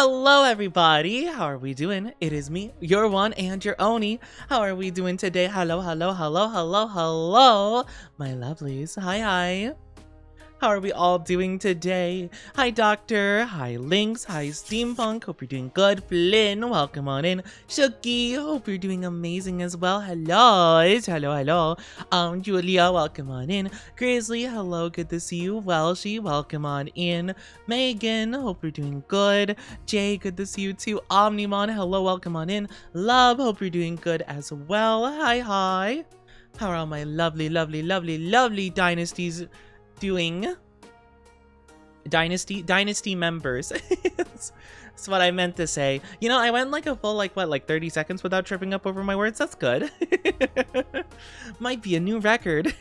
Hello everybody, how are we doing? It is me, your one and your Oni. How are we doing today? Hello, hello, hello, hello, hello, my lovelies. Hi, hi. How are we all doing today? Hi, Doctor. Hi, Lynx. Hi, Steampunk. Hope you're doing good. Flynn, welcome on in. Shooky, hope you're doing amazing as well. Hello. Hello, hello. Julia, welcome on in. Grizzly, hello. Good to see you. Welshie, welcome on in. Megan, hope you're doing good. Jay, good to see you too. Omnimon, hello. Welcome on in. Love, hope you're doing good as well. Hi, hi. How are all my lovely, lovely, lovely, lovely dynasties doing? Dynasty members. That's what I meant to say. You know, I went like a full like 30 seconds without tripping up over my words. That's good. Might be a new record.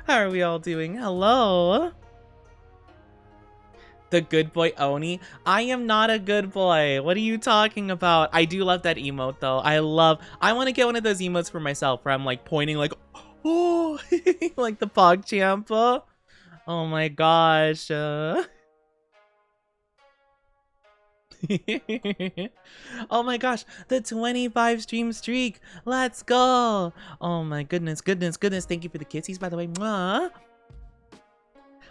How are we all doing? Hello. The good boy Oni. I am not a good boy. What are you talking about? I do love that emote though. I want to get one of those emotes for myself where I'm like pointing like, oh, like the PogChamp. Oh my gosh. Oh my gosh, the 25 stream streak. Let's go. Oh my goodness, goodness, goodness. Thank you for the kisses, by the way. Mwah.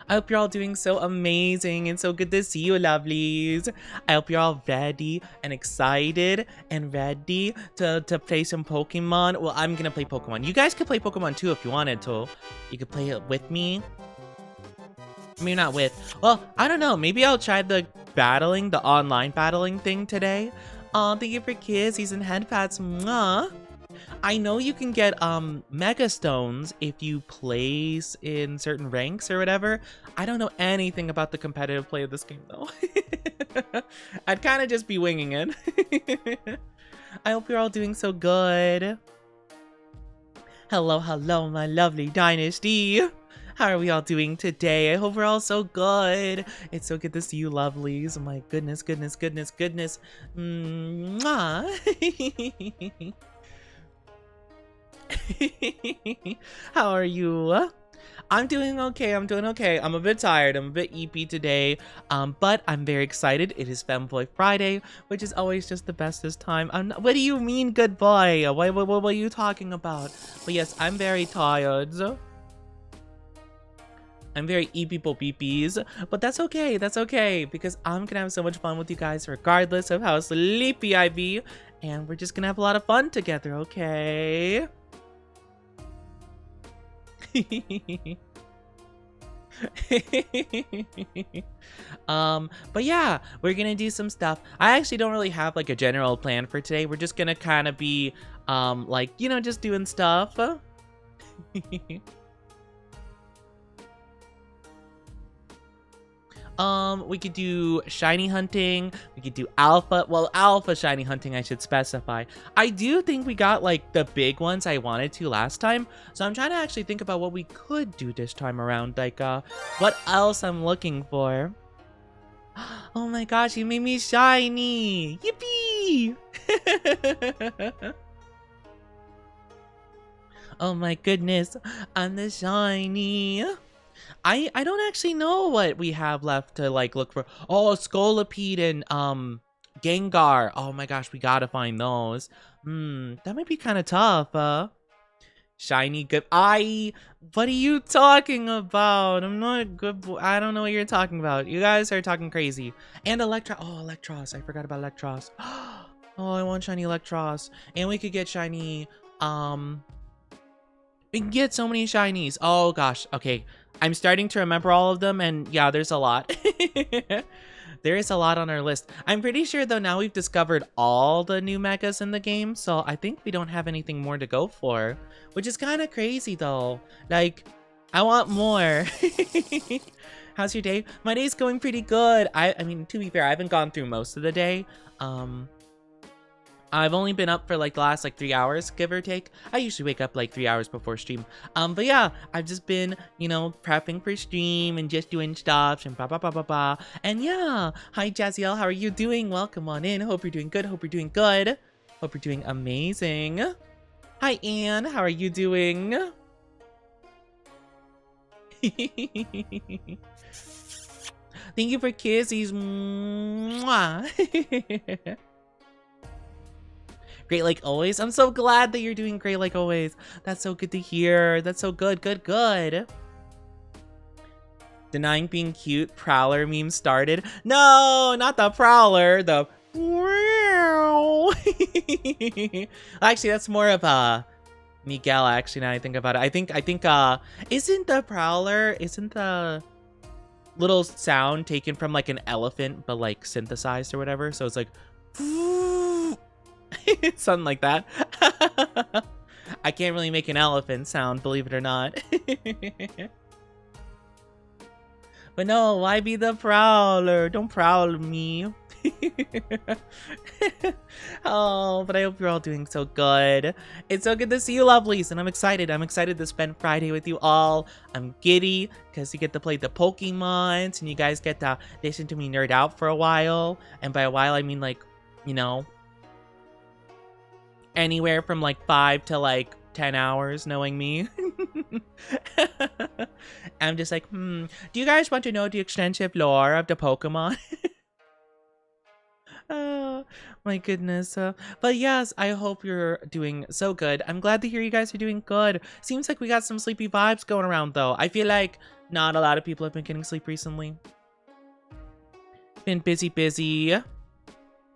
I hope you're all doing so amazing and so good to see you, lovelies. I hope you're all ready and excited and ready to play some Pokemon. Well, I'm gonna play Pokemon. You guys could play Pokemon too if you wanted to. You could play it with me. Maybe not with. Well, I don't know. Maybe I'll try the online battling thing today. Thank you for kisses and head pats. Mwah. I know you can get Mega Stones if you place in certain ranks or whatever. I don't know anything about the competitive play of this game though. I'd kind of just be winging it. I hope you're all doing so good. Hello, hello, my lovely dynasty. How are we all doing today? I hope we're all so good. It's so good to see you, lovelies. Oh my goodness, goodness, goodness, goodness. Mwah. How are you? I'm doing okay. I'm doing okay. I'm a bit tired. I'm a bit EP today, but I'm very excited. It is Femboy Friday, which is always just the bestest time. What do you mean, good boy? What are you talking about? But yes, I'm very tired. I'm very eepy-po-peepies, but that's okay. That's okay, because I'm gonna have so much fun with you guys regardless of how sleepy I be, and we're just gonna have a lot of fun together, okay? But yeah, we're gonna do some stuff. I actually don't really have like a general plan for today. We're just gonna kind of be like, you know, just doing stuff. We could do shiny hunting. We could do alpha shiny hunting, I should specify. I do think we got like the big ones I wanted to last time. So I'm trying to actually think about what we could do this time around. Like, what else I'm looking for. Oh my gosh, you made me shiny. Yippee! Oh my goodness, I'm the shiny. I don't actually know what we have left to like look for. Oh, Scolipede and Gengar. Oh my gosh, we gotta find those. That might be kind of tough. Shiny good. What are you talking about? I'm not a good boy. I don't know what you're talking about. You guys are talking crazy. And Electros. I forgot about Electros. Oh, I want shiny Electros. And we could get shiny. We can get so many shinies. Oh gosh. Okay. I'm starting to remember all of them, and yeah, there's a lot. There is a lot on our list. I'm pretty sure, though, now we've discovered all the new megas in the game, so I think we don't have anything more to go for, which is kind of crazy, though. Like, I want more. How's your day? My day's going pretty good. I mean, to be fair, I haven't gone through most of the day. I've only been up for like the last like 3 hours, give or take. I usually wake up like 3 hours before stream. But yeah, I've just been, you know, prepping for stream and just doing stuff and blah, blah, blah, blah, blah. And yeah, hi Jazziel, how are you doing? Welcome on in. Hope you're doing good. Hope you're doing good. Hope you're doing amazing. Hi Anne, how are you doing? Thank you for kisses. Mwah. Great like always. I'm so glad that you're doing great like always. That's so good to hear. That's so good. Good. Denying being cute, Prowler meme started. No, not the Prowler. The actually, that's more of a Miguel. Actually, now I think about it, I think isn't the Prowler? Isn't the little sound taken from like an elephant, but like synthesized or whatever? So it's like something like that. I can't really make an elephant sound, believe it or not. But no, why be the Prowler? Don't prowl me. Oh, but I hope you're all doing so good. It's so good to see you, lovelies, and I'm excited. I'm excited to spend Friday with you all. I'm giddy because you get to play the Pokemons, and you guys get to listen to me nerd out for a while. And by a while, I mean like, you know, anywhere from like 5 to like 10 hours, knowing me. I'm just like, do you guys want to know the extensive lore of the Pokemon? Oh my goodness. But yes, I hope you're doing so good. I'm glad to hear you guys are doing good. Seems like we got some sleepy vibes going around though. I feel like not a lot of people have been getting sleep recently. Been busy.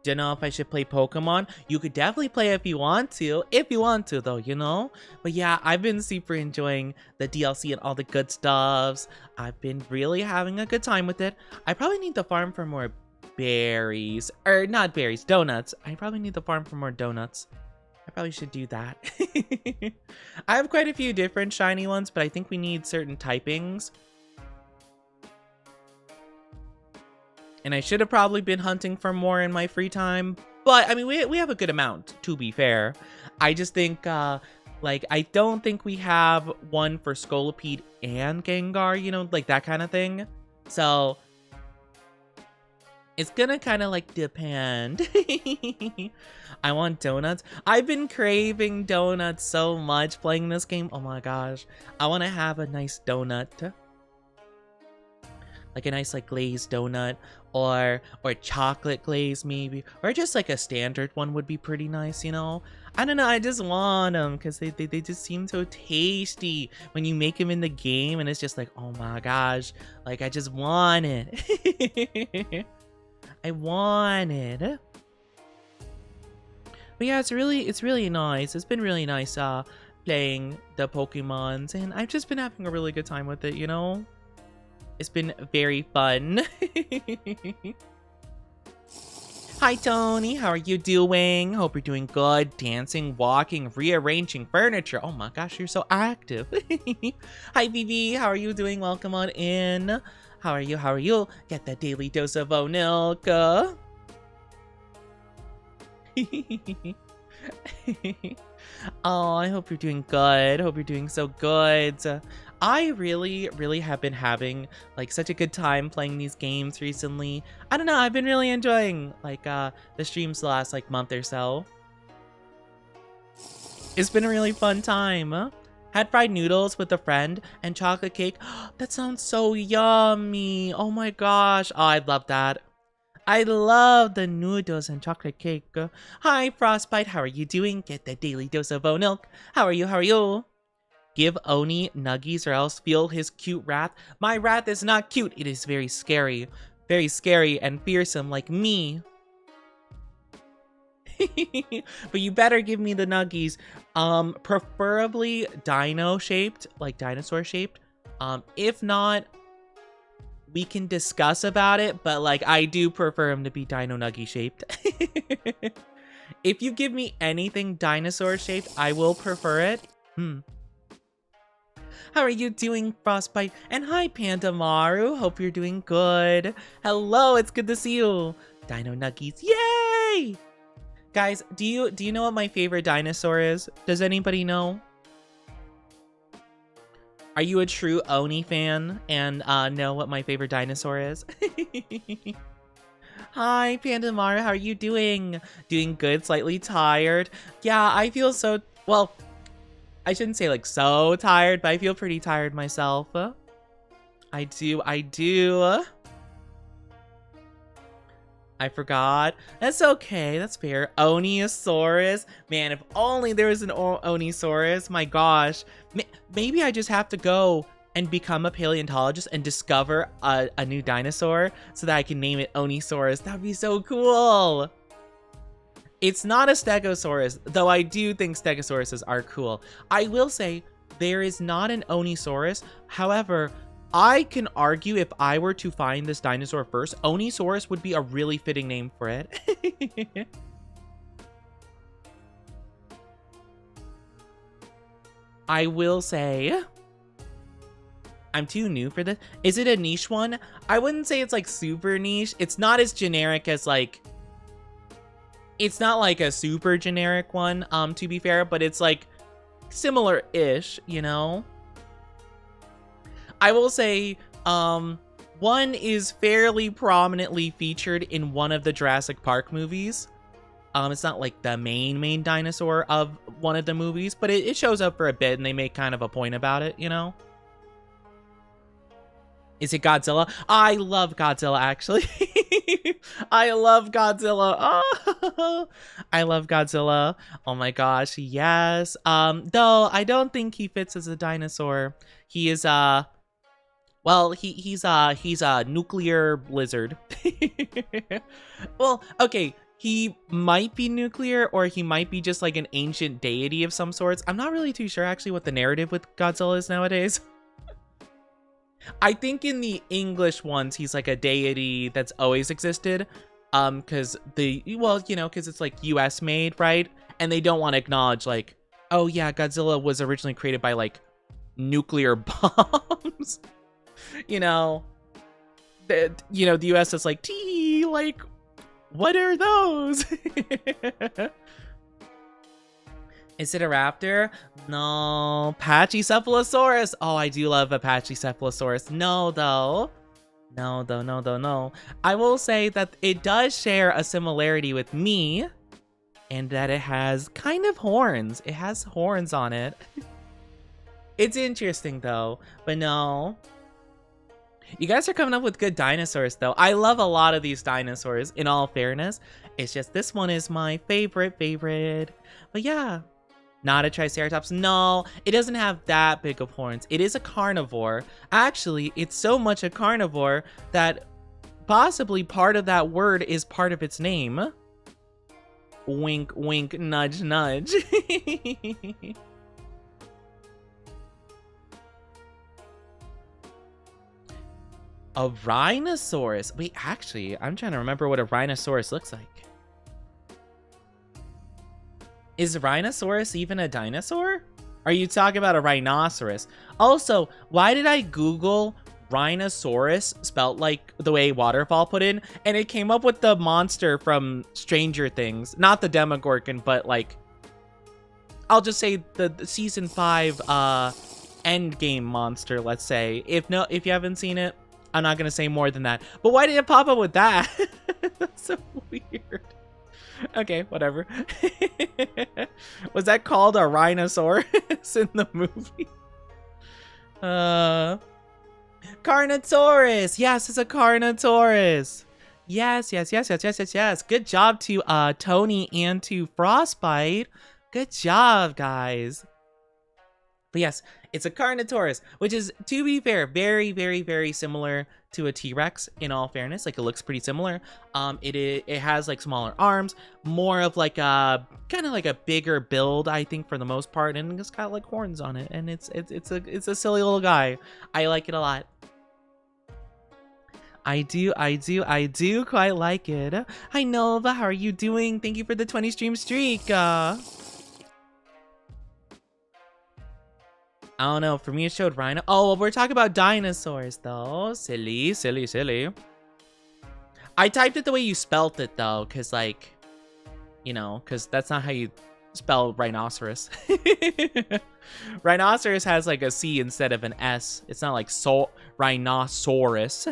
Don't know if I should play Pokemon. You could definitely play if you want to. If you want to though, you know? But yeah, I've been super enjoying the DLC and all the good stuffs. I've been really having a good time with it. I probably need to farm for more berries. Or not berries, donuts. I probably need to farm for more donuts. I probably should do that. I have quite a few different shiny ones, but I think we need certain typings. And I should have probably been hunting for more in my free time. But, I mean, we have a good amount, to be fair. I just think, like, I don't think we have one for Scolipede and Gengar, you know, like that kind of thing. So, it's gonna kind of, like, depend. I want donuts. I've been craving donuts so much playing this game. Oh my gosh. I want to have a nice donut. Like a nice like glazed donut or chocolate glaze maybe, or just like a standard one would be pretty nice, you know? I don't know, I just want them because they just seem so tasty when you make them in the game, and it's just like, oh my gosh, like I just want it. I want it. But yeah, it's really nice. It's been really nice playing the Pokemons, and I've just been having a really good time with it, you know? It's been very fun. Hi, Tony. How are you doing? Hope you're doing good. Dancing, walking, rearranging furniture. Oh my gosh, you're so active. Hi, Vivi. How are you doing? Welcome on in. How are you? Get that daily dose of Onilka. Oh, I hope you're doing good. Hope you're doing so good. I really have been having like such a good time playing these games recently. I don't know, I've been really enjoying like the streams the last like month or so. It's been a really fun time. Had fried noodles with a friend and chocolate cake. That sounds so yummy. Oh my gosh. Oh, I love that. I love the noodles and chocolate cake. Hi, Frostbite. How are you doing? Get that daily dose of O-Milk. How are you? Give Oni nuggies or else feel his cute wrath. My wrath is not cute. It is very scary. Very scary and fearsome like me. But you better give me the nuggies. Preferably dino-shaped, like dinosaur-shaped. If not, we can discuss about it, but like I do prefer them to be dino nuggie shaped. If you give me anything dinosaur shaped, I will prefer it. How are you doing, Frostbite? And hi, Panda Maru. Hope you're doing good. Hello, it's good to see you. Dino nuggies, yay! Guys, do you know what my favorite dinosaur is? Does anybody know? Are you a true Oni fan and know what my favorite dinosaur is? Hi, Panda Mara, how are you doing? Doing good, slightly tired. Yeah, I feel so, well, I shouldn't say like so tired, but I feel pretty tired myself. I do. I forgot. That's okay. That's fair. Oniosaurus. Man, if only there was an Onisaurus. My gosh. Maybe I just have to go and become a paleontologist and discover a new dinosaur so that I can name it Onisaurus. That'd be so cool. It's not a Stegosaurus, though I do think Stegosauruses are cool. I will say there is not an Onisaurus. However, I can argue if I were to find this dinosaur first, Onisaurus would be a really fitting name for it. I will say, I'm too new for this. Is it a niche one? I wouldn't say it's like super niche. It's not as generic as like, it's not like a super generic one, to be fair, but it's like similar-ish, you know? I will say, one is fairly prominently featured in one of the Jurassic Park movies. It's not like the main dinosaur of one of the movies, but it shows up for a bit and they make kind of a point about it, you know? Is it Godzilla? I love Godzilla, actually. I love Godzilla. Oh, I love Godzilla. Oh my gosh, yes. Though I don't think he fits as a dinosaur. He is well, he's a nuclear lizard. Well, okay, he might be nuclear or he might be just like an ancient deity of some sorts. I'm not really too sure actually what the narrative with Godzilla is nowadays. I think in the English ones, he's like a deity that's always existed. Because because it's like US made, right? And they don't want to acknowledge like, oh yeah, Godzilla was originally created by like nuclear bombs. The US is like, like, what are those? Is it a raptor? No. Pachycephalosaurus. Oh, I do love a Pachycephalosaurus. No, though. No. I will say that it does share a similarity with me, and that it has kind of horns. It has horns on it. It's interesting, though, but no. You guys are coming up with good dinosaurs, though. I love a lot of these dinosaurs, in all fairness. It's just this one is my favorite. But yeah. Not a Triceratops. No, it doesn't have that big of horns. It is a carnivore. Actually, it's so much a carnivore that possibly part of that word is part of its name. Wink, wink, nudge, nudge. A rhinoceros. Wait, actually, I'm trying to remember what a rhinoceros looks like. Is Rhinoceros even a dinosaur? Are you talking about a rhinoceros? Also, why did I Google Rhinoceros spelt like the way Waterfall put in? And it came up with the monster from Stranger Things. Not the Demogorgon, but like, I'll just say the season 5 Endgame monster, let's say. If you haven't seen it, I'm not gonna say more than that. But why did it pop up with that? That's so weird. Okay, whatever. Was that called a rhinoceros in the movie? Carnotaurus. Yes, it's a Carnotaurus. Yes. Good job to Tony and to Frostbite. Good job, guys. But yes, it's a Carnotaurus, which is, to be fair, very similar to a T-Rex, in all fairness. Like, it looks pretty similar. It has like smaller arms, more of like a kind of like a bigger build, I think, for the most part, and it's got like horns on it, and it's a silly little guy. I like it a lot. I do quite like it. Hi Nova, how are you doing? Thank you for the 20 stream streak. I don't know. For me, it showed rhino. Oh, well, we're talking about dinosaurs, though. Silly. I typed it the way you spelt it, though, because, like, because that's not how you spell rhinoceros. Rhinoceros has, like, a C instead of an S. It's not like rhinoceros,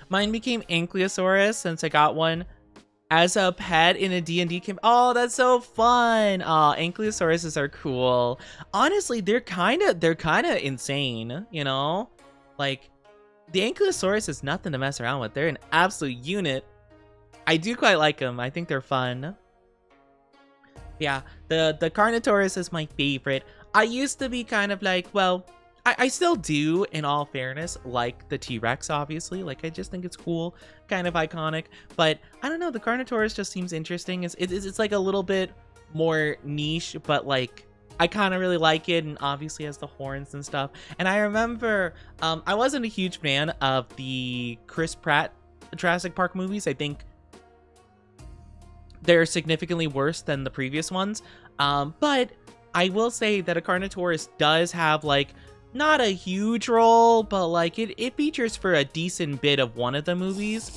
Mine became Ankylosaurus since I got one as a pet in a D&D camp. Oh, that's so fun. Ankylosauruses are cool. Honestly, they're kind of insane, Like, The Ankylosaurus is nothing to mess around with. They're an absolute unit. I do quite like them. I think they're fun. Yeah, the Carnotaurus is my favorite. I used to be kind of like, well, I still do, in all fairness, like the T-Rex, obviously. Like, I just think it's cool, kind of iconic. But I don't know, the Carnotaurus just seems interesting. It's like a little bit more niche, but like, I kind of really like it, and obviously has the horns and stuff. And I remember, I wasn't a huge fan of the Chris Pratt Jurassic Park movies. I think they're significantly worse than the previous ones. But I will say that a Carnotaurus does have, like, not a huge role, but like it features for a decent bit of one of the movies.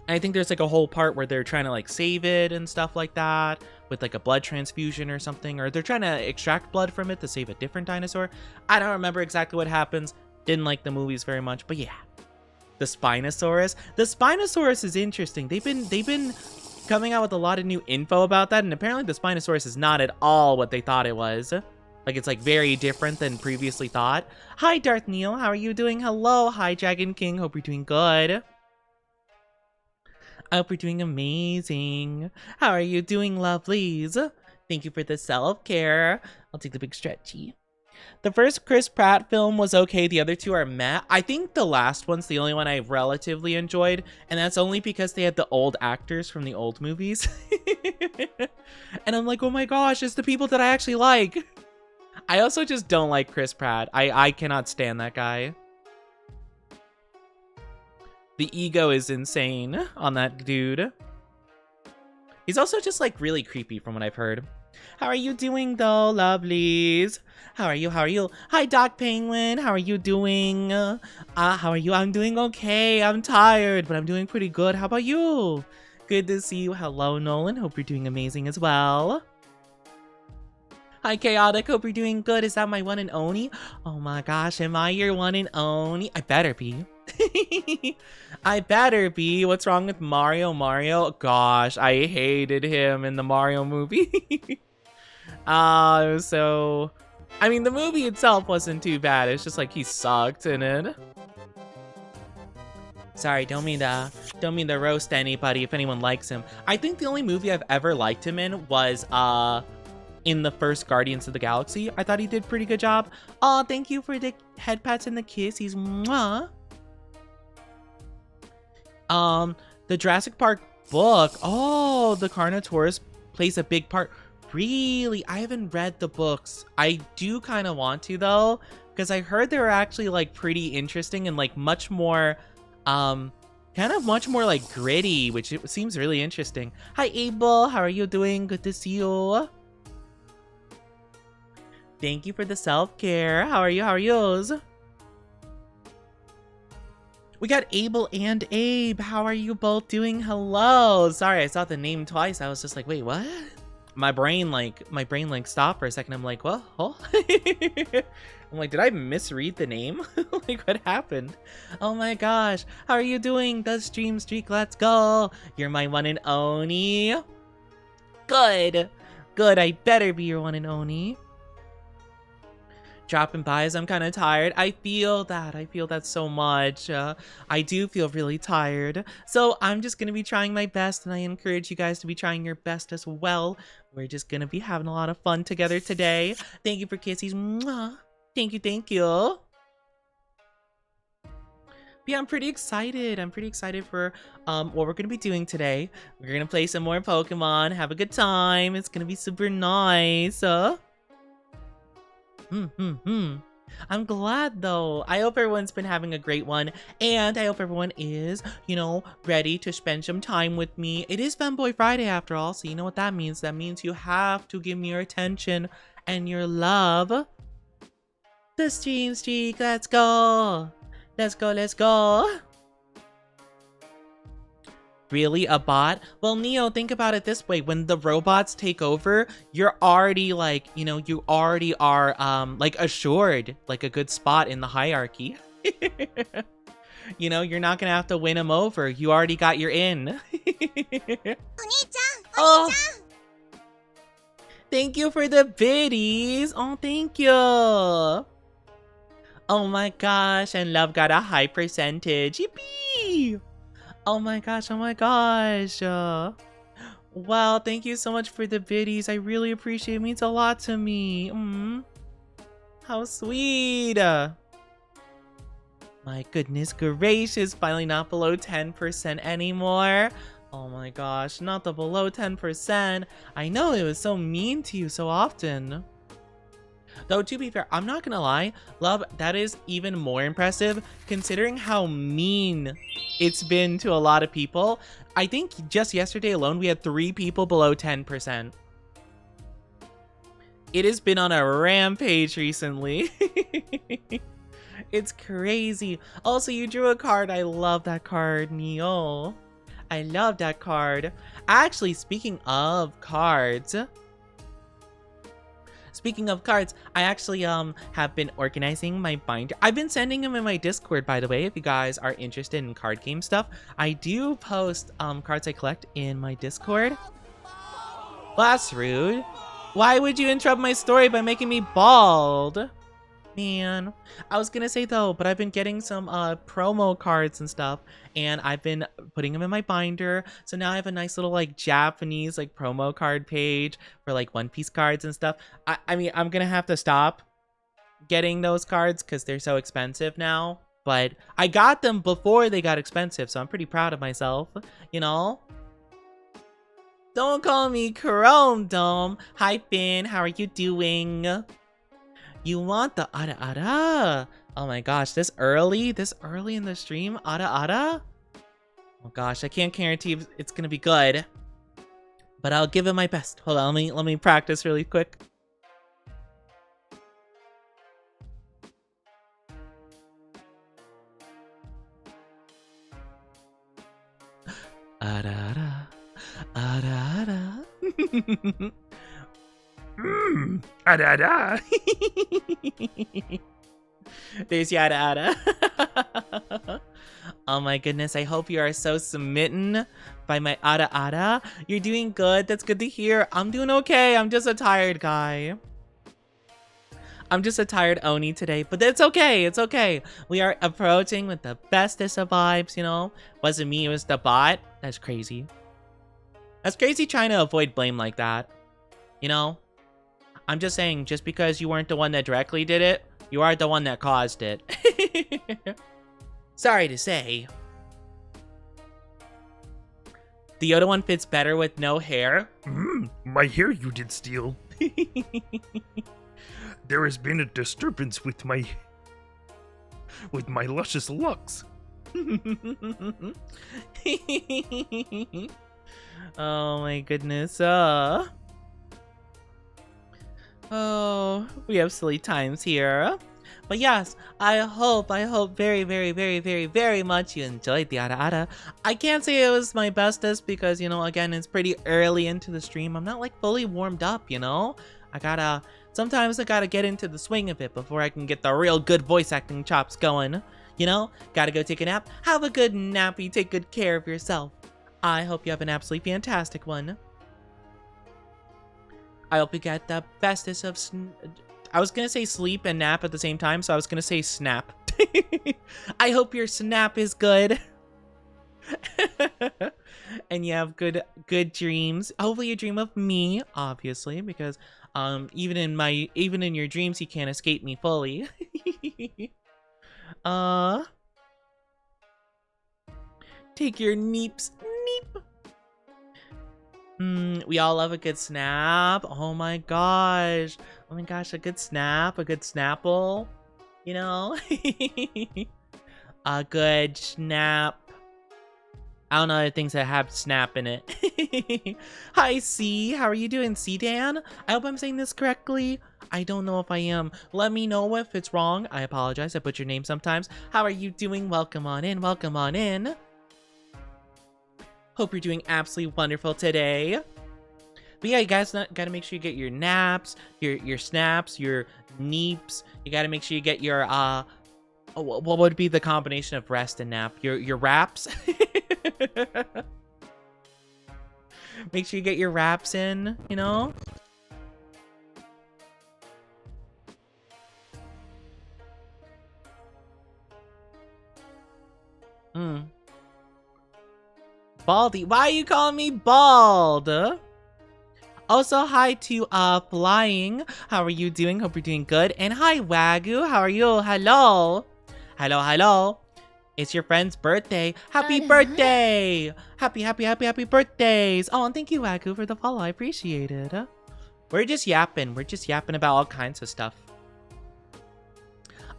And I think there's like a whole part where they're trying to like save it and stuff like that with like a blood transfusion or something, or they're trying to extract blood from it to save a different dinosaur. I don't remember exactly what happens. Didn't like the movies very much, but yeah. The Spinosaurus. The Spinosaurus is interesting. They've been coming out with a lot of new info about that, and apparently the Spinosaurus is not at all what they thought it was. Like, it's like very different than previously thought. Hi, Darth Neil. How are you doing? Hello. Hi, Dragon King. Hope you're doing good. I hope you're doing amazing. How are you doing, lovelies? Thank you for the self-care. I'll take the big stretchy. The first Chris Pratt film was okay. The other two are meh. I think the last one's the only one I relatively enjoyed, and that's only because they had the old actors from the old movies. And I'm like, oh my gosh, it's the people that I actually like. I also just don't like Chris Pratt. I cannot stand that guy. The ego is insane on that dude. He's also just like really creepy from what I've heard. How are you doing though, lovelies? How are you? How are you? Hi, Doc Penguin. How are you doing? How are you? I'm doing okay. I'm tired, but I'm doing pretty good. How about you? Good to see you. Hello, Nolan. Hope you're doing amazing as well. Hi, Chaotic. Hope you're doing good. Is that my one and only? Oh my gosh, am I your one and only? I better be. I better be. What's wrong with Mario? Mario? Gosh, I hated him in the Mario movie. So... I mean, the movie itself wasn't too bad. It's just like he sucked in it. Sorry, don't mean to roast anybody if anyone likes him. I think the only movie I've ever liked him in was, in the first Guardians of the Galaxy. I thought he did a pretty good job. Oh, thank you for the head pats and the kisses. Mwah. The Jurassic Park book. Oh, the Carnotaurus plays a big part. Really? I haven't read the books. I do kind of want to though, because I heard they were actually like pretty interesting and like much more, kind of much more like gritty, which it seems really interesting. Hi, Abel. How are you doing? Good to see you. Thank you for the self-care. How are you? How are yours? We got Abel and Abe. How are you both doing? Hello. Sorry, I saw the name twice. I was just like, wait, what? My brain stopped for a second. I'm like, what? Oh. I'm like, did I misread the name? Like, what happened? Oh my gosh. How are you doing? The stream streak, let's go. You're my one and only. Good. Good, I better be your one and only. Dropping by as I'm kind of tired. I feel that so much. I do feel really tired. So I'm just going to be trying my best, and I encourage you guys to be trying your best as well. We're just going to be having a lot of fun together today. Thank you for kisses. Mwah. Thank you, thank you. But yeah, I'm pretty excited. I'm pretty excited for what we're going to be doing today. We're going to play some more Pokemon, have a good time. It's going to be super nice. I'm glad though. I hope everyone's been having a great one, and I hope everyone is, you know, ready to spend some time with me. It is Femboy Friday after all, so you know what that means. That means you have to give me your attention and your love. The stream streak, let's go. Let's go, let's go. Really, a bot? Well, Neo, think about it this way. When the robots take over, you're already like, you know, you already are like assured like a good spot in the hierarchy. You know, you're not gonna have to win them over. You already got your in. Oh, thank you for the biddies. Oh, thank you. Oh, Oh my gosh, and love got a high percentage. Yippee! Oh my gosh, oh my gosh. Wow, thank you so much for the biddies. I really appreciate it. It means a lot to me. How sweet. My goodness gracious, finally not below 10% anymore. Oh my gosh, not the below 10%. I know it was so mean to you so often. Though, to be fair, I'm not gonna lie, love, that is even more impressive considering how mean it's been to a lot of people. I think just yesterday alone, we had 3 people below 10%. It has been on a rampage recently. It's crazy. Also, you drew a card. I love that card, Neo. I love that card. Actually, speaking of cards, I actually have been organizing my binder. I've been sending them in my Discord, by the way, if you guys are interested in card game stuff. I do post cards I collect in my Discord. Well, that's rude. Why would you interrupt my story by making me bald? Man, I was gonna say though, but I've been getting some promo cards and stuff, and I've been putting them in my binder. So now I have a nice little like Japanese like promo card page for like One Piece cards and stuff. I mean, I'm gonna have to stop getting those cards because they're so expensive now. But I got them before they got expensive, so I'm pretty proud of myself, you know? Don't call me Chrome Dome. Hi Finn, how are you doing? You want the ara. Oh my gosh, this early in the stream, ara. Oh gosh, I can't guarantee it's gonna be good, but I'll give it my best. Hold on, let me practice really quick. Ara. Ada. There's yada. Oh my goodness, I hope you are so smitten by my ada. You're doing good. That's good to hear. I'm doing okay. I'm just a tired guy. I'm just a tired Oni today, but it's okay. It's okay. We are approaching with the bestest of vibes, you know? Wasn't me, it was the bot. That's crazy. That's crazy trying to avoid blame like that. You know? I'm just saying, just because you weren't the one that directly did it, you are the one that caused it. Sorry to say. The other one fits better with no hair. My hair you did steal. There has been a disturbance with my luscious locks. Oh my goodness. Oh, we have silly times here. But yes, I hope very, very, very, very, very much you enjoyed the ara. I can't say it was my bestest because, you know, again, it's pretty early into the stream. I'm not like fully warmed up, you know? Sometimes I gotta get into the swing of it before I can get the real good voice acting chops going. You know, gotta go take a nap. Have a good nappy, take good care of yourself. I hope you have an absolutely fantastic one. I hope you get the bestest of... I was gonna say sleep and nap at the same time, so I was gonna say snap. I hope your snap is good. And you have good dreams. Hopefully you dream of me, obviously, because even in your dreams you can't escape me fully. Take your neeps. Neep. We all love a good snap. Oh my gosh. Oh my gosh, a good snap, a good snapple. You know? A good snap. I don't know other things that have snap in it. Hi, C. How are you doing, C Dan? I hope I'm saying this correctly. I don't know if I am. Let me know if it's wrong. I apologize. I butcher your name sometimes. How are you doing? Welcome on in. Welcome on in. Hope you're doing absolutely wonderful today. But yeah, you guys gotta make sure you get your naps, your snaps, your neeps. You gotta make sure you get your what would be the combination of rest and nap? Your wraps. Make sure you get your wraps in, you know? Mm. Baldy, why are you calling me bald? Also, hi to Flying. How are you doing? Hope you're doing good. And hi, Wagyu. How are you? Hello. Hello, hello. It's your friend's birthday. Happy birthday! Happy birthdays. Oh, and thank you, Wagyu, for the follow. I appreciate it. We're just yapping. We're just yapping about all kinds of stuff.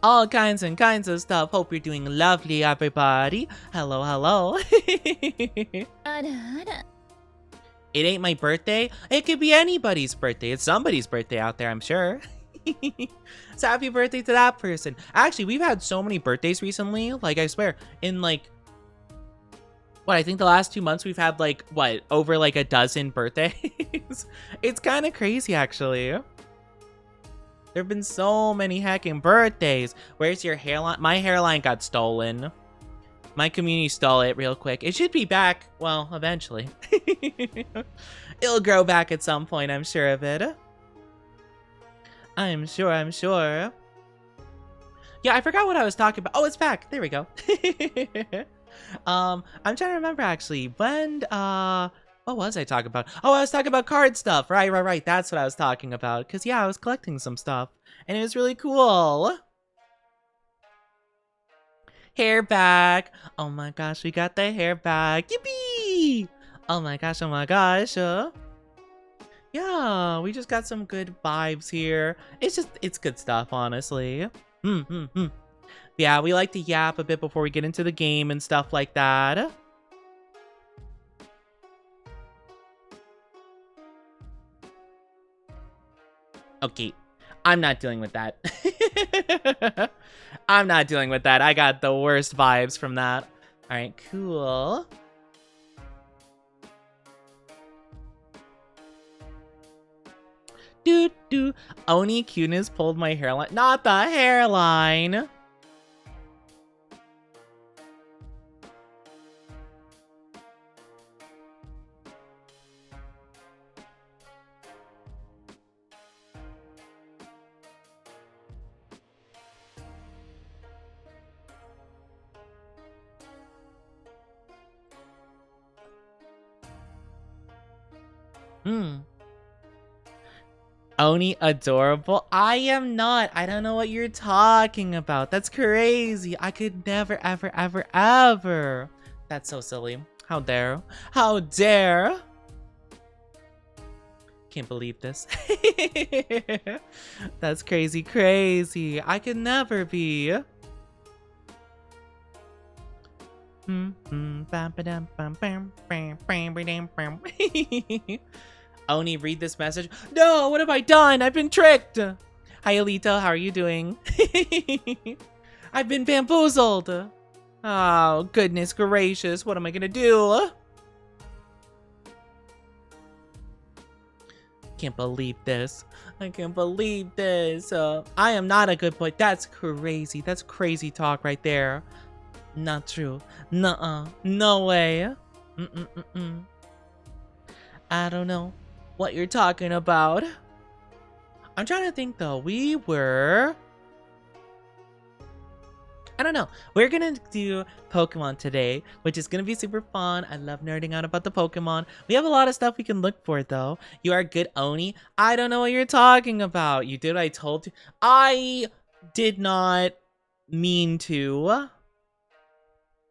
All kinds and kinds of stuff. Hope you're doing lovely, everybody. Hello, hello. It ain't my birthday. It could be anybody's birthday. It's somebody's birthday out there, I'm sure. So happy birthday to that person. Actually, we've had so many birthdays recently. Like, I swear, in like, what, I think the last 2 months we've had like, what, over like a dozen birthdays? It's kind of crazy, actually. There have been so many heckin' birthdays. Where's your hairline? My hairline got stolen. My community stole it real quick. It should be back, well, eventually. It'll grow back at some point, I'm sure of it. I'm sure. Yeah, I forgot what I was talking about. Oh, it's back. There we go. I'm trying to remember, actually. When, what was I talking about? Oh, I was talking about card stuff. Right. That's what I was talking about. Because, yeah, I was collecting some stuff. And it was really cool. Hair back. Oh my gosh, we got the hair back. Yippee! Oh my gosh. Yeah, we just got some good vibes here. It's good stuff, honestly. Yeah, we like to yap a bit before we get into the game and stuff like that. Okay, I'm not dealing with that. I'm not dealing with that. I got the worst vibes from that. All right, cool. Oni cuteness pulled my hairline. Not the hairline. Oni adorable? I am not. I don't know what you're talking about. That's crazy. I could never, ever. That's so silly. How dare? How dare? Can't believe this. That's crazy. I could never be. Oni, read this message. No, what have I done? I've been tricked. Hi, Alita. How are you doing? I've been bamboozled. Oh, goodness gracious. What am I gonna do? Can't believe this. I can't believe this. I am not a good boy. That's crazy. That's crazy talk right there. Not true. Nuh-uh. No way. I don't know what you're talking about. I'm trying to think though. I don't know. We're gonna do Pokemon today, which is gonna be super fun. I love nerding out about the Pokemon. We have a lot of stuff we can look for though. You are good, Oni. I don't know what you're talking about. You did what I told you. I did not mean to.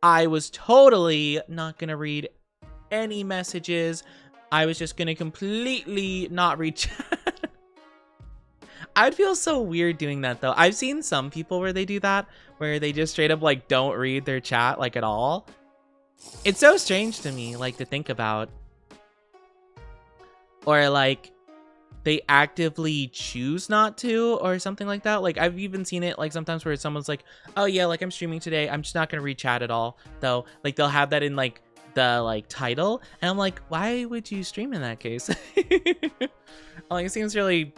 I was totally not gonna read any messages. I was just gonna completely not read chat. I would feel so weird doing that though. I've seen some people where they do that, where they just straight up like don't read their chat like at all. It's so strange to me, like, to think about. Or like they actively choose not to or something like that. Like, I've even seen it like sometimes where someone's like, oh yeah, like I'm streaming today, I'm just not gonna read chat at all though. Like they'll have that in like the like title, and I'm like, why would you stream in that case? Like, it seems really,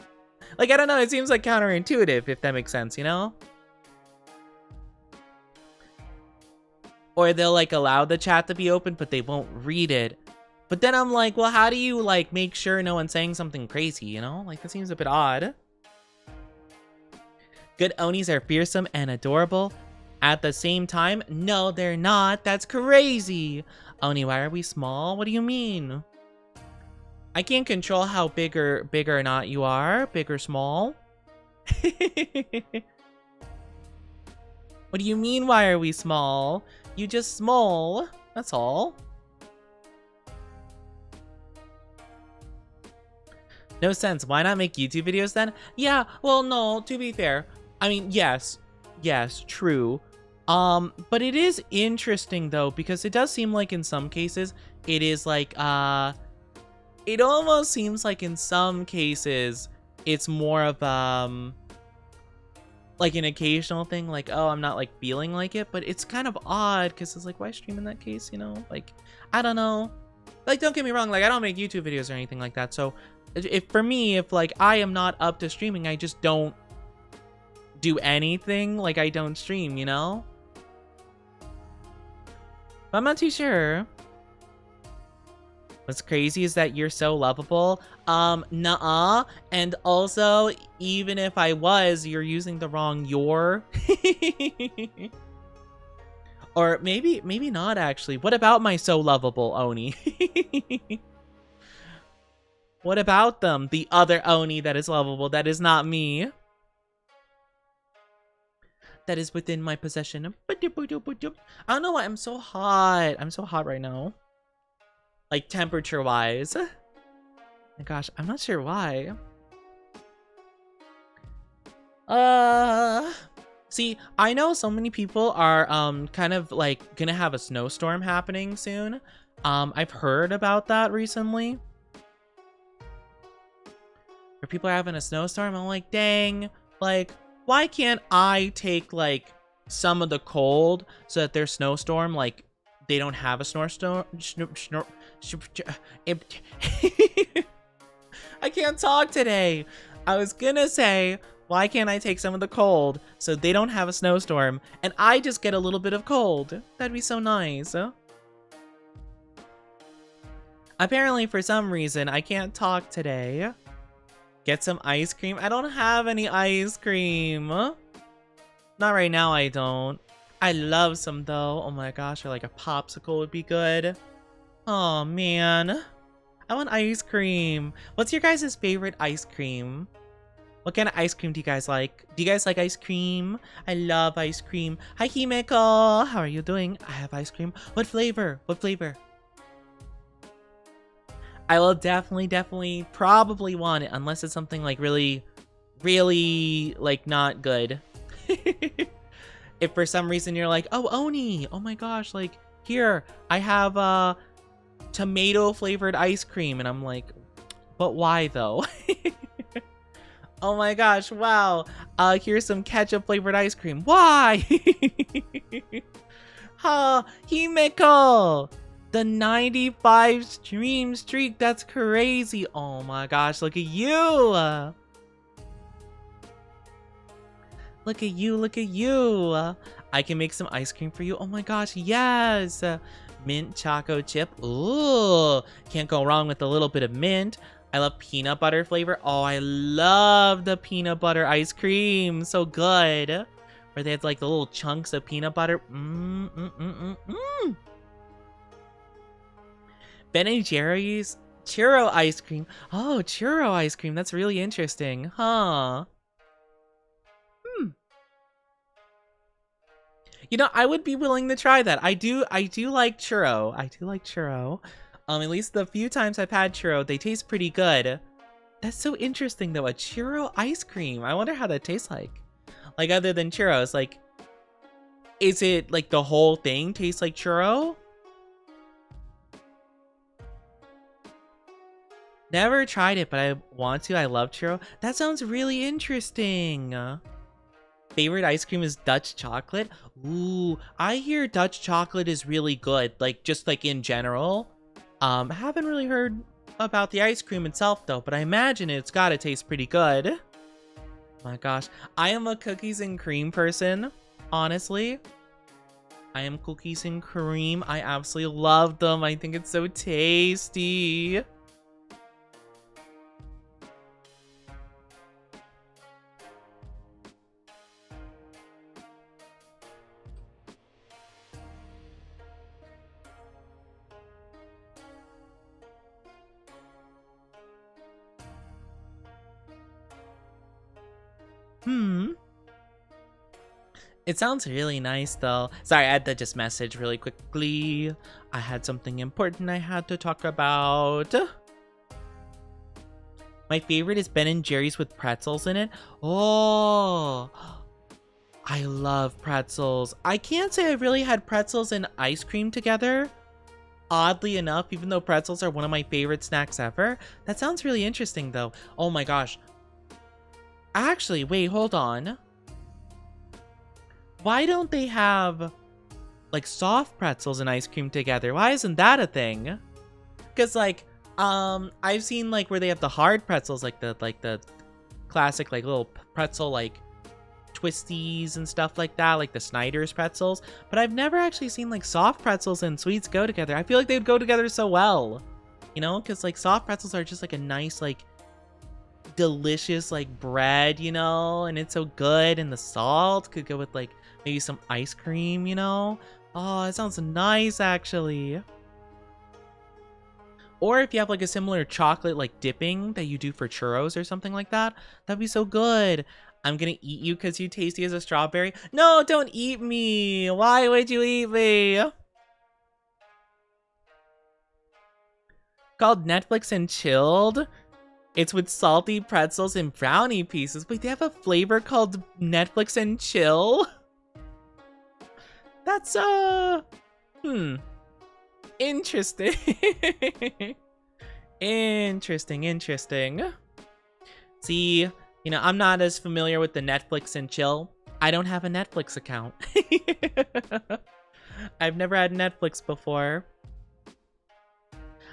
like, I don't know, it seems like counterintuitive, if that makes sense, you know? Or they'll like allow the chat to be open, but they won't read it. But then I'm like, well, how do you like make sure no one's saying something crazy, you know? Like, that seems a bit odd. Good Onis are fearsome and adorable. At the same time? No, they're not. That's crazy. Oni, why are we small? What do you mean? I can't control how big or not you are. Big or small. What do you mean, why are we small? You just small. That's all. No sense. Why not make YouTube videos then? Yeah, well, no, to be fair. I mean, yes, true. But it is interesting though, because it does seem like in some cases, it is like, it almost seems like in some cases, it's more of, like an occasional thing, like, oh, I'm not like feeling like it, but it's kind of odd, because it's like, why stream in that case, you know? Like, I don't know. Like, don't get me wrong, like, I don't make YouTube videos or anything like that, so if for me, if like I am not up to streaming, I just don't do anything, like I don't stream, you know? But I'm not too sure. What's crazy is that you're so lovable. Nuh-uh. And also, even if I was, you're using the wrong your. Or maybe not actually. What about my so lovable Oni? What about them? The other Oni that is lovable, that is not me. That is within my possession. I don't know why I'm so hot. I'm so hot right now. Like temperature wise. My gosh, I'm not sure why. See, I know so many people are kind of like gonna have a snowstorm happening soon. I've heard about that recently. Where people are having a snowstorm. I'm like, dang, like, why can't I take like some of the cold so that their snowstorm, like, they don't have a snowstorm? I can't talk today. I was gonna say, why can't I take some of the cold so they don't have a snowstorm and I just get a little bit of cold? That'd be so nice. Apparently, for some reason, I can't talk today. Get some ice cream? I don't have any ice cream. Not right now, I don't. I love some though. Oh my gosh, or like a popsicle would be good. Oh man. I want ice cream. What's your guys' favorite ice cream? What kind of ice cream do you guys like? Do you guys like ice cream? I love ice cream. Hi, Himeko. How are you doing? I have ice cream. What flavor? What flavor? I will definitely, probably want it, unless it's something like really, like not good. If for some reason you're like, oh, Oni, oh my gosh, like, here, I have tomato flavored ice cream, and I'm like, but why though? Oh my gosh, wow, here's some ketchup flavored ice cream. Why? Ha, Himeko! The 95 stream streak, that's crazy. Oh my gosh, look at you. Look at you, look at you. I can make some ice cream for you. Oh my gosh, yes. Mint choco chip. Ooh, can't go wrong with a little bit of mint. I love peanut butter flavor. Oh, I love the peanut butter ice cream. So good. Where they have like the little chunks of peanut butter. Ben & Jerry's churro ice cream. Oh, churro ice cream. That's really interesting. Huh. You know, I would be willing to try that. I do like churro. I do like churro. At least the few times I've had churro, they taste pretty good. That's so interesting though, a churro ice cream. I wonder how that tastes like. Like other than churros, like, is it like the whole thing tastes like churro? Never tried it, but I want to. I love churro. That sounds really interesting. Favorite ice cream is Dutch chocolate. Ooh, I hear Dutch chocolate is really good. Like, just like in general. Haven't really heard about the ice cream itself though, but I imagine it's gotta taste pretty good. Oh my gosh, I am a cookies and cream person, honestly. I am cookies and cream. I absolutely love them. I think it's so tasty. It sounds really nice though. Sorry, I had to just message really quickly. I had something important I had to talk about. My favorite is Ben and Jerry's with pretzels in it. Oh, I love pretzels. I can't say I've really had pretzels and ice cream together. Oddly enough, even though pretzels are one of my favorite snacks ever. That sounds really interesting though. Oh my gosh. Actually, wait, hold on. Why don't they have like soft pretzels and ice cream together? Why isn't that a thing? Because like, I've seen like where they have the hard pretzels, like the classic like little pretzel like twisties and stuff like that, like the Snyder's pretzels. But I've never actually seen like soft pretzels and sweets go together. I feel like they would go together so well, you know, because like soft pretzels are just like a nice like delicious like bread, you know, and it's so good, and the salt could go with like maybe some ice cream, you know. Oh, it sounds nice actually. Or if you have like a similar chocolate like dipping that you do for churros or something like that, that'd be so good. I'm gonna eat you because you tasty as a strawberry. No, don't eat me. Why would you eat me? Called Netflix and Chilled. It's with salty pretzels and brownie pieces. Wait, they have a flavor called Netflix and Chill? That's, interesting. Interesting. See, you know, I'm not as familiar with the Netflix and Chill. I don't have a Netflix account. I've never had Netflix before.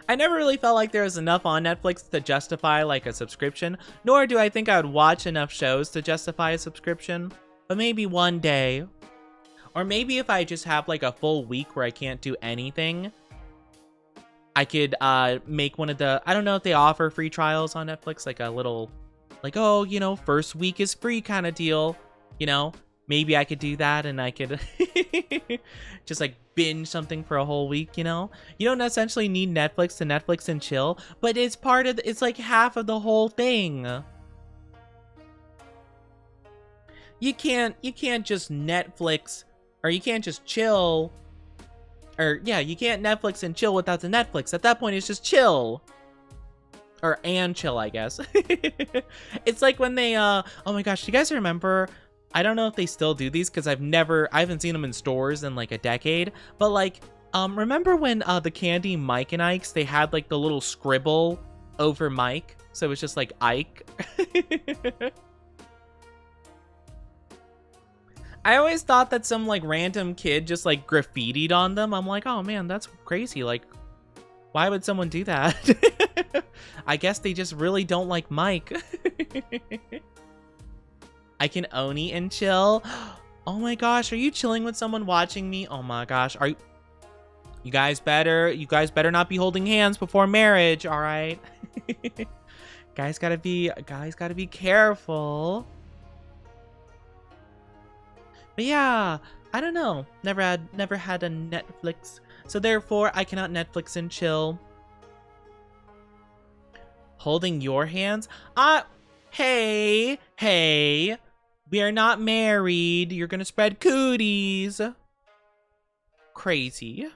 I never really felt like there was enough on Netflix to justify like a subscription, nor do I think I would watch enough shows to justify a subscription. But maybe one day. Or maybe if I just have like a full week where I can't do anything, I could make one of the, I don't know if they offer free trials on Netflix, like a little, like, oh, you know, first week is free kind of deal, you know? Maybe I could do that and I could just like binge something for a whole week, you know? You don't essentially need Netflix to Netflix and chill, but it's part of, it's like half of the whole thing. You can't just Netflix, or you can't just chill, or yeah, you can't Netflix and chill without the Netflix. At that point, it's just chill. Or and chill, I guess. It's like when they, oh my gosh, do you guys remember, I don't know if they still do these because I haven't seen them in stores in like a decade, but like, remember when the candy Mike and Ike's, they had like the little scribble over Mike? So it was just like Ike. I always thought that some like random kid just like graffitied on them. I'm like, oh man, that's crazy. Like, why would someone do that? I guess they just really don't like Mike. I can Oni and chill. Oh my gosh, are you chilling with someone watching me? Oh my gosh, are you guys better not be holding hands before marriage, all right? Guys gotta be careful. But yeah, I don't know. Never had a Netflix, so therefore I cannot Netflix and chill. Holding your hands? Hey, we are not married. You're gonna spread cooties. Crazy.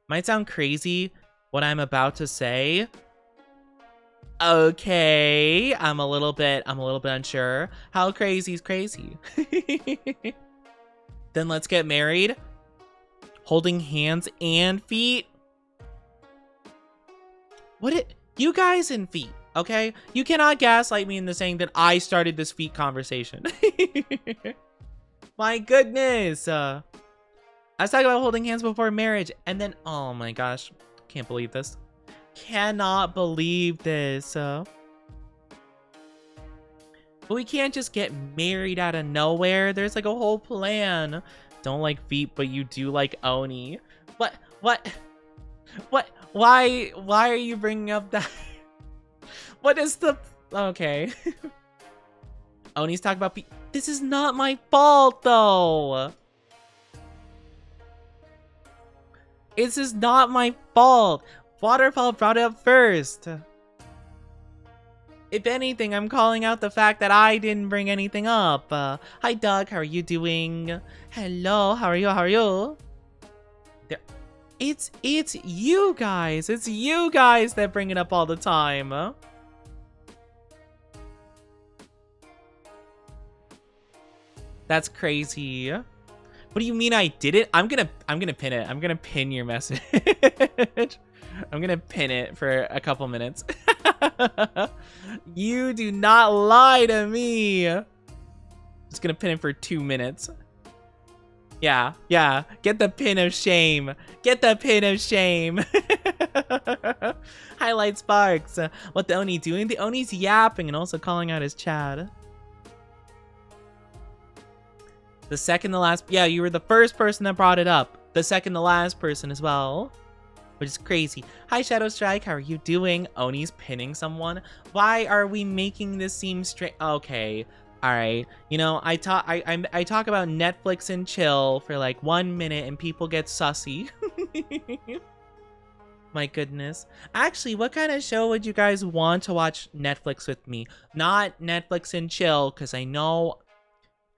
Might sound crazy what I'm about to say. Okay, I'm a little bit unsure. How crazy is crazy? Then let's get married. Holding hands and feet. You guys and feet, okay? You cannot gaslight me into saying that I started this feet conversation. My goodness. I was talking about holding hands before marriage, and then, oh my gosh, can't believe this. Cannot believe this. But we can't just get married out of nowhere. There's like a whole plan. Don't like feet, but you do like Oni. What? Why are you bringing up that? What is the... Okay. Oni's talking about feet. This is not my fault, though. This is not my fault. Waterfall brought it up first. If anything, I'm calling out the fact that I didn't bring anything up. Hi, Doug. How are you doing? Hello. How are you? How are you? There. It's you guys. It's you guys that bring it up all the time. That's crazy. What do you mean I didn't? I'm gonna pin it. I'm gonna pin your message. I'm gonna pin it for a couple minutes. You do not lie to me. Just gonna pin it for 2 minutes. Yeah. Get the pin of shame. Get the pin of shame. Highlight Sparks. What the Oni doing? The Oni's yapping and also calling out his chat. The second to last. Yeah, you were the first person that brought it up. The second to last person as well. Which is crazy. Hi, Shadow Strike. How are you doing? Oni's pinning someone. Why are we making this seem straight? Okay. All right. You know, I talk about Netflix and chill for like 1 minute and people get sussy. My goodness. Actually, what kind of show would you guys want to watch Netflix with me? Not Netflix and chill, because I know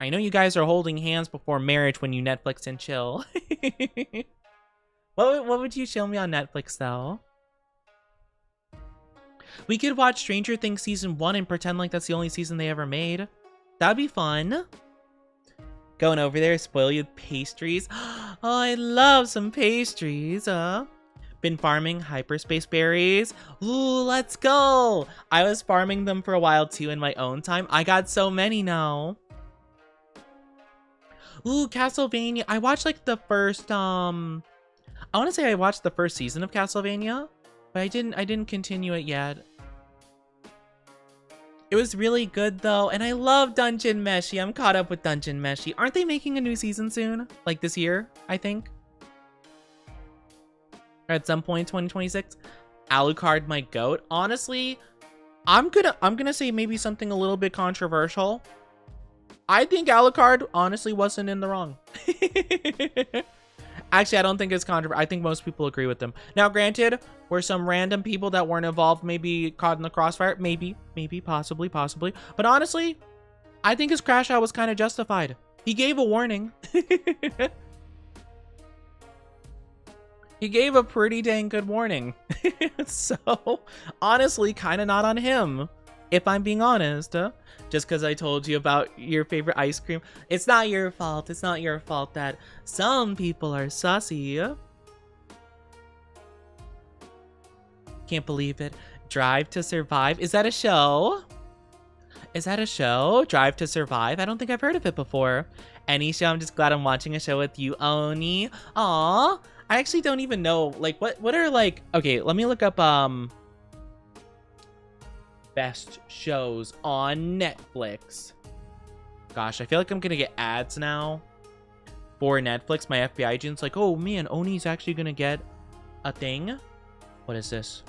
you guys are holding hands before marriage when you Netflix and chill. What would you show me on Netflix, though? We could watch Stranger Things Season 1 and pretend like that's the only season they ever made. That'd be fun. Going over there, spoil you with pastries. Oh, I love some pastries. Been farming hyperspace berries. Ooh, let's go. I was farming them for a while, too, in my own time. I got so many now. Ooh, Castlevania. I watched, like, the first, I want to say I watched the first season of Castlevania, but I didn't continue it yet. It was really good though, and I love Dungeon Meshi. I'm caught up with Dungeon Meshi. Aren't they making a new season soon? Like this year, I think. Or at some point in 2026. Alucard, my goat. Honestly, I'm gonna say maybe something a little bit controversial. I think Alucard honestly wasn't in the wrong. Actually, I don't think it's controversial. I think most people agree with them. Now, granted, were some random people that weren't involved maybe caught in the crossfire? Maybe, possibly. But honestly, I think his crash out was kind of justified. He gave a warning. He gave a pretty dang good warning. So, honestly, kind of not on him, if I'm being honest. Just because I told you about your favorite ice cream. It's not your fault. It's not your fault that some people are sussy. Can't believe it. Drive to Survive. Is that a show? Is that a show? Drive to Survive? I don't think I've heard of it before. Any show? I'm just glad I'm watching a show with you, Oni. Aw. I actually don't even know. Like, what are, like... Okay, let me look up, best shows on Netflix. Gosh, I feel like I'm gonna get ads now for Netflix. My FBI agent's like, oh man, Oni's actually gonna get a thing. What is this?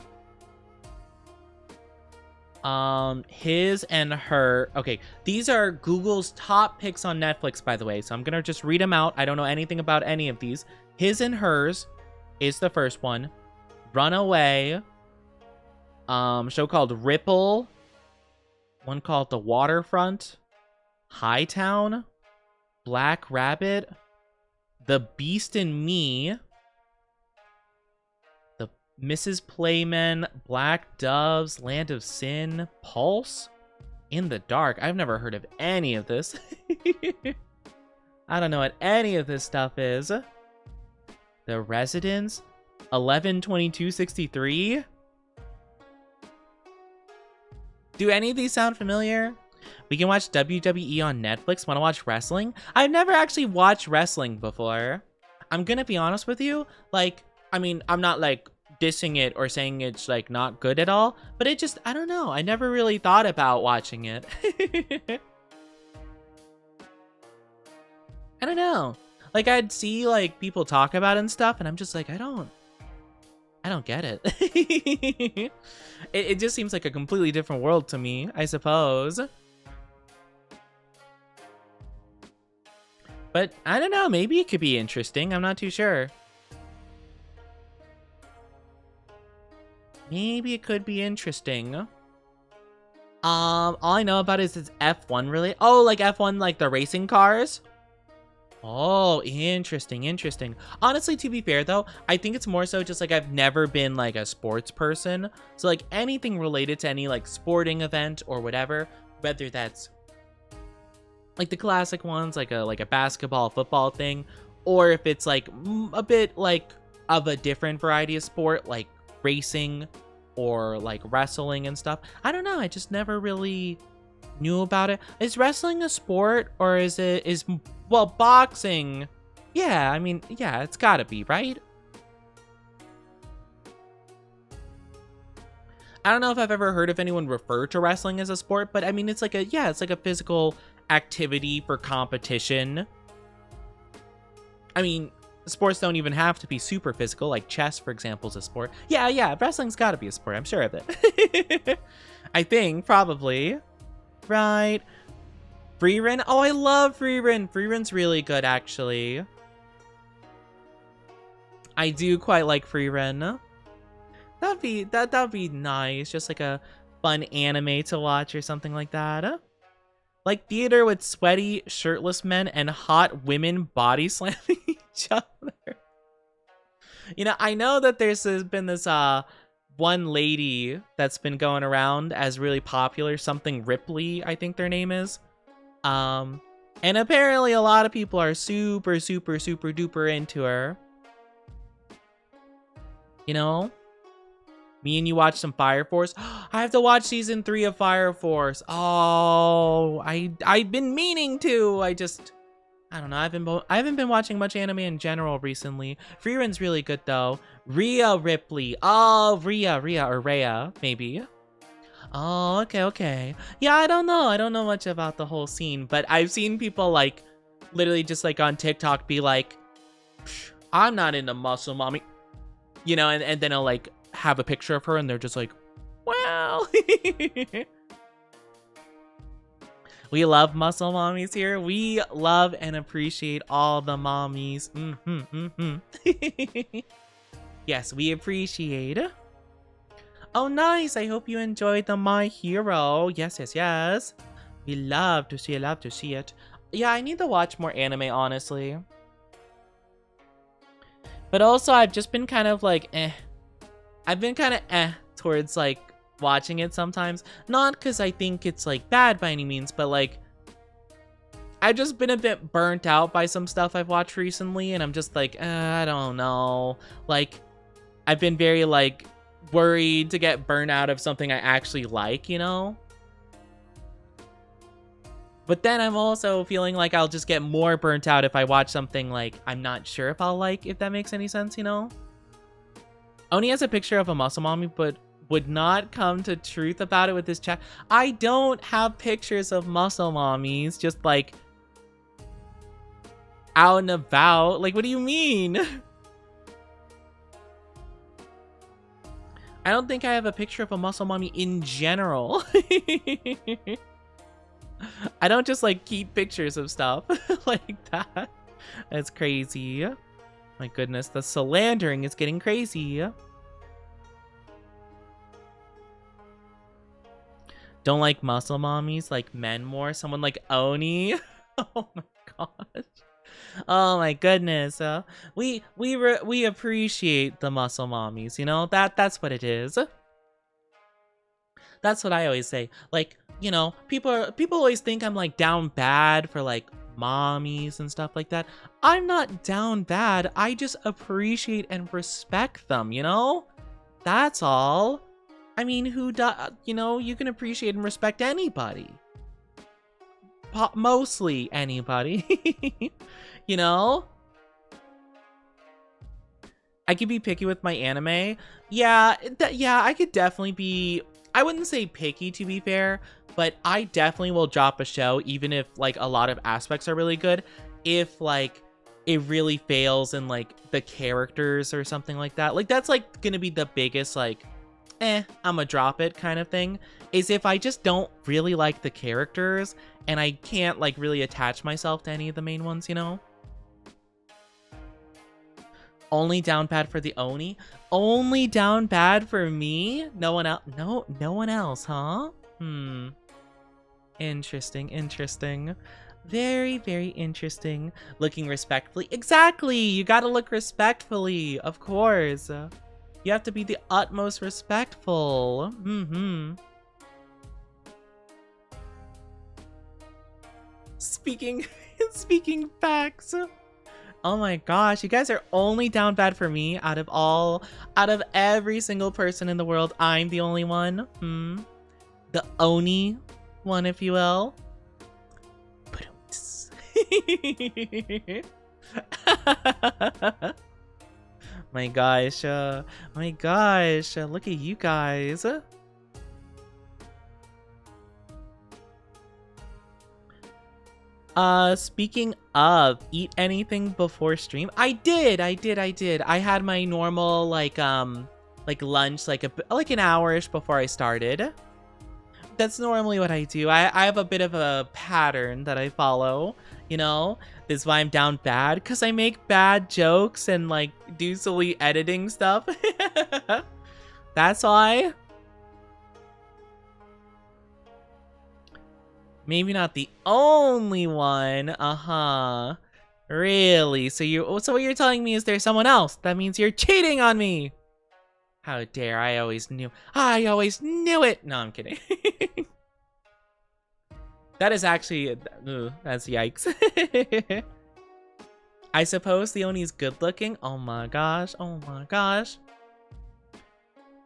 His and her. Okay, these are Google's top picks on Netflix, by the way. So I'm gonna just read them out. I don't know anything about any of these. His and Hers is the first one. Runaway. Show called Ripple. One called The Waterfront. Hightown. Black Rabbit. The Beast in Me. The Mrs. Playmen. Black Doves. Land of Sin. Pulse. In the Dark. I've never heard of any of this. I don't know what any of this stuff is. The Residence. 11/22/63. Do any of these sound familiar? We can watch WWE on Netflix. Want to watch wrestling? I've never actually watched wrestling before. I'm gonna be honest with you. Like, I mean, I'm not like dissing it or saying it's like not good at all, but it just, I don't know. I never really thought about watching it. I don't know. Like, I'd see like people talk about it and stuff, and I'm just like, I don't get it. It just seems like a completely different world to me, I suppose. But I don't know, maybe it could be interesting. I'm not too sure. Maybe it could be interesting. All I know about is it's F1 really. Oh, like F1, like the racing cars? Oh, interesting, interesting. Honestly, to be fair though, I think it's more so just like I've never been like a sports person. So like anything related to any like sporting event or whatever, whether that's like the classic ones, like a basketball, football thing, or if it's like a bit like of a different variety of sport, like racing or like wrestling and stuff. I don't know. I just never really knew about it. Is wrestling a sport or is well, boxing? Yeah, I mean, yeah, it's gotta be, right? I don't know if I've ever heard of anyone refer to wrestling as a sport, but I mean, it's like it's like a physical activity for competition. I mean, sports don't even have to be super physical, like chess, for example, is a sport. Yeah, wrestling's gotta be a sport, I'm sure of it. I think, probably. Right. Free run? Oh, I love free run. Free run's really good, actually. I do quite like free run. That'd be nice. Just like a fun anime to watch or something like that. Like theater with sweaty, shirtless men and hot women body slamming each other. You know, I know that there's been this one lady that's been going around as really popular, something Ripley, I think their name is. And apparently a lot of people are super duper into her. You know? Me and you watch some Fire Force. I have to watch season 3 of Fire Force. Oh, I've been meaning to. I don't know. I haven't been watching much anime in general recently. Free Run's really good though. Rhea Ripley. Oh, Rhea or Rhea, maybe. Oh, okay. Yeah, I don't know. I don't know much about the whole scene, but I've seen people like literally just like on TikTok be like, I'm not into muscle mommy. You know, and then I'll like have a picture of her and they're just like, well. We love muscle mommies here. We love and appreciate all the mommies. Yes, we appreciate. Oh, nice. I hope you enjoyed the My Hero. Yes. We love to see it. Yeah, I need to watch more anime, honestly. But also, I've just been kind of like, I've been kind of towards like watching it sometimes. Not because I think it's like bad by any means, but like I've just been a bit burnt out by some stuff I've watched recently, and I'm just like, I don't know. Like, I've been very like worried to get burnt out of something I actually like, you know? But then I'm also feeling like I'll just get more burnt out if I watch something like I'm not sure if I'll like, if that makes any sense, you know? Oni has a picture of a muscle mommy, but would not come to truth about it with his chat. I don't have pictures of muscle mommies, just like out and about. Like, what do you mean? I don't think I have a picture of a muscle mommy in general. I don't just like keep pictures of stuff like that. That's crazy. My goodness, the slandering is getting crazy. Don't like muscle mommies, like men more. Someone like Oni. Oh my gosh. Oh my goodness. We appreciate the muscle mommies, you know? That's what it is. That's what I always say. Like, you know, people always think I'm like down bad for like mommies and stuff like that. I'm not down bad. I just appreciate and respect them, you know? That's all. I mean, you know, you can appreciate and respect anybody. Mostly anybody. You know? I could be picky with my anime. Yeah, I could definitely be... I wouldn't say picky, to be fair, but I definitely will drop a show, even if, like, a lot of aspects are really good, if, like, it really fails in, like, the characters or something like that. Like, that's, like, gonna be the biggest, like, I'ma drop it kind of thing, is if I just don't really like the characters, and I can't, like, really attach myself to any of the main ones, you know? Only down bad for the Oni? Only down bad for me? No one else? No one else, huh? Interesting, interesting. Very, very interesting. Looking respectfully. Exactly! You gotta look respectfully, of course. You have to be the utmost respectful. Speaking speaking facts. Oh my gosh, you guys are only down bad for me out of every single person in the world. I'm the only one. The Oni one, if you will. My gosh, look at you guys. Speaking of eat anything before stream, I did. I had my normal like lunch like an hour-ish before I started. That's normally what I do. I have a bit of a pattern that I follow, you know? This is why I'm down bad, because I make bad jokes and like do silly editing stuff. That's why. Maybe not the only one. Really? So what you're telling me is there's someone else? That means you're cheating on me. How dare, I always knew it. No, I'm kidding. That is actually, that's yikes. I suppose the Oni's good looking. Oh my gosh.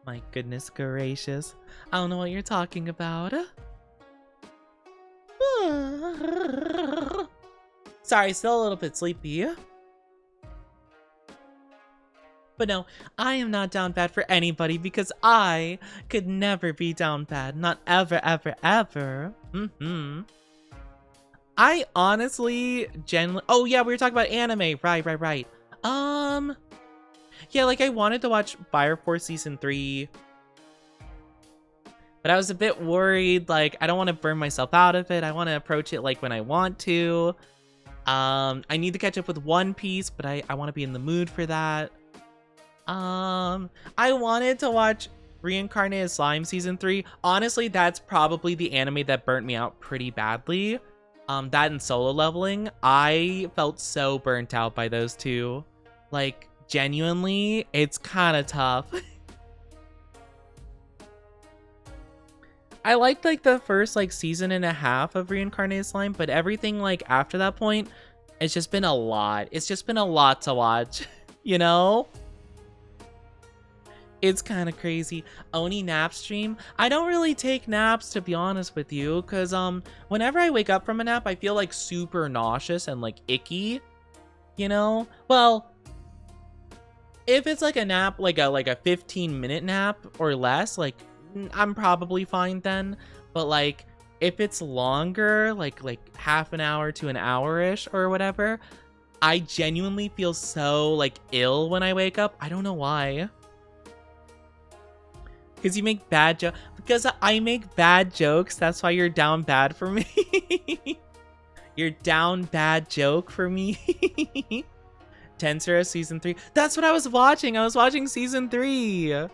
My goodness gracious. I don't know what you're talking about. Sorry, still a little bit sleepy. But no, I am not down bad for anybody because I could never be down bad. Not ever, ever, ever. I honestly, oh yeah, we were talking about anime. Right. Yeah, like I wanted to watch Fire Force Season 3. But I was a bit worried, like, I don't want to burn myself out of it. I want to approach it like when I want to. I need to catch up with One Piece, but I want to be in the mood for that. I wanted to watch Reincarnated Slime Season 3. Honestly, that's probably the anime that burnt me out pretty badly. That and Solo Leveling. I felt so burnt out by those two. Like, genuinely, it's kind of tough. I liked like the first like season and a half of Reincarnated Slime, but everything like after that point, it's just been a lot. It's just been a lot to watch, you know? It's kind of crazy. Oni nap stream. I don't really take naps, to be honest with you, because whenever I wake up from a nap, I feel like super nauseous and like icky, you know? Well, if it's like a nap, like a 15-minute nap or less, like I'm probably fine then. But like if it's longer, like half an hour to an hour-ish or whatever, I genuinely feel so like ill when I wake up. I don't know why. Because you make bad jokes. Because I make bad jokes. That's why you're down bad for me. You're down bad joke for me. Tensura Season 3. That's what I was watching. I was watching Season 3. I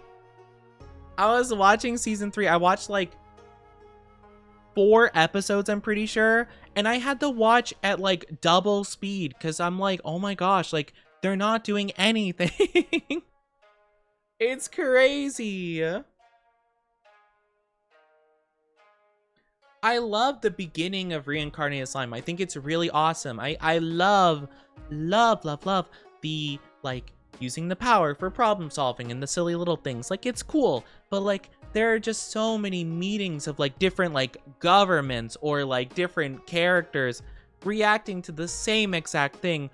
watched like 4 episodes, I'm pretty sure. And I had to watch at like double speed. Because I'm like, oh my gosh. Like, they're not doing anything. It's crazy. I love the beginning of Reincarnated Slime. I think it's really awesome. I love the, like, using the power for problem solving and the silly little things. Like, it's cool. But, like, there are just so many meetings of, like, different, like, governments or, like, different characters reacting to the same exact thing,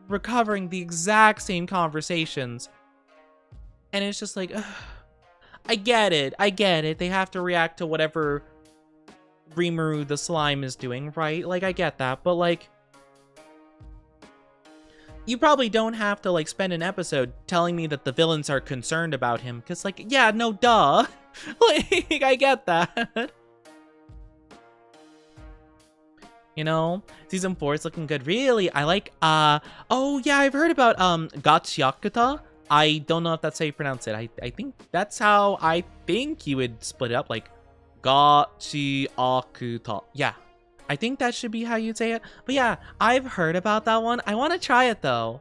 recovering the exact same conversations. And it's just like, ugh. I get it. They have to react to whatever Rimuru the slime is doing, right? Like, I get that, but like, you probably don't have to like spend an episode telling me that the villains are concerned about him, because like, yeah, no, duh. Like, I get that. You know, season 4 is looking good. Really, I like, oh yeah, I've heard about Gachiakuta. I don't know if that's how you pronounce it. I think that's how I think you would split it up, like Gachi akuta. Yeah, I think that should be how you'd say it. But yeah, I've heard about that one. I want to try it though.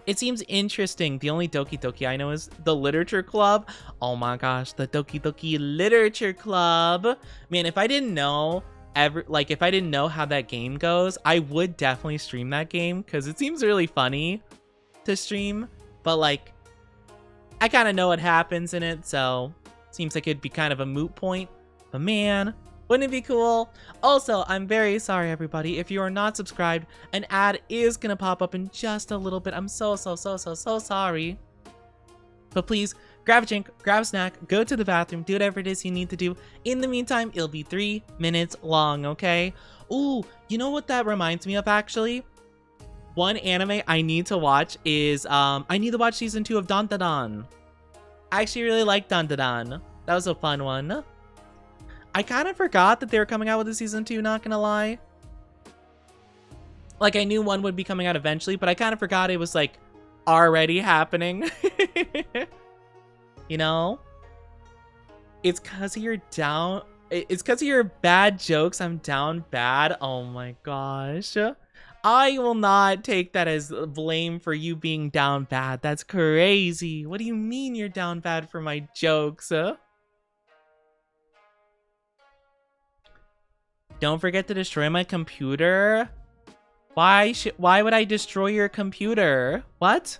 It seems interesting. The only Doki Doki I know is the Literature Club. Oh my gosh, the Doki Doki Literature Club. Man, if I didn't know if I didn't know how that game goes, I would definitely stream that game because it seems really funny to stream. But like, I kind of know what happens in it, so seems like it'd be kind of a moot point. But man, wouldn't it be cool? Also, I'm very sorry, everybody. If you are not subscribed, an ad is gonna pop up in just a little bit. I'm so sorry. But please, grab a drink, grab a snack, go to the bathroom, do whatever it is you need to do. In the meantime, it'll be 3 minutes long, okay? Ooh, you know what that reminds me of, actually? One anime I need to watch is, I need to watch season 2 of Dandadan. I actually really like Dandadan. That was a fun one. I kind of forgot that they were coming out with a season 2, not gonna lie. Like, I knew one would be coming out eventually, but I kind of forgot it was, like, already happening. You know? It's because of your it's because of your bad jokes I'm down bad. Oh my gosh. I will not take that as blame for you being down bad. That's crazy. What do you mean you're down bad for my jokes? Don't forget to destroy my computer. Why would I destroy your computer? What?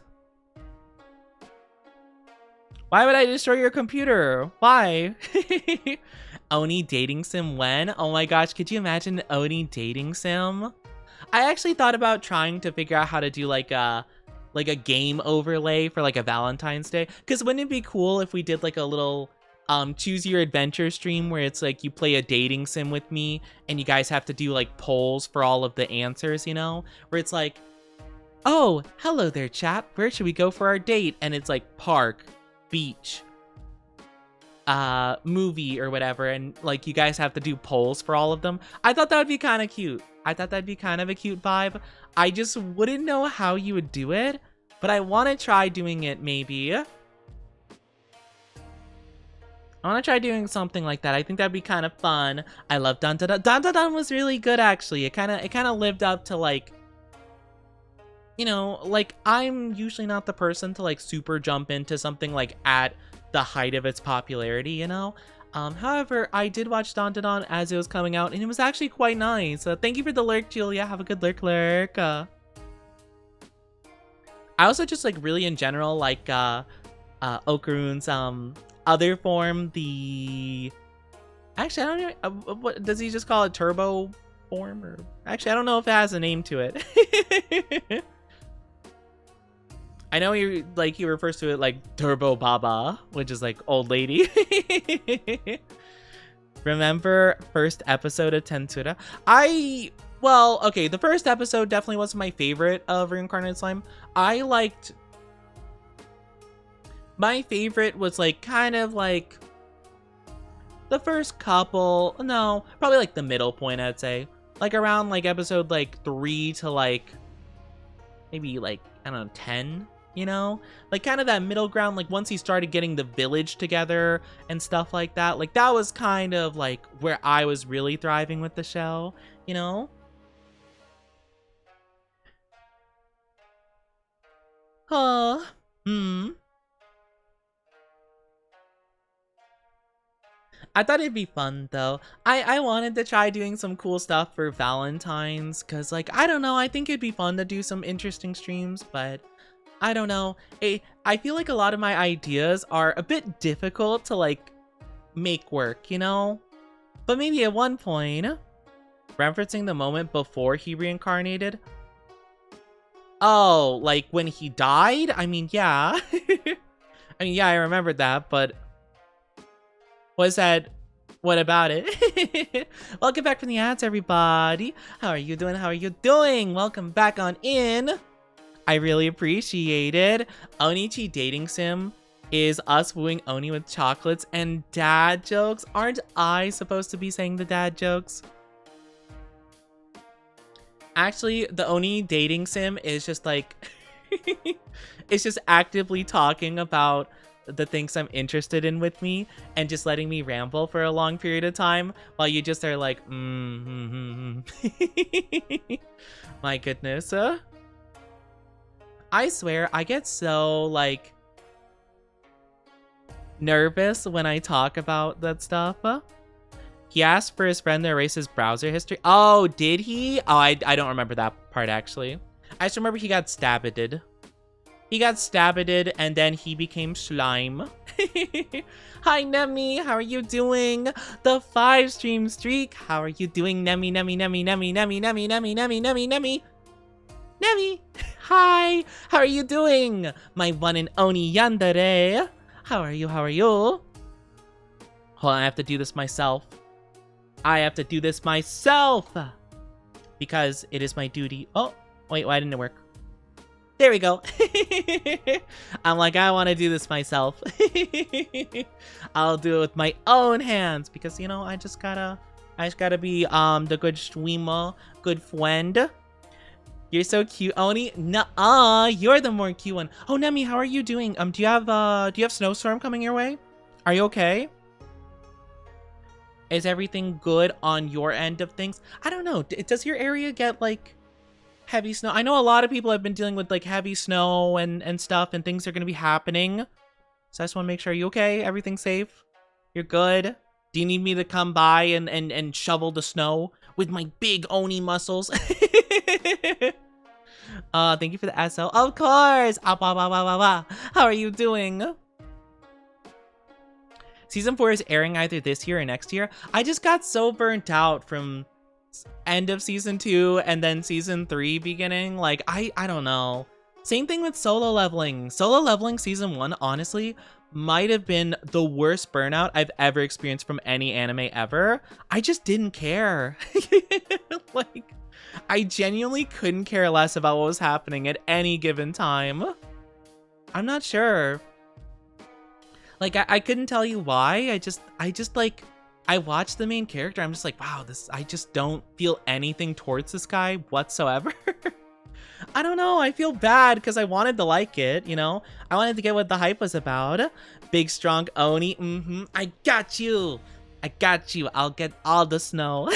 Why would I destroy your computer? Why? Oni dating sim when? Oh my gosh, could you imagine Oni dating sim? I actually thought about trying to figure out how to do like a game overlay for like a Valentine's Day. Cause wouldn't it be cool if we did like a little choose your adventure stream where it's like you play a dating sim with me and you guys have to do like polls for all of the answers, you know? Where it's like, oh, hello there chat, where should we go for our date? And it's like park, beach, movie or whatever, and like you guys have to do polls for all of them. I thought that would be kind of cute. I thought that'd be kind of a cute vibe. I just wouldn't know how you would do it, but I want to try doing it maybe. I want to try doing something like that. I think that'd be kind of fun. I love Dandadan. Dandadan was really good, actually. It kind of lived up to, like, you know, like, I'm usually not the person to, like, super jump into something, like, at the height of its popularity, you know? However, I did watch Dandadan as it was coming out, and it was actually quite nice. Thank you for the lurk, Julia. Have a good lurk. I also just, like, really in general, like, Okarun's, other form, actually, I don't even, what does he just call it, turbo form? Or actually, I don't know if it has a name to it. I know he refers to it like Turbo Baba, which is like old lady. Remember first episode of Tensura? Well, okay, the first episode definitely wasn't my favorite of Reincarnated Slime. My favorite was like kind of like the first couple, no, probably like the middle point, I'd say. Like around like episode like 3 to like maybe like, I don't know, 10, you know? Like kind of that middle ground, like once he started getting the village together and stuff like that. Like that was kind of like where I was really thriving with the show, you know? I thought it'd be fun though. I wanted to try doing some cool stuff for Valentine's because like, I don't know, I think it'd be fun to do some interesting streams, but I don't know. I feel like a lot of my ideas are a bit difficult to like make work, you know? But maybe at one point, referencing the moment before he reincarnated. Oh, like when he died? I mean, yeah. I mean, yeah, I remembered that, but what about it? Welcome back from the ads, everybody. How are you doing? How are you doing? Welcome back on in. I really appreciate it. OniChi dating sim is us wooing Oni with chocolates and dad jokes. Aren't I supposed to be saying the dad jokes? Actually, the Oni dating sim is just like, it's just actively talking about the things I'm interested in with me and just letting me ramble for a long period of time while you just are like, My goodness. I swear, I get so, like, nervous when I talk about that stuff. He asked for his friend to erase his browser history. Oh, did he? Oh, I don't remember that part, actually. I just remember he got stabbed. He got stabbed and then he became slime. Hi, Nemi. How are you doing? The 5-stream streak. How are you doing, Nemi, Nemi, Nemi, Nemi, Nemi, Nemi, Nemi, Nemi, Nemi, Nemi? Nemi. Hi. How are you doing? My one and only yandere. How are you? How are you? Hold on, I have to do this myself. I have to do this myself. Because it is my duty. Oh, wait, why didn't it work? There we go. I'm like, I want to do this myself. I'll do it with my own hands because, you know, I just gotta be the good streamer, good friend. You're so cute, Oni. Nuh-uh, you're the more cute one. Oh, Nemi, how are you doing? Do you have snowstorm coming your way? Are you okay? Is everything good on your end of things? I don't know. Does your area get like heavy snow? I know a lot of people have been dealing with like heavy snow and stuff, and things are gonna be happening. So I just want to make sure, are you okay? Everything's safe? You're good? Do you need me to come by and shovel the snow with my big Oni muscles? Thank you for the SL. Of course! How are you doing? Season 4 is airing either this year or next year. I just got so burnt out from end of season 2 and then season 3 beginning. Like, I don't know. Same thing with solo leveling. Solo leveling season 1, honestly, might have been the worst burnout I've ever experienced from any anime ever. I just didn't care. Like, I genuinely couldn't care less about what was happening at any given time. I'm not sure. Like, I couldn't tell you why. I just like, I watched the main character. I'm just like, wow, I just don't feel anything towards this guy whatsoever. I don't know. I feel bad because I wanted to like it, you know? I wanted to get what the hype was about. Big, strong Oni. I got you. I got you. I'll get all the snow.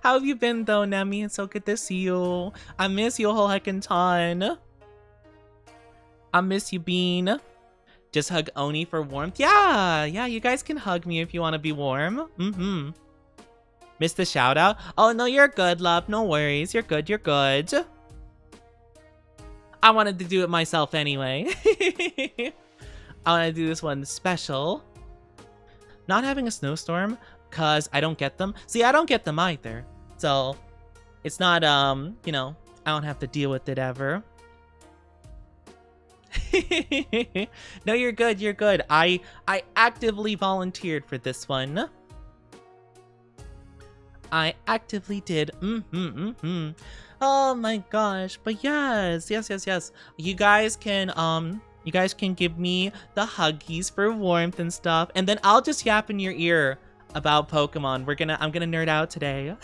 How have you been, though, Nemi? It's so good to see you. I miss you a whole heckin' ton. I miss you, Bean. Just hug Oni for warmth. Yeah, you guys can hug me if you want to be warm. Missed the shout out? Oh, no, you're good, love. No worries. You're good. I wanted to do it myself anyway. I want to do this one special. Not having a snowstorm, because I don't get them. See, I don't get them either. So, it's not, you know, I don't have to deal with it ever. No, you're good. I actively volunteered for this one. I actively did. Oh my gosh. But yes. You guys can give me the huggies for warmth and stuff, and then I'll just yap in your ear about Pokemon. I'm gonna nerd out today.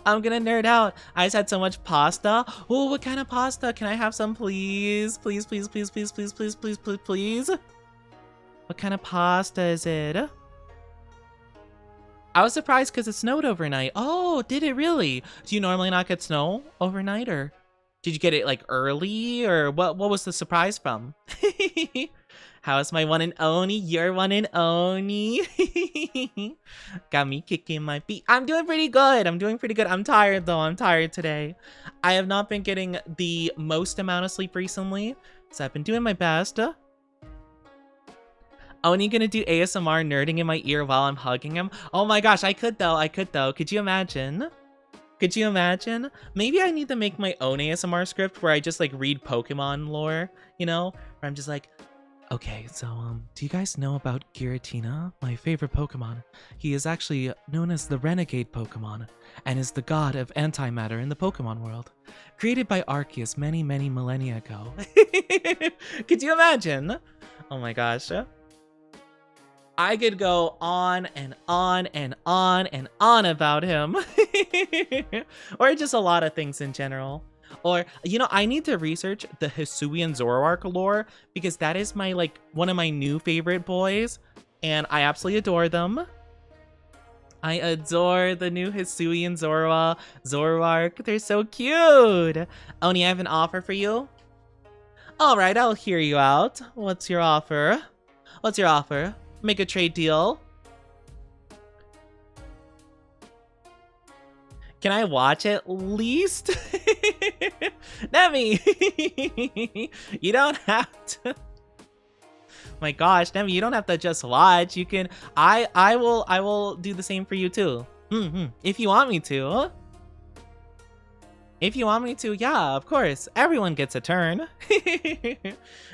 I'm gonna nerd out. I just had so much pasta. Oh, what kind of pasta? Can I have some, please? Please. What kind of pasta is it? I was surprised because it snowed overnight. Oh, did it really? Do you normally not get snow overnight, or did you get it like early, or what was the surprise from? How's my one and Oni? Your one and Oni. Got me kicking my feet. I'm doing pretty good. I'm tired though. I'm tired today. I have not been getting the most amount of sleep recently, so I've been doing my best. Oni gonna do ASMR nerding in my ear while I'm hugging him? Oh my gosh, I could though. Could you imagine? Maybe I need to make my own ASMR script where I just like read Pokemon lore, you know? Where I'm just like, okay, so do you guys know about Giratina, my favorite Pokemon? He is actually known as the Renegade Pokemon and is the god of antimatter in the Pokemon world. Created by Arceus many millennia ago. Could you imagine? Oh my gosh. I could go on and on about him. Or just a lot of things in general. Or, you know, I need to research the Hisuian Zoroark lore because that is my, like, one of my new favorite boys. And I absolutely adore them. I adore the new Hisuian Zoroark. They're so cute. Oni, I have an offer for you. All right, I'll hear you out. What's your offer? What's your offer? Make a trade deal. Can I watch at least? Nemi! You don't have to. My gosh, Nemi, you don't have to just watch. You can. I will do the same for you too. If you want me to. If you want me to, yeah, of course. Everyone gets a turn.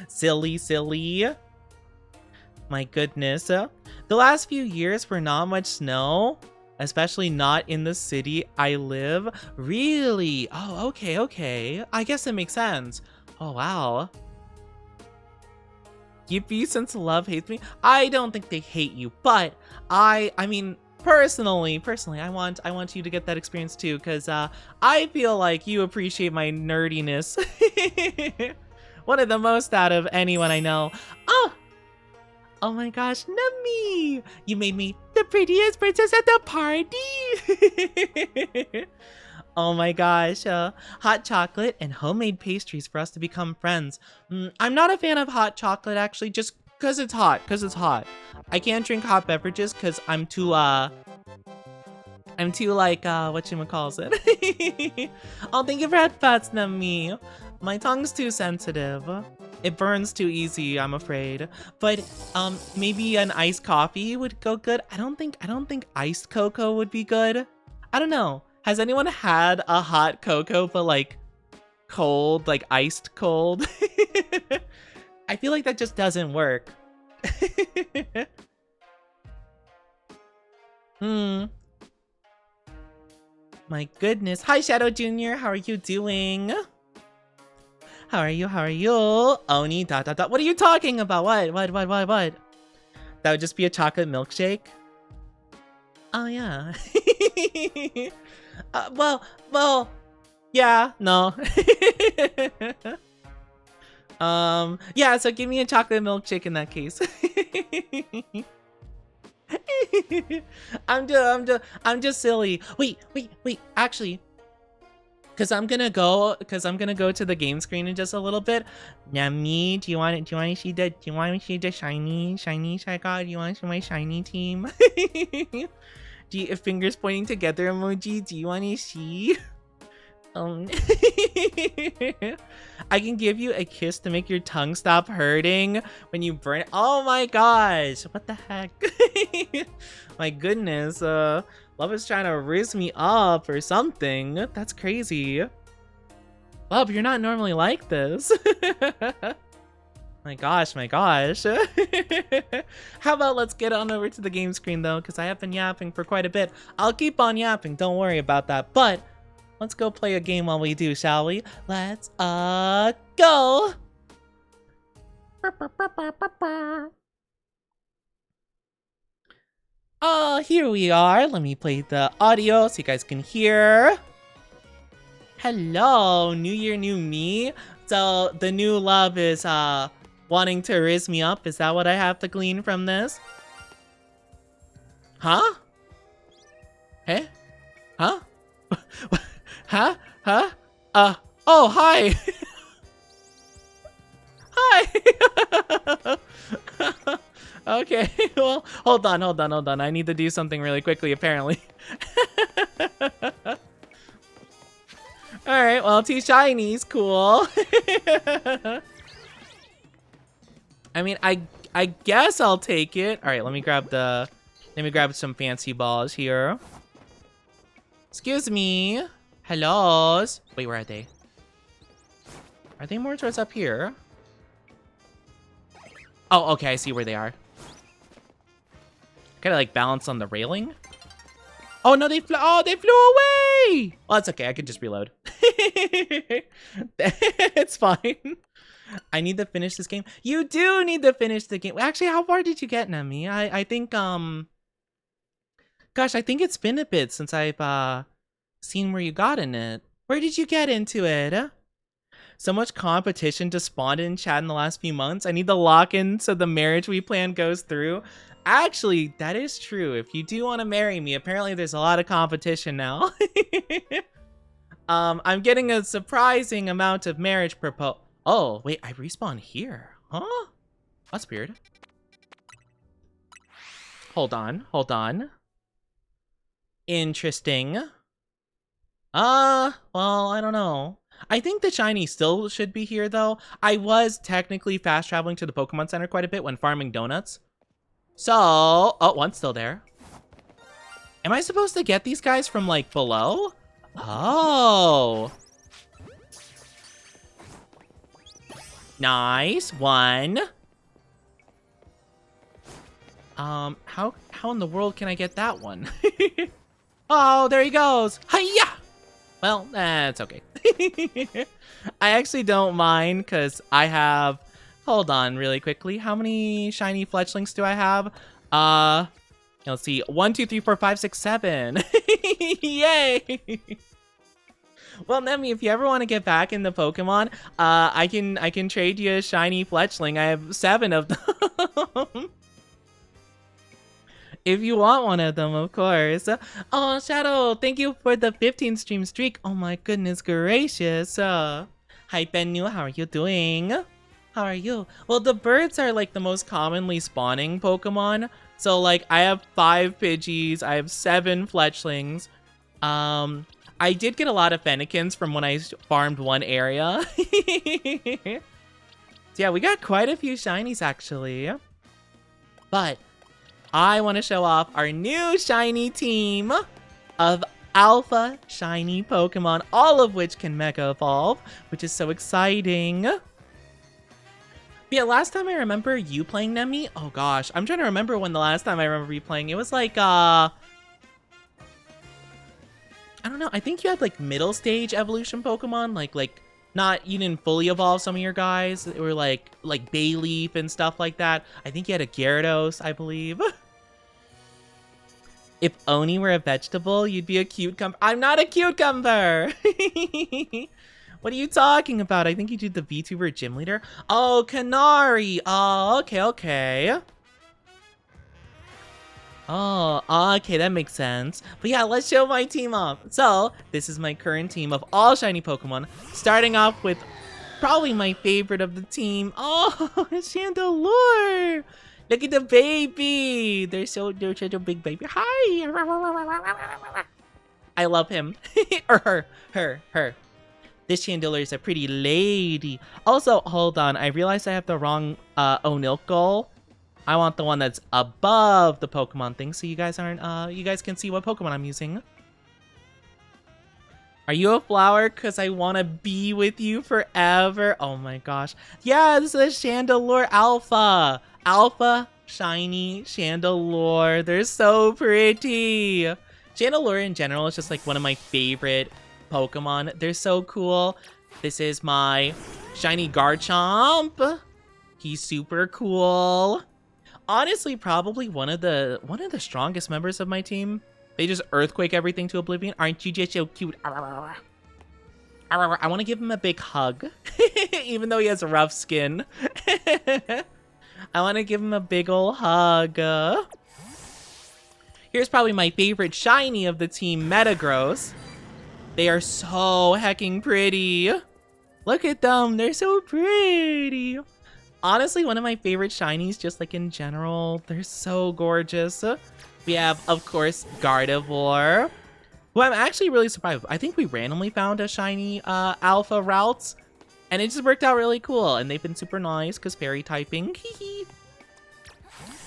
Silly, silly. My goodness. The last few years were not much snow. Especially not in the city I live. Really? Oh, okay, okay. I guess it makes sense. Oh, wow. Yippee, since love hates me. I don't think they hate you, but I mean, personally, I want you to get that experience too, because I feel like you appreciate my nerdiness. One of the most out of anyone I know. Oh my gosh, Nami! You made me the prettiest princess at the party! Oh my gosh, hot chocolate and homemade pastries for us to become friends. I'm not a fan of hot chocolate actually, just cause it's hot, I can't drink hot beverages cause I'm too like, whatchamacallit. Oh, thank you for headphones, Nami. My tongue's too sensitive. It burns too easy, I'm afraid. But maybe an iced coffee would go good. I don't think iced cocoa would be good. I don't know. Has anyone had a hot cocoa but like cold, like iced cold? I feel like that just doesn't work. My goodness. Hi, Shadow Jr. How are you doing? How are you? Oni, ... What are you talking about? What? That would just be a chocolate milkshake? Oh, yeah. Well, yeah, no. Yeah, so give me a chocolate milkshake in that case. I'm just silly. Wait, actually, Cause I'm gonna go to the game screen in just a little bit. Nami, do you want to see the shiny I got? Do you want to see my shiny team? Fingers pointing together emoji. Do you want to see? I can give you a kiss to make your tongue stop hurting when you burn. Oh my gosh, what the heck? My goodness, Love is trying to riz me up or something. That's crazy. Love, you're not normally like this. My gosh. How about let's get on over to the game screen though, because I have been yapping for quite a bit. I'll keep on yapping, don't worry about that. But let's go play a game while we do, shall we? Let's go. Here we are. Let me play the audio so you guys can hear. Hello, new year, new me. So the new love is wanting to riz me up. Is that what I have to glean from this? Huh? Hey? Huh? Huh? Oh, hi. Hi. Okay, well, hold on. I need to do something really quickly, apparently. Alright, well, 2 shinies, cool. I mean, I guess I'll take it. Alright, let me grab some fancy balls here. Excuse me. Hellos. Wait, where are they? Are they more towards up here? Oh, okay, I see where they are. Gotta like balance on the railing. Oh no, they flew away! Well, that's okay, I could just reload. It's fine. I need to finish this game. You do need to finish the game. Actually, how far did you get, Nemi? I think, gosh, I think it's been a bit since I've, seen where you got in it. Where did you get into it? So much competition just spawned in chat in the last few months. I need to lock in so the marriage we plan goes through. Actually, that is true. If you do want to marry me, apparently there's a lot of competition now. I'm getting a surprising amount of marriage proposal. Oh, wait, I respawn here. Huh? That's weird. Hold on. Interesting. Well, I don't know. I think the shiny still should be here, though. I was technically fast traveling to the Pokemon Center quite a bit when farming donuts. So, oh, one's still there. Am I supposed to get these guys from, like, below? Oh. Nice. One. How in the world can I get that one? Oh, there he goes. Hiya! Well, that's okay. I actually don't mind because I have... Hold on really quickly. How many shiny fletchlings do I have? Let's see. 1, 2, 3, 4, 5, 6, 7. Yay! Well, Nemi, if you ever want to get back into Pokemon, I can trade you a shiny fletchling. I have 7 of them. If you want one of them, of course. Oh, Shadow, thank you for the 15 stream streak. Oh my goodness gracious. Hi, Bennu, how are you doing? How are you? Well, the birds are like the most commonly spawning Pokemon. So like I have 5 Pidgeys, I have 7 fletchlings. I did get a lot of Fennekins from when I farmed one area. So yeah, we got quite a few shinies actually. But I want to show off our new shiny team of alpha shiny Pokemon, all of which can Mega Evolve, which is so exciting. But yeah, last time I remember you playing Nemi, oh gosh, I'm trying to remember when the last time I remember you playing. It was like, I don't know, I think you had like middle stage evolution Pokemon, like not, you didn't fully evolve some of your guys. They were like Bayleaf and stuff like that. I think you had a Gyarados, I believe. If Oni were a vegetable, you'd be a cucumber. I'm not a cucumber! What are you talking about? I think you did the VTuber gym leader. Oh, Canary! Oh, okay. Oh, okay, that makes sense. But yeah, let's show my team off. So, this is my current team of all shiny Pokemon. Starting off with probably my favorite of the team. Oh, Chandelure! Look at the baby! They're such a big baby. Hi! I love him. Or her. This Chandelure is a pretty lady. Also, hold on. I realized I have the wrong Onilk goal. I want the one that's above the Pokemon thing, so you guys aren't, you guys can see what Pokemon I'm using. Are you a flower? Because I want to be with you forever. Oh my gosh. Yeah, this is a Chandelure Alpha. Alpha shiny Chandelure. They're so pretty. Chandelure in general is just like one of my favorite Pokemon. They're so cool. This is my shiny Garchomp. He's super cool. Honestly, probably one of the strongest members of my team. They just earthquake everything to oblivion. Aren't you just so cute? I want to give him a big hug, even though he has a rough skin. I want to give him a big ol' hug. Here's probably my favorite shiny of the team, Metagross. They are so hecking pretty. Look at them. They're so pretty. Honestly, one of my favorite shinies, just like in general. They're so gorgeous. We have, of course, Gardevoir, who I'm actually really surprised. I think we randomly found a shiny Alpha Routes, and it just worked out really cool. And they've been super nice because fairy typing.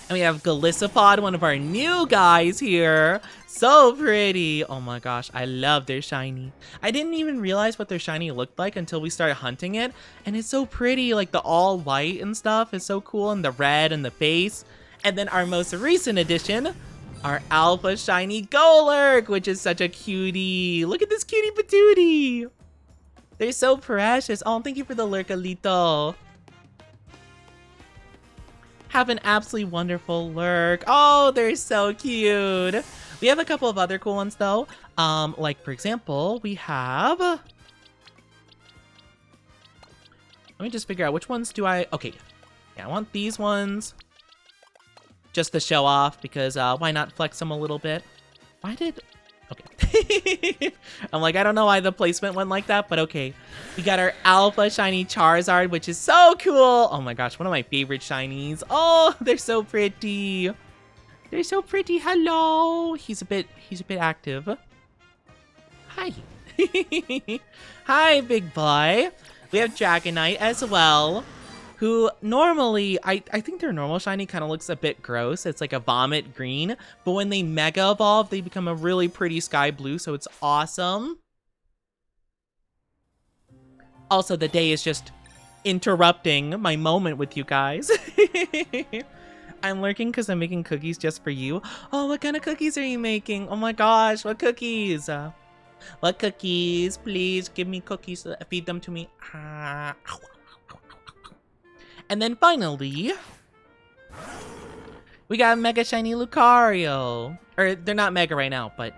And we have Golisopod, one of our new guys here. So pretty. Oh my gosh, I love their shiny. I didn't even realize what their shiny looked like until we started hunting it. And it's so pretty, like the all white and stuff is so cool, and the red and the face. And then our most recent addition, our Alpha Shiny Golurk, which is such a cutie. Look at this cutie patootie. They're so precious. Oh, thank you for the Lurkalito. Have an absolutely wonderful lurk. Oh, they're so cute. We have a couple of other cool ones though. Like for example, we have. Let me just figure out which ones do I. Okay, yeah, I want these ones just to show off because why not flex them a little bit? Why did? Okay. I'm like, I don't know why the placement went like that, but okay. We got our Alpha Shiny Charizard, which is so cool. Oh my gosh, one of my favorite shinies. Oh, they're so pretty. They're so pretty. Hello. He's a bit active. Hi. Hi, big boy. We have Dragonite as well, who normally, I think their normal shiny kind of looks a bit gross. It's like a vomit green, but when they mega evolve, they become a really pretty sky blue, so it's awesome. Also, the day is just interrupting my moment with you guys. I'm lurking because I'm making cookies just for you. Oh, what kind of cookies are you making? Oh my gosh, what cookies? What cookies? Please give me cookies. Feed them to me. And then finally, we got Mega Shiny Lucario. Or they're not Mega right now, but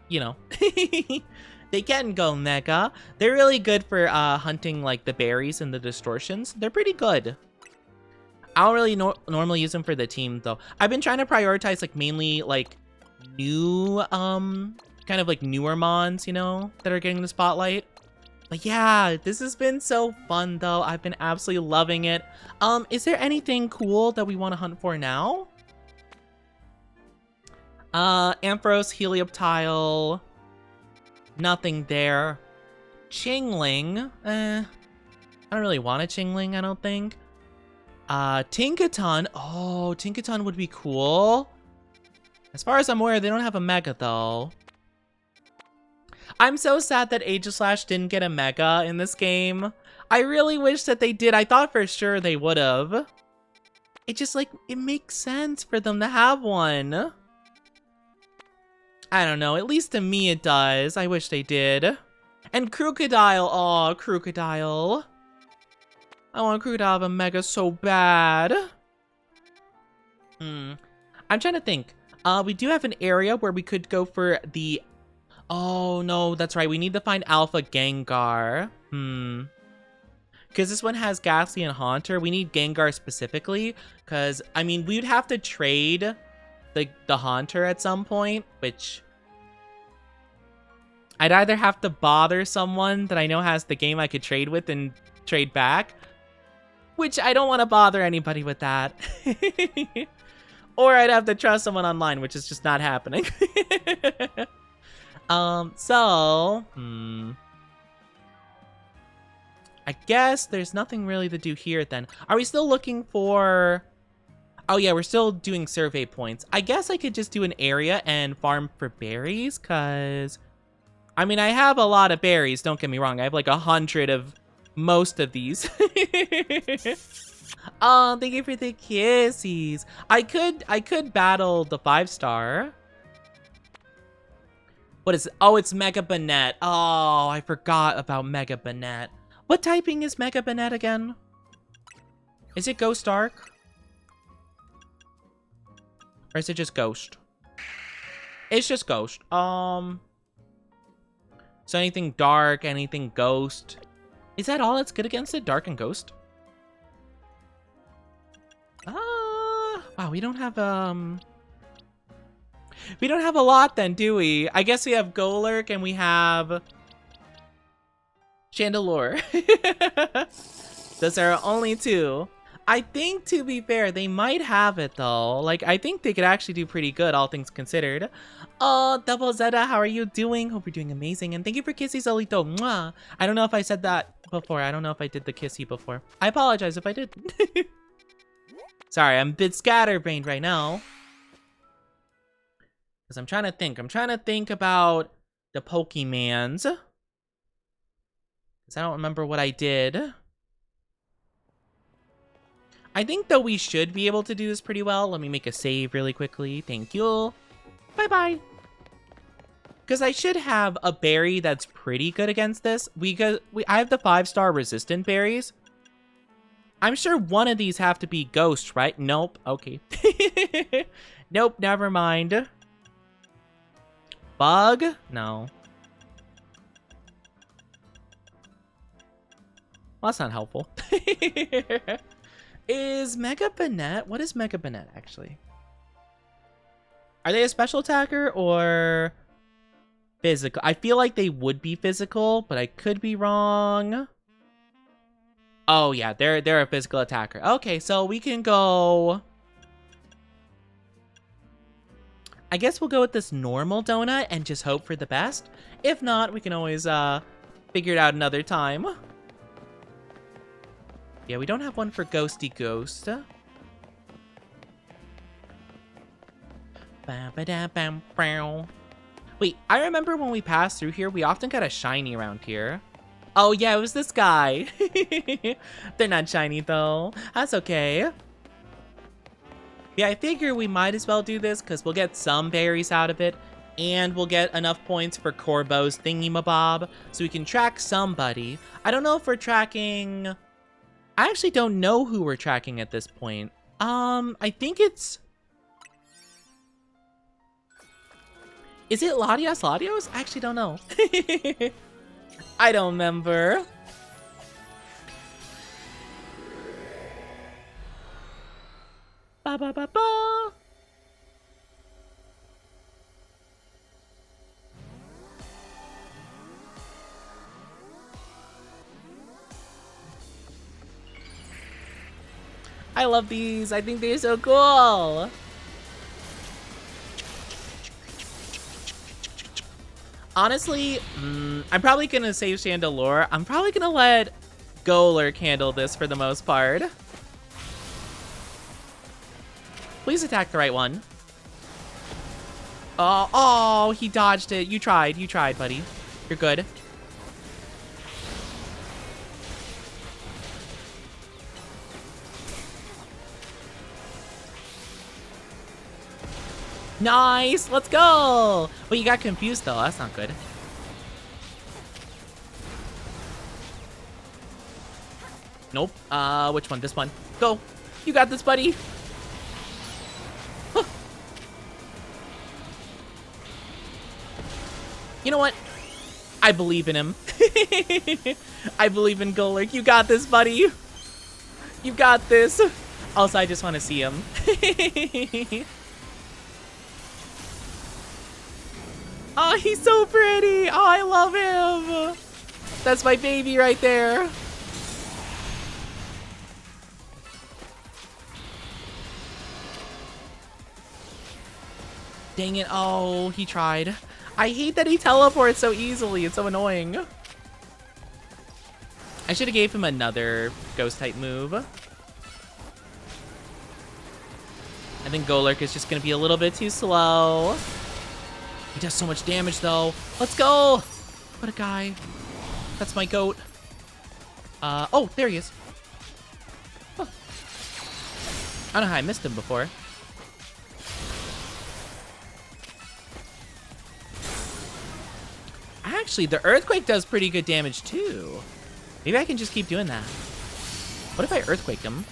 you know. They can go Mega. They're really good for hunting like the berries and the distortions. They're pretty good. I don't really normally use them for the team though. I've been trying to prioritize like mainly like new kind of like newer mons, you know, that are getting the spotlight. But yeah, this has been so fun though. I've been absolutely loving it. Is there anything cool that we want to hunt for now? Ampharos, Helioptile. Nothing there. Chingling. I don't really want a Chingling, I don't think. Tinkaton. Oh, Tinkaton would be cool. As far as I'm aware, they don't have a Mega though. I'm so sad that Aegislash didn't get a Mega in this game. I really wish that they did. I thought for sure they would have. It just like, it makes sense for them to have one. I don't know, at least to me it does. I wish they did. And Crocodile, oh, Crocodile. I want Crocodile to have a Mega so bad. I'm trying to think. We do have an area where we could go for the... Oh, no, that's right. We need to find Alpha Gengar. Because this one has Ghastly and Haunter. We need Gengar specifically. Because, I mean, we'd have to trade the Haunter at some point. Which... I'd either have to bother someone that I know has the game I could trade with and trade back. Which I don't want to bother anybody with that. Or I'd have to trust someone online, which is just not happening. I guess there's nothing really to do here then. Are we still looking for... Oh yeah, we're still doing survey points. I guess I could just do an area and farm for berries, because... I mean, I have a lot of berries, don't get me wrong. I have like 100 of most of these. Oh, thank you for the kissies. I could battle the 5-star. What is it? Oh, it's Mega Banette. Oh, I forgot about Mega Banette. What typing is Mega Banette again? Is it Ghost Dark? Or is it just Ghost? It's just Ghost. So anything Dark, anything Ghost. Is that all that's good against it? Dark and Ghost? Wow, we don't have a lot then, do we? I guess we have Golurk and we have Chandelure. Those are only two. I think, to be fair, they might have it though. Like, I think they could actually do pretty good, all things considered. Oh, Double Zeta, how are you doing? Hope you're doing amazing. And thank you for kissy, Solito. Mwah. I don't know if I said that before. I don't know if I did the kissy before. I apologize if I did. Sorry, I'm a bit scatterbrained right now. Because I'm trying to think. I'm trying to think about the Pokemans. Because I don't remember what I did. I think, though, we should be able to do this pretty well. Let me make a save really quickly. Thank you. Bye-bye. Because I should have a berry that's pretty good against this. I have the 5-star resistant berries. I'm sure one of these have to be Ghost, right? Nope. Okay. Nope, never mind. Bug? No. Well, that's not helpful. Is Mega Banette? What is Mega Banette, actually? Are they a special attacker or physical? I feel like they would be physical, but I could be wrong. Oh, yeah, they're a physical attacker. Okay, so we can go... I guess we'll go with this normal donut and just hope for the best. If not, we can always figure it out another time. Yeah, we don't have one for Ghosty Ghost. Wait, I remember when we passed through here, we often got a shiny around here. Oh yeah, it was this guy. They're not shiny though. That's okay. Yeah, I figure we might as well do this because we'll get some berries out of it, and we'll get enough points for Corbo's thingy-mabob, so we can track somebody. I don't know if we're tracking... I actually don't know who we're tracking at this point. I think it's... Is it Latios Latios? I actually don't know. I don't remember. Ba ba ba ba. I love these. I think they're so cool. Honestly, I'm probably gonna save Chandelure. I'm probably gonna let Golurk handle this for the most part. Please attack the right one. Oh, he dodged it. You tried, buddy. You're good. Nice, let's go. Well, you got confused though. That's not good. Nope. Which one? This one. Go. You got this, buddy. Huh. You know what? I believe in him. I believe in Golurk. You got this, buddy. You got this. Also, I just want to see him. Oh, he's so pretty. Oh, I love him. That's my baby right there. Dang it. Oh, he tried. I hate that he teleports so easily. It's so annoying. I should have gave him another ghost type move. I think Golurk is just going to be a little bit too slow. He does so much damage, though. Let's go! What a guy. That's my goat. Oh, there he is. Huh. I don't know how I missed him before. Actually, the Earthquake does pretty good damage, too. Maybe I can just keep doing that. What if I Earthquake him?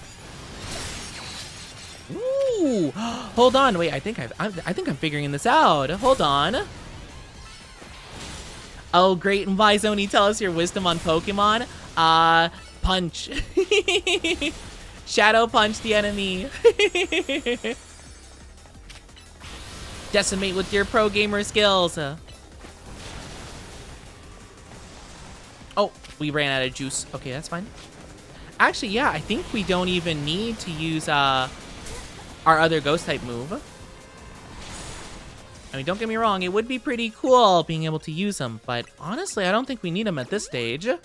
Ooh, hold on. Wait, I think I'm figuring this out. Hold on. Oh, great. And why, Zoni, tell us your wisdom on Pokemon. Punch. Shadow punch the enemy. Decimate with your pro gamer skills. Oh, we ran out of juice. Okay, that's fine. Actually, yeah, I think we don't even need to use, our other ghost type move. I mean, don't get me wrong, it would be pretty cool being able to use them, but honestly, I don't think we need them at this stage. Oh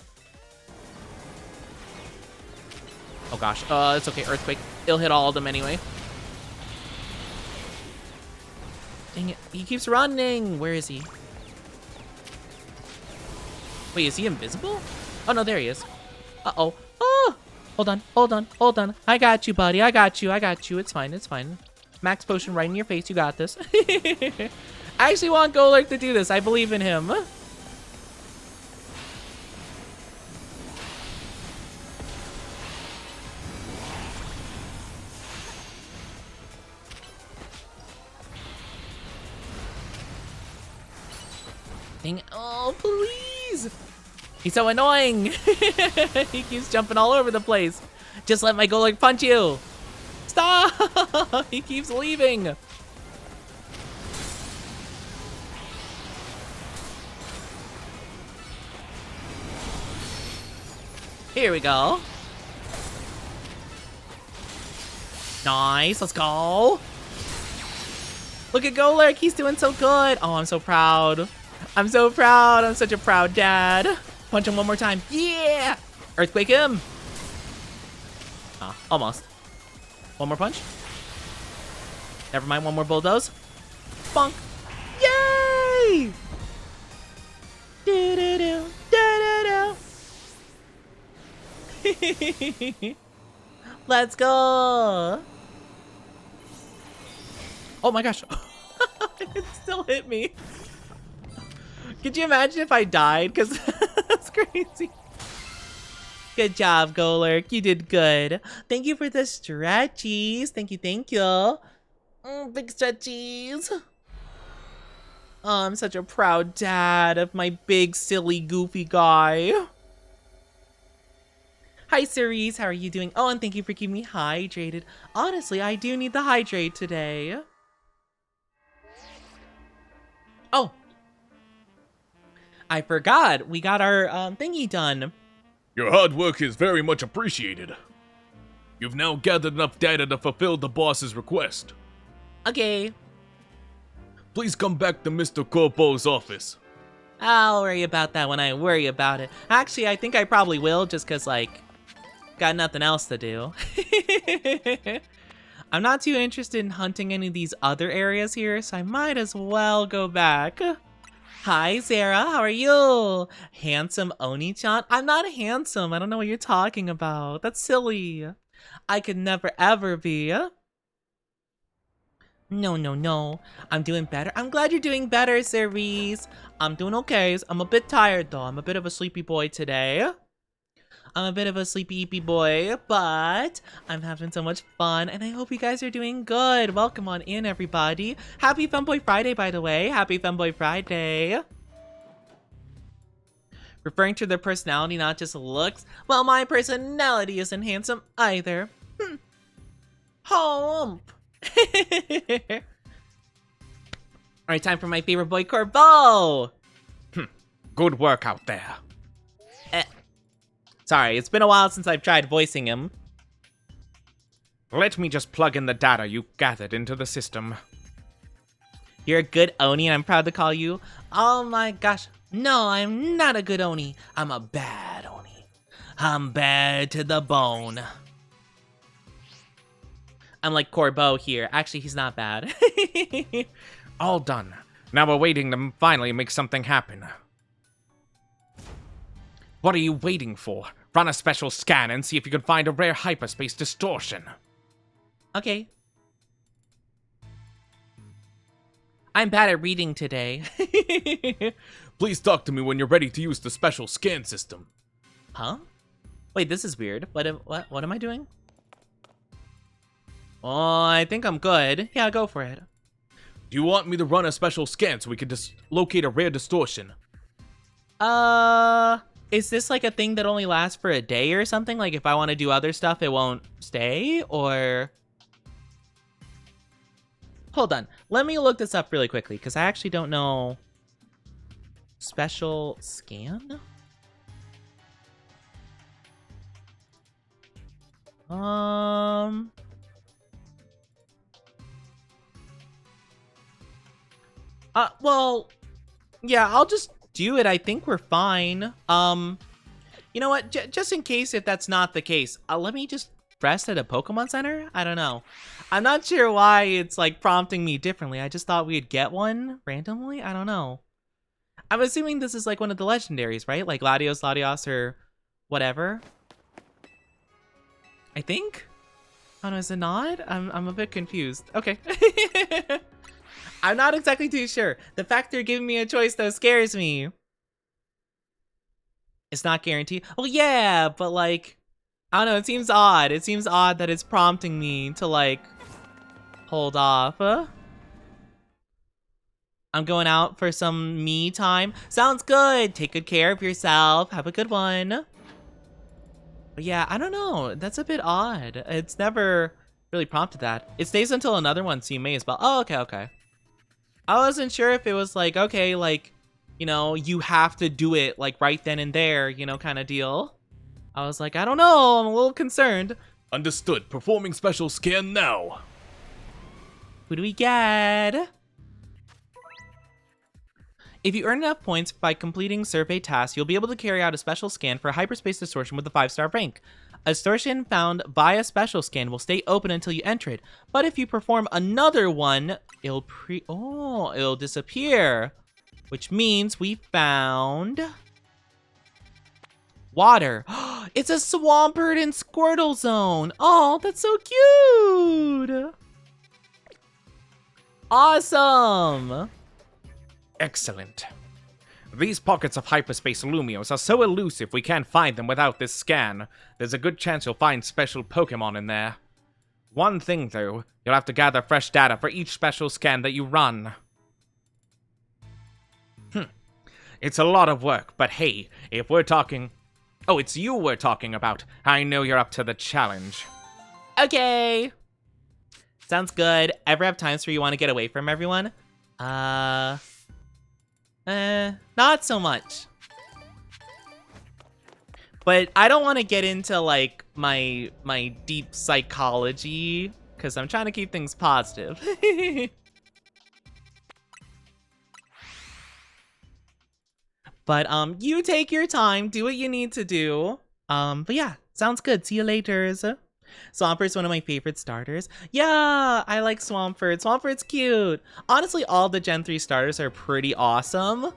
gosh, it's okay, Earthquake. It'll hit all of them anyway. Dang it, he keeps running. Where is he? Wait, is he invisible? Oh no, there he is. Uh-oh. Oh! Hold on, hold on, hold on. I got you, buddy. I got you. It's fine, it's fine. Max potion right in your face. You got this. I actually want Golurk to do this. I believe in him. Oh, please. He's so annoying. He keeps jumping all over the place. Just let my Golurk punch you. Stop. He keeps leaving. Here we go. Nice, let's go. Look at Golurk, he's doing so good. Oh, I'm so proud. I'm so proud. I'm such a proud dad. Punch him one more time. Yeah! Earthquake him. Almost. One more punch. Never mind, one more bulldoze. Bonk. Yay! Do-do-do, do-do-do. Let's go. Oh my gosh. It still hit me. Could you imagine if I died? Because that's crazy. Good job, Golurk. You did good. Thank you for the stretchies. Thank you, thank you. Big stretchies. Oh, I'm such a proud dad of my big, silly, goofy guy. Hi, Cerise. How are you doing? Oh, and thank you for keeping me hydrated. Honestly, I do need the hydrate today. Oh. I forgot. We got our thingy done. Your hard work is very much appreciated. You've now gathered enough data to fulfill the boss's request. Okay. Please come back to Mr. Corpo's office. I'll worry about that when I worry about it. Actually, I think I probably will, just because, like, got nothing else to do. I'm not too interested in hunting any of these other areas here, so I might as well go back. Hi, Sarah. How are you? Handsome Oni-chan? I'm not handsome. I don't know what you're talking about. That's silly. I could never, ever be. No, no, no. I'm doing better. I'm glad you're doing better, Cerise. I'm doing okay. I'm a bit tired, though. I'm a bit of a sleepy boy today. I'm a bit of a sleepy boy, but I'm having so much fun, and I hope you guys are doing good. Welcome on in, everybody. Happy Femboy Friday, by the way. Happy Femboy Friday. Referring to their personality, not just looks. Well, my personality isn't handsome either. Hump. Alright, time for my favorite boy, Corbo. Good work out there. Sorry, it's been a while since I've tried voicing him. Let me just plug in the data you gathered into the system. You're a good Oni, and I'm proud to call you. Oh my gosh. No, I'm not a good Oni. I'm a bad Oni. I'm bad to the bone. I'm like Corbo here. Actually, he's not bad. All done. Now we're waiting to finally make something happen. What are you waiting for? Run a special scan and see if you can find a rare hyperspace distortion. Okay. I'm bad at reading today. Please talk to me when you're ready to use the special scan system. Huh? Wait, this is weird. What am I doing? Oh, I think I'm good. Yeah, go for it. Do you want me to run a special scan so we can locate a rare distortion? Is this like a thing that only lasts for a day or something? Like if I want to do other stuff, it won't stay? Or... Hold on. Let me look this up really quickly, because I actually don't know. Special scan? Well, yeah, I'll just do it. I think we're fine. You know what? Just in case if that's not the case, let me just rest at a Pokemon Center? I don't know. I'm not sure why it's like prompting me differently. I just thought we'd get one randomly. I don't know. I'm assuming this is like one of the legendaries, right? Like Latios, or whatever. I think? Oh no, is it not? I'm a bit confused. Okay. I'm not exactly too sure. The fact they're giving me a choice though scares me. It's not guaranteed. Well, yeah, but like, I don't know, it seems odd. It seems odd that it's prompting me to like, hold off. I'm going out for some me time. Sounds good. Take good care of yourself. Have a good one. But yeah, I don't know. That's a bit odd. It's never really prompted that. It stays until another one, so you may as well. Oh, okay, okay. I wasn't sure if it was like, okay, like, you know, you have to do it like right then and there, you know, kind of deal. I was like, I don't know. I'm a little concerned. Understood. Performing special scan now. Who do we get? If you earn enough points by completing survey tasks, you'll be able to carry out a special scan for hyperspace distortion with a 5-star rank. A distortion found via special scan will stay open until you enter it, but if you perform another one, it'll disappear. Which means we found water. It's a Swampert and Squirtle zone. Oh, that's so cute. Awesome. Excellent. These pockets of hyperspace Lumios are so elusive we can't find them without this scan. There's a good chance you'll find special Pokemon in there. One thing though, you'll have to gather fresh data for each special scan that you run. It's a lot of work, but hey, if we're talking... Oh, it's you we're talking about. I know you're up to the challenge. Okay. Sounds good. Ever have times where you want to get away from everyone? Not so much. But I don't want to get into like my deep psychology because I'm trying to keep things positive. But you take your time, do what you need to do. But yeah, sounds good. See you later. Swampert's one of my favorite starters. Yeah, I like Swampert. Swampert's cute. Honestly, all the Gen 3 starters are pretty awesome.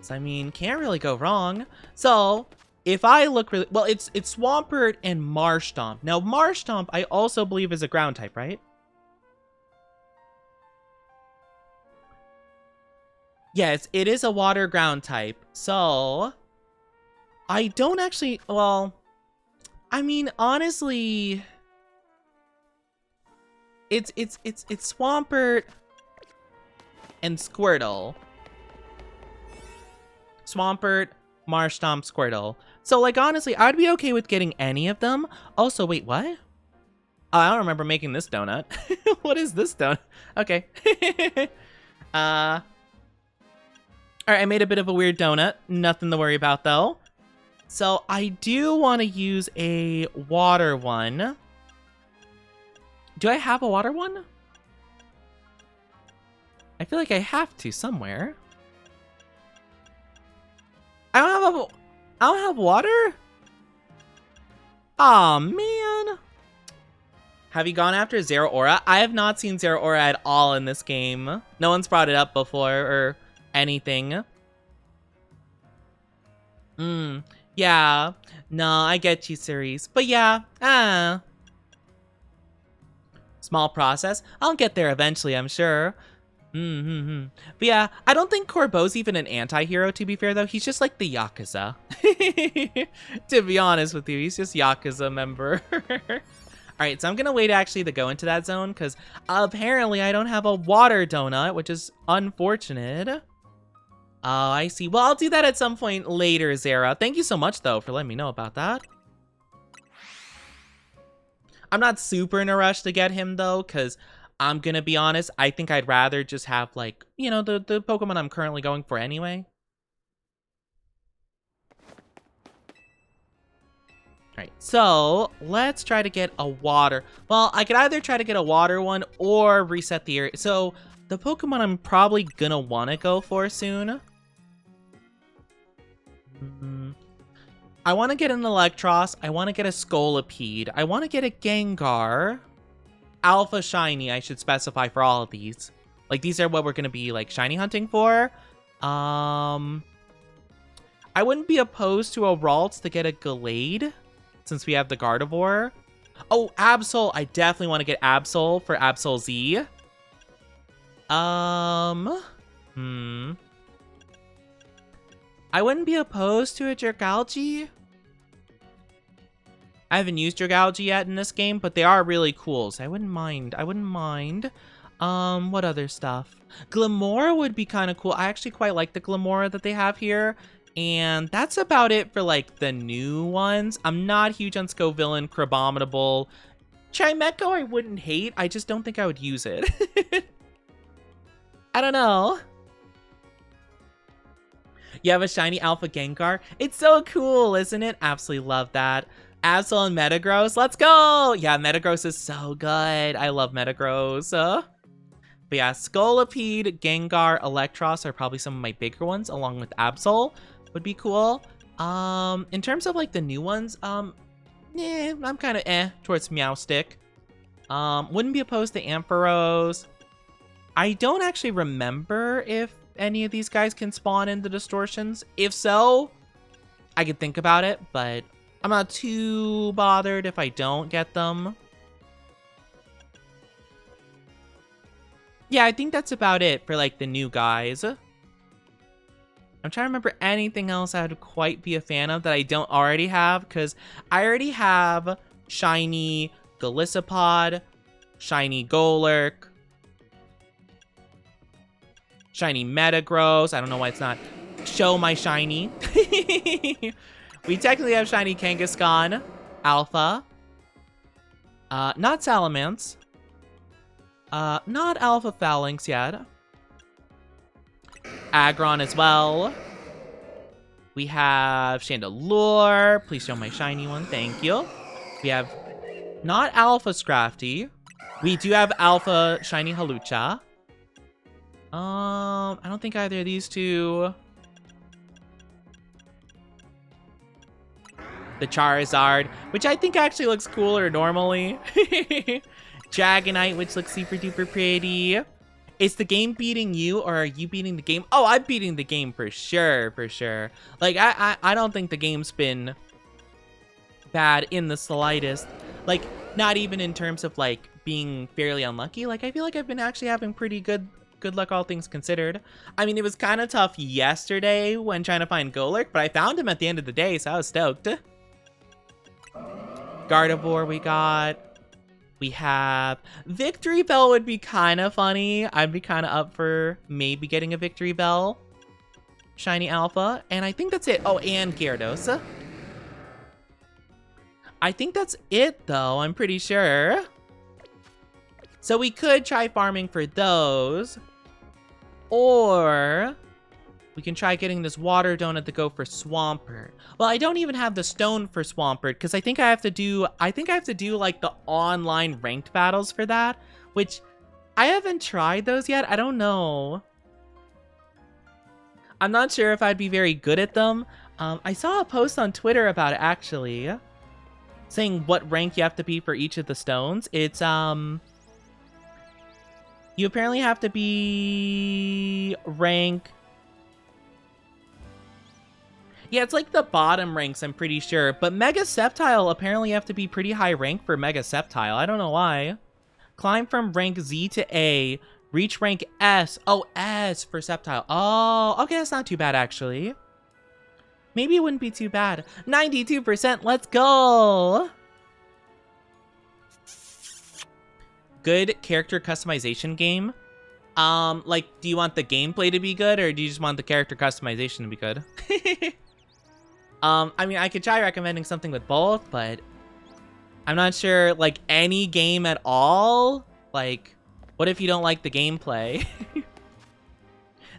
So I mean, can't really go wrong. So if I look really well, it's Swampert and Marshtomp. Now Marshtomp, I also believe is a ground type, right? Yes, it is a water ground type. So I don't actually, well, I mean, honestly, it's Swampert and Squirtle. Swampert, Marshtomp, Squirtle. So like honestly, I'd be okay with getting any of them. Also, wait, what? Oh, I don't remember making this donut. What is this donut? Okay. All right, I made a bit of a weird donut. Nothing to worry about, though. So I do want to use a water one. Do I have a water one? I feel like I have to somewhere. I don't have water? Aw, man. Have you gone after Zero Aura? I have not seen Zero Aura at all in this game. No one's brought it up before, or anything. Yeah. No, I get you, Cerise. But yeah, small process. I'll get there eventually, I'm sure. But yeah, I don't think Corbo's even an anti-hero, to be fair, though. He's just like the Yakuza. To be honest with you, he's just Yakuza member. Alright, so I'm gonna wait actually to go into that zone, because apparently I don't have a water donut, which is unfortunate. Oh, I see. Well, I'll do that at some point later, Zara. Thank you so much, though, for letting me know about that. I'm not super in a rush to get him, though, because I'm going to be honest, I think I'd rather just have, like, you know, the Pokemon I'm currently going for anyway. Alright, so let's try to get a water. Well, I could either try to get a water one or reset the area. So the Pokemon I'm probably going to want to go for soon. I want to get an Electros. I want to get a Scolipede. I want to get a Gengar. Alpha Shiny, I should specify for all of these. Like, these are what we're going to be, like, shiny hunting for. I wouldn't be opposed to a Ralts to get a Gallade, since we have the Gardevoir. Oh, Absol. I definitely want to get Absol for Absol Z. I wouldn't be opposed to a Dragalge. I haven't used Dragalge yet in this game, but they are really cool, so I wouldn't mind. What other stuff? Glamora would be kind of cool. I actually quite like the Glamora that they have here. And that's about it for, like, the new ones. I'm not huge on Scoville, Crabominable. Chimecho I wouldn't hate. I just don't think I would use it. I don't know. You have a shiny Alpha Gengar. It's so cool, isn't it? Absolutely love that. Absol and Metagross. Let's go! Yeah, Metagross is so good. I love Metagross. But yeah, Scolipede, Gengar, Electros are probably some of my bigger ones, along with Absol. Would be cool. In terms of like the new ones, I'm kind of towards Meowstic. Wouldn't be opposed to Ampharos. I don't actually remember if any of these guys can spawn into distortions. If so, I could think about it, but I'm not too bothered if I don't get them. Yeah, I think that's about it for like the new guys. I'm trying to remember anything else I would quite be a fan of that I don't already have, because I already have shiny Golisopod, shiny Golurk, shiny Metagross. I don't know why it's not show my shiny. We technically have shiny Kangaskhan, Alpha, not Salamence, not Alpha Phalanx yet. Aggron as well. We have Chandelure. Please show my shiny one. Thank you. We have not Alpha Scrafty. We do have Alpha Shiny Halucha. I don't think either of these two. The Charizard, which I think actually looks cooler normally. Dragonite, which looks super duper pretty. Is the game beating you, or are you beating the game? Oh, I'm beating the game for sure, for sure. Like, I don't think the game's been bad in the slightest. Like, not even in terms of, like, being fairly unlucky. Like, I feel like I've been actually having pretty good luck, all things considered. I mean, it was kind of tough yesterday when trying to find Golurk, but I found him at the end of the day, so I was stoked. Gardevoir we got. We have Victory Bell would be kind of funny. I'd be kind of up for maybe getting a Victory Bell. Shiny Alpha. And I think that's it. Oh, and Gyarados. I think that's it, though. I'm pretty sure. So we could try farming for those. Or we can try getting this water donut to go for Swampert. Well, I don't even have the stone for Swampert because I think I have to do like the online ranked battles for that, which I haven't tried those yet. I don't know. I'm not sure if I'd be very good at them. I saw a post on Twitter about it actually, saying what rank you have to be for each of the stones. It's you apparently have to be rank. Yeah, it's like the bottom ranks, I'm pretty sure. But Mega Sceptile apparently have to be pretty high rank for Mega Sceptile. I don't know why. Climb from rank Z to A. Reach rank S. Oh, S for Sceptile. Oh, okay, that's not too bad, actually. Maybe it wouldn't be too bad. 92%, let's go! Good character customization game. Like, do you want the gameplay to be good, or do you just want the character customization to be good? I mean, I could try recommending something with both, but I'm not sure, like, any game at all? Like, what if you don't like the gameplay?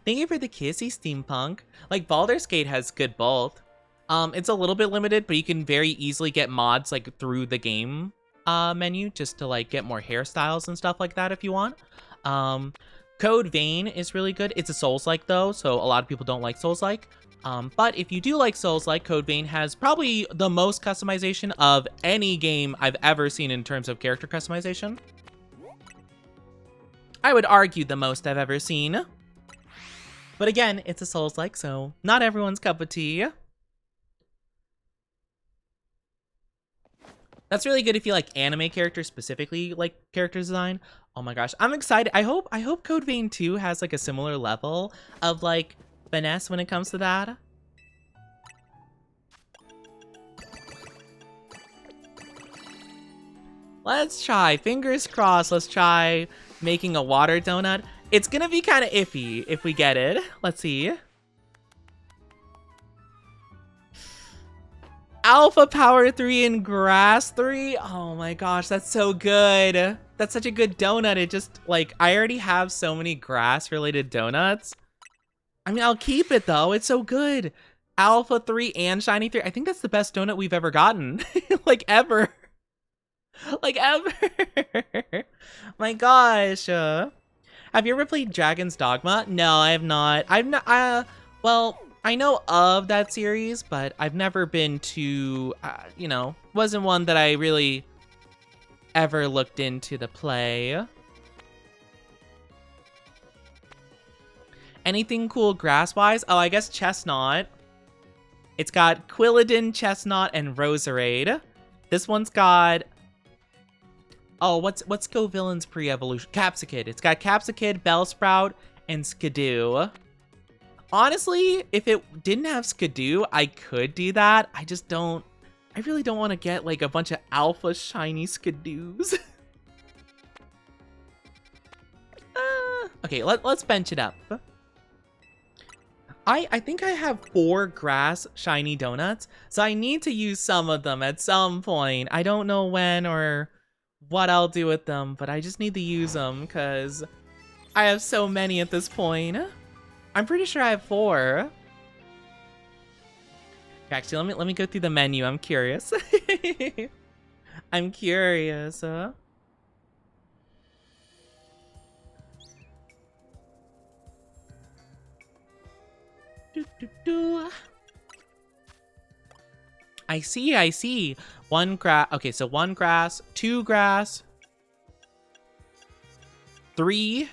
Thank you for the kissy, Steampunk. Like, Baldur's Gate has good both. It's a little bit limited, but you can very easily get mods, like, through the game menu, just to, like, get more hairstyles and stuff like that if you want. Code Vein is really good. It's a Souls-like, though, so a lot of people don't like Souls-like. But if you do like Souls-like, Code Vein has probably the most customization of any game I've ever seen in terms of character customization. I would argue the most I've ever seen. But again, it's a Souls-like, so not everyone's cup of tea. That's really good if you like anime characters, specifically like character design. Oh my gosh, I'm excited. I hope Code Vein 2 has like a similar level of like finesse when it comes to that. Let's try, fingers crossed, let's try making a water donut. It's gonna be kind of iffy if we get it. Let's see. Alpha Power 3 and Grass 3. Oh my gosh, that's so good. That's such a good donut. It just, like, I already have so many grass-related donuts. I mean, I'll keep it, though. It's so good. Alpha 3 and Shiny 3. I think that's the best donut we've ever gotten. Like, ever. Like, ever. My gosh. Have you ever played Dragon's Dogma? No, I have not. I've not, well, I know of that series, but I've never been to, you know, wasn't one that I really ever looked into the play. Anything cool grass-wise? Oh, I guess Chestnut. It's got Quilladin, Chestnut, and Roserade. This one's got... Oh, what's Scovillain's pre-evolution? Capsicid. It's got Capsicid, Bellsprout, and Skidoo. Honestly, if it didn't have Skidoo, I could do that. I just don't... I really don't want to get, like, a bunch of alpha shiny Skidoos. Okay, let's bench it up. I think I have 4 grass shiny donuts, so I need to use some of them at some point. I don't know when or what I'll do with them, but I just need to use them because I have so many at this point. I'm pretty sure I have 4. Actually, let me go through the menu. I'm curious. I'm curious. I see. 1 grass. Okay, so 1 grass, 2 grass, 3,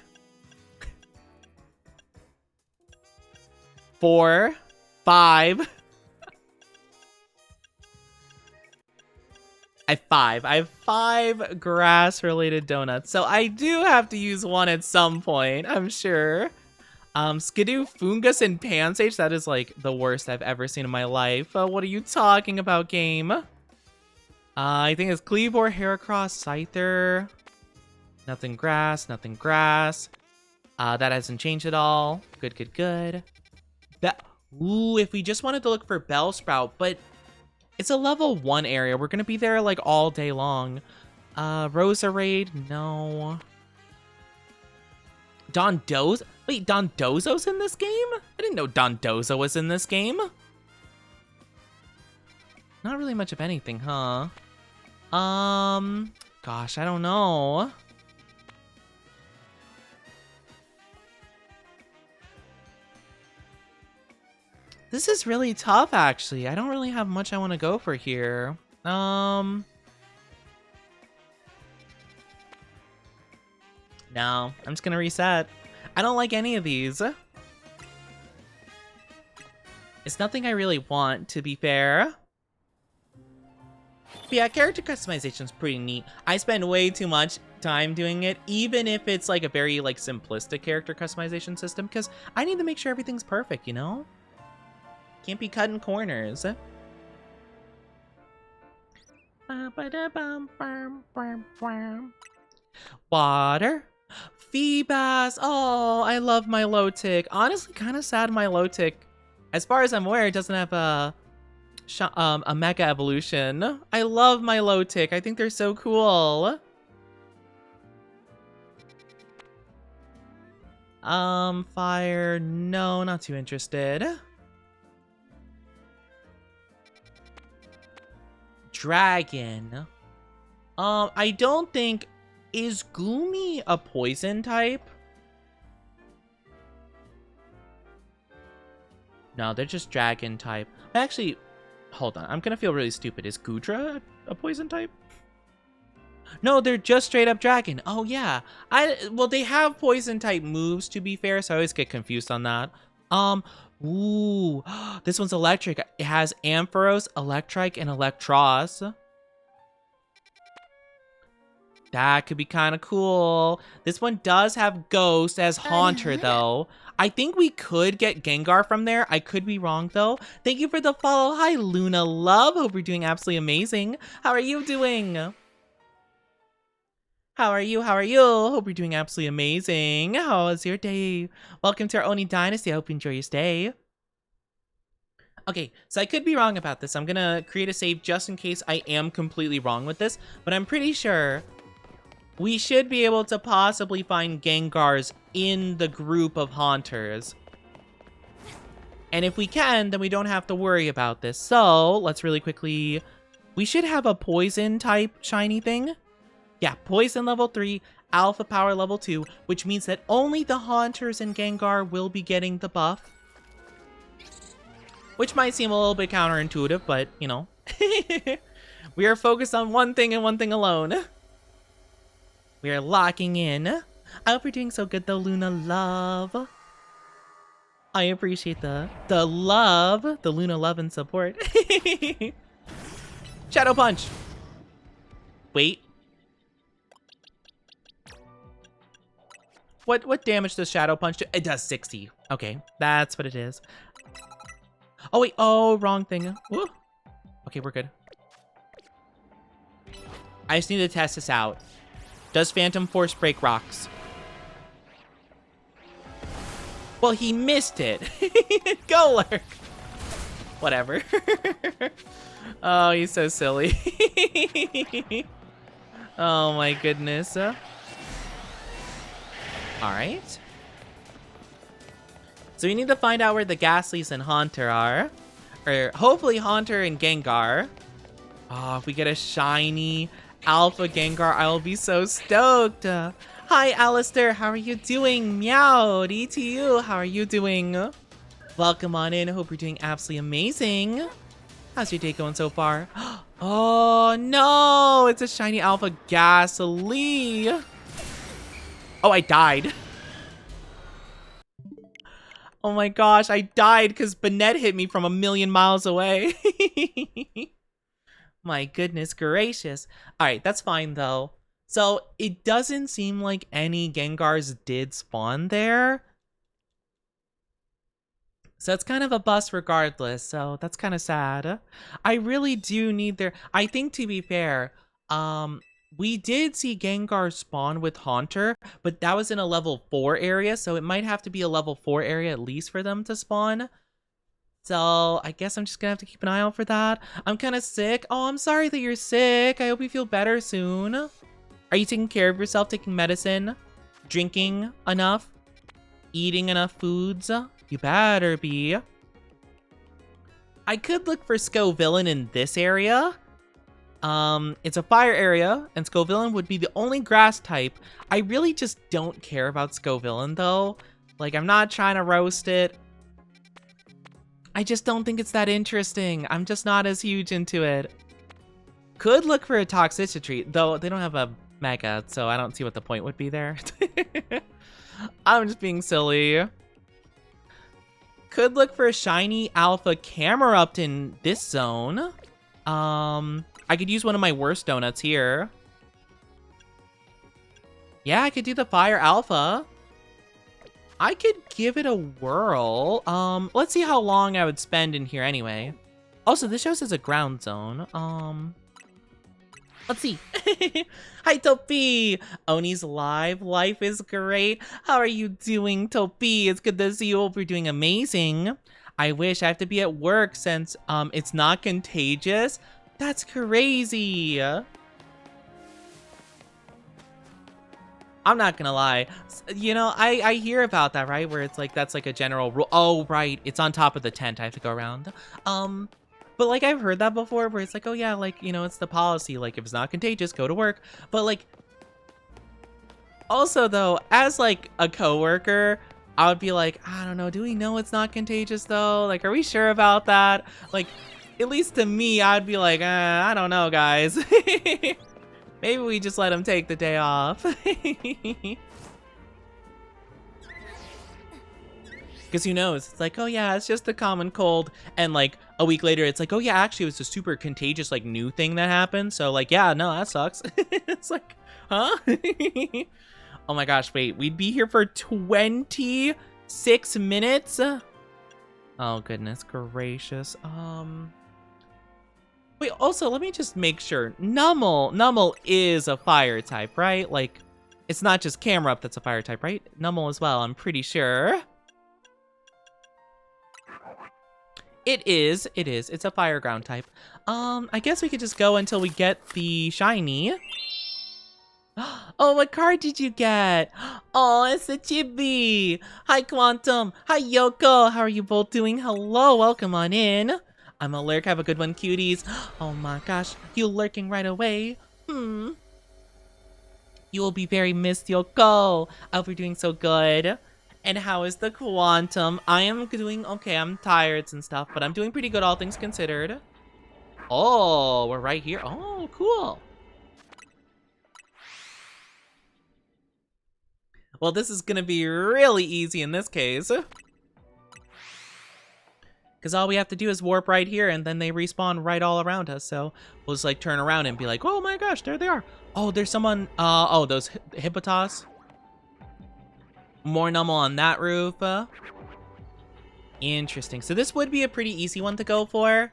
4, 5. I have 5 grass-related donuts, so I do have to use one at some point, I'm sure. Skidoo, Fungus, and Pansage. That is, like, the worst I've ever seen in my life. What are you talking about, game? I think it's Cleavor, Heracross, Scyther. Nothing grass, nothing grass. That hasn't changed at all. Good. Ooh, if we just wanted to look for Bellsprout, but it's a level 1 area. We're gonna be there, like, all day long. Roserade, no. Dondozo? Wait, Dondozo's in this game? I didn't know Dondozo was in this game. Not really much of anything, huh? Gosh, I don't know. This is really tough, actually. I don't really have much I want to go for here. No, I'm just gonna reset. I don't like any of these. It's nothing I really want, to be fair. But yeah, character customization is pretty neat. I spend way too much time doing it, even if it's like a very like simplistic character customization system, because I need to make sure everything's perfect, you know? Can't be cutting corners. Water. Feebas. Oh, I love my Milotic. Honestly, kind of sad Milotic, as far as I'm aware, it doesn't have a Mega Evolution. I love my Milotic. I think they're so cool. Fire. No, not too interested. Dragon. I don't think... Is Gloomy a poison type? No, they're just dragon type. Actually, hold on. I'm gonna feel really stupid. Is Goodra a poison type? No, they're just straight up dragon. Oh, yeah. Well, they have poison type moves, to be fair, so I always get confused on that. Ooh. This one's electric. It has Ampharos, Electrike, and Electros. That could be kind of cool. This one does have Ghost as Haunter, though. I think we could get Gengar from there. I could be wrong, though. Thank you for the follow. Hi, Luna Love. Hope you're doing absolutely amazing. How are you doing? How are you? How are you? Hope you're doing absolutely amazing. How was your day? Welcome to our Oni Dynasty. I hope you enjoy your stay. Okay, so I could be wrong about this. I'm gonna create a save just in case I am completely wrong with this, but I'm pretty sure we should be able to possibly find Gengars in the group of Haunters. And if we can, then we don't have to worry about this. So, let's really quickly... We should have a poison type shiny thing. Yeah, poison level 3, alpha power level 2, which means that only the Haunters and Gengar will be getting the buff. Which might seem a little bit counterintuitive, but, you know. We are focused on one thing and one thing alone. We are locking in. I hope you're doing so good though, Luna Love. I appreciate the love, the Luna love and support. Shadow Punch. Wait. What damage does Shadow Punch do? It does 60. Okay, that's what it is. Oh wait, oh, wrong thing. Woo. Okay, we're good. I just need to test this out. Does Phantom Force break rocks? Well, he missed it. Go lurk. Whatever. Oh, he's so silly. Oh my goodness. All right. So we need to find out where the Ghastlies and Haunter are. Or hopefully Haunter and Gengar. Oh, if we get a shiny Alpha Gengar, I will be so stoked. Hi, Alistair. How are you doing? Meow. to you. How are you doing? Welcome on in. Hope you're doing absolutely amazing. How's your day going so far? Oh, no. It's a shiny Alpha Ghastly. Oh, I died. Oh my gosh, I died because Banette hit me from a million miles away. My goodness gracious. All right, that's fine though. So it doesn't seem like any Gengars did spawn there. So it's kind of a bust regardless, so that's kind of sad. I really do need their... I think to be fair, we did see Gengar spawn with Haunter, but that was in a level 4 area, so it might have to be a level 4 area at least for them to spawn. So I guess I'm just gonna have to keep an eye out for that. I'm kind of sick. Oh, I'm sorry that you're sick. I hope you feel better soon. Are you taking care of yourself, taking medicine, drinking enough, eating enough foods? You better be. I could look for Scovillain in this area. It's a fire area, and Scovillain would be the only grass type. I really just don't care about Scovillain, though. Like, I'm not trying to roast it. I just don't think it's that interesting. I'm just not as huge into it. Could look for a Toxicity, though they don't have a Mega, so I don't see what the point would be there. I'm just being silly. Could look for a shiny Alpha Camerupt in this zone. I could use one of my worst donuts here. Yeah, I could do the Fire Alpha. I could give it a whirl. Let's see how long I would spend in here anyway. Also, this shows as a ground zone. Let's see. Hi, Topi. Oni's live. Life is great. How are you doing, Topi? It's good to see you. Hope you're doing amazing. I wish I have to be at work since it's not contagious. That's crazy. I'm not gonna lie. You know, I hear about that, right? Where it's like, that's like a general rule. Oh, right. It's on top of the tent. I have to go around. But like, I've heard that before where it's like, oh yeah, like, you know, it's the policy. Like, if it's not contagious, go to work. But like, also though, as like a coworker, I would be like, I don't know. Do we know it's not contagious though? Like, are we sure about that? Like, at least to me, I'd be like, I don't know, guys. Maybe we just let him take the day off. Because who knows? It's like, oh yeah, it's just a common cold. And like a week later, it's like, oh yeah, actually it was a super contagious like new thing that happened. So like, yeah, no, that sucks. It's like, huh? Oh my gosh, wait, we'd be here for 26 minutes? Oh goodness gracious. Wait, also, let me just make sure. Nummel is a fire type, right? Like, it's not just Camera Up that's a fire type, right? Nummel as well, I'm pretty sure. It is. It's a fire ground type. I guess we could just go until we get the shiny. Oh, what card did you get? Oh, it's a chibi. Hi, Quantum. Hi, Yoko. How are you both doing? Hello, welcome on in. I'm a lurk. Have a good one, cuties. Oh my gosh, you lurking right away. You will be very missed, Yoko. I hope you're doing so good. And how is the Quantum? I am doing okay. I'm tired and stuff, but I'm doing pretty good, all things considered. Oh, we're right here. Oh, cool. Well, this is gonna be really easy in this case. Because all we have to do is warp right here, and then they respawn right all around us. So we'll just like turn around and be like, oh my gosh, there they are. Oh, there's someone, oh, those Hippotas. More Nummel on that roof. Interesting. So this would be a pretty easy one to go for.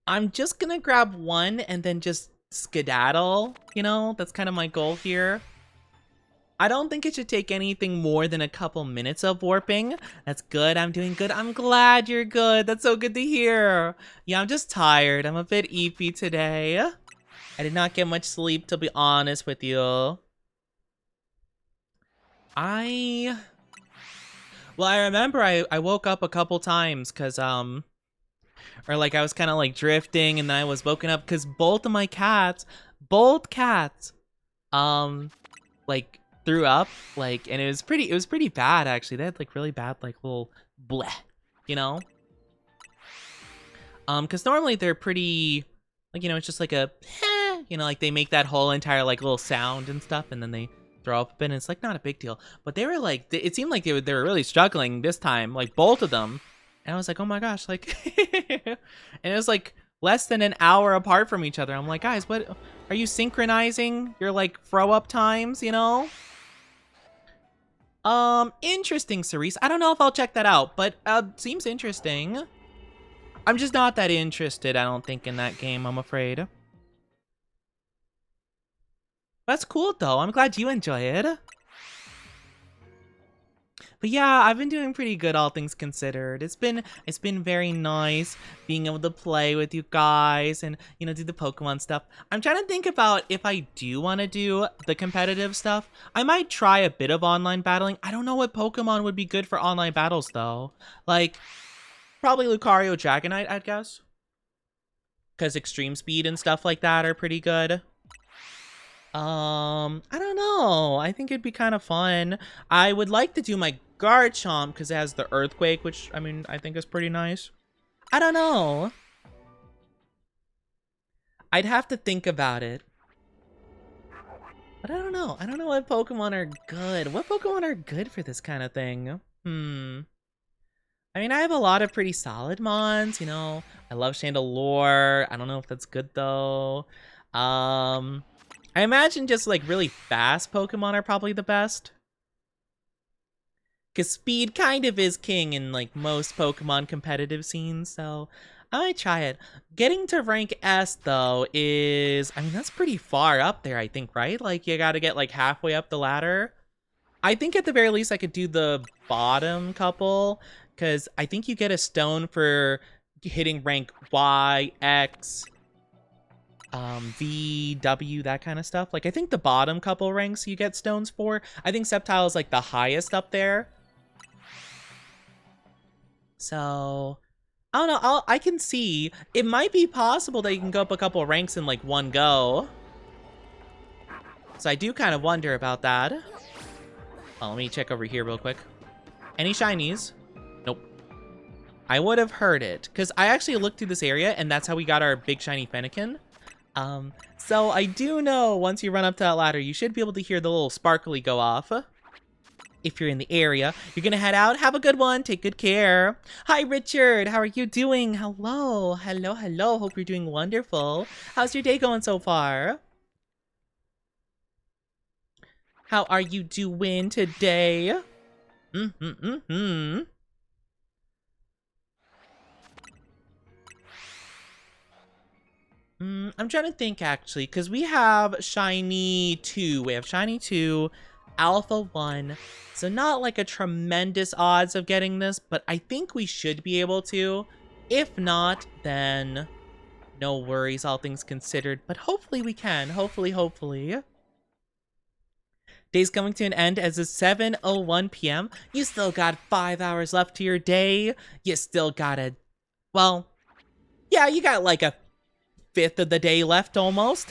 I'm just gonna grab one and then just skedaddle, you know? That's kind of my goal here. I don't think it should take anything more than a couple minutes of warping. That's good. I'm doing good. I'm glad you're good. That's so good to hear. Yeah, I'm just tired. I'm a bit eepy today. I did not get much sleep, to be honest with you. Well, I remember I woke up a couple times because, or like I was kind of like drifting and then I was woken up because both cats, like threw up, like, and it was pretty bad actually. They had like really bad like little bleh, you know? Because normally they're pretty, like, you know, it's just like a, you know, like they make that whole entire like little sound and stuff, and then they throw up, and it's like not a big deal. But they were like, it seemed like they were really struggling this time, like both of them. And I was like, oh my gosh, like, and it was like less than an hour apart from each other. I'm like, guys, what are you synchronizing your like throw up times, you know? Interesting, Cerise. I don't know if I'll check that out, but seems interesting. I'm just not that interested, I don't think, in that game, I'm afraid. That's cool though. I'm glad you enjoy it. But yeah, I've been doing pretty good, all things considered. It's been very nice being able to play with you guys and, you know, do the Pokemon stuff. I'm trying to think about if I do want to do the competitive stuff. I might try a bit of online battling. I don't know what Pokemon would be good for online battles though. Like, probably Lucario Dragonite, I'd guess. Because extreme speed and stuff like that are pretty good. I don't know. I think it'd be kind of fun. I would like to do my Garchomp because it has the Earthquake, which, I mean, I think is pretty nice. I don't know. I'd have to think about it. But I don't know. I don't know what Pokemon are good. What Pokemon are good for this kind of thing? I mean, I have a lot of pretty solid mons, you know. I love Chandelure. I don't know if that's good, though. I imagine just, like, really fast Pokemon are probably the best. Because speed kind of is king in, like, most Pokemon competitive scenes, so I might try it. Getting to rank S, though, is... I mean, that's pretty far up there, I think, right? Like, you gotta get, like, halfway up the ladder. I think at the very least I could do the bottom couple, because I think you get a stone for hitting rank Y, X... V, W, that kind of stuff. Like, I think the bottom couple ranks you get stones for. I think Sceptile is, like, the highest up there. So, I don't know. I can see. It might be possible that you can go up a couple ranks in, like, one go. So I do kind of wonder about that. Oh, let me check over here real quick. Any shinies? Nope. I would have heard it, because I actually looked through this area, and that's how we got our big shiny Fennekin. So I do know once you run up to that ladder, you should be able to hear the little sparkly go off. If you're in the area, you're gonna head out. Have a good one. Take good care. Hi, Richard. How are you doing? Hello. Hello, hello. Hope you're doing wonderful. How's your day going so far? How are you doing today? I'm trying to think actually, because we have Shiny 2. We have Shiny 2, Alpha 1. So not like a tremendous odds of getting this, but I think we should be able to. If not, then no worries, all things considered. But hopefully we can. Hopefully. Day's coming to an end as it's 7:01 p.m. You still got 5 hours left to your day. You still got well, yeah, you got like a fifth of the day left almost.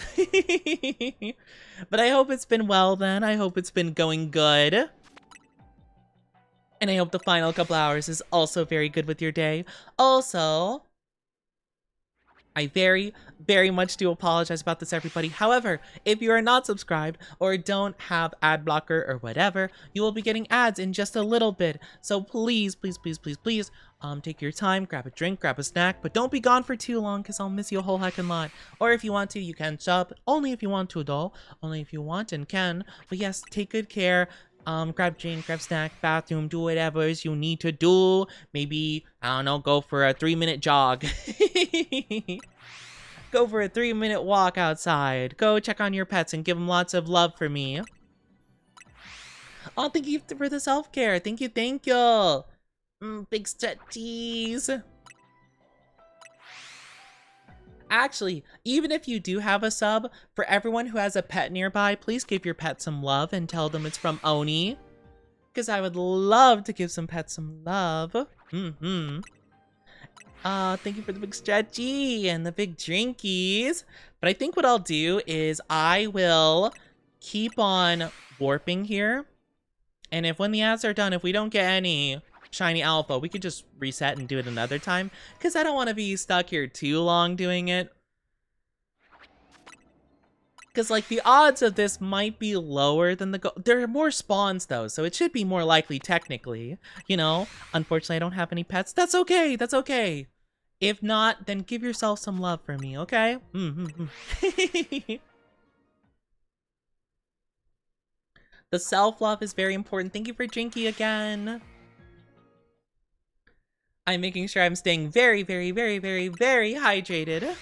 But I hope it's been well then. I hope it's been going good. And I hope the final couple hours is also very good with your day. Also, I very, very much do apologize about this, everybody. However, if you are not subscribed or don't have ad blocker or whatever, you will be getting ads in just a little bit. So please, take your time, grab a drink, grab a snack, but don't be gone for too long because I'll miss you a whole heckin' lot. Or if you want to, you can shop. Only if you want to, though. Only if you want and can. But yes, take good care. Grab drink, grab snack, bathroom, do whatever you need to do. Maybe, I don't know, go for a 3-minute jog. Go for a 3-minute walk outside. Go check on your pets and give them lots of love for me. Oh, thank you for the self-care. Thank you. Big stretchies. Actually, even if you do have a sub, for everyone who has a pet nearby, please give your pet some love and tell them it's from Oni. Because I would love to give some pets some love. Thank you for the big stretchy and the big drinkies. But I think what I'll do is I will keep on warping here. And if when the ads are done, if we don't get any Shiny Alpha, we could just reset and do it another time. Because I don't want to be stuck here too long doing it. Because, like, the odds of this might be lower than the goal. There are more spawns, though, so it should be more likely, technically. You know, unfortunately, I don't have any pets. That's okay. That's okay. If not, then give yourself some love for me, okay? The self-love is very important. Thank you for Jinky again. I'm making sure I'm staying very, very, very, very, very hydrated.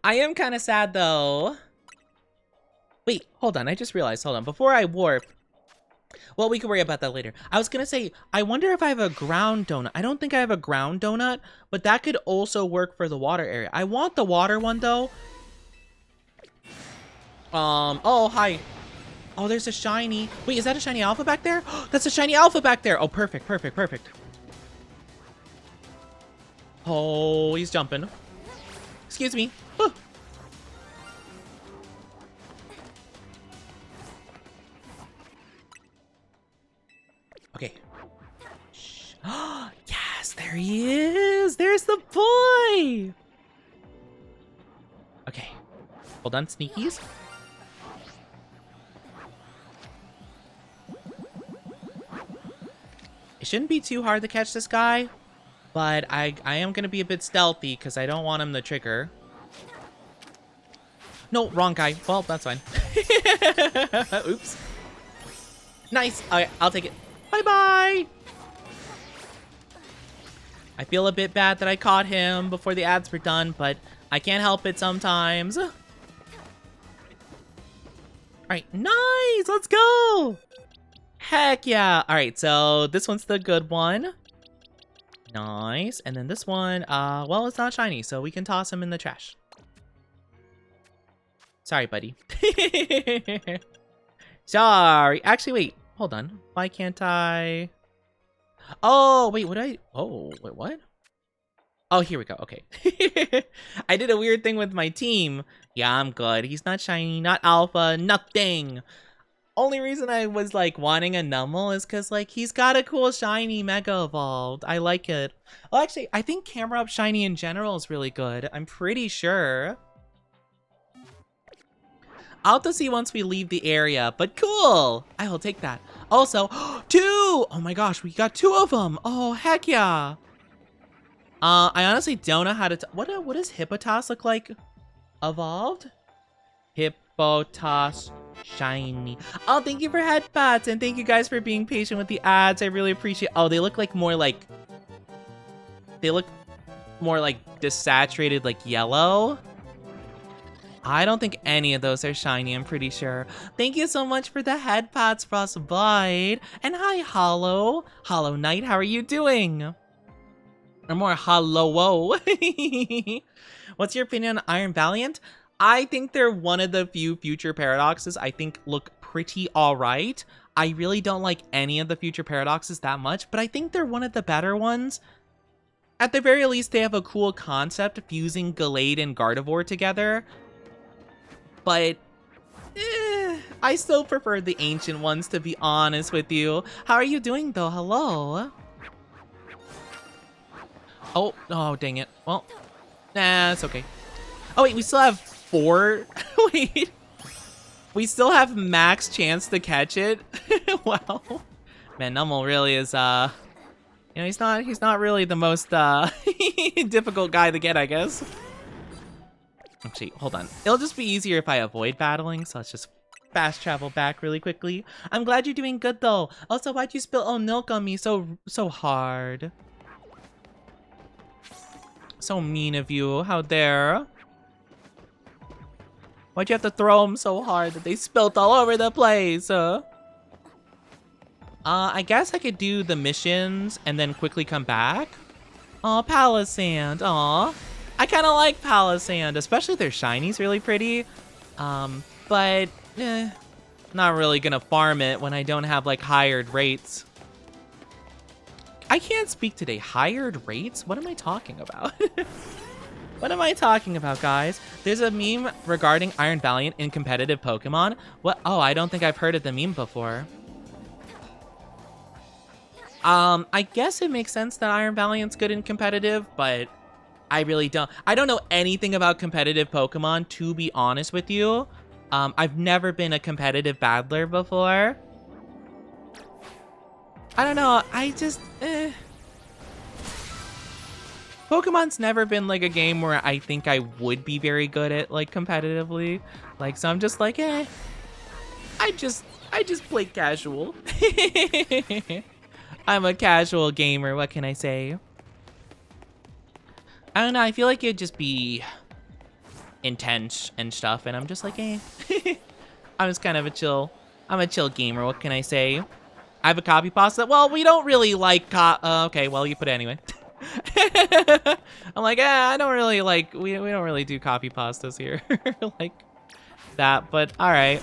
I am kind of sad, though. Wait, hold on. I just realized. Hold on. Before I warp. Well, we can worry about that later. I was going to say, I wonder if I have a ground donut. I don't think I have a ground donut, but that could also work for the water area. I want the water one, though. Oh, hi. Oh, there's a shiny. Wait, is that a shiny alpha back there? That's a shiny alpha back there. Oh, perfect. Oh, he's jumping. Excuse me. Okay. Shh. Yes, there he is. There's the boy. Okay. Hold on, sneakies. It shouldn't be too hard to catch this guy, but I am going to be a bit stealthy because I don't want him to trigger. No, wrong guy. Well, that's fine. Oops. Nice. Okay, I'll take it. Bye-bye. I feel a bit bad that I caught him before the ads were done, but I can't help it sometimes. All right, nice. Let's go. Heck yeah. All right, so this one's the good one. Nice. And then this one, well, it's not shiny, so we can toss him in the trash. Sorry, buddy. Sorry. Actually, wait. Hold on. Why can't I? Oh, wait. Oh, wait, what? Oh, here we go. Okay. I did a weird thing with my team. Yeah, I'm good. He's not shiny, not alpha, nothing. Only reason I was, like, wanting a Numel is because, like, he's got a cool shiny Mega Evolved. I like it. Well, actually, I think Camera Up Shiny in general is really good. I'm pretty sure. I'll have to see once we leave the area, but cool. I will take that. Also, 2! Oh my gosh, we got 2 of them. Oh, heck yeah. I honestly don't know how to... What does Hippotas look like? Evolved? Hippotas shiny. Oh, thank you for headbats, and thank you guys for being patient with the ads. I really appreciate... Oh, they look like more like... They look more like desaturated, like yellow. I don't think any of those are shiny, I'm pretty sure. Thank you so much for the head pats, Frostbite. And hi, Hollow. Hollow Knight, how are you doing? Or more Hollow. What's your opinion on Iron Valiant? I think they're one of the few future paradoxes I think look pretty alright. I really don't like any of the future paradoxes that much, but I think they're one of the better ones. At the very least, they have a cool concept fusing Gallade and Gardevoir together. But I still prefer the ancient ones, to be honest with you. How are you doing though? Hello? Oh, dang it. Well, nah, it's okay. Oh wait, we still have 4. Wait. We still have max chance to catch it. Wow. Man, Numel really is, you know, he's not really the most, difficult guy to get, I guess. Actually, hold on. It'll just be easier if I avoid battling, so let's just fast travel back really quickly. I'm glad you're doing good, though. Also, why'd you spill oat milk on me so hard? So mean of you. How dare? Why'd you have to throw them so hard that they spilt all over the place? I guess I could do the missions and then quickly come back. Aw, Palisand. Aw. I kind of like Palisand, especially their shiny's really pretty. But, not really gonna farm it when I don't have, like, hired rates. I can't speak today. Hired rates? What am I talking about? What am I talking about, guys? There's a meme regarding Iron Valiant in competitive Pokemon. What? Oh, I don't think I've heard of the meme before. I guess it makes sense that Iron Valiant's good in competitive, but I really don't. I don't know anything about competitive Pokemon, to be honest with you. I've never been a competitive battler before. I don't know, I just, Pokemon's never been like a game where I think I would be very good at, like, competitively. Like, so I'm just like, I just play casual. I'm a casual gamer, what can I say? I don't know, I feel like it'd just be intense and stuff, and I'm just like, I'm just kind of I'm a chill gamer, what can I say? I have a copy pasta. Well, we don't really like okay, well, you put it anyway. I'm like, I don't really like, we don't really do copy pastas here. Like that, but all right.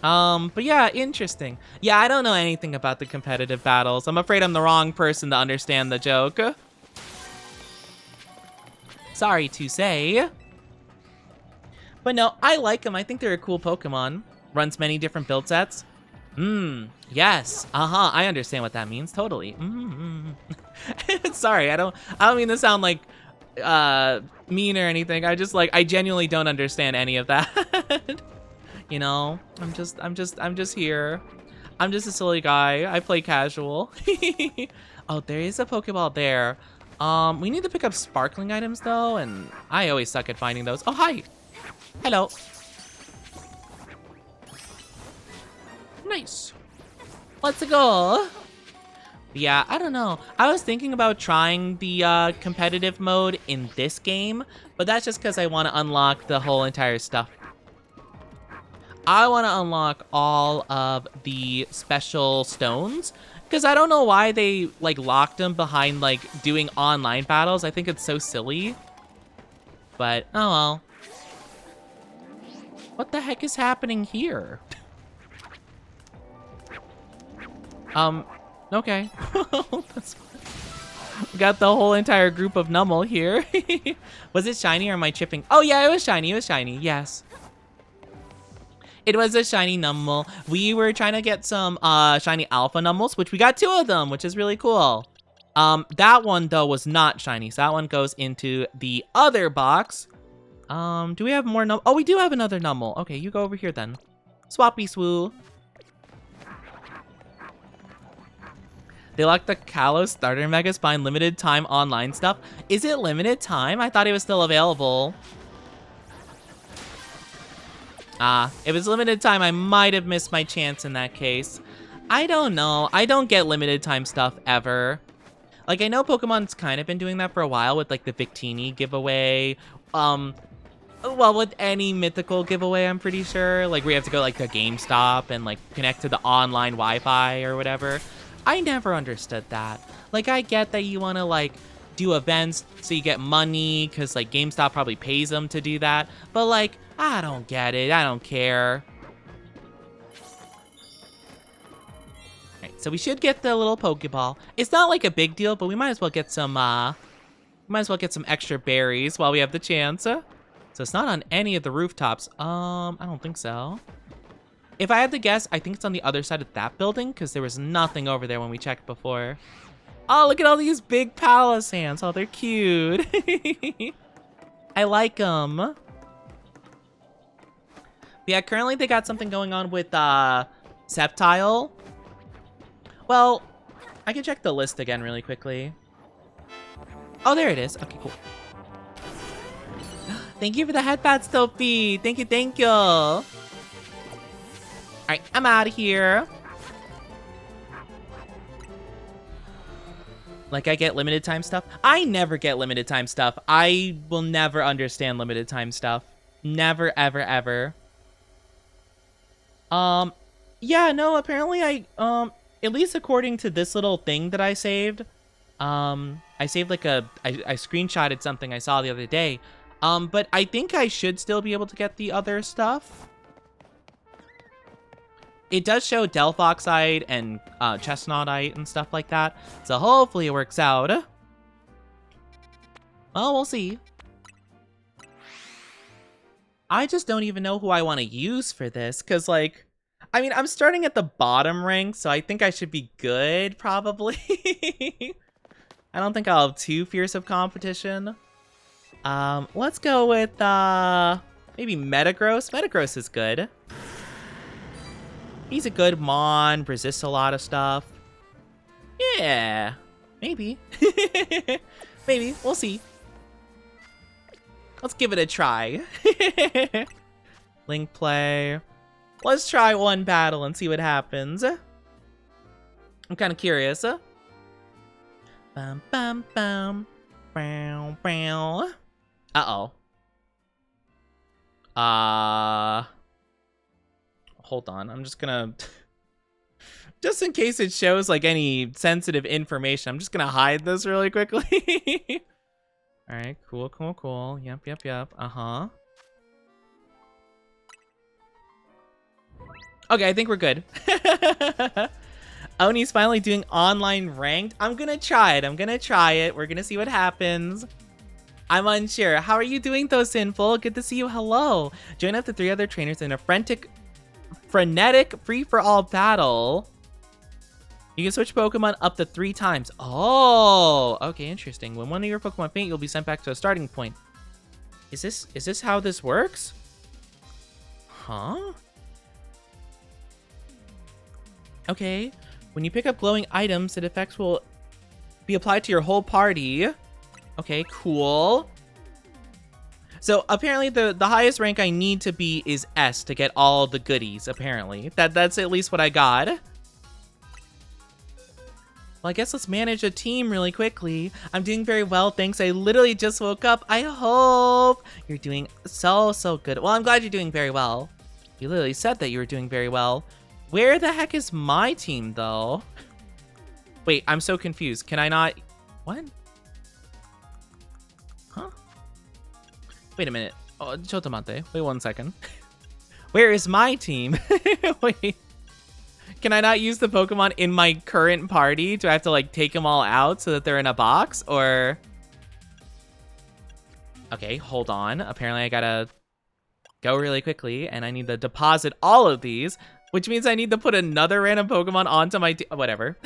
But yeah, interesting. Yeah, I don't know anything about the competitive battles. I'm afraid I'm the wrong person to understand the joke. Sorry to say. But no, I like them. I think they're a cool Pokemon. Runs many different build sets. Yes. I understand what that means. Totally. Sorry, I don't mean to sound like mean or anything. I genuinely don't understand any of that. You know, I'm just here. I'm just a silly guy. I play casual. Oh, there is a Pokeball there. We need to pick up sparkling items though, and I always suck at finding those. Oh, hi. Hello. Nice. Let's go. Yeah, I don't know. I was thinking about trying the competitive mode in this game, but that's just because I want to unlock the whole entire stuff. I want to unlock all of the special stones, because I don't know why they, like, locked them behind, like, doing online battles. I think it's so silly. But, oh well. What the heck is happening here? Okay. That's fine. We got the whole entire group of Numel here. Was it shiny or am I chipping? Oh yeah, it was shiny, yes. It was a shiny Numel. We were trying to get some shiny alpha Numels, which we got 2 of them, which is really cool. That one though was not shiny, so that one goes into the other box. Do we have more Numel? Oh, we do have another Numel. Okay, you go over here then. Swappy swoo. They locked the Kalos starter megas behind limited time online stuff. Is it limited time? I thought it was still available. If it's limited time, I might have missed my chance in that case. I don't know. I don't get limited time stuff ever. Like, I know Pokemon's kind of been doing that for a while with, like, the Victini giveaway. Well, with any mythical giveaway, I'm pretty sure. Like, we have to go, like, to GameStop and, like, connect to the online Wi-Fi or whatever. I never understood that. Like, I get that you want to, like, do events so you get money because, like, GameStop probably pays them to do that. But, like, I don't get it. I don't care. Alright, so we should get the little Pokeball. It's not, like, a big deal, but we might as well get some, extra berries while we have the chance. So it's not on any of the rooftops. I don't think so. If I had to guess, I think it's on the other side of that building because there was nothing over there when we checked before. Oh, look at all these big Palisants. Oh, they're cute. I like them. Yeah, currently they got something going on with Sceptile. Well, I can check the list again really quickly. Oh, there it is. Okay, cool. Thank you for the headbats, Sophie. Thank you, thank you. All right, I'm out of here. Like, I get limited time stuff. I never get limited time stuff. I will never understand limited time stuff. Never, ever, ever. Yeah, no, apparently I, at least according to this little thing that I saved, I saved like I screenshotted something I saw the other day. But I think I should still be able to get the other stuff. It does show Delphoxide and Chestnutite and stuff like that. So hopefully it works out. Well, we'll see. I just don't even know who I want to use for this. Because, like, I mean, I'm starting at the bottom rank. So I think I should be good, probably. I don't think I'll have too fierce of competition. Let's go with, maybe Metagross. Metagross is good. He's a good Mon, resists a lot of stuff. Yeah, maybe. Maybe, we'll see. Let's give it a try. Link play. Let's try one battle and see what happens. I'm kind of curious. Bum, bum, bum. Bow, bow. Uh-oh. Hold on. I'm just gonna... just in case it shows, like, any sensitive information, I'm just gonna hide this really quickly. Alright, cool, cool, cool. Yep, yep, yep. Uh-huh. Okay, I think we're good. Oni's finally doing online ranked. I'm gonna try it. I'm gonna try it. We're gonna see what happens. I'm unsure. How are you doing, though, Sinful? Good to see you. Hello. Join up the 3 other trainers in a frenetic free-for-all battle. You can switch Pokemon up to 3 times. Oh, okay, interesting. When one of your Pokemon faint, you'll be sent back to a starting point. Is this how this works? Huh? Okay. When you pick up glowing items, the effects will be applied to your whole party. Okay, cool. So apparently the highest rank I need to be is S to get all the goodies, apparently. That's at least what I got. Well, I guess let's manage a team really quickly. I'm doing very well, thanks. I literally just woke up. I hope you're doing so good. Well, I'm glad you're doing very well. You literally said that you were doing very well. Where the heck is my team, though? Wait, I'm so confused. Can I not... What? Huh? Wait a minute. Oh, Chotomate. Wait 1 second. Where is my team? Wait. Can I not use the Pokemon in my current party? Do I have to, like, take them all out so that they're in a box? Or... Okay, hold on. Apparently I gotta go really quickly, and I need to deposit all of these, which means I need to put another random Pokemon onto my team. Whatever.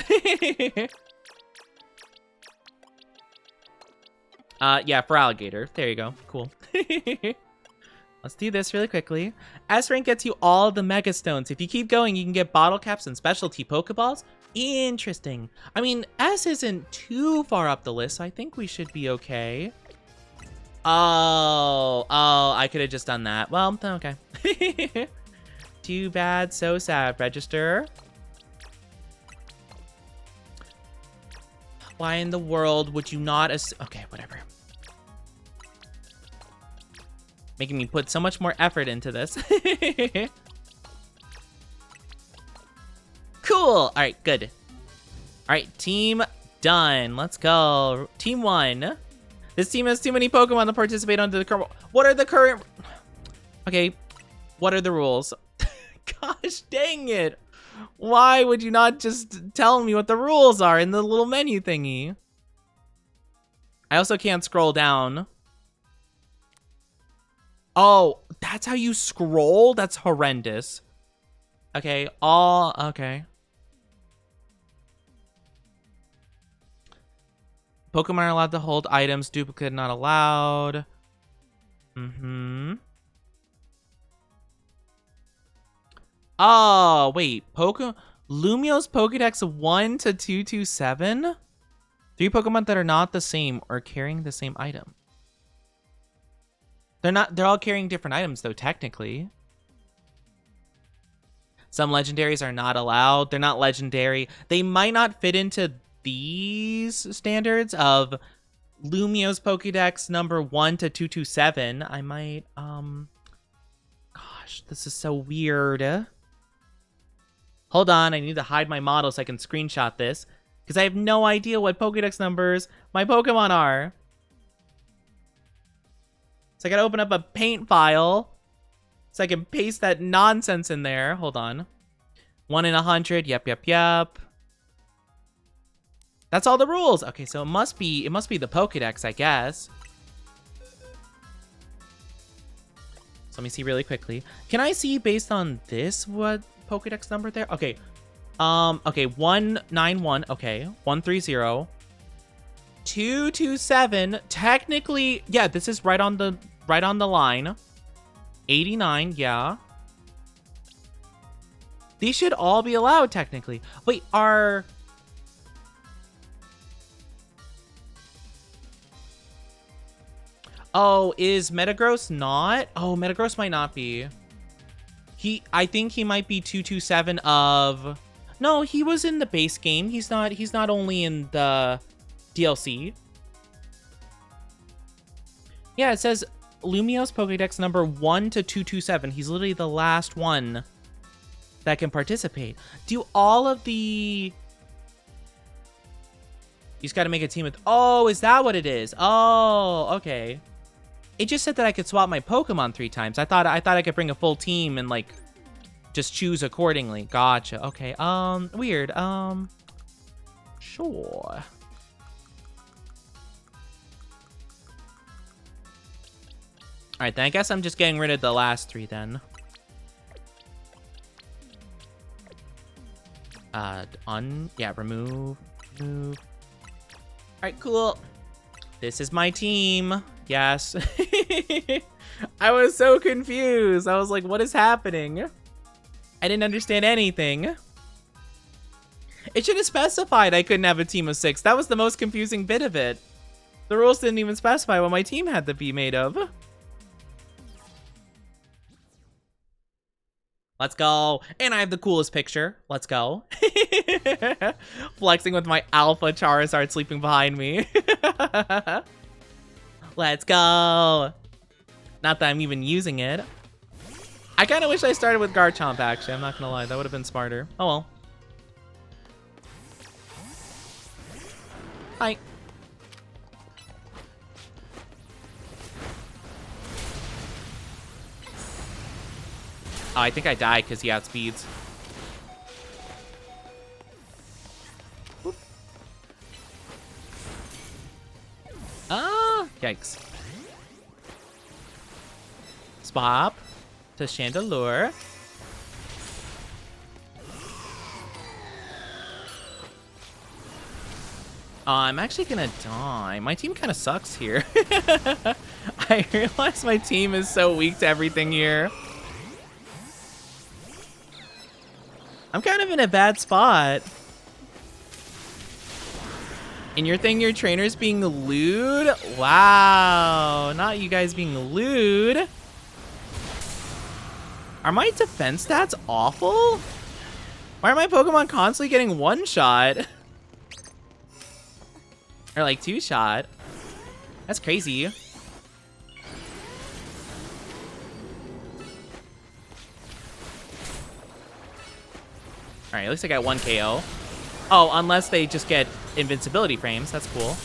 Yeah, for Alligator. There you go. Cool. Let's do this really quickly. S rank gets you all the Mega Stones. If you keep going, you can get bottle caps and specialty Pokeballs. Interesting. I mean, S isn't too far up the list, so I think we should be okay. Oh, I could have just done that. Well, okay. Too bad, so sad. Register. Why in the world would you not okay, whatever. Making me put so much more effort into this. Cool. All right, good. All right, team done. Let's go. Team 1. This team has too many Pokemon to participate under the current. What are the current? Okay, what are the rules? Gosh dang it. Why would you not just tell me what the rules are in the little menu thingy? I also can't scroll down. Oh, that's how you scroll? That's horrendous. Okay, okay. Pokemon are allowed to hold items, duplicate not allowed. Oh, wait. Lumio's Pokedex 1 to 227? 3 Pokemon that are not the same or carrying the same item. They're all carrying different items though, technically. Some legendaries are not allowed. They're not legendary. They might not fit into these standards of Lumio's Pokedex number 1 to 227. I might, gosh, this is so weird. Hold on, I need to hide my model so I can screenshot this, because I have no idea what Pokedex numbers my Pokemon are. So I gotta open up a paint file so I can paste that nonsense in there. Hold on. 1 in 100, yep. That's all the rules. Okay, so it must be the Pokedex, I guess. So let me see really quickly. Can I see based on this what Pokedex number there? Okay. Okay, 191, okay. 130. 227. Technically, yeah, this is right on the line. 89, yeah. These should all be allowed technically. Wait, Oh, is Metagross not? Oh, Metagross might not be. I think he might be 227 of... No, he was in the base game. He's not only in the DLC. Yeah, it says Lumio's Pokedex number 1 to 227. He's literally the last one that can participate. Do all of the... You just gotta make a team with... Oh, is that what it is? Oh, okay. It just said that I could swap my Pokemon 3 times. I thought I could bring a full team and, like, just choose accordingly. Gotcha. Okay. Weird. Sure. All right, then I guess I'm just getting rid of the last 3 then. Remove. All right, cool. This is my team. Yes. I was so confused. I was like, what is happening? I didn't understand anything. It should have specified I couldn't have a team of 6. That was the most confusing bit of it. The rules didn't even specify what my team had to be made of. Let's go. And I have the coolest picture. Let's go. Flexing with my alpha Charizard sleeping behind me. Let's go. Not that I'm even using it. I kind of wish I started with Garchomp, actually. I'm not going to lie. That would have been smarter. Oh, well. Hi. Oh, I think I died because he outspeeds. Whoop. Ah, yikes. Swap to Chandelure. I'm actually gonna die. My team kind of sucks here. I realize my team is so weak to everything here. I'm kind of in a bad spot. And you're thinking your trainer's being lewd? Wow, not you guys being lewd. Are my defense stats awful? Why are my Pokemon constantly getting one-shot? Or like 2-shot. That's crazy. All right, at least I got 1 KO. Oh, unless they just get invincibility frames. That's cool.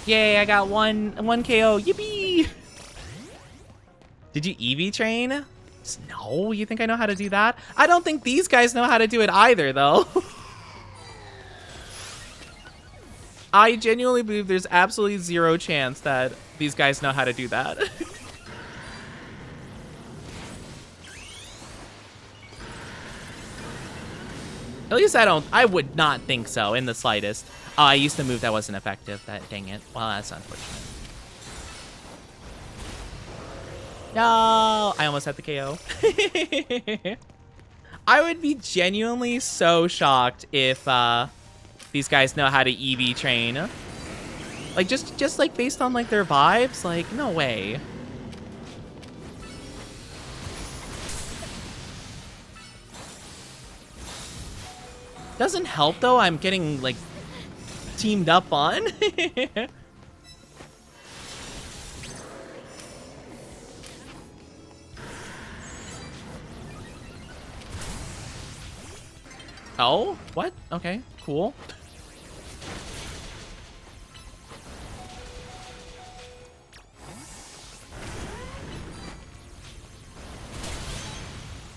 Yay, I got one KO. Yippee! Did you EV train? No, you think I know how to do that? I don't think these guys know how to do it either, though. I genuinely believe there's absolutely 0 chance that these guys know how to do that. At least I would not think so in the slightest. Oh, I used a move that wasn't effective. Dang it. Well, that's unfortunate. No, I almost had the KO. I would be genuinely so shocked if these guys know how to EV train. Like just like based on like their vibes, like no way. Doesn't help though, I'm getting like teamed up on. Oh, what? Okay, cool.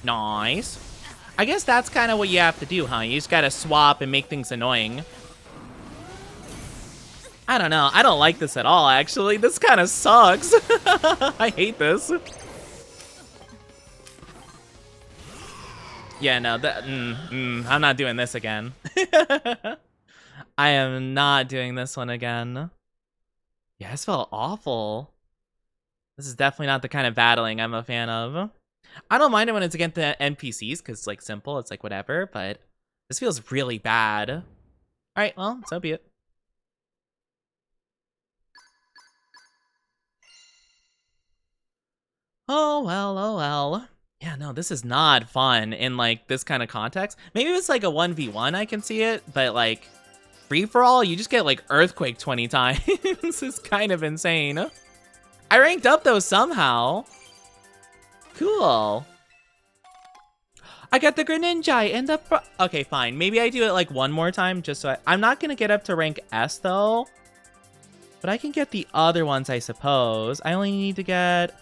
Nice. I guess that's kind of what you have to do, huh? You just gotta swap and make things annoying. I don't know. I don't like this at all, actually. This kind of sucks. I hate this. Yeah, no, I'm not doing this again. I am not doing this one again. Yeah, this felt awful. This is definitely not the kind of battling I'm a fan of. I don't mind it when it's against the NPCs, because it's, like, simple. It's, like, whatever, but this feels really bad. All right, well, so be it. Oh, well, oh, well. Yeah, no, this is not fun in, like, this kind of context. Maybe if it's, like, a 1v1, I can see it, but, like, free-for-all, you just get, like, Earthquake 20 times. This is kind of insane. I ranked up, though, somehow. Cool. I got the Greninja and the okay, fine. Maybe I do it, like, one more time, just so I'm not gonna get up to rank S, though. But I can get the other ones, I suppose. I only need to get...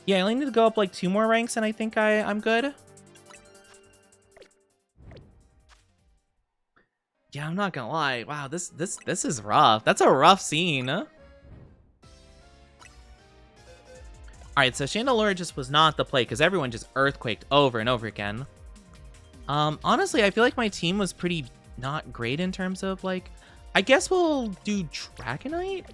Yeah, I only need to go up like 2 more ranks and I think I'm good. Yeah, I'm not gonna lie. Wow, this is rough. That's a rough scene. Alright, so Chandelure just was not the play because everyone just earthquaked over and over again. Honestly, I feel like my team was pretty not great in terms of like... I guess we'll do Dragonite?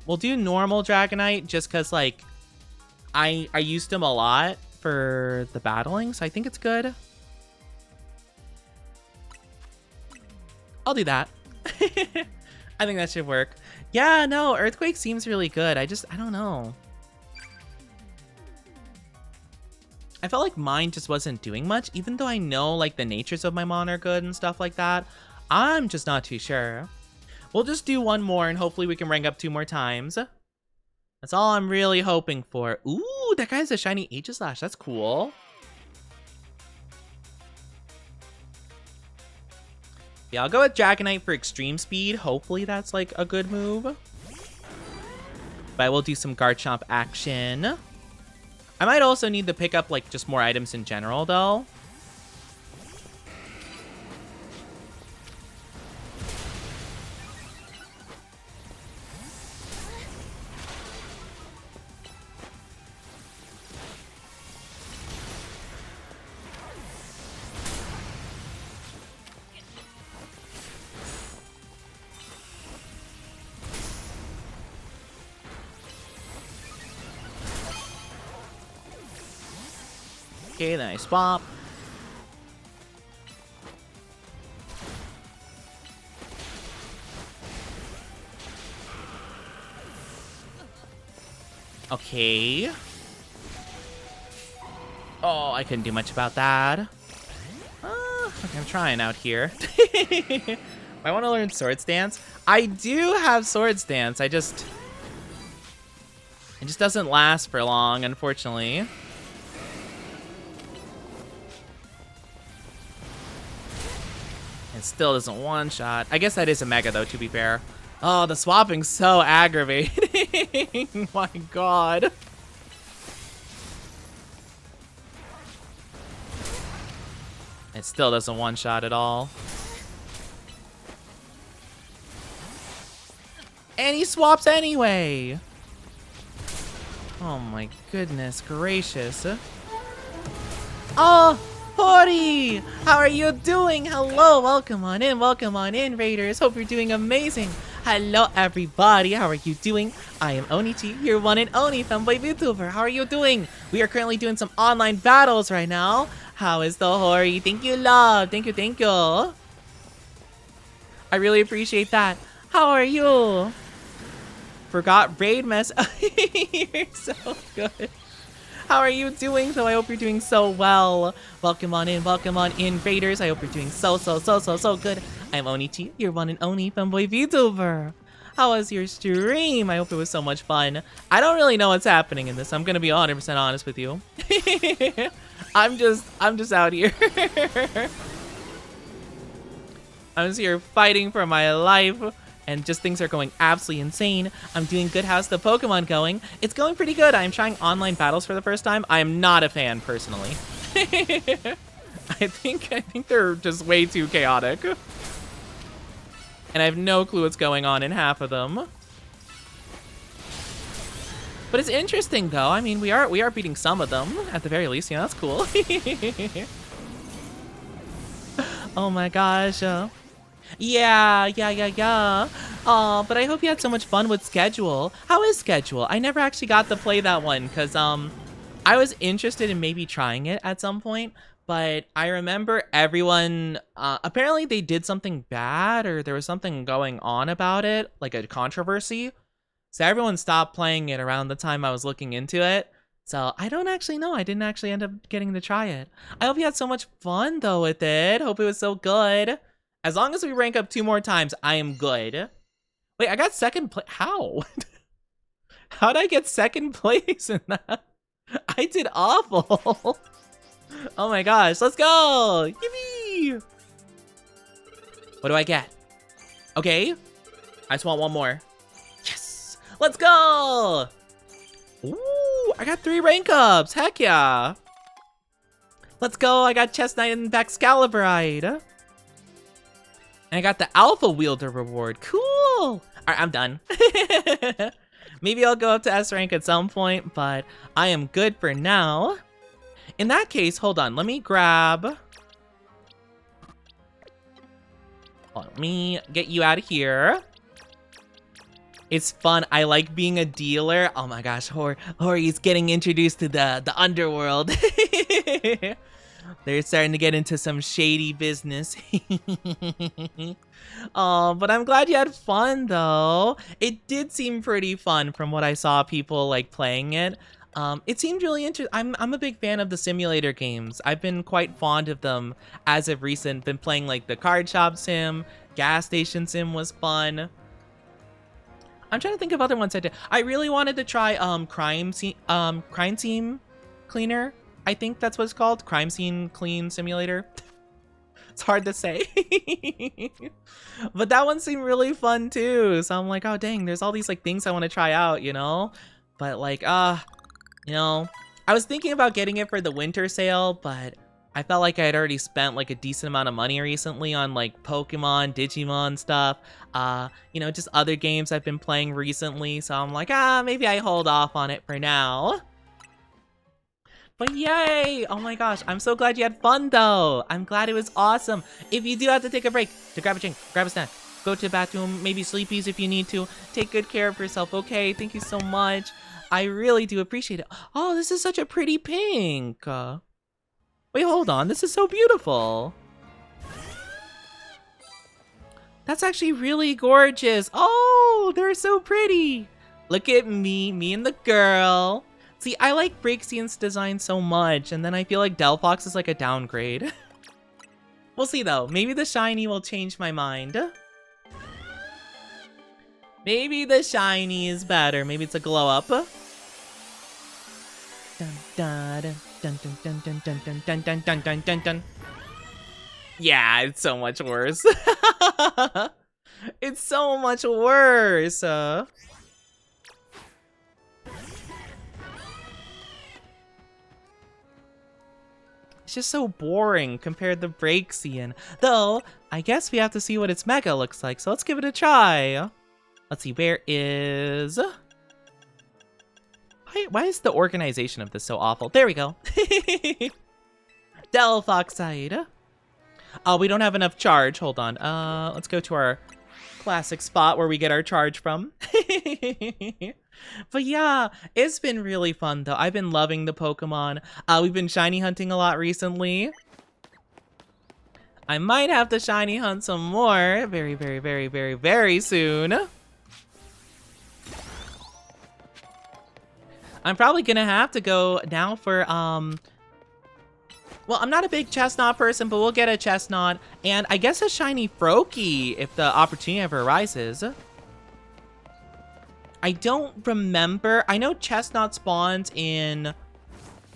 We'll do normal Dragonite just because, like, I used him a lot for the battling, so I think it's good. I'll do that. I think that should work. Yeah, no, Earthquake seems really good. I don't know. I felt like mine just wasn't doing much, even though I know, like, the natures of my mon are good and stuff like that. I'm just not too sure. We'll just do one more, and hopefully we can rank up 2 more times. That's all I'm really hoping for. Ooh, that guy has a shiny Aegislash. That's cool. Yeah, I'll go with Dragonite for extreme speed. Hopefully that's, like, a good move. But I will do some Garchomp action. I might also need to pick up, like, just more items in general, though. Okay, then I swap. Okay. Oh, I couldn't do much about that. Okay, I'm trying out here. I want to learn Swords Dance. I do have Swords Dance. It just doesn't last for long, unfortunately. It still doesn't one-shot. I guess that is a Mega, though, to be fair. Oh, the swapping's so aggravating. My god. It still doesn't one-shot at all. And he swaps anyway. Oh my goodness gracious. Oh, Hori! How are you doing? Hello, welcome on in, Raiders. Hope you're doing amazing. Hello, everybody. How are you doing? I am OniChi, your one and only Femboy VTuber. How are you doing? We are currently doing some online battles right now. How is the Hori? Thank you, love. Thank you. I really appreciate that. How are you? Forgot raid mess. You're so good. How are you doing though? I hope you're doing so well. Welcome on in, Raiders. I hope you're doing so good. I'm OniChi, your one and only Femboy VTuber. How was your stream? I hope it was so much fun. I don't really know what's happening in this. I'm gonna be 100% honest with you. I'm just out here. I'm just here fighting for my life. And just things are going absolutely insane. I'm doing good. How's the Pokemon going? It's going pretty good. I'm trying online battles for the first time. I am not a fan, personally. I think they're just way too chaotic. And I have no clue what's going on in half of them. But it's interesting, though. I mean, we are beating some of them, at the very least. Yeah, that's cool. Oh my gosh. Yeah. But I hope you had so much fun with Schedule. How is Schedule? I never actually got to play that one because I was interested in maybe trying it at some point, but I remember everyone apparently they did something bad or there was something going on about it, like a controversy. So everyone stopped playing it around the time I was looking into it. So I don't actually know. I didn't actually end up getting to try it. I hope you had so much fun though with it. Hope it was so good. As long as we rank up 2 more times, I am good. Wait, I got second place. How? How'd I get second place in that? I did awful. Oh my gosh, let's go. Yippee! What do I get? Okay. I just want one more. Yes! Let's go! Ooh, I got 3 rank ups. Heck yeah. Let's go. I got Chest Knight and Excaliburite. And I got the Alpha Wielder reward. Cool. All right, I'm done. Maybe I'll go up to S rank at some point, but I am good for now. In that case, hold on. Let me grab... Let me get you out of here. It's fun. I like being a dealer. Oh my gosh, Hori's getting introduced to the underworld. They're starting to get into some shady business. Oh, but I'm glad you had fun though. It did seem pretty fun from what I saw people like playing it. It seemed really interesting. I'm a big fan of the simulator games. I've been quite fond of them as of recent. Been playing like the card shop sim, gas station sim was fun. I'm trying to think of other ones I did. I really wanted to try crime scene cleaner. I think that's what it's called. Crime scene clean simulator. It's hard to say. But that one seemed really fun too. So I'm like, oh dang, there's all these like things I want to try out, you know? But like, you know, I was thinking about getting it for the winter sale, but I felt like I had already spent like a decent amount of money recently on like Pokemon, Digimon stuff. You know, just other games I've been playing recently. So I'm like, maybe I hold off on it for now. But yay! Oh my gosh, I'm so glad you had fun though. I'm glad it was awesome. If you do have to take a break, to grab a drink, grab a snack, go to the bathroom, maybe sleepies if you need to. Take good care of yourself, okay? Thank you so much. I really do appreciate it. Oh, this is such a pretty pink. Wait, hold on. This is so beautiful. That's actually really gorgeous. Oh, they're so pretty. Look at me and the girl. See, I like Braixion's design so much, and then I feel like Delphox is like a downgrade. We'll see though. Maybe the shiny will change my mind. Maybe the shiny is better. Maybe it's a glow up. Dun dun dun dun dun dun dun dun dun dun dun dun dun dun. Yeah, it's so much worse. It's so much worse. It's just so boring compared to Braixien. Though, I guess we have to see what its mega looks like, so let's give it a try. Let's see, where is... Why is the organization of this so awful? There we go. Delphoxide. Oh, we don't have enough charge. Hold on. Let's go to our classic spot where we get our charge from. But yeah, it's been really fun though. I've been loving the Pokemon. We've been shiny hunting a lot recently. I might have to shiny hunt some more very, very, very, very, very soon. I'm probably gonna have to go now for, well, I'm not a big Chestnut person, but we'll get a Chestnut. And I guess a shiny Froakie if the opportunity ever arises. I don't remember. I know Chestnut spawns in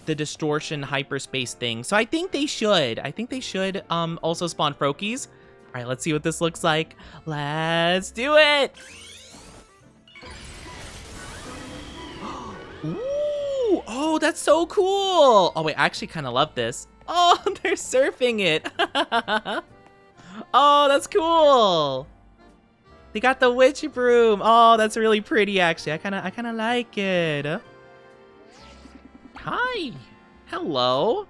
the Distortion hyperspace thing. So I think they should. I think they should also spawn Froakies. All right, let's see what this looks like. Let's do it. Ooh, oh, that's so cool. Oh, wait, I actually kind of love this. Oh, they're surfing it. Oh, that's cool. They got the witch broom. Oh, that's really pretty, actually. I kind of like it. Hi. Hello.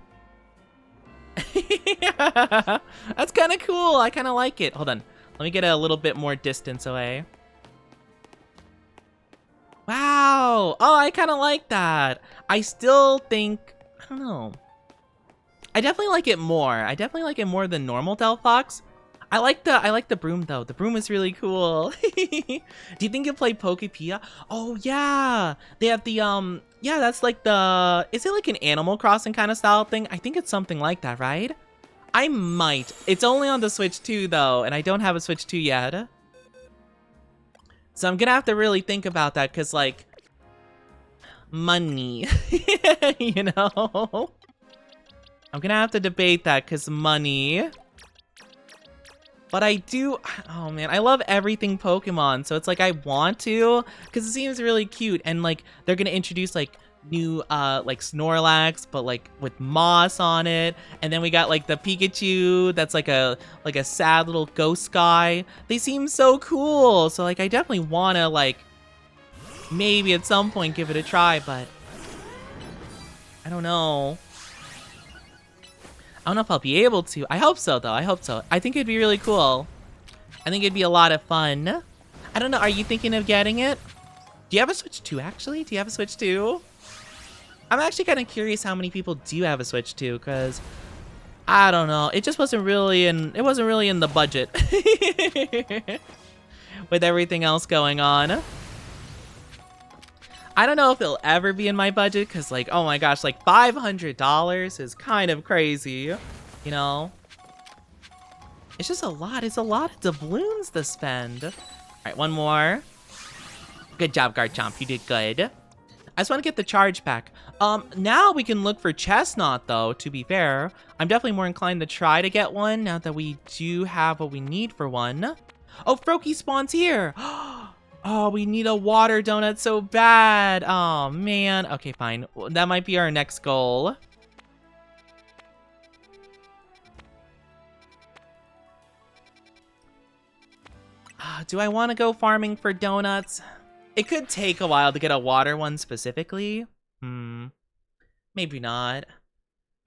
That's kind of cool. I kind of like it. Hold on. Let me get a little bit more distance away. Wow. Oh, I kind of like that. I still think, I don't know. I definitely like it more. I definitely like it more than normal Delphox. I like the broom though. The broom is really cool. Do you think you'll play Pokepia? Oh yeah. They have the yeah, that's like the, is it like an Animal Crossing kind of style thing? I think it's something like that, right? I might. It's only on the Switch 2 though, and I don't have a Switch 2 yet. So I'm gonna have to really think about that, cause like money, you know? I'm gonna have to debate that cause money. But I do, oh man, I love everything Pokemon. So it's like I want to, cause it seems really cute. And like they're gonna introduce like new like Snorlax, but like with moss on it. And then we got like the Pikachu that's like a sad little ghost guy. They seem so cool. So like I definitely wanna like maybe at some point give it a try, but I don't know. I don't know if I'll be able to. I hope so though. I hope so. I think it'd be really cool. I think it'd be a lot of fun. I don't know. Are you thinking of getting it? Do you have a Switch 2 actually? Do you have a Switch 2? I'm actually kind of curious how many people do have a Switch 2, because I don't know. It just wasn't really in, it wasn't really in the budget with everything else going on. I don't know if it'll ever be in my budget, because like, oh my gosh, like $500 is kind of crazy, you know? It's just a lot. It's a lot of doubloons to spend. All right, one more. Good job, Garchomp. You did good. I just want to get the charge back. Now we can look for Chestnut, though, to be fair. I'm definitely more inclined to try to get one now that we do have what we need for one. Oh, Froakie spawns here. Oh, we need a water donut so bad. Oh, man. Okay, fine. That might be our next goal. Do I want to go farming for donuts? It could take a while to get a water one specifically. Maybe not.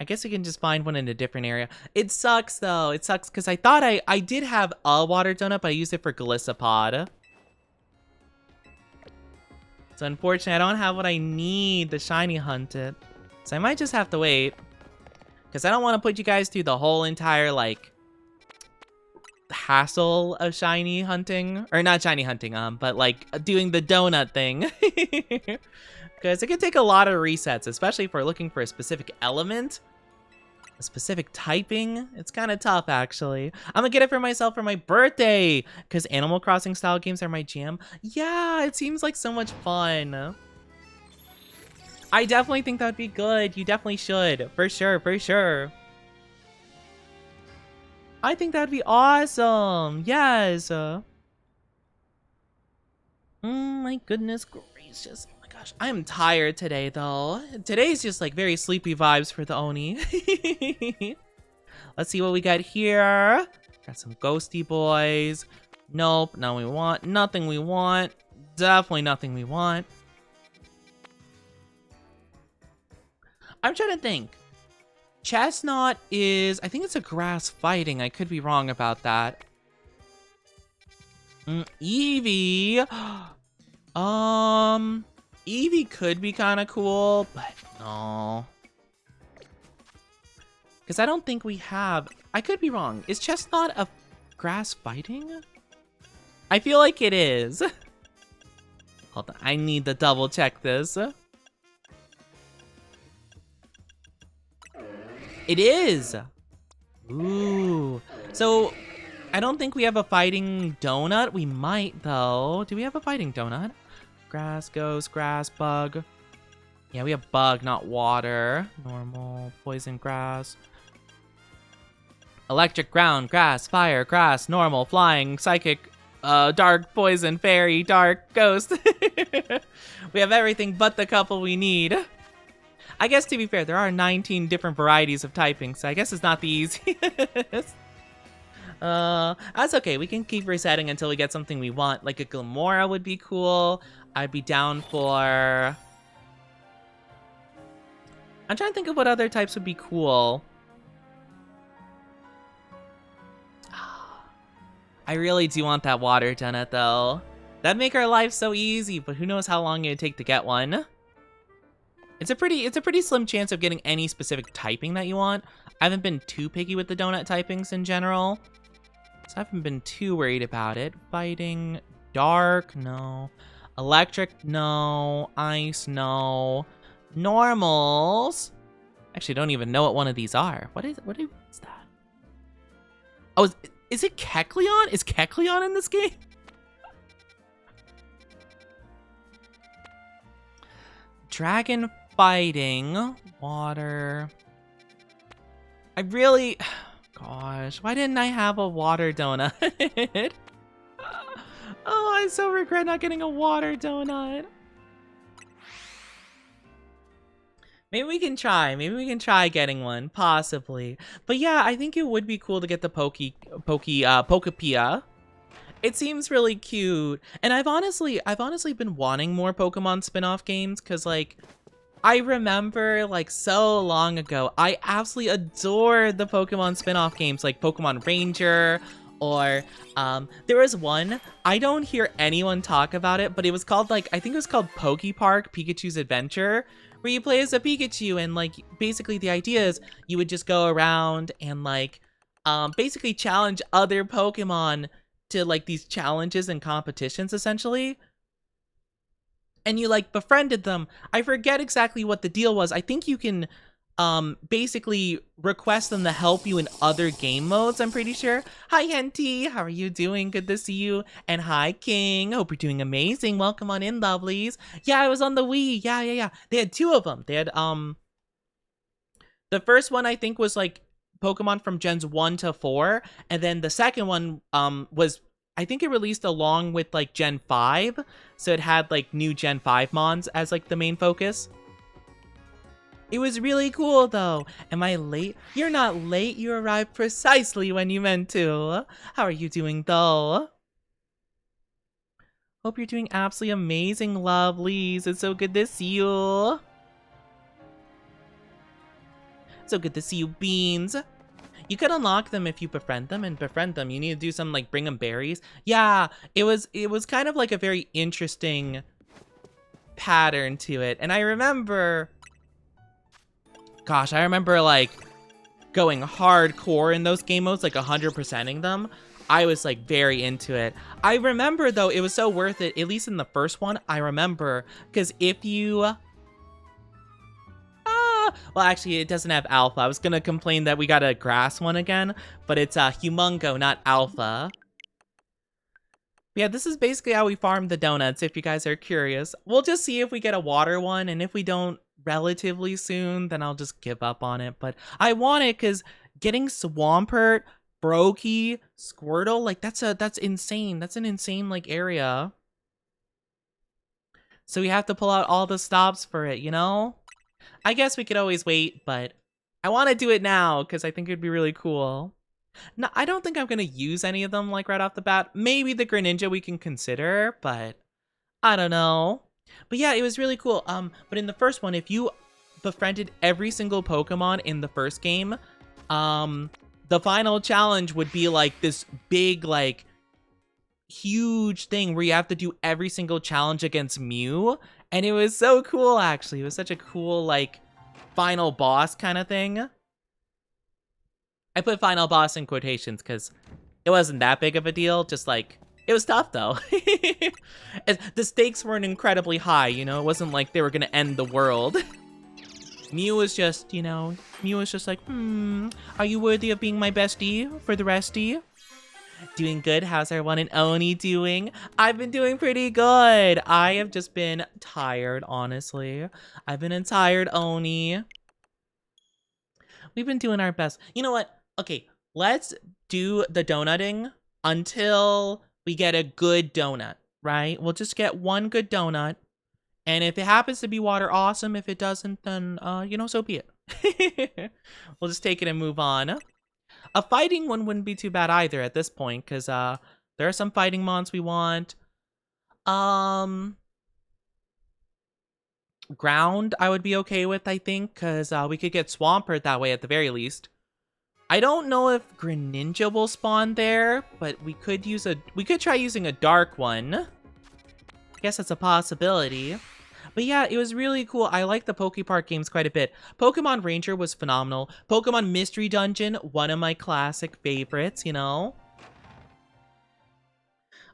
I guess we can just find one in a different area. It sucks, though. It sucks because I thought I did have a water donut, but I used it for Galissapod. So unfortunately, I don't have what I need to shiny hunt it. So I might just have to wait. Because I don't want to put you guys through the whole entire, like, hassle of shiny hunting. Or not shiny hunting, but, like, doing the donut thing. because it can take a lot of resets, especially if we're looking for a specific element, a specific typing. It's kind of tough, actually. I'm gonna get it for myself for my birthday, because Animal Crossing style games are my jam. Yeah, it seems like so much fun. I definitely think that'd be good. You definitely should. For sure, for sure. I think that'd be awesome. Yes. My goodness gracious. Oh my gosh. I am tired today, though. Today's just like very sleepy vibes for the Oni. Let's see what we got here. Got some ghosty boys. Nope. No, we want nothing we want. Definitely nothing we want. I'm trying to think. Chestnut is, I think it's a grass fighting. I could be wrong about that. Eevee. Eevee could be kind of cool, but no. Because I don't think we have, I could be wrong. Is Chestnut a grass fighting? I feel like it is. Hold on, I need to double check this. It is! Ooh. So, I don't think we have a fighting donut. We might, though. Do we have a fighting donut? Grass, ghost, grass, bug. Yeah, we have bug, not water. Normal, poison, grass. Electric, ground, grass, fire, grass, normal, flying, psychic, dark, poison, fairy, dark, ghost. We have everything but the couple we need. I guess, to be fair, there are 19 different varieties of typing, so I guess it's not the easiest. That's okay. We can keep resetting until we get something we want. Like a Glamora would be cool. I'd be down for... I'm trying to think of what other types would be cool. I really do want that water donut, though. That'd make our life so easy, but who knows how long it'd take to get one. It's a pretty slim chance of getting any specific typing that you want. I haven't been too picky with the donut typings in general, so I haven't been too worried about it. Fighting, dark, no. Electric, no. Ice, no. Normals. Actually, I don't even know what one of these are. What is that? Oh, is it Kecleon? Is Kecleon in this game? Dragon fighting, water. I really, gosh, why didn't I have a water donut? Oh, I so regret not getting a water donut. Maybe we can try. Maybe we can try getting one, possibly. But yeah, I think it would be cool to get the Pokepia. It seems really cute, and I've honestly been wanting more Pokemon spin-off games, because like, I remember like so long ago, I absolutely adored the Pokemon spin-off games like Pokemon Ranger, or there was one, I don't hear anyone talk about it, but it was called like, I think it was called Poke Park Pikachu's Adventure, where you play as a Pikachu, and like basically the idea is you would just go around and like basically challenge other Pokemon to like these challenges and competitions essentially. And you like befriended them. I forget exactly what the deal was. I think you can basically request them to help you in other game modes, I'm pretty sure. Hi Henty, how are you doing? Good to see you. And hi King, hope you're doing amazing. Welcome on in, lovelies. Yeah, I was on the Wii. Yeah. They had two of them. They had the first one I think was like Pokemon from Gens 1 to 4, and then the second one was, I think it released along with like Gen 5, so it had like new Gen 5 mons as like the main focus. It was really cool though. Am I late? You're not late, you arrived precisely when you meant to. How are you doing though? Hope you're doing absolutely amazing, lovelies. It's so good to see you. So good to see you, Beans. You could unlock them if you befriend them, and befriend them, you need to do something like bring them berries. Yeah, it was kind of like a very interesting pattern to it. And I remember, gosh, I remember like going hardcore in those game modes, like 100%ing them. I was like very into it. I remember though, it was so worth it, at least in the first one, I remember, because if you Well, actually, it doesn't have alpha. I was gonna complain that we got a grass one again, but it's Humongo, not alpha. Yeah, this is basically how we farm the donuts, if you guys are curious. We'll just see if we get a water one, and if we don't relatively soon, then I'll just give up on it. But I want it because getting Swampert, Brokey, Squirtle, like that's insane. That's an insane like area. So we have to pull out all the stops for it, you know? I guess we could always wait, but I want to do it now because I think it'd be really cool. No, I don't think I'm going to use any of them like right off the bat. Maybe the Greninja we can consider, but I don't know. But yeah, it was really cool. But in the first one, if you befriended every single Pokemon in the first game, the final challenge would be like this big, like, huge thing where you have to do every single challenge against Mew. And it was so cool, actually. It was such a cool, like, final boss kind of thing. I put final boss in quotations because it wasn't that big of a deal. Just like, it was tough though. The stakes weren't incredibly high, you know? It wasn't like they were going to end the world. Mew was just, you know, Mew was just like, are you worthy of being my bestie for the restie? Doing good. How's our one and Oni doing? I've been doing pretty good. I have just been tired, honestly. I've been a tired Oni. We've been doing our best. You know what? Okay, let's do the donutting until we get a good donut, right? We'll just get one good donut. And if it happens to be water, awesome. If it doesn't, then, you know, so be it. We'll just take it and move on. A fighting one wouldn't be too bad either at this point, because there are some fighting mons we want. Ground I would be okay with, I think, because we could get Swampert that way at the very least. I don't know if Greninja will spawn there, but we could try using a dark one. I guess that's a possibility. But yeah, it was really cool. I like the Pokepark games quite a bit. Pokemon Ranger was phenomenal. Pokemon Mystery Dungeon, one of my classic favorites, you know?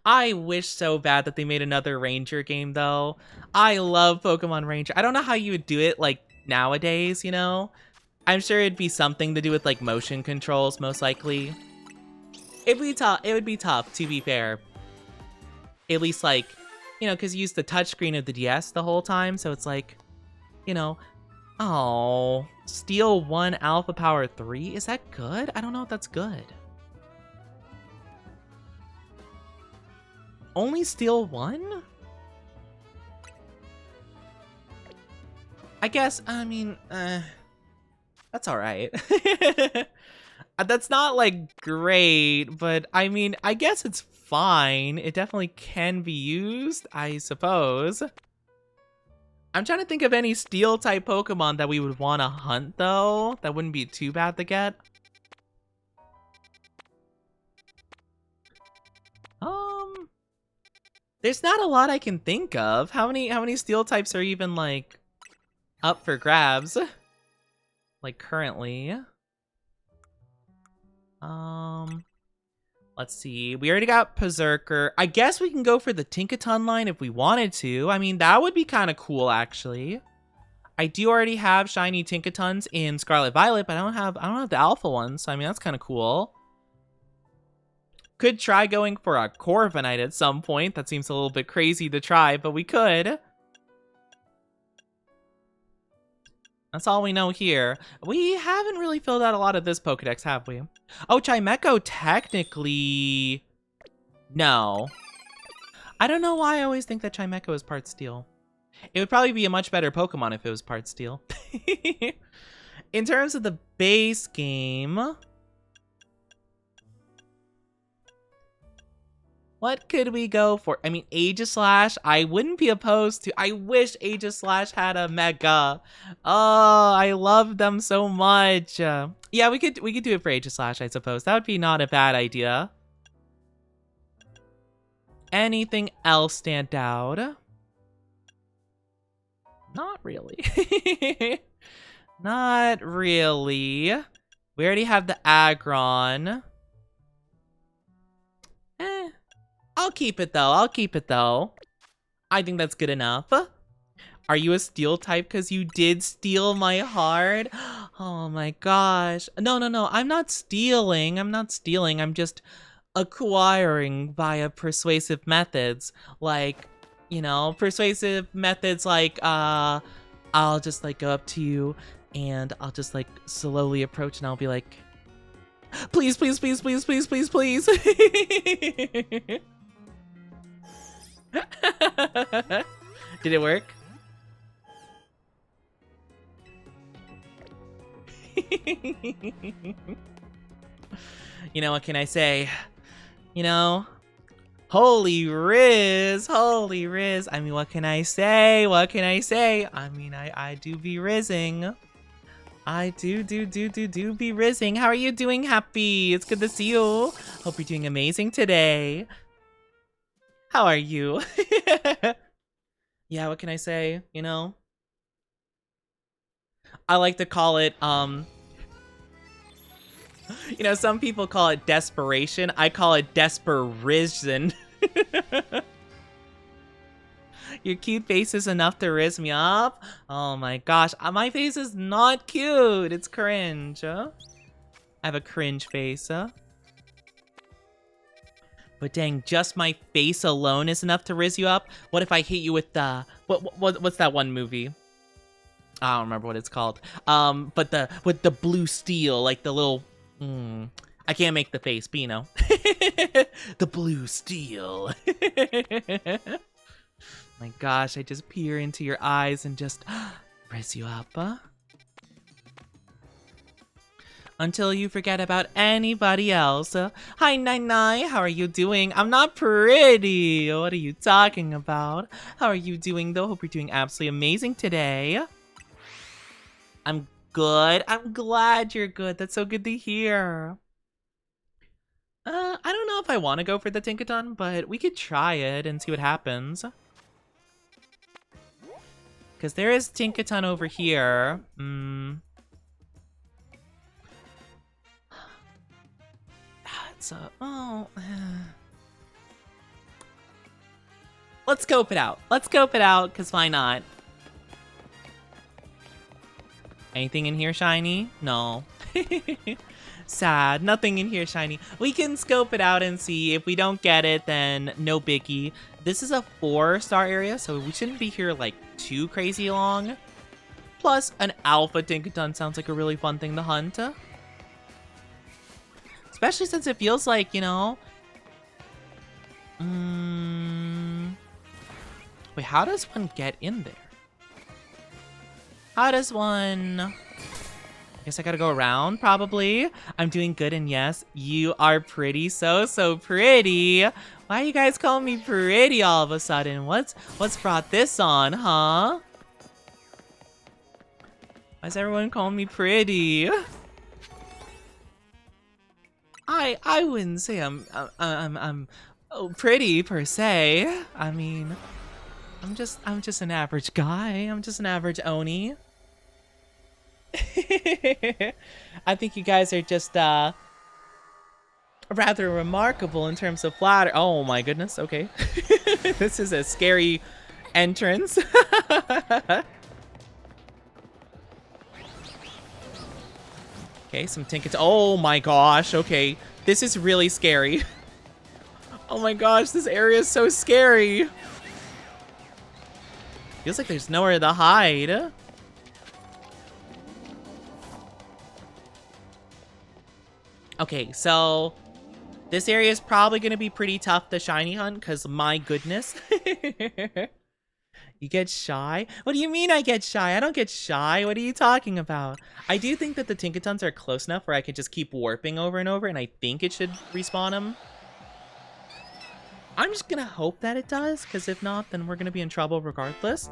I wish so bad that they made another Ranger game, though. I love Pokemon Ranger. I don't know how you would do it, like, nowadays, you know? I'm sure it'd be something to do with, like, motion controls, most likely. It would be tough, to be fair. At least, like, you know, because you use the touchscreen of the DS the whole time, so it's like, you know, oh, Steel 1 Alpha Power 3? Is that good? I don't know if that's good. Only Steel 1? I guess, I mean, that's alright. That's not, like, great, but, I mean, I guess it's fine. It definitely can be used, I suppose. I'm trying to think of any Steel-type Pokemon that we would want to hunt, though. That wouldn't be too bad to get. There's not a lot I can think of. How many Steel-types are even, like, up for grabs? Like, currently. Let's see. We already got Berserker. I guess we can go for the Tinkaton line if we wanted to. I mean, that would be kind of cool, actually. I do already have shiny Tinkatons in Scarlet Violet, but I don't have the alpha ones, so I mean, that's kind of cool. Could try going for a Corviknight at some point. That seems a little bit crazy to try, but we could. That's all we know here. We haven't really filled out a lot of this Pokedex, have we? Oh, Chimecho, technically... No. I don't know why I always think that Chimecho is part Steel. It would probably be a much better Pokemon if it was part Steel. In terms of the base game... what could we go for? I mean, Aegislash, I wouldn't be opposed to. I wish Aegislash had a Mega. Oh, I love them so much. Yeah, we could do it for Aegislash, I suppose. That would be not a bad idea. Anything else stand out? Not really. Not really. We already have the Aggron. I'll keep it though. I think that's good enough. Are you a steel type? Because you did steal my heart? Oh my gosh. No, no, no. I'm not stealing. I'm not stealing. I'm just acquiring via persuasive methods. Like, you know, persuasive methods like, I'll just like go up to you and I'll just like slowly approach and I'll be like, please, please, please, please, please, please, please. Did it work? You know, what can I say? You know, holy Riz, holy Riz. I mean, what can I say? What can I say? I mean, I do be rizzing. I do be rizzing. How are you doing, Happy? It's good to see you. Hope you're doing amazing today. How are you? Yeah, what can I say? You know? I like to call it, you know, some people call it desperation. I call it desperation. Your cute face is enough to riz me up. Oh my gosh, my face is not cute. It's cringe. I have a cringe face. But dang, just my face alone is enough to riz you up. What if I hit you with the what's that one movie? I don't remember what it's called. But with the blue steel, like the little. I can't make the face, but you know. The blue steel. My gosh, I just peer into your eyes and just raise you up. Until you forget about anybody else. Hi, Nai, how are you doing? I'm not pretty. What are you talking about? How are you doing, though? Hope you're doing absolutely amazing today. I'm good. I'm glad you're good. That's so good to hear. I don't know if I want to go for the Tinkaton, but we could try it and see what happens. Because there is Tinkaton over here. It's a... Oh... Let's scope it out. Let's scope it out, because why not? Anything in here shiny? No. Sad. Nothing in here shiny. We can scope it out and see. If we don't get it, then no biggie. This is a 4-star area, so we shouldn't be here, like, too crazy long. Plus, an alpha Tinkaton sounds like a really fun thing to hunt. Especially since it feels like, you know... Wait, how does one get in there? How does one... I guess I gotta go around, probably. I'm doing good, and yes, you are pretty. So pretty. Why are you guys calling me pretty all of a sudden? What's brought this on, huh? Why is everyone calling me pretty? I wouldn't say I'm pretty per se. I mean, I'm just an average guy. I'm just an average Oni. I think you guys are just rather remarkable in terms of flatter. Oh my goodness. Okay. This is a scary entrance. Okay, some Tinkaton. Oh my gosh. Okay. This is really scary. Oh my gosh, this area is so scary. Feels like there's nowhere to hide. Okay, so this area is probably going to be pretty tough to shiny hunt because my goodness. You get shy? What do you mean I get shy? I don't get shy. What are you talking about? I do think that the Tinkatons are close enough where I can just keep warping over and over, and I think it should respawn them. I'm just going to hope that it does, because if not, then we're going to be in trouble regardless.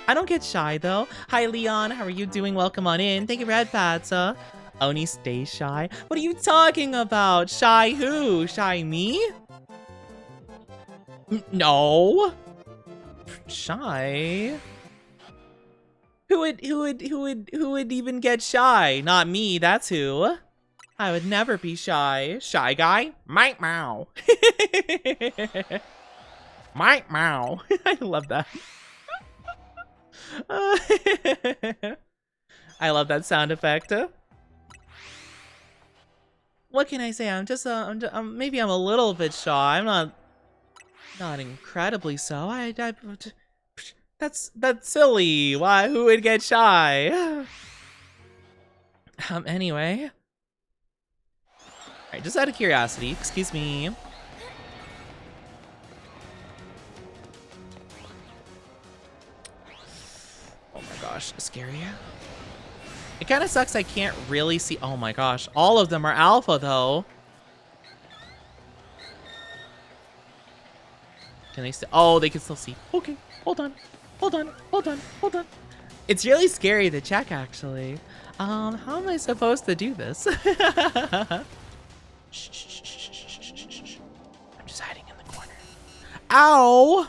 I don't get shy, though. Hi, Leon. How are you doing? Welcome on in. Thank you for headpats. Oni stays shy. What are you talking about? Shy who? Shy me? No. Shy? Who would even get shy? Not me, that's who. I would never be shy. Shy guy? Mike Mow. Mike Mow. I love that. I love that sound effect. What can I say? Maybe I'm a little bit shy. I'm not incredibly so. That's silly. Why? Who would get shy? Anyway. Alright, just out of curiosity, excuse me. Oh my gosh, scary. It kind of sucks I can't really see. Oh my gosh, all of them are alpha though. Can they still? Oh, they can still see. Okay, hold on. It's really scary to check actually. How am I supposed to do this? Shh. I'm just hiding in the corner. Ow!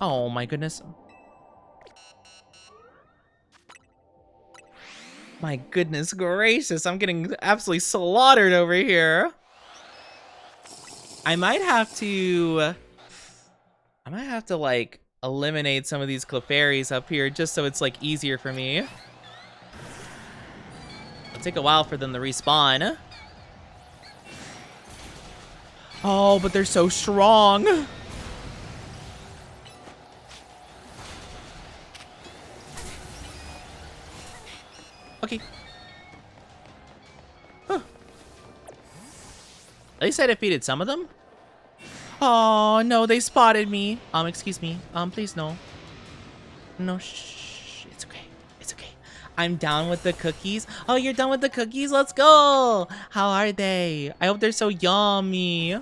Oh my goodness. My goodness gracious, I'm getting absolutely slaughtered over here. I might have to like eliminate some of these Clefairies up here just so it's like easier for me. It'll take a while for them to respawn. Oh, but they're so strong. Okay. Huh. At least I defeated some of them. Oh, no, they spotted me. Excuse me. Please, no. No, shh. It's okay. It's okay. I'm down with the cookies. Oh, you're done with the cookies? Let's go. How are they? I hope they're so yummy.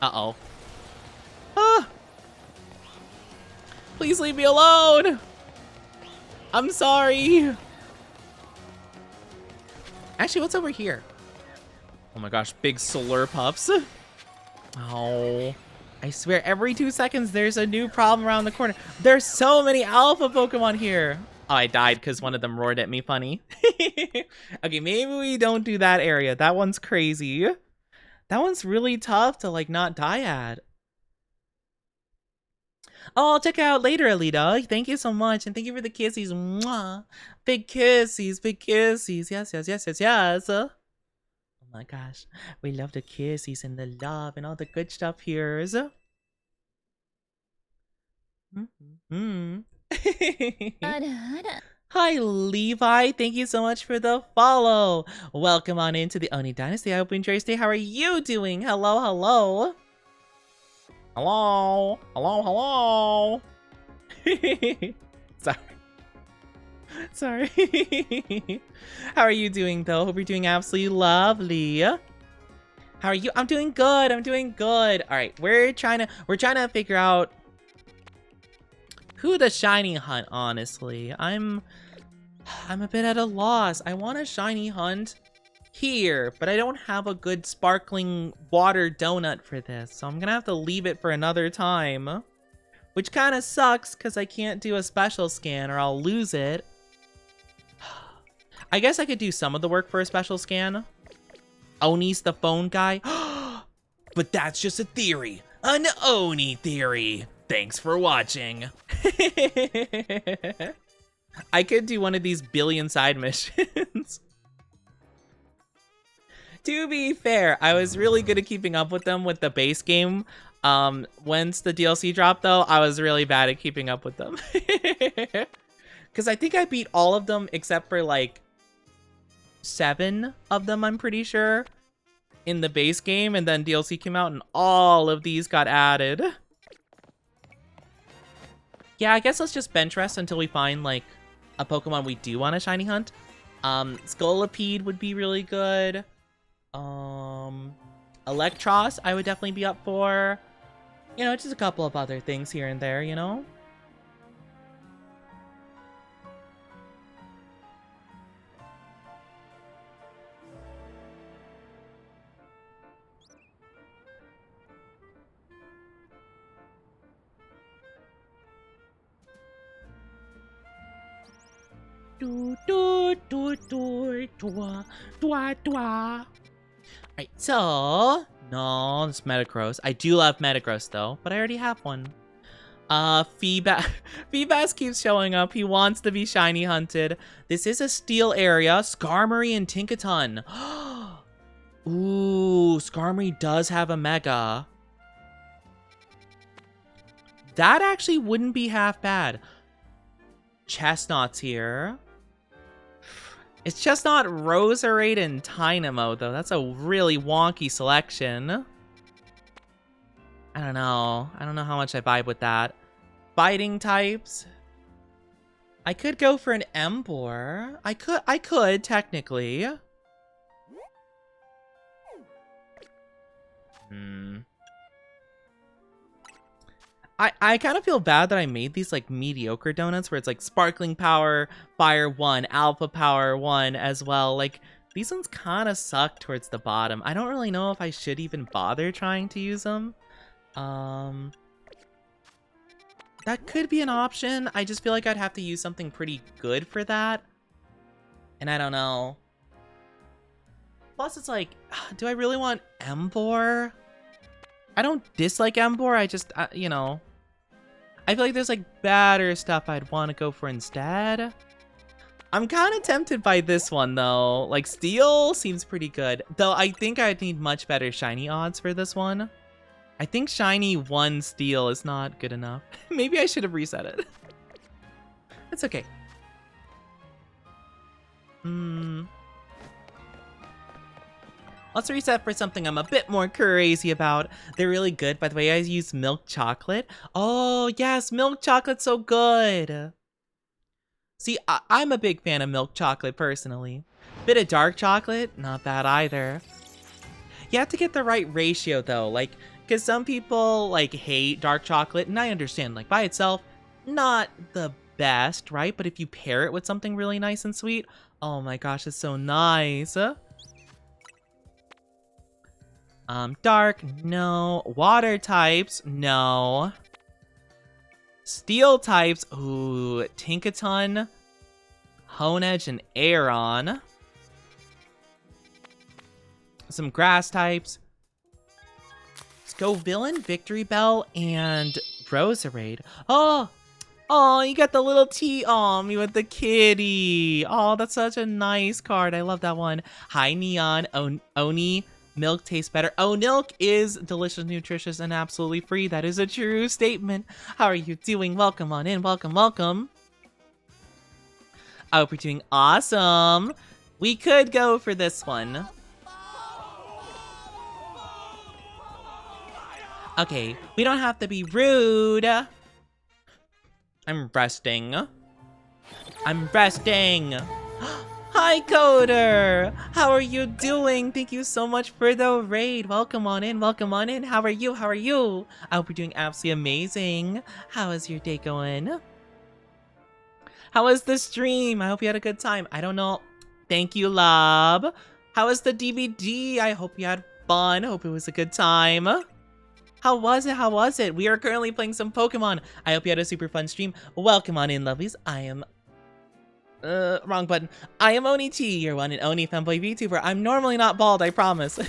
Uh-oh. Ah. Please leave me alone. I'm sorry. Actually, what's over here? Oh my gosh, big Slurpuffs. Oh, I swear every 2 seconds there's a new problem around the corner. There's so many alpha Pokemon here. Oh, I died because one of them roared at me funny. Okay, maybe we don't do that area. That one's crazy. That one's really tough to like not die at. Oh, I'll check it out later, Alita. Thank you so much. And thank you for the kissies. Mwah. Big kissies, big kissies. Yes. Oh my gosh. We love the kissies and the love and all the good stuff here. Hi, Levi. Thank you so much for the follow. Welcome on into the Oni Dynasty. I hope you enjoy your stay. How are you doing? Hello. Hello. Sorry. How are you doing though? Hope you're doing absolutely lovely. How are you? I'm doing good. All right, we're trying to figure out who the shiny hunt, honestly. I'm a bit at a loss. I want a shiny hunt here, but I don't have a good sparkling water donut for this, so I'm gonna have to leave it for another time, which kind of sucks because I can't do a special scan or I'll lose it. I guess I could do some of the work for a special scan. Oni's the phone guy. But that's just a theory. An Oni theory. Thanks for watching. I could do one of these billion side missions. To be fair, I was really good at keeping up with them with the base game. Once the DLC dropped, though, I was really bad at keeping up with them. Because I think I beat all of them except for, like, 7 of them, I'm pretty sure, in the base game. And then DLC came out and all of these got added. Yeah, I guess let's just bench rest until we find, like, a Pokemon we do want a shiny hunt. Scolipede would be really good. Electros, I would definitely be up for. You know, just a couple of other things here and there, you know? Alright, so... No, it's Metagross. I do love Metagross, though, but I already have one. Feebas keeps showing up. He wants to be shiny hunted. This is a steel area. Skarmory and Tinkaton. Ooh, Skarmory does have a Mega. That actually wouldn't be half bad. Chestnut's here. It's Chestnut, Roserade, and Tynamo, though. That's a really wonky selection. I don't know. I don't know how much I vibe with that. Fighting types. I could go for an Emboar. I could, technically. I kind of feel bad that I made these like mediocre donuts where it's like sparkling power, fire 1, alpha power 1 as well. Like these ones kind of suck towards the bottom. I don't really know if I should even bother trying to use them. That could be an option. I just feel like I'd have to use something pretty good for that. And I don't know. Plus it's like, do I really want Emboar? I don't dislike Emboar, I just, you know. I feel like there's like better stuff I'd want to go for instead. I'm kind of tempted by this one though. Like Steel seems pretty good. Though I think I'd need much better shiny odds for this one. I think shiny 1 Steel is not good enough. Maybe I should have reset it. It's okay. Let's reset for something I'm a bit more crazy about. They're really good. By the way, I use milk chocolate. Oh, yes, milk chocolate's so good. See, I'm a big fan of milk chocolate, personally. Bit of dark chocolate, not bad either. You have to get the right ratio, though. Like, because some people, like, hate dark chocolate, and I understand, like, by itself, not the best, right? But if you pair it with something really nice and sweet, oh my gosh, it's so nice. Dark, no. Water types, no. Steel types, ooh, Tinkaton, Honedge, and Aeron. Some grass types. Let's go Villain, Victory Bell, and Roserade. Oh, you got the little T on me with the kitty. Oh, that's such a nice card. I love that one. Hi, Neon, Oni. Milk tastes better. Oh, milk is delicious, nutritious, and absolutely free. That is a true statement. How are you doing? Welcome on in. Welcome, welcome. I hope you're doing awesome. We could go for this one. Okay, we don't have to be rude. I'm resting. I'm resting. Hi, Coder! How are you doing? Thank you so much for the raid. Welcome on in, welcome on in. How are you? How are you? I hope you're doing absolutely amazing. How is your day going? How was the stream? I hope you had a good time. I don't know. Thank you, Lob. How was the DVD? I hope you had fun. Hope it was a good time. How was it? How was it? We are currently playing some Pokemon. I hope you had a super fun stream. Welcome on in, lovelies. I am... wrong button. I am OniChi, your one and only Femboy VTuber. I'm normally not bald, I promise.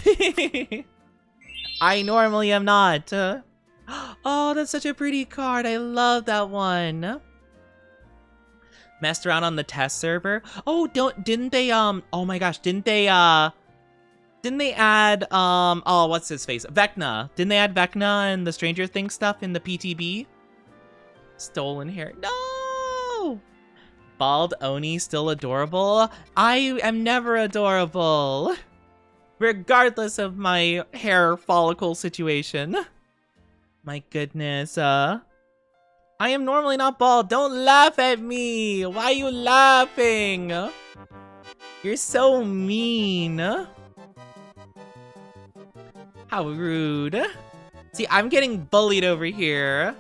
I normally am not. Oh, that's such a pretty card. I love that one. Messed around on the test server. Oh, didn't they, oh my gosh, didn't they add, oh, what's his face? Vecna. Didn't they add Vecna and the Stranger Things stuff in the PTB? Stolen hair. No! Bald Oni still adorable? I am never adorable. Regardless of my hair follicle situation. My goodness, I am normally not bald. Don't laugh at me. Why are you laughing? You're so mean. How rude. See, I'm getting bullied over here.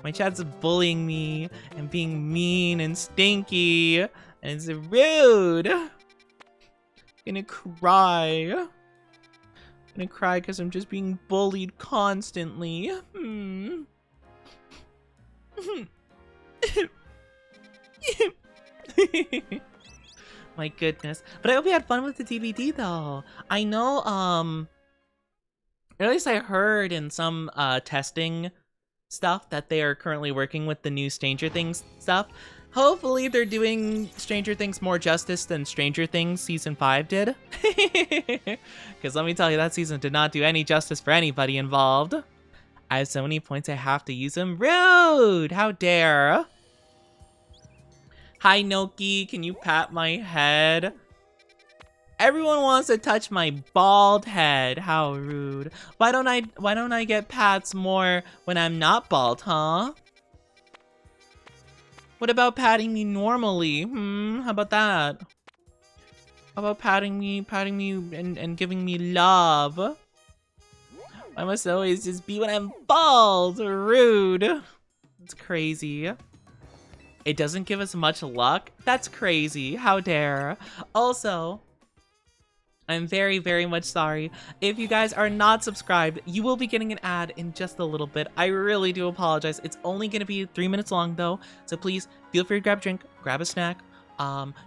My chat's bullying me and being mean and stinky. And it's rude. I'm gonna cry. I'm gonna cry because I'm just being bullied constantly. My goodness. But I hope you had fun with the DVD though. I know, or at least I heard in some testing stuff that they are currently working with the new Stranger Things stuff. Hopefully they're doing Stranger Things more justice than Stranger Things Season 5 did. Because let me tell you, that season did not do any justice for anybody involved. I have so many points I have to use them. Rude! How dare! Hi, Noki. Can you pat my head? Everyone wants to touch my bald head. How rude. Why don't I get pats more when I'm not bald, huh? What about patting me normally? How about that? How about patting me and giving me love? I must always just be when I'm bald. Rude. It's crazy. It doesn't give us much luck? That's crazy. How dare. Also, I'm very, very much sorry. If you guys are not subscribed, you will be getting an ad in just a little bit. I really do apologize. It's only going to be 3 minutes long though. So please feel free to grab a drink, grab a snack.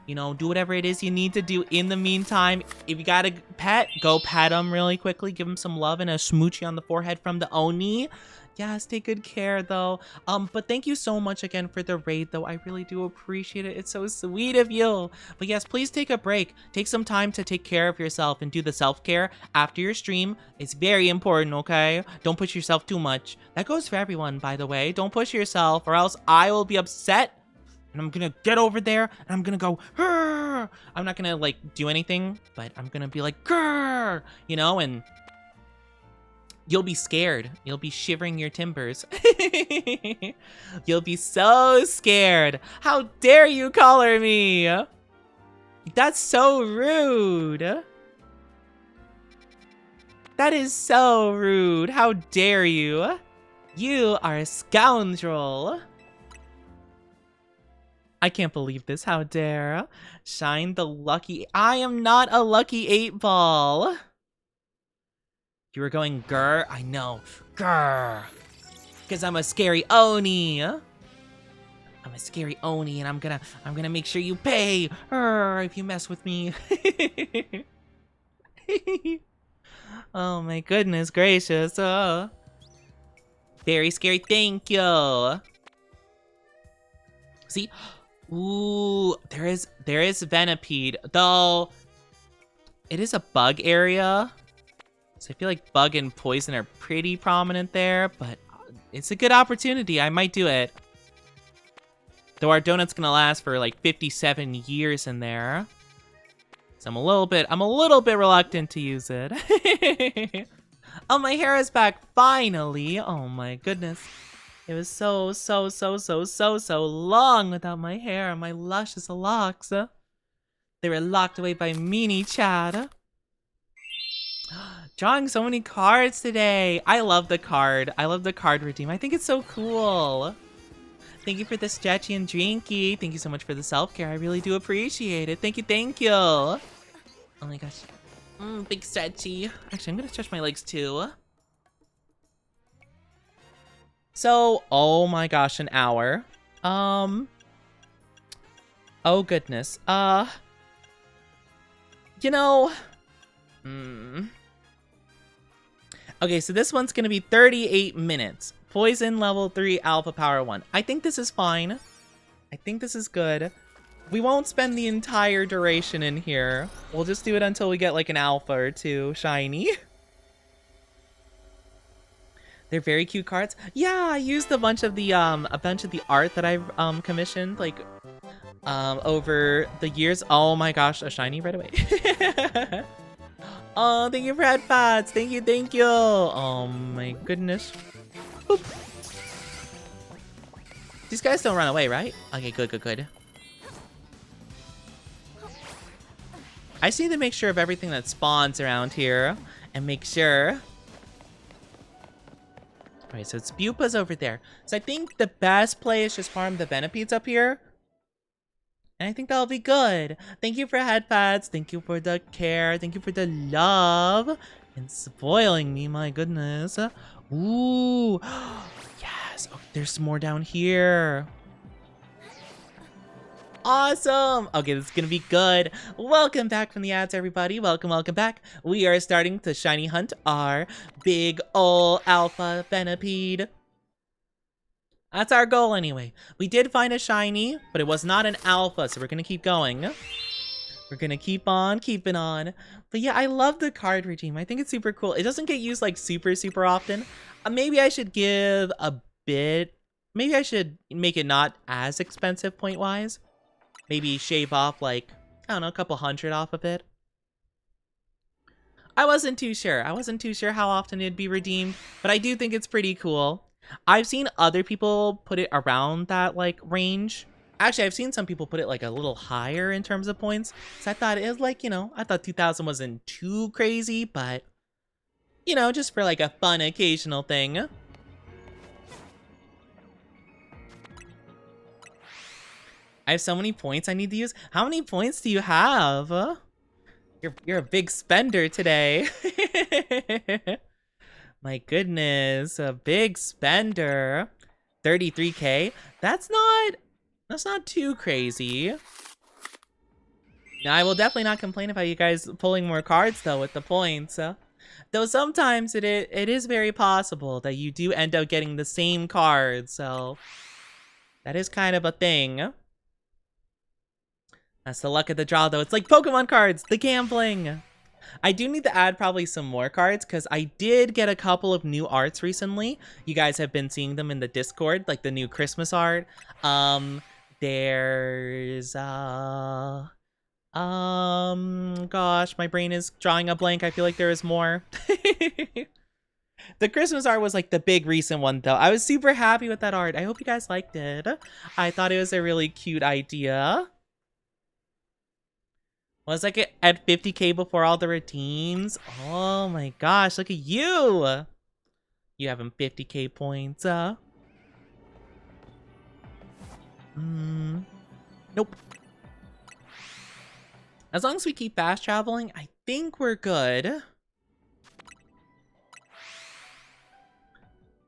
You know, do whatever it is you need to do in the meantime. If you got a pet, go pet them really quickly. Give them some love and a smoochie on the forehead from the Oni. Yes, take good care though. But thank you so much again for the raid though. I really do appreciate it. It's so sweet of you. But yes, please take a break. Take some time to take care of yourself and do the self-care after your stream. It's very important, okay? Don't push yourself too much. That goes for everyone, by the way. Don't push yourself or else I will be upset. And I'm gonna get over there and I'm gonna go, Grr! I'm not gonna like do anything, but I'm gonna be like, Grr! You know, and you'll be scared. You'll be shivering your timbers. You'll be so scared. How dare you color me? That's so rude. That is so rude. How dare you? You are a scoundrel. I can't believe this. How dare. Shine the lucky. I am not a lucky 8-ball. You were going grr? I know. Grr. Because I'm a scary Oni. I'm a scary Oni and I'm gonna make sure you pay if you mess with me. Oh my goodness gracious. Very scary, thank you. See? Ooh, there is Venipede, though it is a bug area. So I feel like bug and poison are pretty prominent there, but it's a good opportunity. I might do it. Though our donut's gonna last for like 57 years in there. So I'm a little bit reluctant to use it. Oh, my hair is back finally. Oh my goodness. It was so long without my hair and my luscious locks. They were locked away by meanie Chad. Drawing so many cards today. I love the card. I love the card redeem. I think it's so cool. Thank you for the stretchy and drinky. Thank you so much for the self-care. I really do appreciate it. Thank you, thank you. Oh my gosh. Big stretchy. Actually, I'm gonna stretch my legs too. So, oh my gosh, an hour. Oh goodness. You know, okay, so this one's gonna be 38 minutes. Poison level 3, alpha power 1. I think this is fine. I think this is good. We won't spend the entire duration in here. We'll just do it until we get like an alpha or 2 shiny. They're very cute cards. Yeah, I used a bunch of the art that I've commissioned like over the years. Oh my gosh, a shiny right away. Oh, thank you for headphones. Thank you, thank you. Oh my goodness. Boop. These guys don't run away, right? Okay, good. I just need to make sure of everything that spawns around here and make sure. Alright, so it's Pupa's over there. So I think the best play is just farm the Venipedes up here. And I think that'll be good. Thank you for headpads. Thank you for the care. Thank you for the love. And spoiling me, my goodness. Ooh. Yes. Oh, there's some more down here. Awesome. Okay, this is gonna be good. Welcome back from the ads, everybody. Welcome back. We are starting to shiny hunt our big ol' alpha Venipede. That's our goal anyway. We did find a shiny, but it was not an alpha, so we're gonna keep going. We're gonna keep on keeping on. But yeah, I love the card regime. I think it's super cool. It doesn't get used like super often. Maybe I should give a bit. Maybe I should make it not as expensive point-wise. Maybe shave off like, I don't know, a couple hundred off of it. I wasn't too sure. I wasn't too sure how often it'd be redeemed, but I do think it's pretty cool. I've seen other people put it around that like range. Actually, I've seen some people put it like a little higher in terms of points. So I thought it was like, you know, I thought 2,000 wasn't too crazy, but you know, just for like a fun occasional thing. I have so many points I need to use. How many points do you have? You're a big spender today. My goodness, a big spender. 33k. That's not too crazy. Now, I will definitely not complain about you guys pulling more cards though with the points. Though sometimes it is very possible that you do end up getting the same card, so that is kind of a thing. That's the luck of the draw, though. It's like Pokemon cards, the gambling. I do need to add probably some more cards because I did get a couple of new arts recently. You guys have been seeing them in the Discord, like the new Christmas art. There's gosh, my brain is drawing a blank. I feel like there is more. The Christmas art was like the big recent one though. I was super happy with that art. I hope you guys liked it. I thought it was a really cute idea. Was like at 50k before all the redeems? Oh my gosh, look at you! You having 50k points, Nope. As long as we keep fast traveling, I think we're good.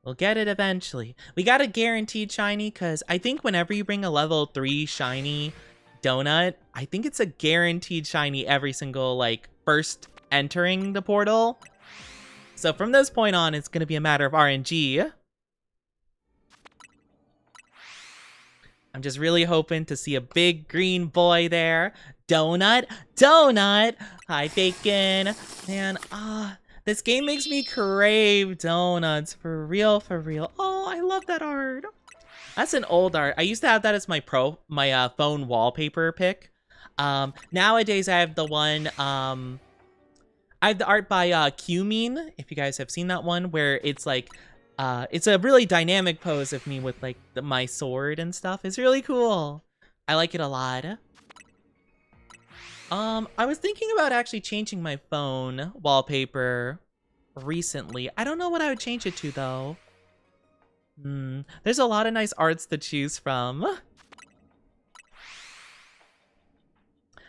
We'll get it eventually. We got a guaranteed shiny, because I think whenever you bring a level 3 shiny donut, I think it's a guaranteed shiny every single, like, first entering the portal. So from this point on, it's going to be a matter of RNG. I'm just really hoping to see a big green boy there. Donut! Donut! Hi, bacon! Man, this game makes me crave donuts. For real, for real. Oh, I love that art. That's an old art. I used to have that as my phone wallpaper pick. Nowadays I have the one, I have the art by Q-Mean, if you guys have seen that one, where it's like, it's a really dynamic pose of me with like my sword and stuff. It's really cool. I like it a lot. I was thinking about actually changing my phone wallpaper recently. I don't know what I would change it to though. There's a lot of nice arts to choose from.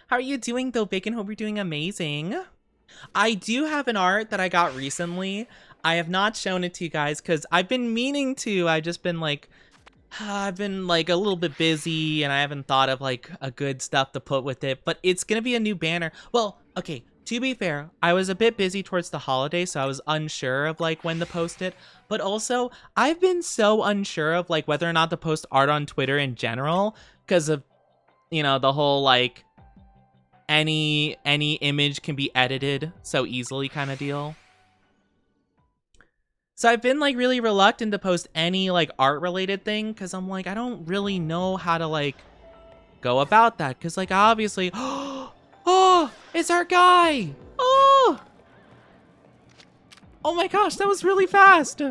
How are you doing though, Bacon? Hope you're doing amazing. I do have an art that I got recently. I have not shown it to you guys because I've been meaning to. I've just been like, I've been like a little bit busy and I haven't thought of like a good stuff to put with it, but it's gonna be a new banner. Well, okay, to be fair, I was a bit busy towards the holidays, so I was unsure of like when to post it, but also I've been so unsure of like whether or not to post art on Twitter in general because of, you know, the whole like any image can be edited so easily kind of deal. So I've been like really reluctant to post any like art related thing because I'm like, I don't really know how to like go about that because like obviously, oh, it's our guy. Oh my gosh, that was really fast.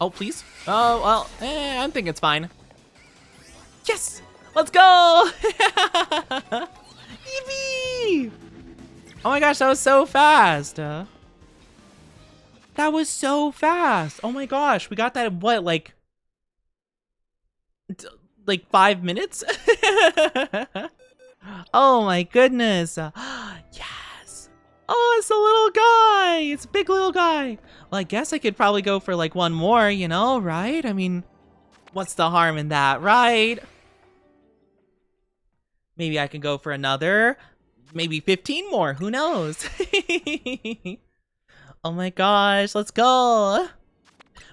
Oh, please. Oh, well, I think it's fine. Yes, let's go. Eevee! Oh my gosh, that was so fast. That was so fast. Oh my gosh, we got that in what, like 5 minutes? Oh my goodness. Yes. Oh, it's a little guy. It's a big little guy. Well, I guess I could probably go for like one more, you know, right? I mean, what's the harm in that, right? Maybe I can go for another. Maybe 15 more, who knows? Oh my gosh, let's go.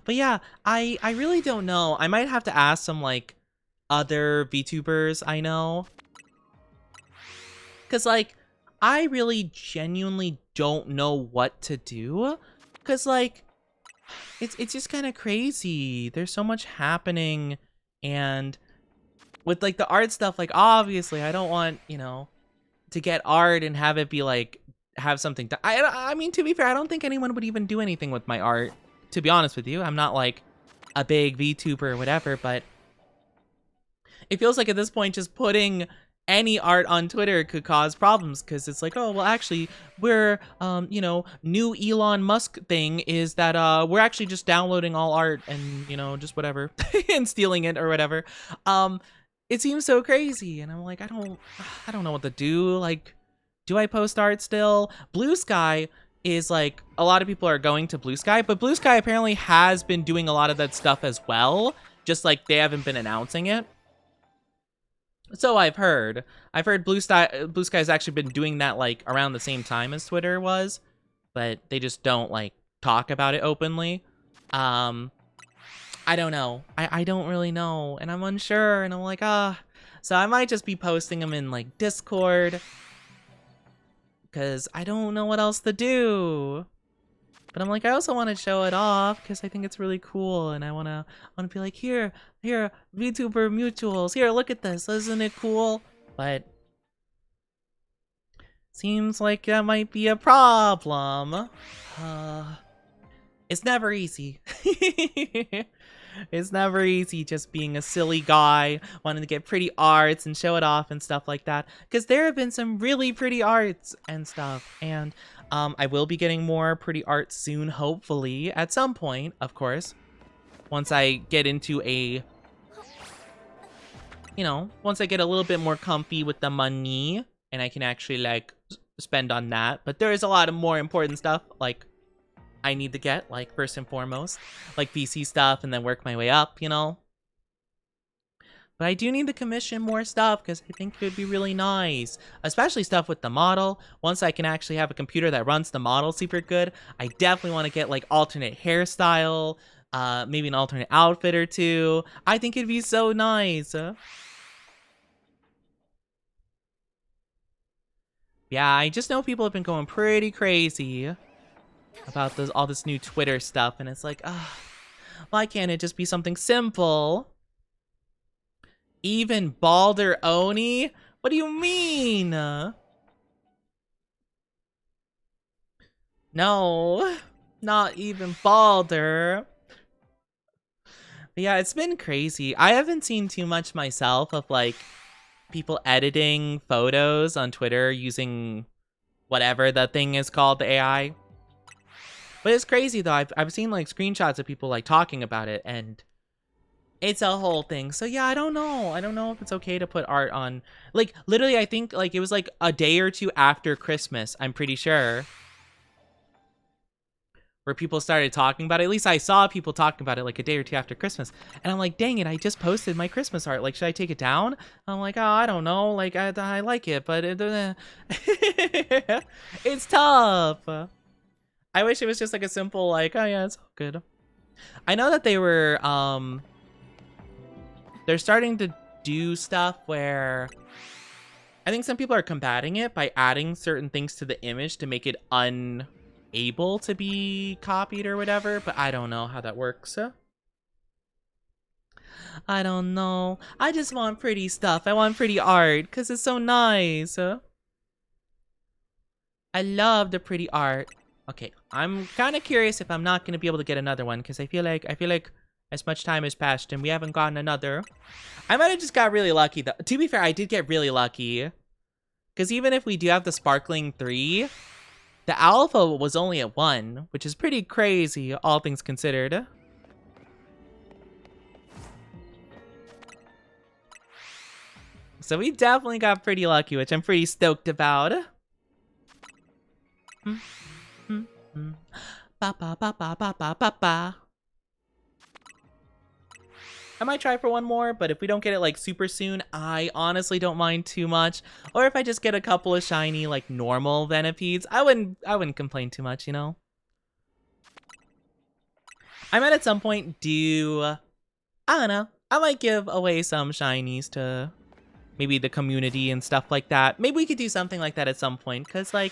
But yeah, I really don't know. I might have to ask some like other VTubers I know. Cause like I really genuinely don't know what to do. Cause like it's just kind of crazy. There's so much happening, and with like the art stuff, like obviously I don't want, you know, to get art and have it be like have something to, I mean, to be fair, I don't think anyone would even do anything with my art, to be honest with you. I'm not like a big VTuber or whatever, but it feels like at this point just putting any art on Twitter could cause problems, because it's like, oh well, actually we're you know, new Elon Musk thing is that we're actually just downloading all art and, you know, just whatever and stealing it or whatever. It seems so crazy, and I'm like, I don't know what to do. Like, do I post art still? Blue Sky is like, a lot of people are going to Blue Sky, but Blue Sky apparently has been doing a lot of that stuff as well, just like they haven't been announcing it. So I've heard. I've heard Blue Sky's actually been doing that like around the same time as Twitter was, but they just don't like talk about it openly. I don't know. I don't really know, and I'm unsure, and I'm like, so I might just be posting them in like Discord, because I don't know what else to do. But I'm like, I also want to show it off because I think it's really cool, and I wanna be like, here, VTuber mutuals, here, look at this, isn't it cool? But seems like that might be a problem. It's never easy. It's never easy just being a silly guy wanting to get pretty arts and show it off and stuff like that, because there have been some really pretty arts and stuff, and I will be getting more pretty art soon, hopefully, at some point, of course, once I get into a, you know, once I get a little bit more comfy with the money and I can actually like spend on that. But there is a lot of more important stuff like I need to get, like, first and foremost, like PC stuff, and then work my way up, you know. But I do need to commission more stuff because I think it would be really nice, especially stuff with the model. Once I can actually have a computer that runs the model super good, I definitely want to get like alternate hairstyle, maybe an alternate outfit or two. I think it'd be so nice. Yeah, I just know people have been going pretty crazy about all this new Twitter stuff, and it's like, why can't it just be something simple? Even Balder Oni? What do you mean? No, not even Balder. But yeah, it's been crazy. I haven't seen too much myself of like people editing photos on Twitter using whatever the thing is called, the AI. But it's crazy though. I've seen like screenshots of people like talking about it, and it's a whole thing. So yeah, I don't know. I don't know if it's okay to put art on. Like literally, I think like it was like a day or two after Christmas, I'm pretty sure, where people started talking about it. At least I saw people talking about it like a day or two after Christmas. And I'm like, dang it, I just posted my Christmas art. Like, should I take it down? I'm like, oh, I don't know. Like, I like it, but it's tough. I wish it was just like a simple like, oh yeah, it's all good. I know that they were they're starting to do stuff where I think some people are combating it by adding certain things to the image to make it unable to be copied or whatever, but I don't know how that works. I don't know. I just want pretty stuff. I want pretty art because it's so nice. I love the pretty art. Okay, I'm kind of curious if I'm not going to be able to get another one, because I feel like as much time has passed and we haven't gotten another. I might have just got really lucky though. To be fair, I did get really lucky, because even if we do have the Sparkling 3, the alpha was only at 1, which is pretty crazy, all things considered. So we definitely got pretty lucky, which I'm pretty stoked about. Ba ba ba ba ba ba ba ba. I might try for one more, but if we don't get it like super soon, I honestly don't mind too much. Or if I just get a couple of shiny like normal Venipedes, I wouldn't complain too much, you know. I might at some point do, I don't know, I might give away some shinies to maybe the community and stuff like that. Maybe we could do something like that at some point, because, like,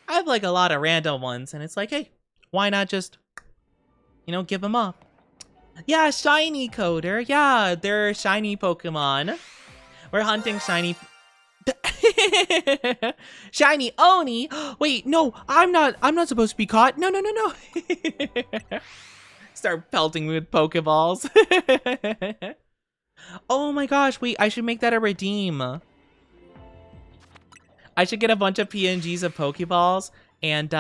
I have, like, a lot of random ones, and it's like, hey, why not just, you know, give them up? Yeah, shiny Coder. Yeah, they're shiny Pokemon. We're hunting shiny... Shiny Oni. Wait, no, I'm not supposed to be caught. No. Start pelting me with Pokeballs. Oh my gosh, wait, I should make that a redeem. I should get a bunch of PNGs of Pokeballs and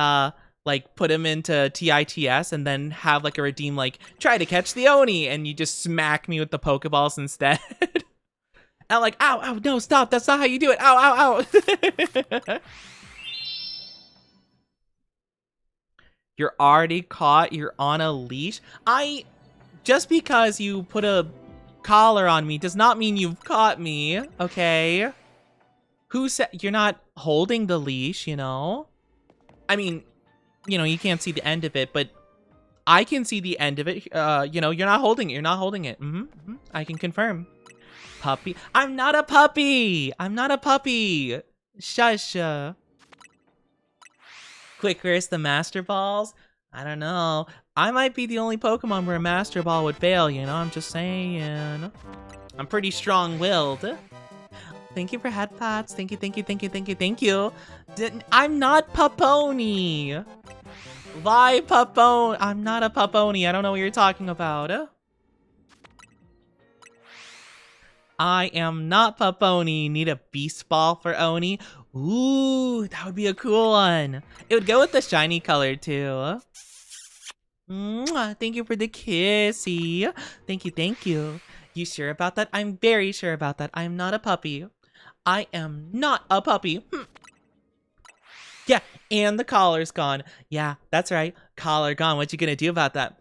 like put them into TITS and then have like a redeem, like try to catch the Oni, and you just smack me with the Pokeballs instead. I'm like, ow, no, stop, that's not how you do it. Ow. You're already caught, you're on a leash. Just because you put a collar on me does not mean you've caught me, okay? Who said you're not holding the leash, you know? I mean, you know, you can't see the end of it, but I can see the end of it. You know, you're not holding it. I can confirm. Puppy. I'm not a puppy. Shush. Quick Burst the Master Balls? I don't know. I might be the only Pokemon where a Master Ball would fail, you know? I'm just saying. I'm pretty strong-willed. Thank you for head pats. Thank you. I'm not Paponi. Why Papone? I'm not a Paponi. I don't know what you're talking about. I am not Paponi. Need a Beast Ball for Oni? Ooh, that would be a cool one. It would go with the shiny color too. Mwah, thank you for the kissy. Thank you. You sure about that? I'm very sure about that. I'm not a puppy. I am not a puppy. Yeah, and the collar's gone. Yeah, that's right. Collar gone. What you gonna do about that?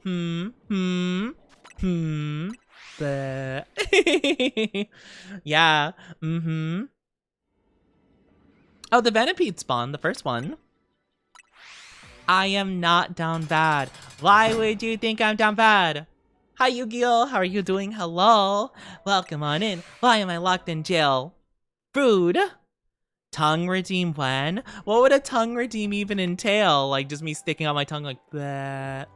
Yeah. Oh, the Venipede spawned, the first one. I am not down bad. Why would you think I'm down bad? Hi, Yu-Gi-Oh! How are you doing? Hello? Welcome on in. Why am I locked in jail? Food? Tongue redeem when? What would a tongue redeem even entail? Like, just me sticking out my tongue like that.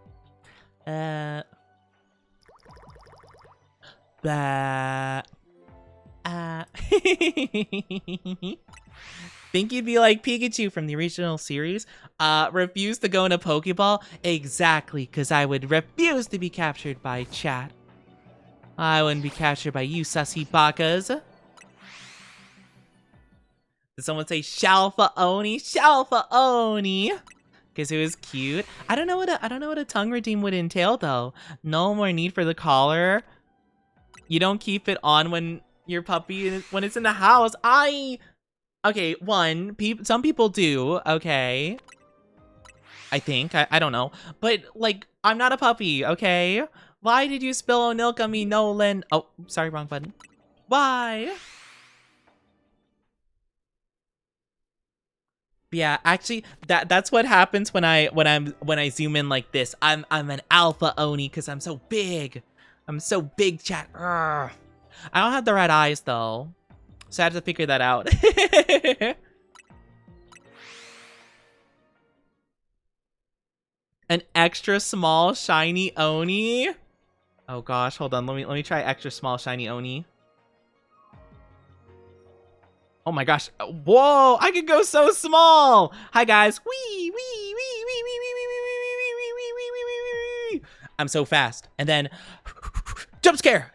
Think you'd be like Pikachu from the original series? Refuse to go in a Pokeball? Exactly, because I would refuse to be captured by chat. I wouldn't be captured by you sussy bakas. Did someone say Shalfa Oni? Shalfa Oni! Because it was cute. I don't know what a tongue redeem would entail though. No more need for the collar. You don't keep it on when your puppy, when it's in the house. Okay, some people do, okay. I think, I don't know. But, like, I'm not a puppy, okay? Why did you spill milk on me, Nolan? Oh, sorry, wrong button. Why? Yeah, actually, that's what happens when I zoom in like this. I'm an alpha Oni because I'm so big. I'm so big, chat. Urgh. I don't have the red eyes though, so I have to figure that out. An extra small shiny Oni. Oh gosh, hold on. Let me try extra small shiny Oni. Oh my gosh. Whoa, I could go so small. Hi guys. Wee. I'm so fast. And then jump scare.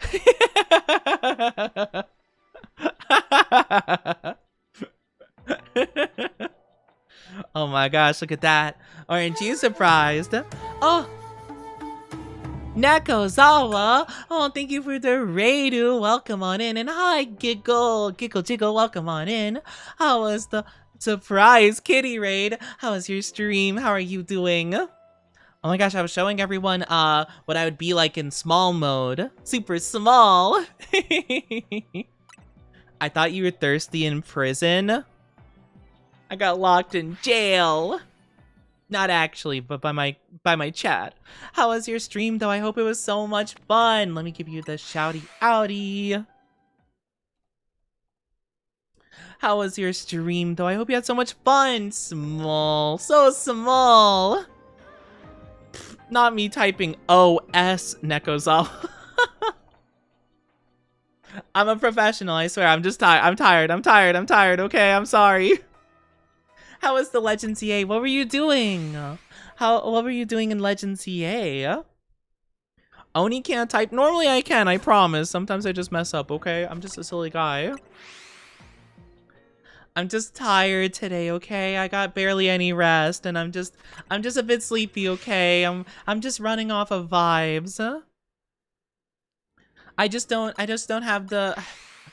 Oh my gosh, look at that. Aren't you surprised? Oh, Nekozawa. Oh, thank you for the Raidu. Welcome on in. And hi, Giggle Jiggle. Welcome on in. How was the surprise kitty raid? How was your stream? How are you doing? Oh my gosh, I was showing everyone what I would be like in small mode. Super small. I thought you were thirsty in prison. I got locked in jail. Not actually, but by my chat. How was your stream though? I hope it was so much fun. Let me give you the shouty outie. How was your stream though? I hope you had so much fun. Small. So small. Not me typing OS Nekozawa. I'm a professional, I swear. I'm just tired. I'm tired. Okay, I'm sorry. How was the Legends EA? What were you doing? What were you doing in Legends EA? Oni can't type. Normally I can, I promise. Sometimes I just mess up, okay? I'm just a silly guy. I'm just tired today, okay? I got barely any rest and I'm just a bit sleepy, okay? I'm just running off of vibes. I just don't have the,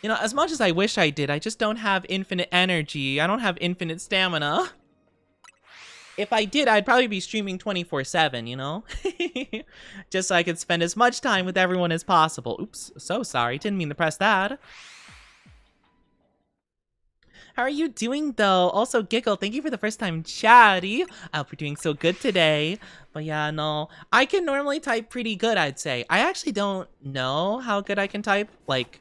you know, as much as I wish I did, I just don't have infinite energy. I don't have infinite stamina. If I did, I'd probably be streaming 24/7, you know? Just so I could spend as much time with everyone as possible. Oops, so sorry, didn't mean to press that. How are you doing though? Also, Giggle, thank you for the first time chatty. I hope you're doing so good today. But yeah, no, I can normally type pretty good, I'd say. I actually don't know how good I can type, like,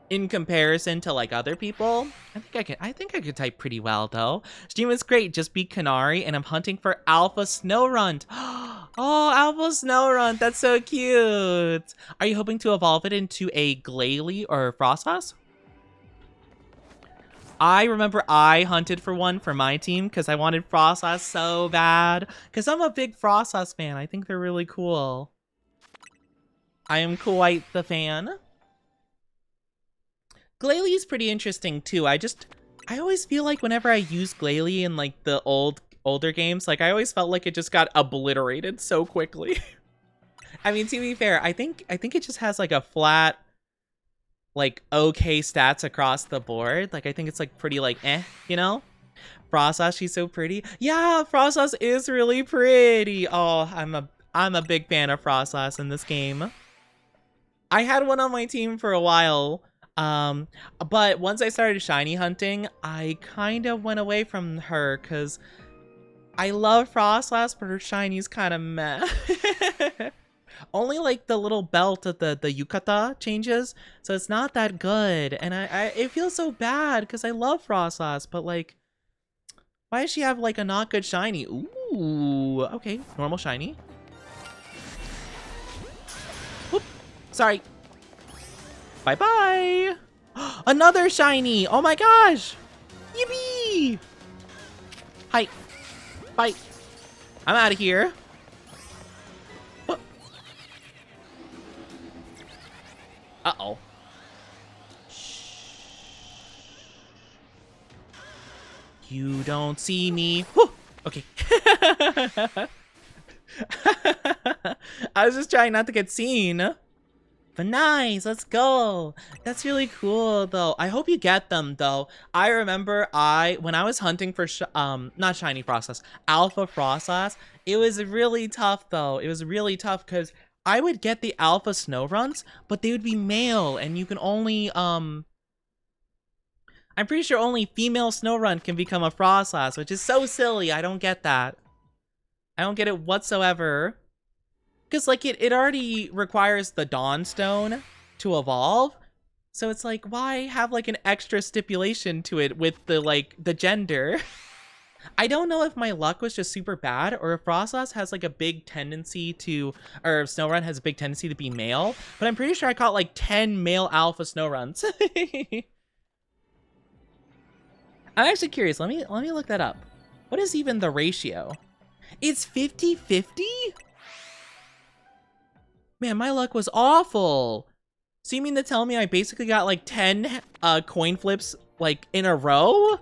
in comparison to like other people. I think I could type pretty well though. Stream is great, just beat Canary and I'm hunting for Alpha Snowrunt. Oh, Alpha Snowrunt, that's so cute. Are you hoping to evolve it into a Glalie or Frostas? I remember I hunted for one for my team because I wanted Frostas so bad. Because I'm a big Frostas fan. I think they're really cool. I am quite the fan. Glalie is pretty interesting too. I always feel like whenever I use Glalie in like the older games, like I always felt like it just got obliterated so quickly. I mean, to be fair, I think it just has like a flat, like okay stats across the board. Like I think it's like pretty like you know? Frostas, she's so pretty. Yeah, Frostas is really pretty. Oh, I'm a big fan of Frostas in this game. I had one on my team for a while. But once I started shiny hunting, I kind of went away from her because I love Frostas, but her shiny's kind of meh. Only like the little belt of the yukata changes, so it's not that good. And it feels so bad because I love Frostas, but like, why does she have like a not good shiny? Ooh, okay, normal shiny. Whoop, sorry. Bye-bye! Another shiny! Oh my gosh! Yippee! Hi. Bye. I'm out of here. Uh-oh. You don't see me. Whew. Okay. I was just trying not to get seen. But nice, let's go. That's really cool though. I hope you get them though. I remember when I was hunting for not shiny Frostas, alpha Frostas, it was really tough though. It was really tough because I would get the alpha Snowrunts, but they would be male and you can only I'm pretty sure only female Snowrunt can become a Frostas, which is so silly. I don't get that. I don't get it whatsoever. Because, like, it already requires the Dawnstone to evolve. So it's like, why have, like, an extra stipulation to it with the, like, the gender? I don't know if my luck was just super bad or if Frostas has, like, a big tendency to... Or if Snowrun has a big tendency to be male. But I'm pretty sure I caught, like, 10 male alpha Snowruns. I'm actually curious. Let me look that up. What is even the ratio? It's 50-50? Man, my luck was awful. So you mean to tell me I basically got like 10 coin flips like in a row?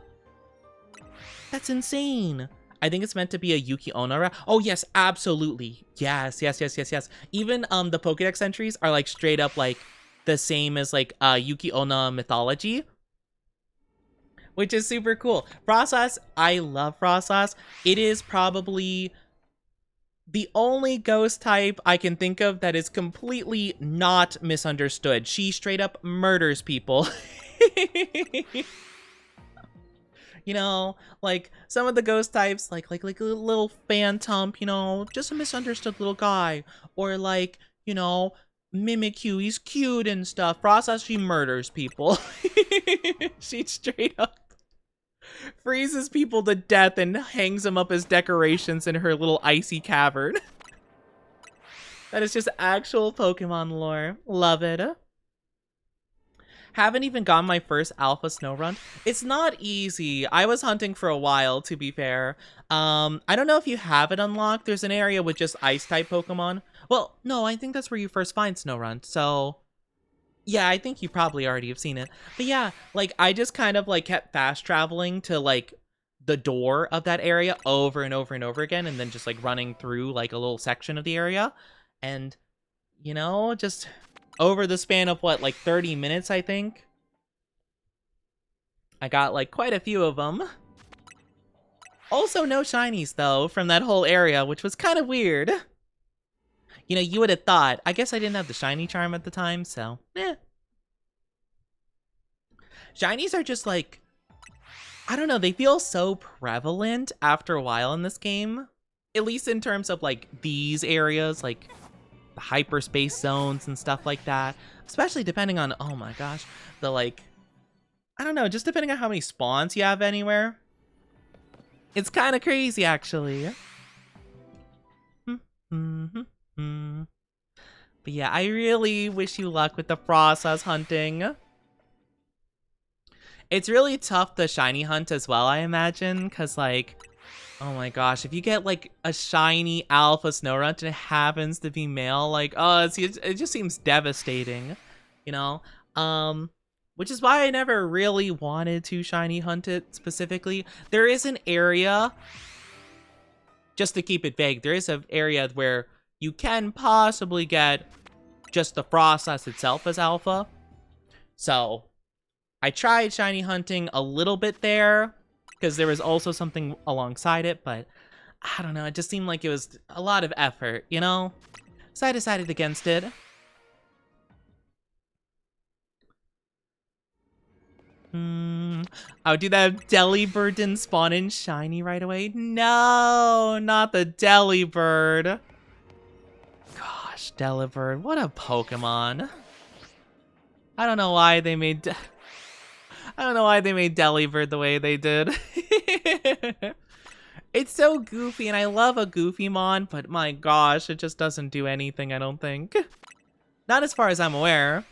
That's insane. I think it's meant to be a Yuki Onna. Oh yes, absolutely. Yes. Even the Pokédex entries are like straight up like the same as like Yuki Onna mythology. Which is super cool. Frostas, I love Frostas. It is probably the only ghost type I can think of that is completely not misunderstood. She straight up murders people. You know, like some of the ghost types, like a little phantom, you know, just a misunderstood little guy. Or like, you know, Mimikyu, he's cute and stuff. Frost actually murders people. She straight up freezes people to death and hangs them up as decorations in her little icy cavern. That is just actual Pokemon lore. Love it. Haven't even gotten my first alpha snow run. It's not easy. I was hunting for a while, to be fair. I don't know if you have it unlocked. There's an area with just ice type Pokemon. Well, no, I think that's where you first find Snow so yeah, I think you probably already have seen it. But yeah, like I just kind of like kept fast traveling to like the door of that area over and over and over again, and then just like running through like a little section of the area. And you know, just over the span of what, like 30 minutes, I think, I got like quite a few of them. Also no shinies though from that whole area, which was kind of weird. You know, you would have thought. I guess I didn't have the shiny charm at the time, so eh. Shinies are just like, I don't know, they feel so prevalent after a while in this game. At least in terms of like these areas, like the hyperspace zones and stuff like that. Especially depending on, oh my gosh, the like, I don't know, just depending on how many spawns you have anywhere. It's kind of crazy, actually. But yeah, I really wish you luck with the Frosas hunting. It's really tough to shiny hunt as well, I imagine, because like, oh my gosh, if you get like a shiny alpha Snorunt and it happens to be male, like, oh, it just seems devastating, you know? Which is why I never really wanted to shiny hunt it specifically. There is an area, just to keep it vague, there is an area where you can possibly get just the Frosas itself as alpha. So I tried shiny hunting a little bit there, because there was also something alongside it, but I don't know, it just seemed like it was a lot of effort, you know? So I decided against it. Oh, dude, that Delibird didn't spawn in shiny right away? No, not the Delibird. Gosh, Delibird, what a Pokemon. I don't know why they made Delibird the way they did. It's so goofy, and I love a goofy mon, but my gosh, it just doesn't do anything, I don't think. Not as far as I'm aware.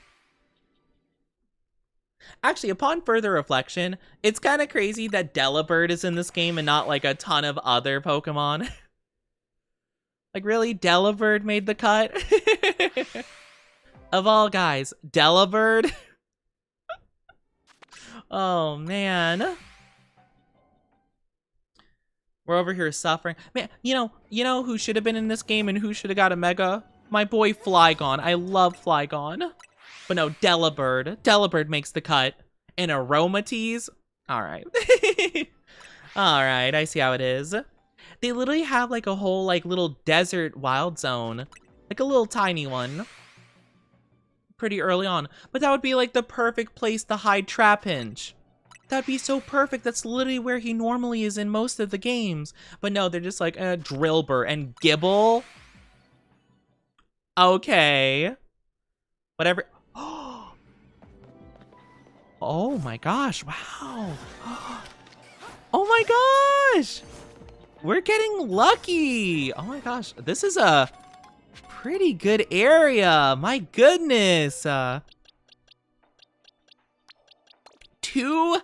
Actually, upon further reflection, it's kind of crazy that Delibird is in this game and not like a ton of other Pokemon. Like, really? Delibird made the cut? Of all guys, Delibird? Oh, man. We're over here suffering. Man, you know who should have been in this game and who should have got a Mega? My boy Flygon. I love Flygon. But no, Delibird. Delibird makes the cut. And Aromatisse? Alright. Alright, I see how it is. They literally have like a whole like little desert wild zone. Like a little tiny one. Pretty early on. But that would be like the perfect place to hide Trapinch. That'd be so perfect. That's literally where he normally is in most of the games. But no, they're just like Drillbur and Gibble. Okay. Whatever. Oh my gosh. Wow. Oh my gosh. We're getting lucky. Oh my gosh. This is a pretty good area. My goodness. Two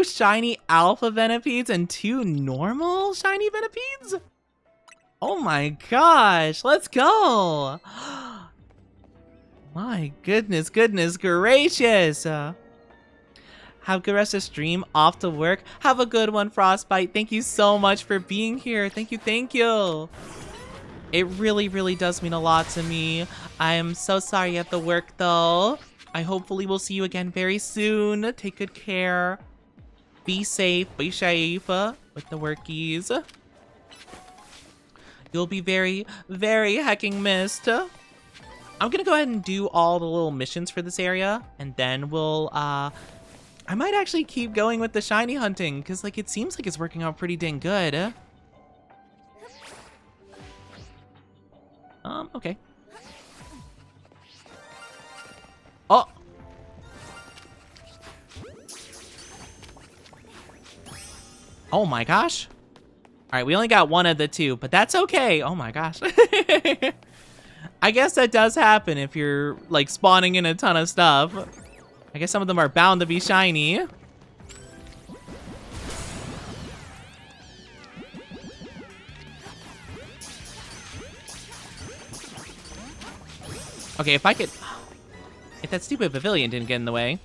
shiny alpha Venopedes and two normal shiny Venopedes? Oh my gosh, let's go! My goodness gracious! Have a good rest of the stream, off to work. Have a good one, Frostbite. Thank you so much for being here. Thank you. It really does mean a lot to me. I am so sorry you have to work though. I hopefully will see you again very soon. Take good care. Be safe with the workies. You'll be very hecking missed. I'm gonna go ahead and do all the little missions for this area, and then we'll, I I might actually keep going with the shiny hunting, because, like, it seems like it's working out pretty dang good. Okay. Oh! Oh my gosh. All right, we only got one of the two, but that's okay. Oh my gosh. I guess that does happen if you're, like, spawning in a ton of stuff. I guess some of them are bound to be shiny. Okay, if I could... If that stupid pavilion didn't get in the way.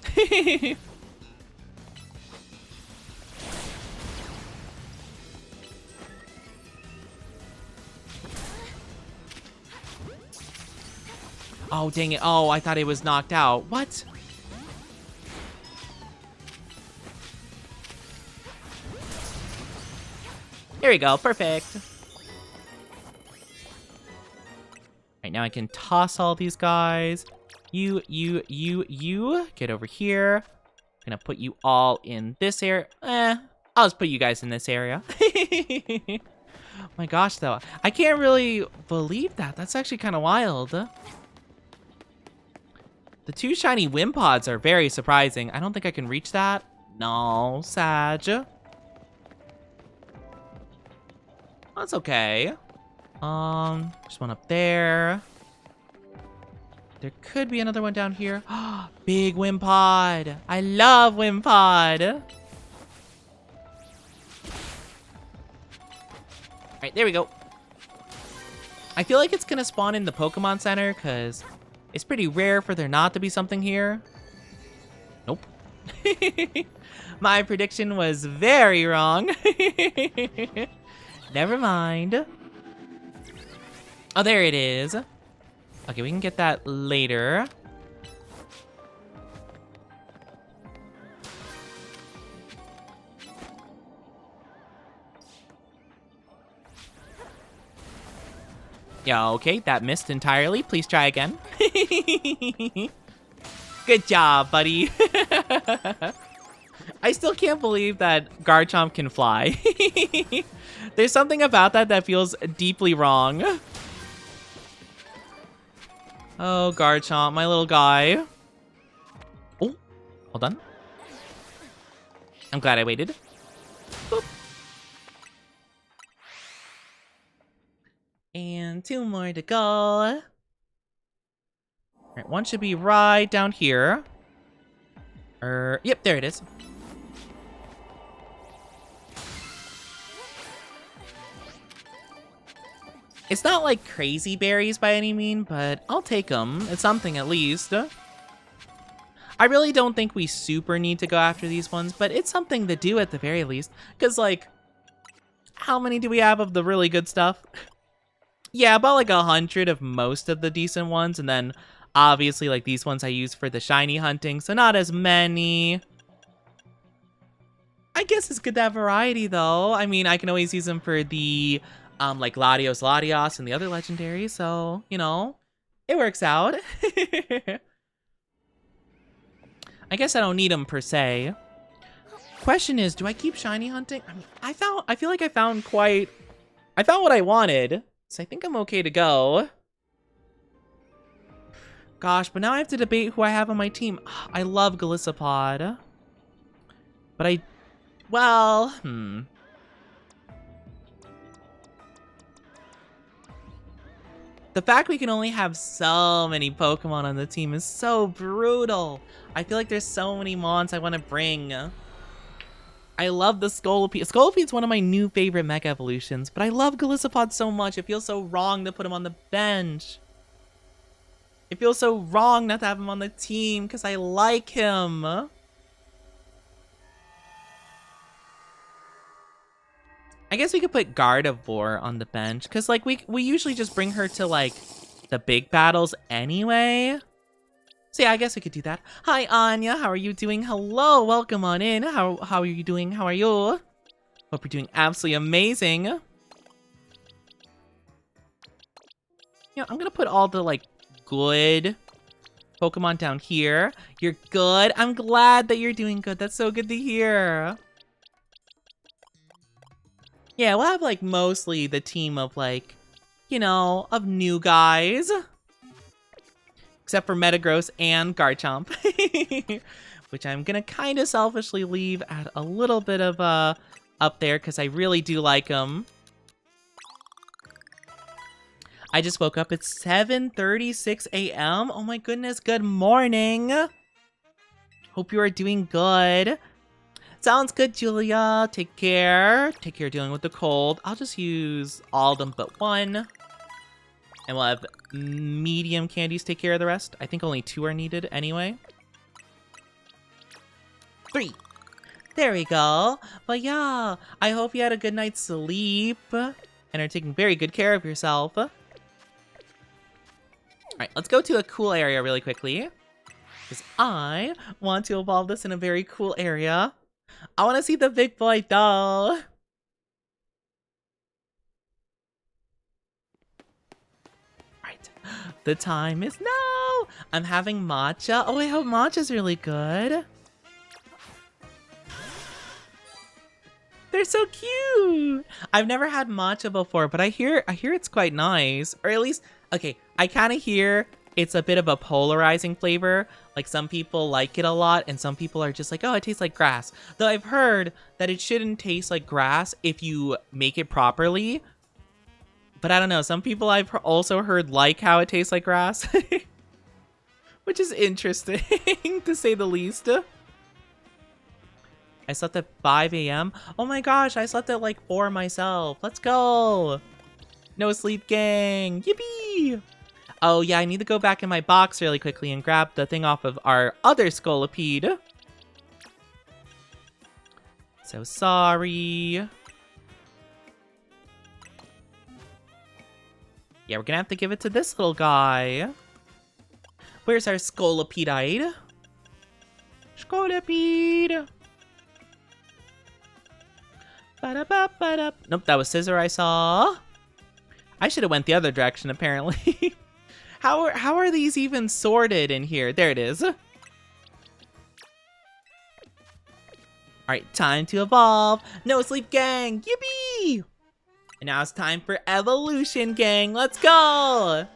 Oh, dang it. Oh, I thought it was knocked out. What? Here we go. Perfect. Right, now I can toss all these guys. You. Get over here. I'm gonna put you all in this area. I'll just put you guys in this area. My gosh, though. I can't really believe that. That's actually kind of wild. The two shiny Wimpods are very surprising. I don't think I can reach that. No, Sag. That's okay. Just one up there. There could be another one down here. Big Wimpod. I love Wimpod. Alright, there we go. I feel like it's gonna spawn in the Pokemon Center, because it's pretty rare for there not to be something here. Nope. My prediction was very wrong. Never mind. Oh, there it is. Okay, we can get that later. Yeah, okay, that missed entirely. Please try again. Good job, buddy. I still can't believe that Garchomp can fly. There's something about that feels deeply wrong. Oh, Garchomp, my little guy. Oh, hold on. I'm glad I waited. Boop. And two more to go. All right, one should be right down here. Yep, there it is. It's not like crazy berries by any mean, but I'll take them. It's something at least. I really don't think we super need to go after these ones, but it's something to do at the very least. Because, like, how many do we have of the really good stuff? Yeah, about like 100 of most of the decent ones, and then obviously like these ones I use for the shiny hunting, so not as many. I guess it's good to have variety though. I mean, I can always use them for the like Latios and the other legendaries, so you know, it works out. I guess I don't need them per se. Question is, do I keep shiny hunting? I mean, I feel like I found what I wanted. So I think I'm okay to go. Gosh, but now I have to debate who I have on my team. I love Golisopod. But the fact we can only have so many Pokemon on the team is so brutal. I feel like there's so many mons I want to bring. I love the Scolipede. Scolipede's one of my new favorite Mega Evolutions, but I love Golisopod so much. It feels so wrong to put him on the bench. It feels so wrong not to have him on the team, because I like him. I guess we could put Gardevoir on the bench, because like we usually just bring her to like the big battles anyway. So yeah, I guess we could do that. Hi, Anya. How are you doing? Hello. Welcome on in. How are you doing? How are you? Hope you're doing absolutely amazing. You know, I'm going to put all the, like, good Pokemon down here. You're good. I'm glad that you're doing good. That's so good to hear. Yeah, we'll have like mostly the team of like, you know, of new guys. Except for Metagross and Garchomp. Which I'm gonna kind of selfishly leave at a little bit of up there because I really do like them. I just woke up at 7:36 a.m. Oh my goodness, good morning. Hope you are doing good. Sounds good, Julia. Take care. Take care dealing with the cold. I'll just use all of them but one. And we'll have medium candies take care of the rest. I think only 2 are needed anyway. 3. There we go. But yeah, I hope you had a good night's sleep and are taking very good care of yourself. Alright, let's go to a cool area really quickly. Because I want to evolve this in a very cool area. I want to see the big boy doll. Alright, the time is now. I'm having matcha. Oh, I hope matcha's really good. They're so cute. I've never had matcha before, but I hear it's quite nice. Or at least, okay, I kind of hear it's a bit of a polarizing flavor. Like some people like it a lot and some people are just like, oh, it tastes like grass. Though I've heard that it shouldn't taste like grass if you make it properly. But I don't know, some people I've also heard like how it tastes like grass. Which is interesting to say the least. I slept at 5 a.m. Oh my gosh, I slept at like 4 myself. Let's go. No sleep, gang. Yippee. Oh yeah, I need to go back in my box really quickly and grab the thing off of our other Scolipede. So sorry. Yeah, we're gonna have to give it to this little guy. Where's our Scolipede? Scolipede. Nope, that was Scissor I saw. I should have went the other direction, apparently. How are these even sorted in here? There it is. Alright, time to evolve. No sleep, gang. Yippee! And now it's time for evolution, gang. Let's go!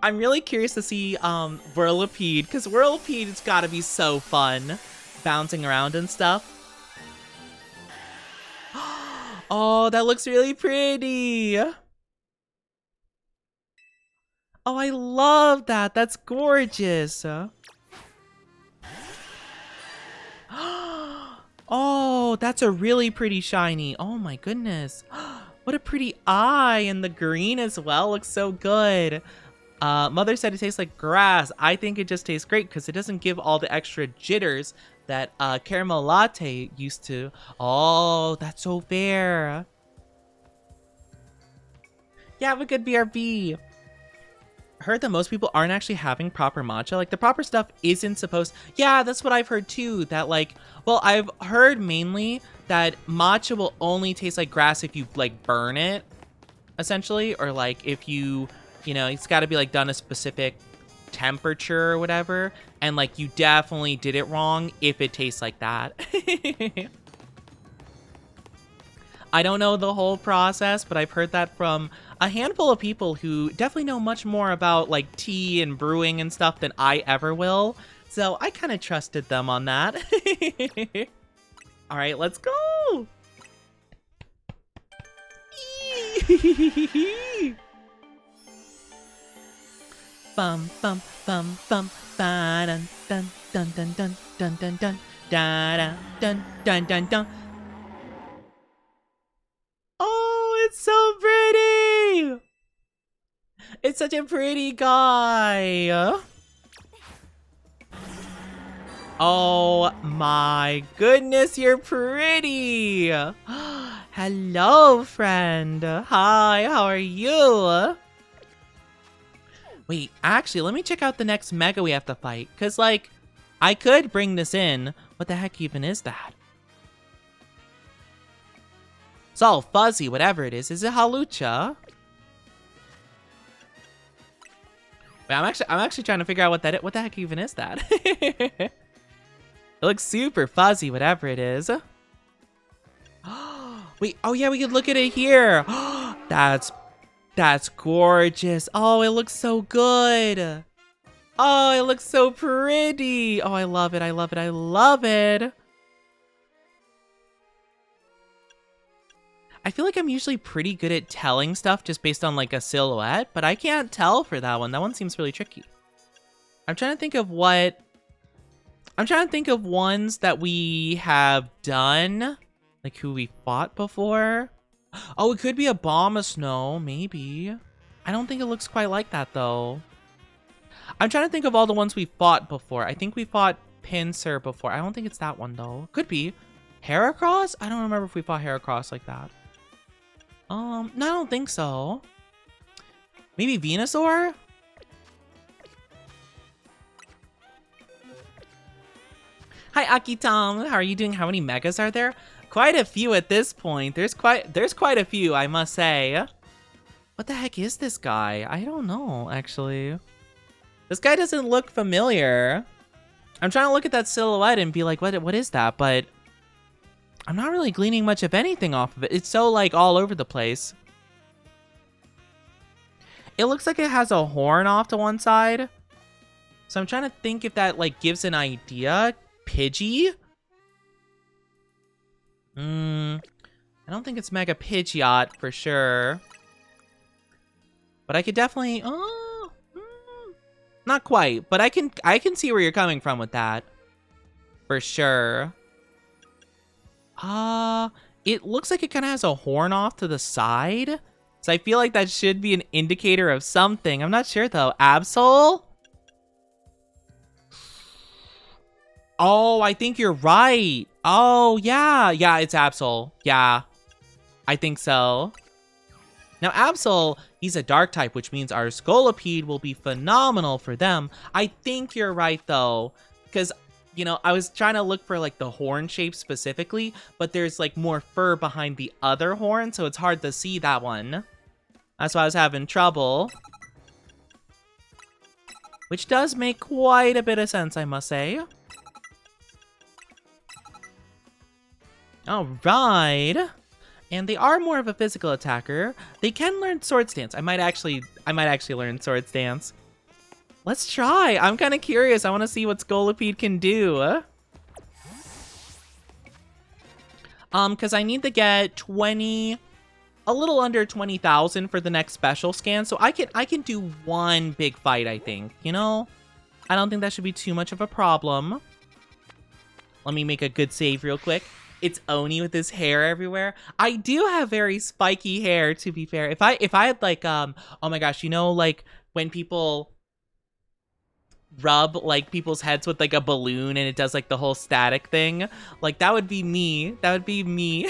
I'm really curious to see Whirlipede, because Whirlipede's gotta be so fun. Bouncing around and stuff. Oh, that looks really pretty. Oh, I love that. That's gorgeous. Oh, that's a really pretty shiny. Oh my goodness. What a pretty eye. And the green as well looks so good. Mother said it tastes like grass. I think it just tastes great because it doesn't give all the extra jitters that caramel latte used to. Oh, that's so fair. Yeah, have a good BRB. Heard that most people aren't actually having proper matcha. Like, the proper stuff isn't supposed... Yeah, that's what I've heard too. That, like... Well, I've heard mainly that matcha will only taste like grass if you, like, burn it, essentially. Or, like, if you... You know, it's got to be, like, done a specific temperature or whatever. And, like, you definitely did it wrong if it tastes like that. I don't know the whole process, but I've heard that from a handful of people who definitely know much more about like tea and brewing and stuff than I ever will. So I kind of trusted them on that. All right, let's go. Bum bum bum bum ba dun dun dun dun dun dun dun dun da dun dun dun dun. Oh, it's so pretty! It's such a pretty guy. Oh my goodness, you're pretty. Hello, friend. Hi, how are you? Wait, actually, let me check out the next Mega we have to fight. Because, like, I could bring this in. What the heck even is that? It's all fuzzy, whatever it is. Is it Halucha? Wait, I'm actually trying to figure out what the heck even is that? It looks super fuzzy, whatever it is. Wait, oh yeah, we could look at it here. That's gorgeous. Oh, it looks so good. Oh, it looks so pretty. Oh, I love it. I love it. I love it. I feel like I'm usually pretty good at telling stuff just based on like a silhouette, but I can't tell for that one. That one seems really tricky. I'm trying to think of ones that we have done, like who we fought before. Oh, it could be a bomb of snow, maybe. I don't think it looks quite like that though. I'm trying to think of all the ones we fought before. I think we fought Pinsir before. I don't think it's that one though. Could be. Heracross? I don't remember if we fought Heracross like that. No, I don't think so. Maybe Venusaur? Hi, Akitom. How are you doing? How many megas are there? Quite a few at this point. There's quite a few, I must say. What the heck is this guy? I don't know, actually. This guy doesn't look familiar. I'm trying to look at that silhouette and be like, what is that? But I'm not really gleaning much of anything off of it. It's so, like, all over the place. It looks like it has a horn off to one side. So I'm trying to think if that, like, gives an idea. Pidgey? I don't think it's Mega Pidgeot for sure. But I could definitely... not quite, but I can see where you're coming from with that. For sure. It looks like it kind of has a horn off to the side. So I feel like that should be an indicator of something. I'm not sure though. Absol? Oh, I think you're right. Oh, yeah. Yeah, it's Absol. Yeah, I think so. Now, Absol, he's a dark type, which means our Scolipede will be phenomenal for them. I think you're right, though, because, you know, I was trying to look for, like, the horn shape specifically, but there's, like, more fur behind the other horn, so it's hard to see that one. That's why I was having trouble. Which does make quite a bit of sense, I must say. All right. And they are more of a physical attacker. They can learn Sword Stance. I might actually learn Sword Stance. Let's try. I'm kind of curious. I want to see what Scolipede can do. Because I need to get a little under 20,000 for the next special scan. So I can do one big fight, I think. You know? I don't think that should be too much of a problem. Let me make a good save real quick. It's Oni with his hair everywhere. I do have very spiky hair, to be fair. If I had like oh my gosh, you know, like when people rub like people's heads with like a balloon and it does like the whole static thing, like that would be me. That would be me.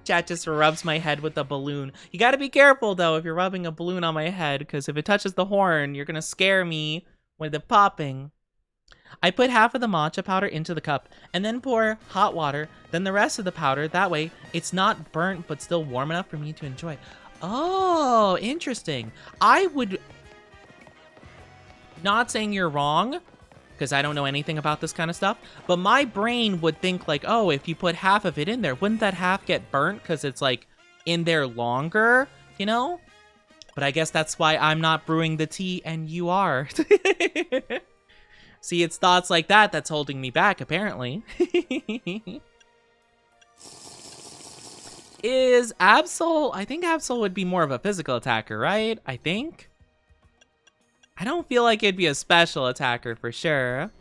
Chat just rubs my head with a balloon. You gotta be careful though if you're rubbing a balloon on my head, because if it touches the horn, you're gonna scare me with it popping. I put half of the matcha powder into the cup and then pour hot water, then the rest of the powder. That way, it's not burnt but still warm enough for me to enjoy. Oh, interesting. I would... Not saying you're wrong, because I don't know anything about this kind of stuff, but my brain would think like, oh, if you put half of it in there, wouldn't that half get burnt because it's like in there longer, you know? But I guess that's why I'm not brewing the tea and you are. See, it's thoughts like that that's holding me back, apparently. Is Absol... I think Absol would be more of a physical attacker, right? I think? I don't feel like it'd be a special attacker for sure.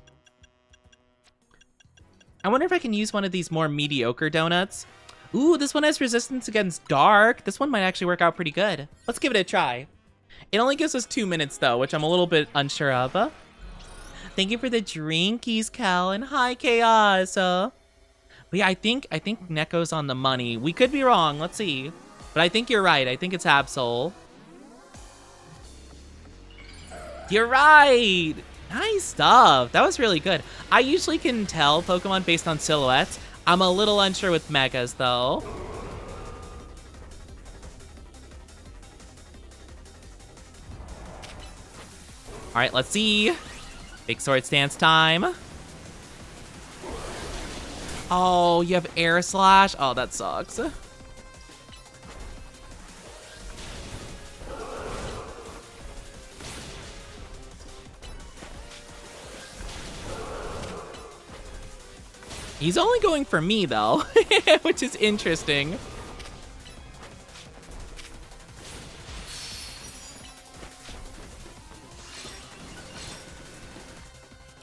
I wonder if I can use one of these more mediocre donuts. Ooh, this one has resistance against dark. This one might actually work out pretty good. Let's give it a try. It only gives us 2 minutes, though, which I'm a little bit unsure of. Thank you for the drinkies, Cal, and hi, Chaos. But yeah, I think Neko's on the money. We could be wrong. Let's see. But I think you're right. I think it's Absol. You're right. Nice stuff. That was really good. I usually can tell Pokemon based on silhouettes. I'm a little unsure with Megas, though. right, let's see. Big sword stance time. Oh, you have air slash? Oh, that sucks. He's only going for me, though, which is interesting.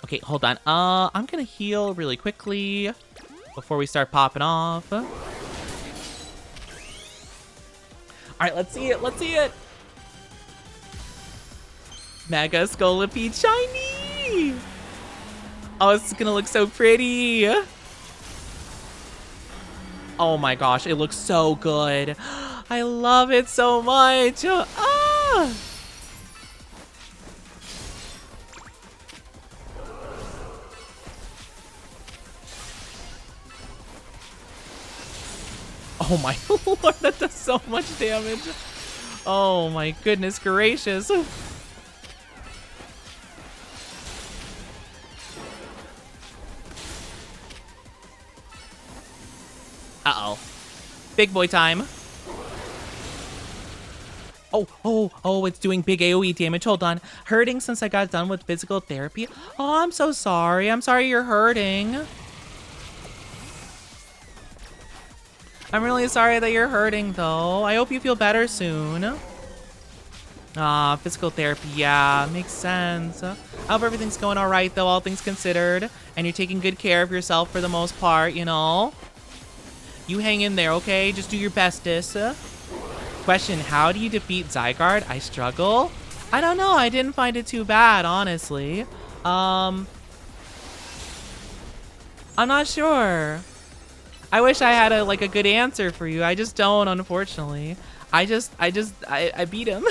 Okay, hold on. I'm gonna heal really quickly before we start popping off. All right, let's see it. Let's see it. Mega Scolipede shiny. Oh, it's gonna look so pretty. Oh my gosh, it looks so good. I love it so much. Ah! Oh my lord, that does so much damage. Oh my goodness gracious. Uh-oh. Big boy time. Oh, it's doing big AoE damage. Hold on. Hurting since I got done with physical therapy. Oh, I'm so sorry. I'm sorry you're hurting. I'm really sorry that you're hurting, though. I hope you feel better soon. Ah, physical therapy. Yeah, makes sense. I hope everything's going all right, though, all things considered. And you're taking good care of yourself for the most part, you know? You hang in there, okay? Just do your bestest. Question, how do you defeat Zygarde? I struggle? I don't know. I didn't find it too bad, honestly. I'm not sure. I wish I had a good answer for you. I just don't, unfortunately. I beat him.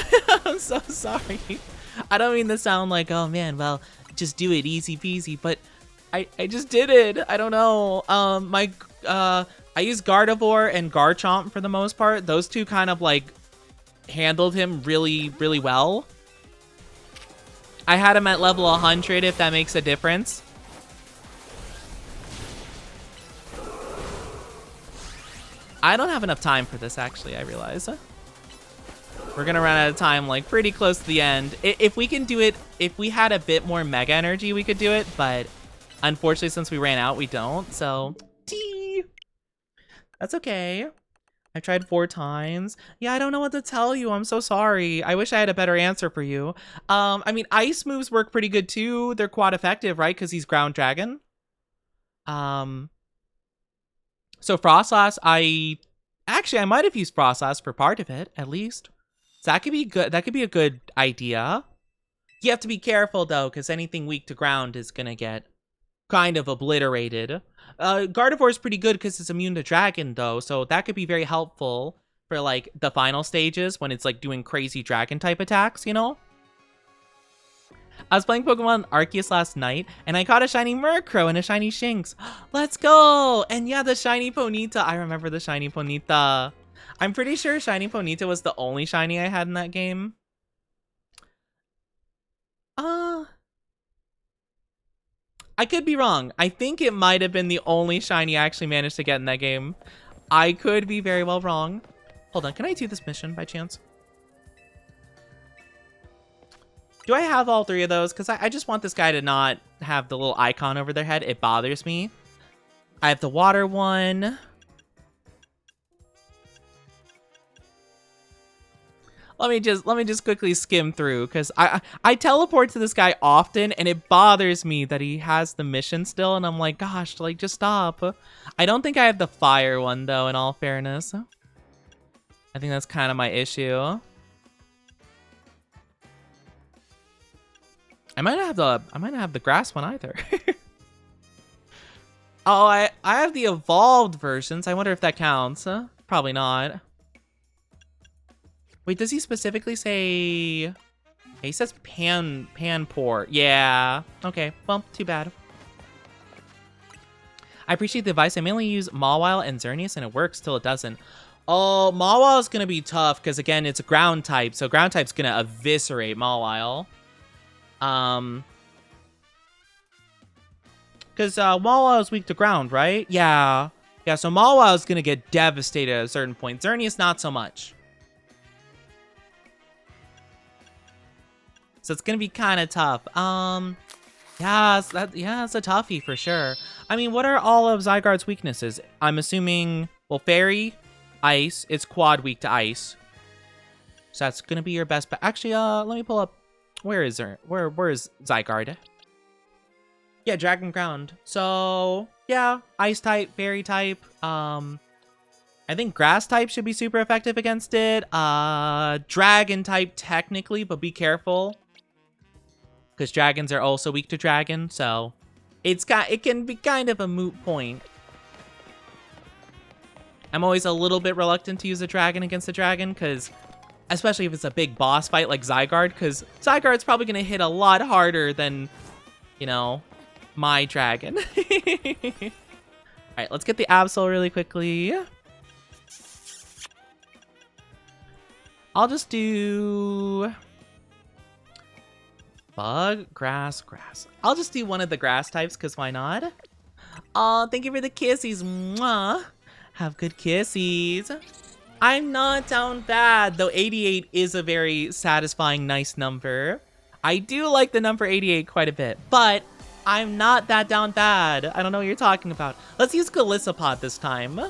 I'm so sorry. I don't mean to sound like, oh man, well, just do it, easy peasy, but I just did it. I don't know. I used Gardevoir and Garchomp for the most part. Those two kind of handled him really, really well. I had him at level 100, if that makes a difference. I don't have enough time for this, actually, I realize. We're gonna run out of time, pretty close to the end. If we can do it, if we had a bit more Mega Energy, we could do it, but unfortunately, since we ran out, we don't, so... That's okay. I tried 4 times. Yeah, I don't know what to tell you. I'm so sorry. I wish I had a better answer for you. I mean, ice moves work pretty good too. They're quad effective, right? Because he's ground dragon. So Frostlass, I might have used Frostlass for part of it, at least. So that could be good. That could be a good idea. You have to be careful though, because anything weak to ground is gonna get kind of obliterated. Gardevoir is pretty good because it's immune to dragon though, so that could be very helpful for the final stages when it's doing crazy dragon type attacks, you know? I was playing Pokemon Arceus last night and I caught a shiny Murkrow and a shiny Shinx. Let's go! And yeah, the shiny Ponyta. I remember the shiny Ponyta. I'm pretty sure shiny Ponyta was the only shiny I had in that game. I could be wrong. I think it might have been the only shiny I actually managed to get in that game. I could be very well wrong. Hold on, can I do this mission by chance? Do I have all 3 of those? Because I just want this guy to not have the little icon over their head. It bothers me. I have the water one. Let me just quickly skim through, because I teleport to this guy often, and it bothers me that he has the mission still, and I'm like, gosh, just stop. I don't think I have the fire one, though, in all fairness. I think that's kind of my issue. I might not have the grass one either. Oh, I have the evolved versions. I wonder if that counts. Probably not. Wait, does he specifically say... He says Panpour. Yeah. Okay, well, too bad. I appreciate the advice. I mainly use Mawile and Xerneas, and it works till it doesn't. Oh, Mawile is going to be tough, because again, it's a ground type, so ground type's going to eviscerate Mawile. Because Mawa is weak to ground, right? Yeah. Yeah, so Mawa is going to get devastated at a certain point. Xerneas, not so much. So it's going to be kind of tough. Yeah, it's a toughie for sure. I mean, what are all of Zygarde's weaknesses? I'm assuming, well, Fairy, Ice. It's quad weak to Ice. So that's going to be your best bet. Actually, let me pull up. Where is Zygarde? Yeah, Dragon Ground. So, yeah, Ice type, Fairy type. I think Grass type should be super effective against it. Dragon type technically, but be careful. Because dragons are also weak to dragon, so it can be kind of a moot point. I'm always a little bit reluctant to use a dragon against a dragon, because especially if it's a big boss fight like Zygarde, because Zygarde's probably going to hit a lot harder than, you know, my dragon. Alright, let's get the Absol really quickly. I'll just do Bug, grass, grass. I'll just do one of the grass types, because why not? Aw, thank you for the kissies. Mwah. Have good kissies. I'm not down bad, though 88 is a very satisfying, nice number. I do like the number 88 quite a bit, but I'm not that down bad. I don't know what you're talking about. Let's use Golisopod this time.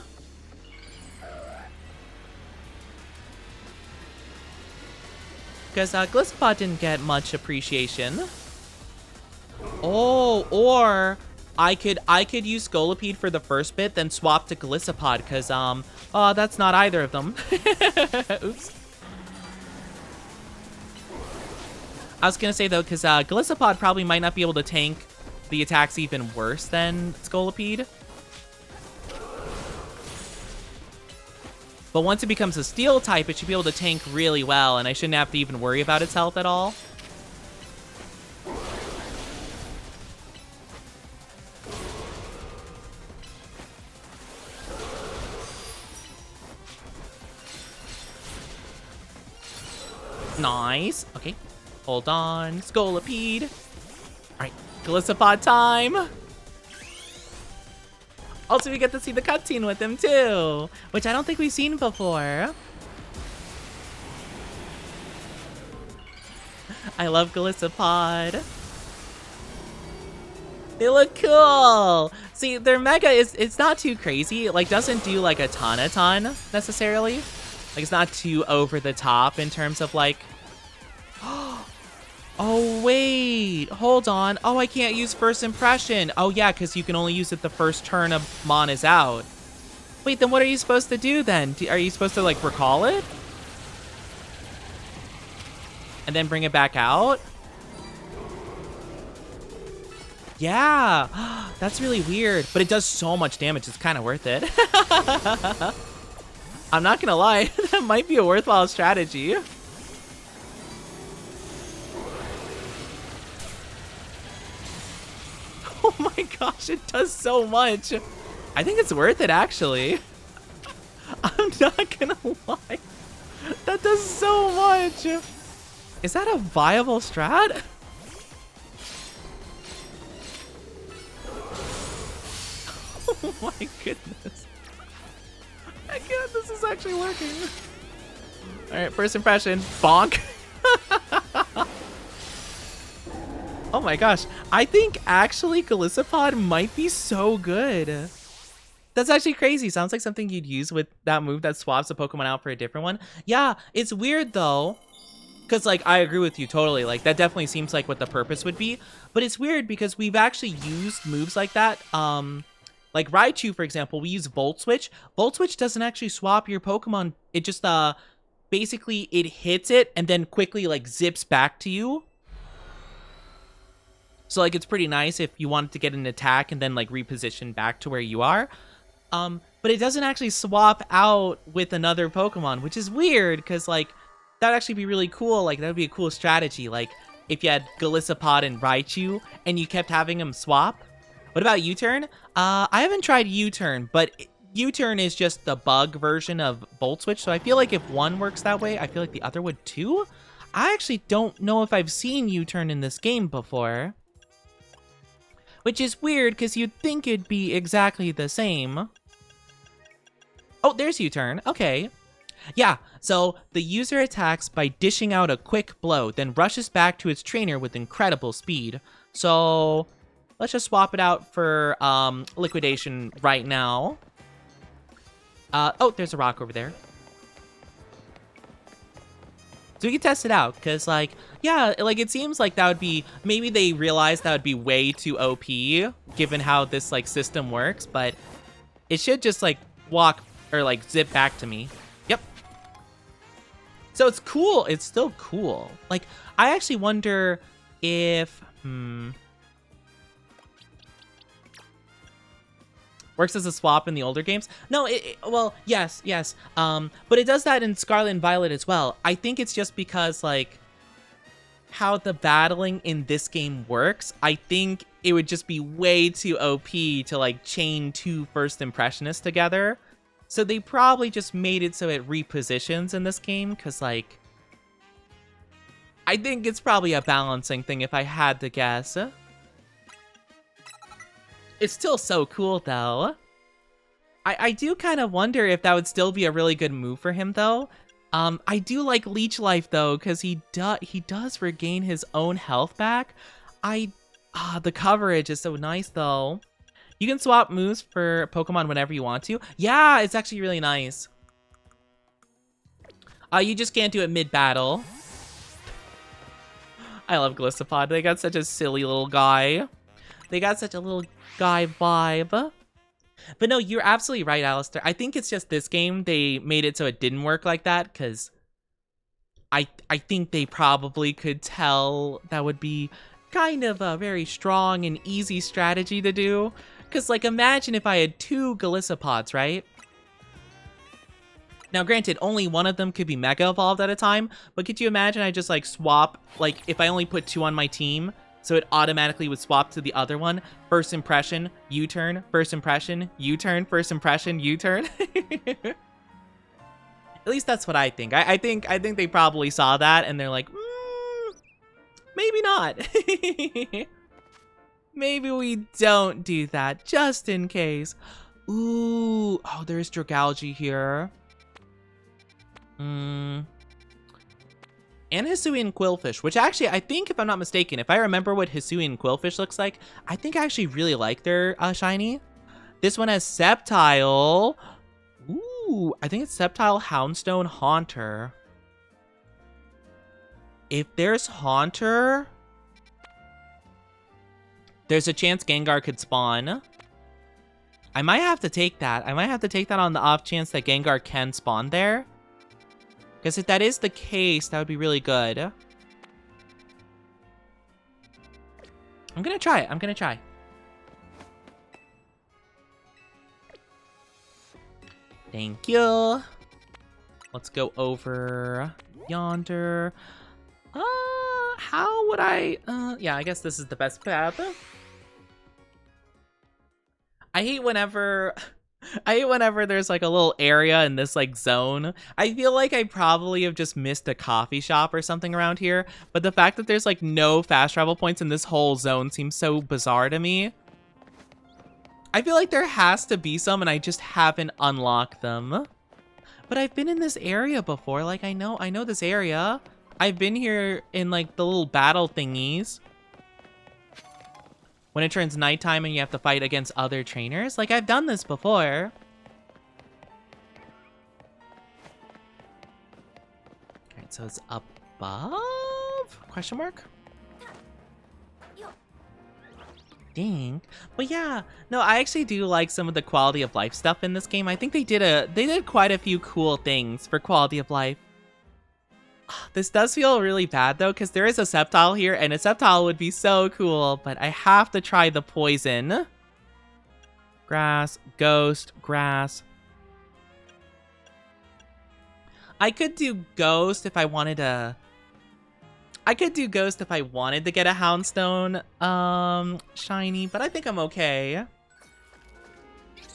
Because Golisopod didn't get much appreciation. Oh, or I could use Scolipede for the first bit, then swap to Golisopod, because oh, that's not either of them. Oops. I was gonna say though, because Golisopod probably might not be able to tank the attacks even worse than Scolipede. But once it becomes a steel type, it should be able to tank really well, and I shouldn't have to even worry about its health at all. Nice. Okay. Hold on. Scolipede. Alright. Golisopod time. Also, we get to see the cutscene with him, too. Which I don't think we've seen before. I love Golisopod. They look cool. See, their Mega it's not too crazy. It, like, doesn't do, like, a ton, necessarily. Like, it's not too over the top in terms of, like... Oh, wait. Hold on. Oh, I can't use First Impression. Oh, yeah, because you can only use it the first turn a Mon is out. Wait, then what are you supposed to do, then? Are you supposed to, like, recall it? And then bring it back out? Yeah. That's really weird. But it does so much damage. It's kind of worth it. I'm not going to lie. That might be a worthwhile strategy. Oh my gosh, it does so much. I think it's worth it, actually. I'm not gonna lie. That does so much. Is that a viable strat? Oh my goodness. I can't, this is actually working. All right, first impression, bonk. Oh my gosh, I think actually Golisopod might be so good. That's actually crazy. Sounds like something you'd use with that move that swaps a Pokemon out for a different one. Yeah, it's weird though, because like I agree with you totally. Like that definitely seems like what the purpose would be. But it's weird because we've actually used moves like that. Like Raichu, for example, we use Volt Switch. Volt Switch doesn't actually swap your Pokemon. It just basically it hits it and then quickly like zips back to you. So, like, it's pretty nice if you want to get an attack and then, like, reposition back to where you are. But it doesn't actually swap out with another Pokemon, which is weird, because, like, that would actually be really cool. Like, that would be a cool strategy. Like, if you had Golisopod and Raichu, and you kept having them swap. What about U-Turn? I haven't tried U-Turn, but U-Turn is just the bug version of Volt Switch, so I feel like if one works that way, I feel like the other would too. I actually don't know if I've seen U-turn in this game before. Which is weird, because you'd think it'd be exactly the same. Oh, there's U-turn. Okay. Yeah, so the user attacks by dishing out a quick blow, then rushes back to its trainer with incredible speed. So let's just swap it out for liquidation right now. Oh, there's a rock over there. So we can test it out, because, like, yeah, like, it seems like that would be, maybe they realized that would be way too OP, given how this, like, system works, but it should just, like, walk, or, like, zip back to me. Yep. So it's cool. It's still cool. Like, I actually wonder if, works as a swap in the older games. No, well, yes. But it does that in Scarlet and Violet as well. I think it's just because, like, how the battling in this game works. I think it would just be way too OP to, like, chain two First Impressionists together. So they probably just made it so it repositions in this game, because, like, I think it's probably a balancing thing if I had to guess. It's still so cool, though. I do kind of wonder if that would still be a really good move for him, though. I do like Leech Life, though, because he does regain his own health back. The coverage is so nice, though. You can swap moves for Pokemon whenever you want to. Yeah, it's actually really nice. You just can't do it mid-battle. I love Gliscopod. They got such a silly little guy. They got such a little guy vibe. But no, you're absolutely right, Alistair. I think it's just this game, they made it so it didn't work like that, because I think they probably could tell that would be kind of a very strong and easy strategy to do. Because, like, imagine if I had two Gliscopods, right? Now, granted, only one of them could be Mega Evolved at a time, but could you imagine I just, like, swap, like, if I only put two on my team, so it automatically would swap to the other one? First impression, U-turn, first impression, U-turn, first impression, U-turn. At least that's what I think. I think they probably saw that and they're like, maybe not. Maybe we don't do that, just in case. Ooh, oh, there's Dragalge here. And Hisuian Quillfish, which actually, I think, if I'm not mistaken, if I remember what Hisuian Quillfish looks like, I think I actually really like their shiny. This one has Sceptile. Ooh, I think it's Sceptile, Houndstone, Haunter. If there's Haunter, there's a chance Gengar could spawn. I might have to take that. I might have to take that on the off chance that Gengar can spawn there. Because if that is the case, that would be really good. I'm gonna try it. I'm gonna try. Thank you. Let's go over yonder. How would I... yeah, I guess this is the best path. I hate whenever there's like a little area in this like zone. I feel like I probably have just missed a coffee shop or something around here, but the fact that there's like no fast travel points in this whole zone seems so bizarre to me. I feel like there has to be some and I just haven't unlocked them. But I've been in this area before. Like I know this area. I've been here in like the little battle thingies. When it turns nighttime and you have to fight against other trainers. Like, I've done this before. Alright, so it's above? Question mark? Dang. But yeah, no, I actually do like some of the quality of life stuff in this game. I think they did quite a few cool things for quality of life. This does feel really bad, though, because there is a Sceptile here, and a Sceptile would be so cool, but I have to try the poison. Grass, ghost, grass. I could do ghost if I wanted to... I could do ghost if I wanted to get a Houndstone shiny, but I think I'm okay.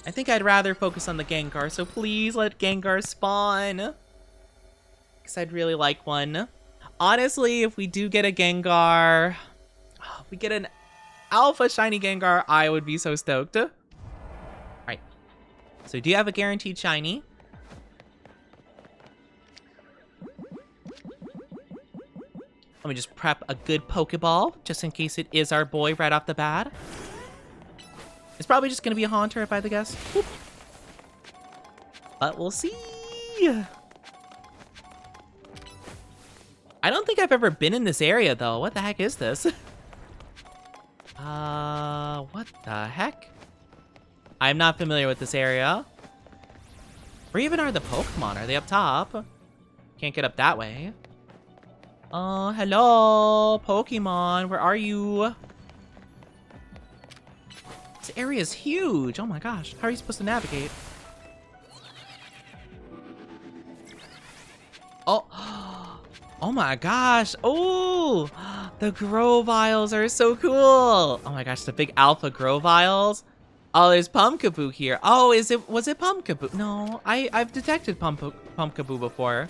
I think I'd rather focus on the Gengar, so please let Gengar spawn. I'd really like one. Honestly, if we do get a Gengar, if we get an alpha shiny Gengar, I would be so stoked. All right. So do you have a guaranteed shiny? Let me just prep a good Pokeball, just in case it is our boy right off the bat. It's probably just going to be a Haunter, if I had to guess. Whoop. But we'll see. I don't think I've ever been in this area, though. What the heck is this? What the heck? I'm not familiar with this area. Where even are the Pokemon? Are they up top? Can't get up that way. Hello, Pokemon. Where are you? This area is huge. Oh my gosh. How are you supposed to navigate? Oh. Oh my gosh. Oh, the Groviles are so cool. Oh my gosh, the big alpha Groviles. Oh, there's Pumpkaboo here. Oh, was it Pumpkaboo? No, I've detected Pumpkaboo before.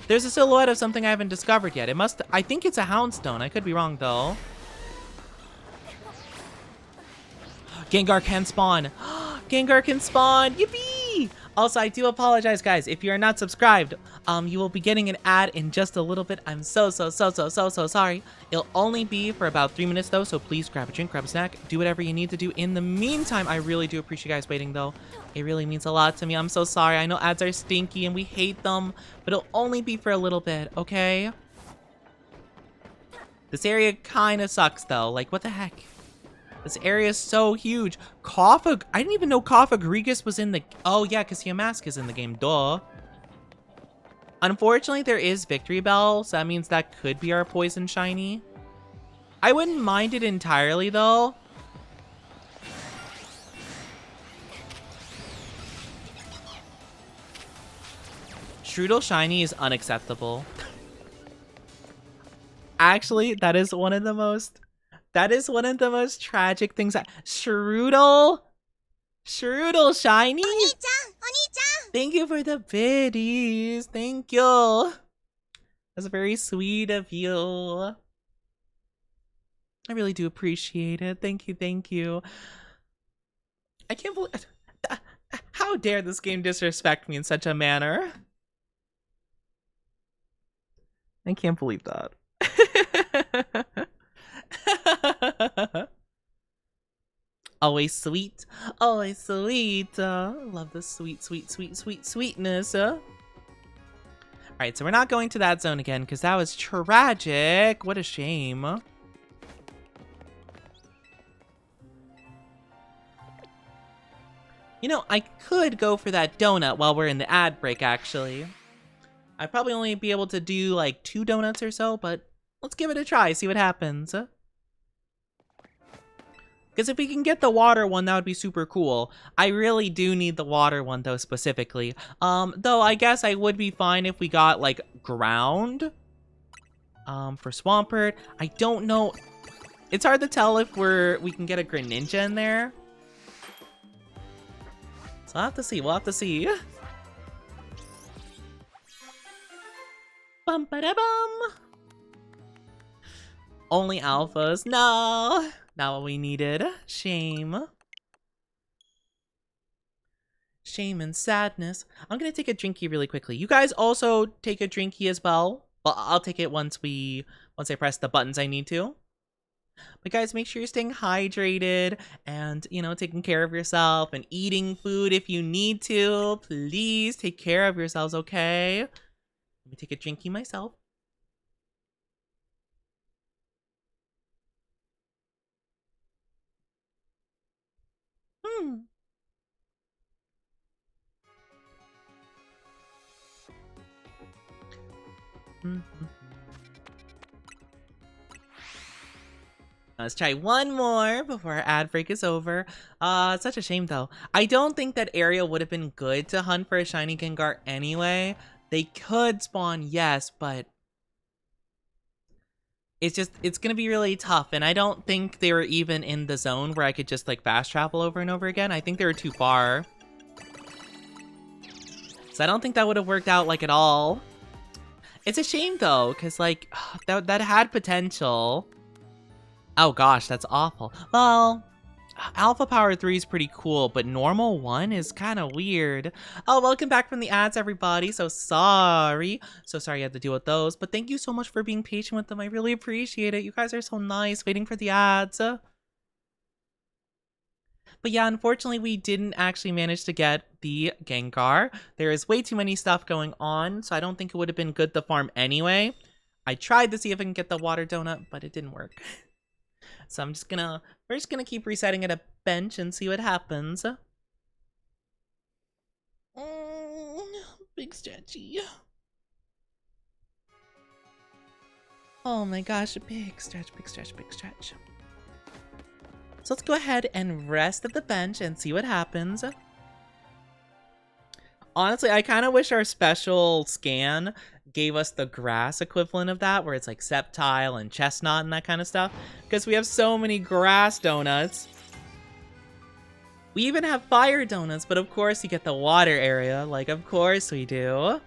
There's a silhouette of something I haven't discovered yet. I think it's a Houndstone. I could be wrong though. Gengar can spawn. Gengar can spawn. Yippee! Also, I do apologize, guys. If you are not subscribed, you will be getting an ad in just a little bit. I'm so sorry. It'll only be for about 3 minutes, though, so please grab a drink, grab a snack, do whatever you need to do. In the meantime, I really do appreciate you guys waiting, though. It really means a lot to me. I'm so sorry. I know ads are stinky and we hate them, but it'll only be for a little bit, okay? This area kind of sucks, though. Like, what the heck? This area is so huge. I didn't even know Koffagrigus was in the... Oh, yeah, because Yamask is in the game. Duh. Unfortunately, there is Victory Bell, so that means that could be our Poison Shiny. I wouldn't mind it entirely, though. Strudel Shiny is unacceptable. Actually, that is one of the most tragic things. Strudel Shiny? Oni-chan! Thank you for the biddies. Thank you. That's very sweet of you. I really do appreciate it. Thank you. I can't believe... How dare this game disrespect me in such a manner? I can't believe that. Always sweet. Always sweet. Love the sweetness. Alright, so we're not going to that zone again because that was tragic. What a shame. You know, I could go for that donut while we're in the ad break, actually. I'd probably only be able to do like 2 donuts or so, but let's give it a try, see what happens. Because if we can get the water one, that would be super cool. I really do need the water one, though, specifically. Though I guess I would be fine if we got, like, ground. For Swampert. I don't know. It's hard to tell if we can get a Greninja in there. So we'll have to see. We'll have to see. Bum-ba-da-bum. Only alphas. No. Not what we needed. Shame. Shame and sadness. I'm gonna take a drinky really quickly. You guys also take a drinky as well. Well, I'll take it once I press the buttons I need to. But guys, make sure you're staying hydrated and, you know, taking care of yourself and eating food if you need to. Please take care of yourselves, okay? Let me take a drinky myself. Let's try one more before our ad break is over. It's such a shame though. I don't think that area would have been good to hunt for a shiny Gengar anyway. They could spawn, yes, but it's gonna be really tough, and I don't think they were even in the zone where I could just like fast travel over and over again. I think they were too far. So I don't think that would have worked out like at all. It's a shame though, because like that had potential. Oh gosh, that's awful. Well, Alpha Power 3 is pretty cool, but Normal 1 is kind of weird. Oh, welcome back from the ads, everybody. So sorry you had to deal with those, but thank you so much for being patient with them. I really appreciate it. You guys are so nice waiting for the ads. But yeah, unfortunately, we didn't actually manage to get the Gengar. There is way too many stuff going on, so I don't think it would have been good to farm anyway. I tried to see if I can get the water donut, but it didn't work. So we're just gonna keep resetting at a bench and see what happens. Big stretchy. Oh my gosh, big stretch, big stretch, big stretch. So let's go ahead and rest at the bench and see what happens. Honestly, I kind of wish our special scan gave us the grass equivalent of that, where it's like Sceptile and Chestnut and that kind of stuff, because we have so many grass donuts. We even have fire donuts, but of course you get the water area, like of course we do.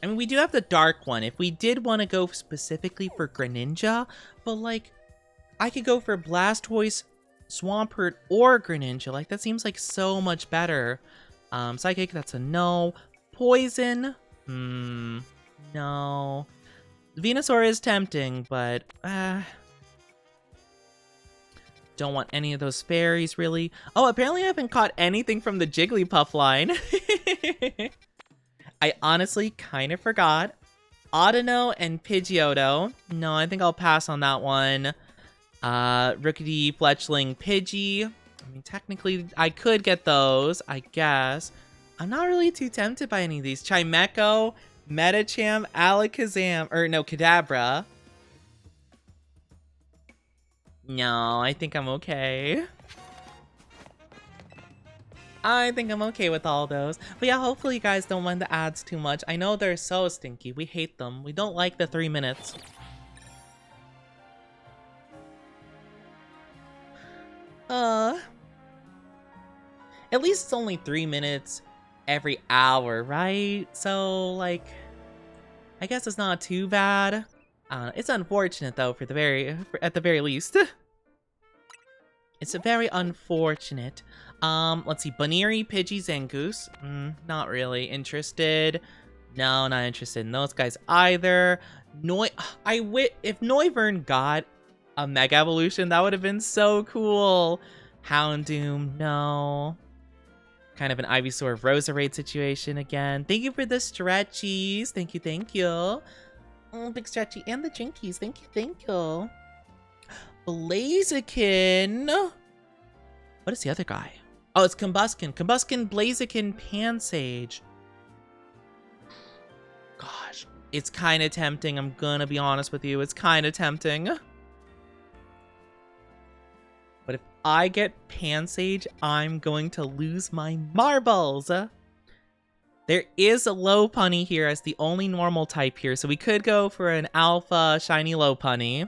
I mean, we do have the dark one if we did want to go specifically for Greninja, but like I could go for Blastoise, Swampert, or Greninja. Like that seems like so much better. Psychic, that's a no. Poison, no. Venusaur is tempting, but don't want any of those fairies really. Oh, apparently I haven't caught anything from the Jigglypuff line. I honestly kind of forgot. Audino and Pidgeotto. No, I think I'll pass on that one. Rookity, Fletchling, Pidgey. I mean, technically, I could get those, I guess. I'm not really too tempted by any of these. Chimecho, Metacham, Alakazam, or no, Kadabra. No, I think I'm okay. I think I'm okay with all those. But yeah, hopefully you guys don't mind the ads too much. I know they're so stinky. We hate them. We don't like the 3 minutes. At least it's only 3 minutes every hour, right? So, like, I guess it's not too bad. It's unfortunate though, at the very least. It's very unfortunate. Let's see, Baniri, Pidgey, Zangoose. Not really interested. No, not interested in those guys either. If Noivern got a Mega Evolution, that would have been so cool. Houndoom, no. Kind of an Ivysaur Roserade situation again. Thank you for the stretchies. Thank you, thank you. Oh, big stretchy. And the Jinkies. Thank you, thank you. Blaziken. What is the other guy? Oh, it's Combuskin. Combuskin, Blaziken, Pansage. Gosh, it's kind of tempting. I'm gonna be honest with you. It's kind of tempting. But if I get Pansage, I'm going to lose my marbles. There is a Lopunny here as the only normal type here, so we could go for an alpha shiny Lopunny,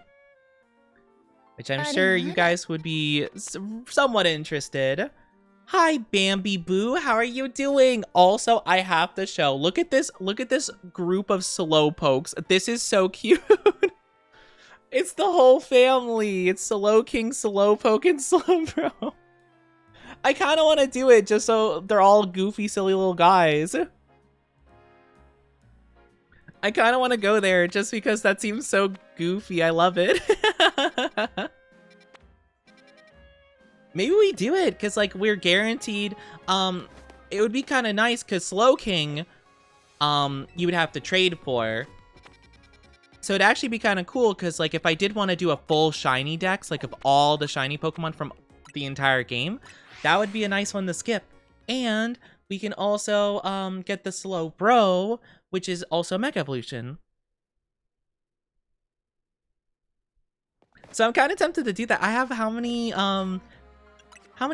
which I'm sure you guys would be somewhat interested. Hi, Bambi Boo. How are you doing? Also, I have to show. Look at this group of Slowpokes. This is so cute. It's the whole family. It's Slowking, Slowpoke, and Slowbro. I kind of want to do it just so they're all goofy, silly little guys. I kind of want to go there just because that seems so goofy. I love it. Maybe we do it because like we're guaranteed. It would be kind of nice because Slowking, you would have to trade for. So it'd actually be kind of cool because like if I did want to do a full shiny dex, like of all the shiny Pokemon from the entire game, that would be a nice one to skip. And we can also get the Slowbro, which is also Mega Evolution. So I'm kind of tempted to do that. I have how many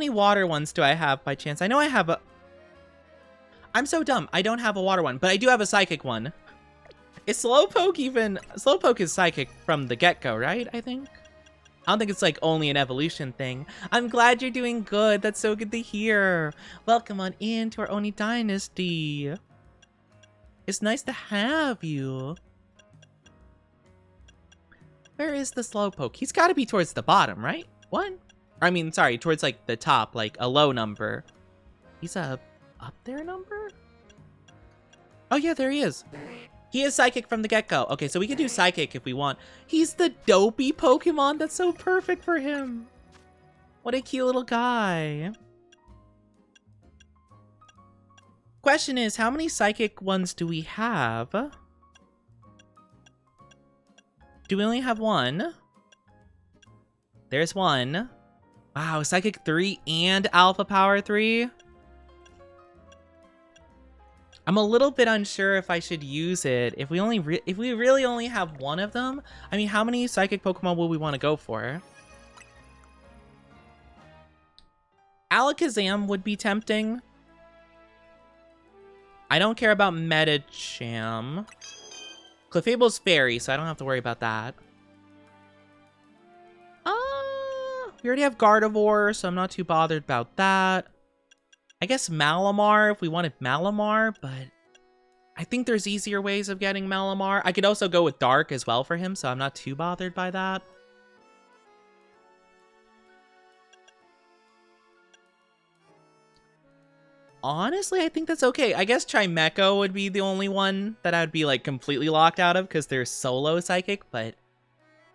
water ones do I have by chance? I know I have a... I'm so dumb. I don't have a water one, but I do have a psychic one. Is Slowpoke even... Slowpoke is psychic from the get-go, right? I think? I don't think it's like only an evolution thing. I'm glad you're doing good. That's so good to hear. Welcome on into our Oni Dynasty. It's nice to have you. Where is the Slowpoke? He's got to be towards the bottom, right? One? I mean, sorry, towards like the top, like a low number. He's a up there number? Oh yeah, there he is. He is Psychic from the get-go. Okay, so we can do Psychic if we want. He's the dopey Pokemon. That's so perfect for him. What a cute little guy. Question is, how many Psychic ones do we have? Do we only have one? There's one. Wow, Psychic 3 and Alpha Power 3? I'm a little bit unsure if I should use it. If we really only have one of them, I mean, how many Psychic Pokemon will we want to go for? Alakazam would be tempting. I don't care about Medicham. Clefable's Fairy, so I don't have to worry about that. We already have Gardevoir, so I'm not too bothered about that. I guess Malamar if we wanted Malamar, but I think there's easier ways of getting Malamar. I could also go with Dark as well for him, so I'm not too bothered by that. Honestly, I think that's okay. I guess Chimecho would be the only one that I'd be like completely locked out of because they're solo Psychic, but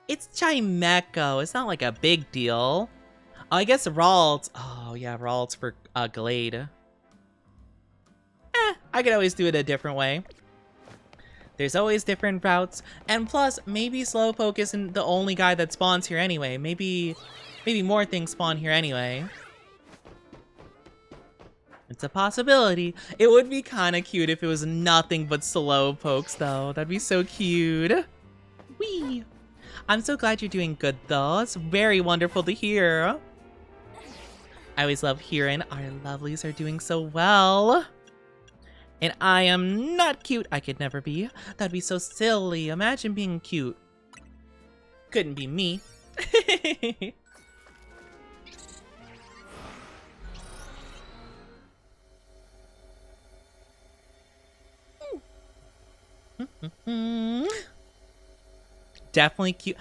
it's Chimecho. It's not like a big deal. I guess Ralts. Oh yeah, Ralts for Glade. I could always do it a different way. There's always different routes. And plus, maybe Slowpoke isn't the only guy that spawns here anyway. Maybe more things spawn here anyway. It's a possibility. It would be kind of cute if it was nothing but Slowpokes, though. That'd be so cute. Whee! I'm so glad you're doing good, though. It's very wonderful to hear. I always love hearing our lovelies are doing so well. And I am not cute. I could never be. That'd be so silly. Imagine being cute. Couldn't be me. Definitely cute.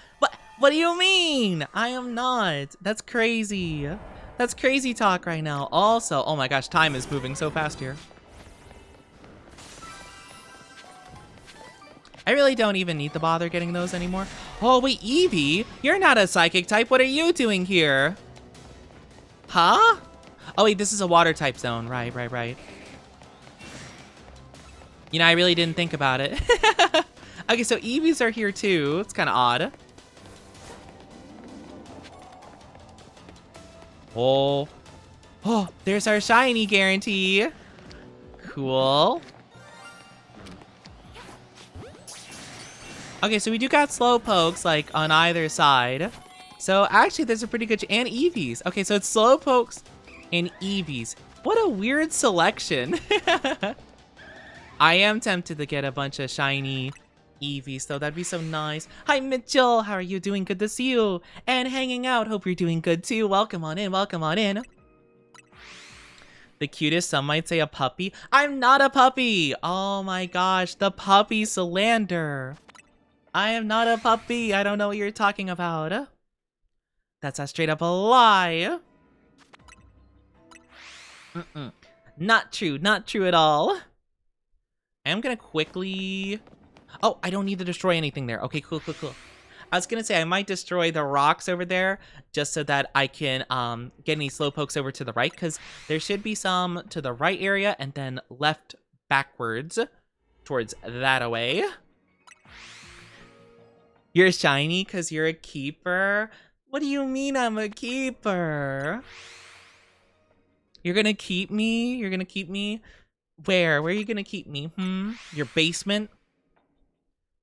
What do you mean? I am not. That's crazy. That's crazy talk right now. Also, oh my gosh, time is moving so fast here. I really don't even need to bother getting those anymore. Oh wait, Eevee, you're not a Psychic type. What are you doing here? Huh? Oh wait, this is a water type zone. Right. You know, I really didn't think about it. Okay, so Eevees are here too. It's kind of odd. Oh, there's our shiny guarantee. Cool. Okay, so we do got Slowpokes, like, on either side. So, actually, there's a pretty good... And Eevees. Okay, so it's Slowpokes and Eevees. What a weird selection. I am tempted to get a bunch of shiny Eevees, though. That'd be so nice. Hi, Mitchell. How are you doing? Good to see you. And hanging out. Hope you're doing good, too. Welcome on in. Welcome on in. The cutest, some might say a puppy. I'm not a puppy. Oh, my gosh. The puppy Salander. I am not a puppy. I don't know what you're talking about. That's a straight up a lie. Not true. Not true at all. I am gonna quickly... Oh, I don't need to destroy anything there. Okay, cool. I was gonna say I might destroy the rocks over there just so that I can get any Slowpokes over to the right, because there should be some to the right area and then left backwards towards that away. You're shiny because you're a keeper? What do you mean I'm a keeper? You're gonna keep me? You're gonna keep me? Where? Where are you gonna keep me? Your basement?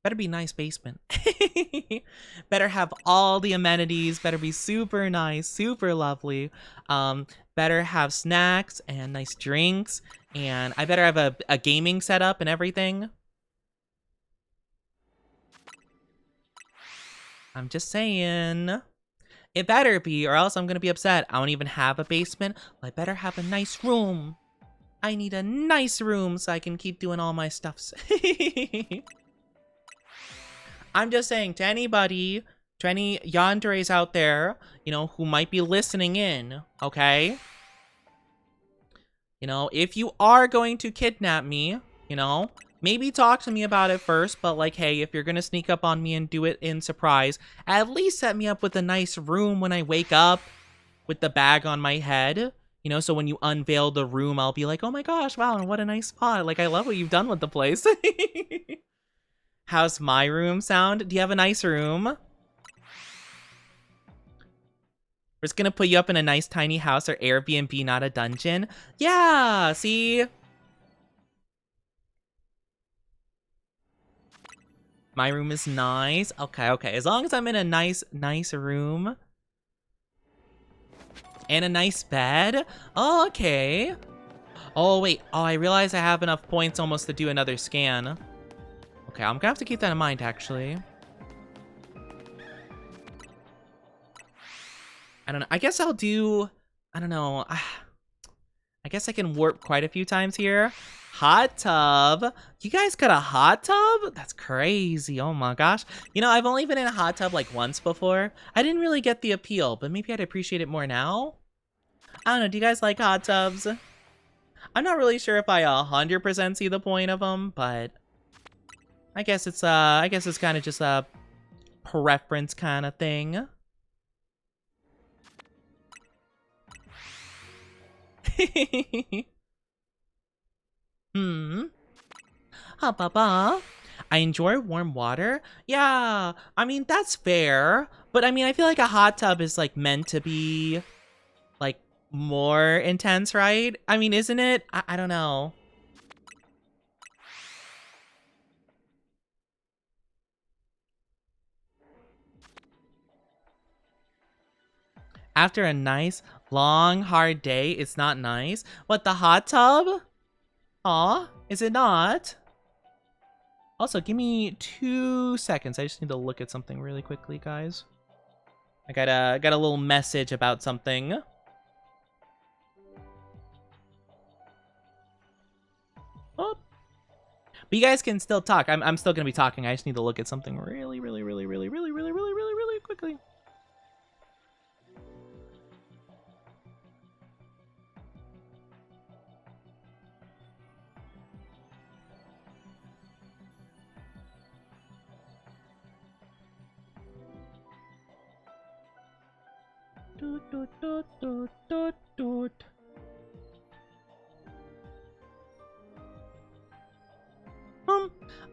Better be nice basement. Better have all the amenities. Better be super nice, super lovely. Better have snacks and nice drinks. And I better have a gaming setup and everything. I'm just saying. It better be, or else I'm gonna be upset. I don't even have a basement. Well, I better have a nice room. I need a nice room so I can keep doing all my stuffs. I'm just saying to anybody, to any yanderes out there, you know, who might be listening in, okay? You know, if you are going to kidnap me, you know, maybe talk to me about it first, but like, hey, if you're gonna sneak up on me and do it in surprise, at least set me up with a nice room when I wake up with the bag on my head. You know, so when you unveil the room, I'll be like, oh my gosh, wow, what a nice spot. Like, I love what you've done with the place. How's my room sound? Do you have a nice room? We're just gonna put you up in a nice tiny house or Airbnb, not a dungeon. Yeah, see? My room is nice. Okay, okay. As long as I'm in a nice room. And a nice bed. Oh, okay. Oh, wait. Oh, I realize I have enough points almost to do another scan. Okay, I'm gonna have to keep that in mind, actually. I don't know. I guess I'll do... I don't know. I guess I can warp quite a few times here. Hot tub. You guys got a hot tub? That's crazy. Oh my gosh. You know, I've only been in a hot tub like once before. I didn't really get the appeal, but maybe I'd appreciate it more now. I don't know. Do you guys like hot tubs? I'm not really sure if I 100% see the point of them, but I guess it's kind of just a preference kind of thing. I enjoy warm water. Yeah, I mean, that's fair. But I mean, I feel like a hot tub is like meant to be like more intense, right? I mean, isn't it? I don't know. After a nice, long, hard day, it's not nice. What, the hot tub? Aw, is it not? Also, give me 2 seconds. I just need to look at something really quickly, guys. I got a little message about something. Oh. But you guys can still talk. I'm still gonna be talking. I just need to look at something really quickly.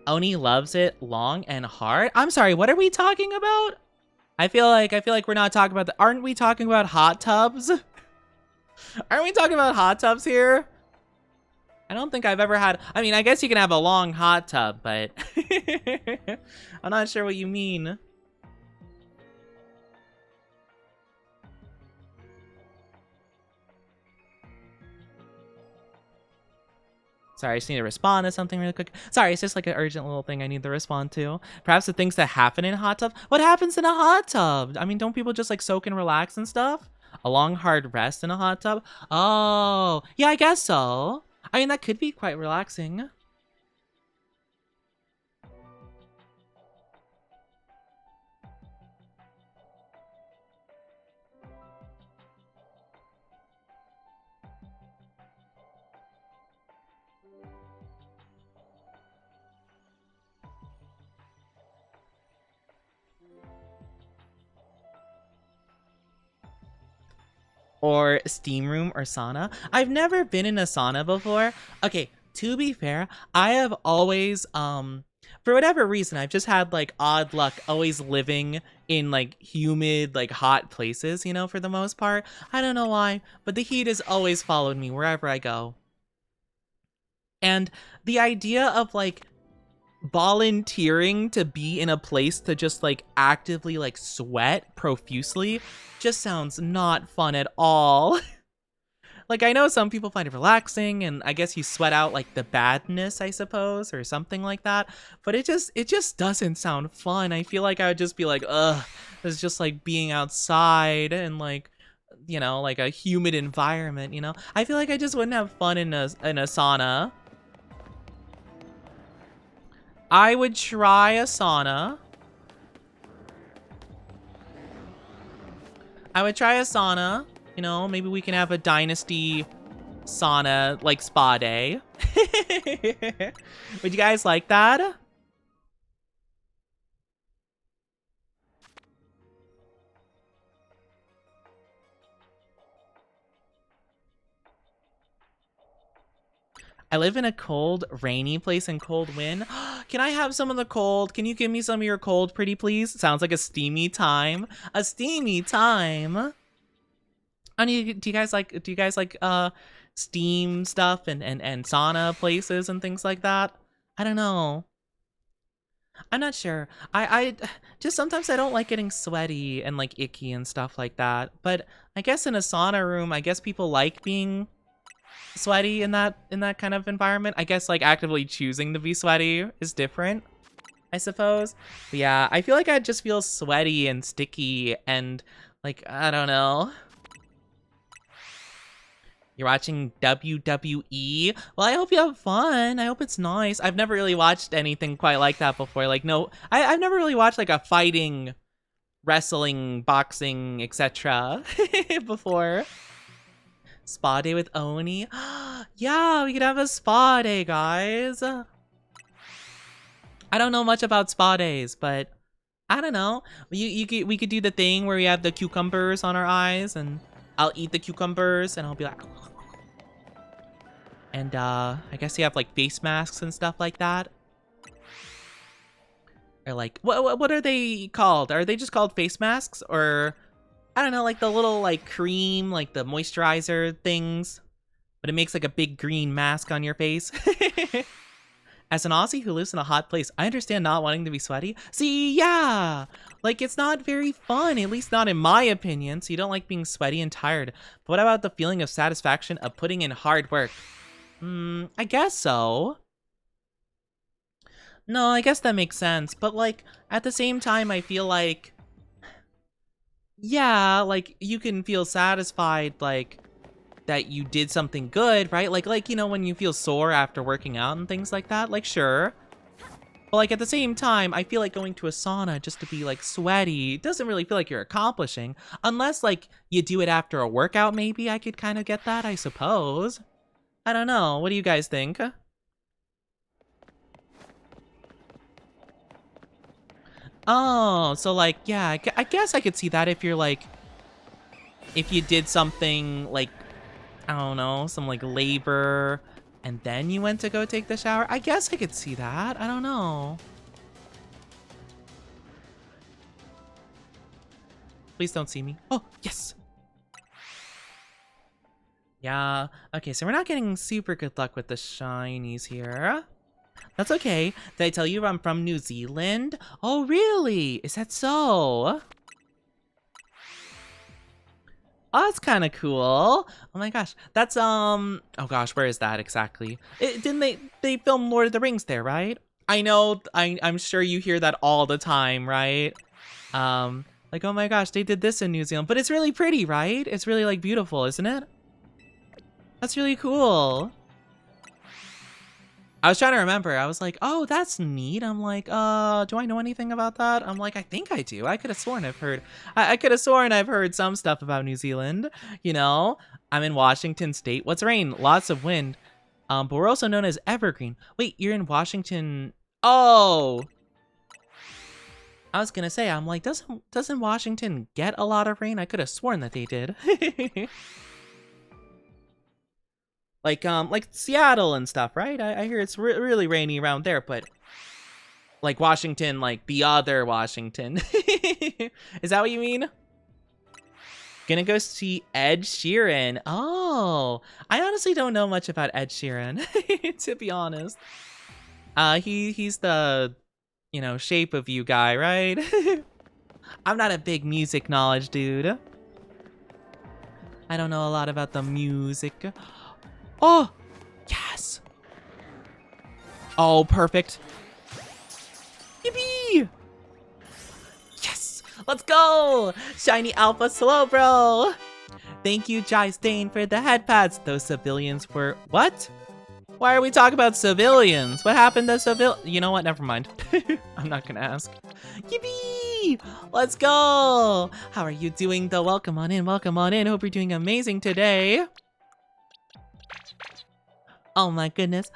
Oni loves it long and hard. I'm sorry, what are we talking about? I feel like we're not talking about aren't we talking about hot tubs? Aren't we talking about hot tubs here? I don't think I've ever had, I mean, I guess you can have a long hot tub, but I'm not sure what you mean. Sorry, I just need to respond to something really quick. Sorry, it's just like an urgent little thing I need to respond to. Perhaps the things that happen in a hot tub. What happens in a hot tub? I mean, don't people just like soak and relax and stuff? A long, hard rest in a hot tub? Oh, yeah, I guess so. I mean, that could be quite relaxing. Or steam room or sauna. I've never been in a sauna before. Okay, to be fair, I have always, for whatever reason, I've just had like odd luck always living in like humid, like hot places, you know, for the most part. I don't know why, but the heat has always followed me wherever I go. And the idea of like volunteering to be in a place to just like actively like sweat profusely just sounds not fun at all. Like, I know some people find it relaxing and I guess you sweat out like the badness, I suppose, or something like that, but it just doesn't sound fun. I feel like I would just be like, ugh, as just like being outside and like, you know, like a humid environment, you know? I feel like I just wouldn't have fun in a sauna. I would try a sauna. You know, maybe we can have a dynasty sauna, like spa day. Would you guys like that? I live in a cold, rainy place and cold wind. Can I have some of the cold? Can you give me some of your cold, pretty please? Sounds like a steamy time. A steamy time. Do you guys like steam stuff and sauna places and things like that? I don't know. I'm not sure. I just sometimes I don't like getting sweaty and like icky and stuff like that. But I guess in a sauna room, I guess people like being sweaty in that kind of environment. I guess like actively choosing to be sweaty is different, I suppose. But yeah, I feel like I'd just feel sweaty and sticky and like, I don't know. You're watching WWE? Well, I hope you have fun. I hope it's nice. I've never really watched anything quite like that before. Like, no, I've never really watched like a fighting, wrestling, boxing, etc. before. Spa day with Oni? Yeah, we could have a spa day, guys. I don't know much about spa days, but I don't know. We could do the thing where we have the cucumbers on our eyes, and I'll eat the cucumbers, and I'll be like... And I guess you have like face masks and stuff like that. Or like, what are they called? Are they just called face masks? Or, I don't know, like the little like cream, like the moisturizer things. But it makes like a big green mask on your face. As an Aussie who lives in a hot place, I understand not wanting to be sweaty. See, yeah! Like, it's not very fun, at least not in my opinion, so you don't like being sweaty and tired. But what about the feeling of satisfaction of putting in hard work? I guess so. No, I guess that makes sense. But, like, at the same time, I feel like... Yeah, like, you can feel satisfied, like, that you did something good, right? Like, you know, when you feel sore after working out and things like that, like, sure. But, like, at the same time, I feel like going to a sauna just to be, like, sweaty doesn't really feel like you're accomplishing. Unless, like, you do it after a workout, maybe I could kind of get that, I suppose. I don't know. What do you guys think? Oh, so like, yeah, I guess I could see that if you're like, if you did something like, I don't know, some like labor, and then you went to go take the shower. I guess I could see that. I don't know. Please don't see me. Oh, yes. Yeah, okay, so we're not getting super good luck with the shinies here. That's okay. Did I tell you I'm from New Zealand? Oh, really? Is that so? Oh, that's kind of cool. Oh my gosh. That's, oh gosh, where is that exactly? Didn't they film Lord of the Rings there, right? I know, I'm sure you hear that all the time, right? Like, oh my gosh, they did this in New Zealand. But it's really pretty, right? It's really, like, beautiful, isn't it? That's really cool. I was trying to remember. I was like, oh, that's neat. I'm like, do I know anything about that? I'm like, I think I do. I could have sworn I've heard. I could have sworn I've heard some stuff about New Zealand. You know, I'm in Washington State. What's rain? Lots of wind. But we're also known as Evergreen. Wait, you're in Washington? Oh, I was gonna say, I'm like, doesn't Washington get a lot of rain? I could have sworn that they did. Like Seattle and stuff, right? I hear it's really rainy around there, but like Washington, like the other Washington. Is that what you mean? Gonna go see Ed Sheeran. Oh, I honestly don't know much about Ed Sheeran, to be honest. He's the, you know, Shape of You guy, right? I'm not a big music knowledge dude. I don't know a lot about the music. Oh, yes. Oh, perfect. Yippee! Yes. Let's go! Shiny Alpha Slowbro! Thank you, Jai Stain, for the head pads. Those civilians were... What? Why are we talking about civilians? What happened to You know what? Never mind. I'm not gonna ask. Yippee! Let's go! How are you doing, though? Welcome on in, welcome on in. Hope you're doing amazing today. Oh my goodness.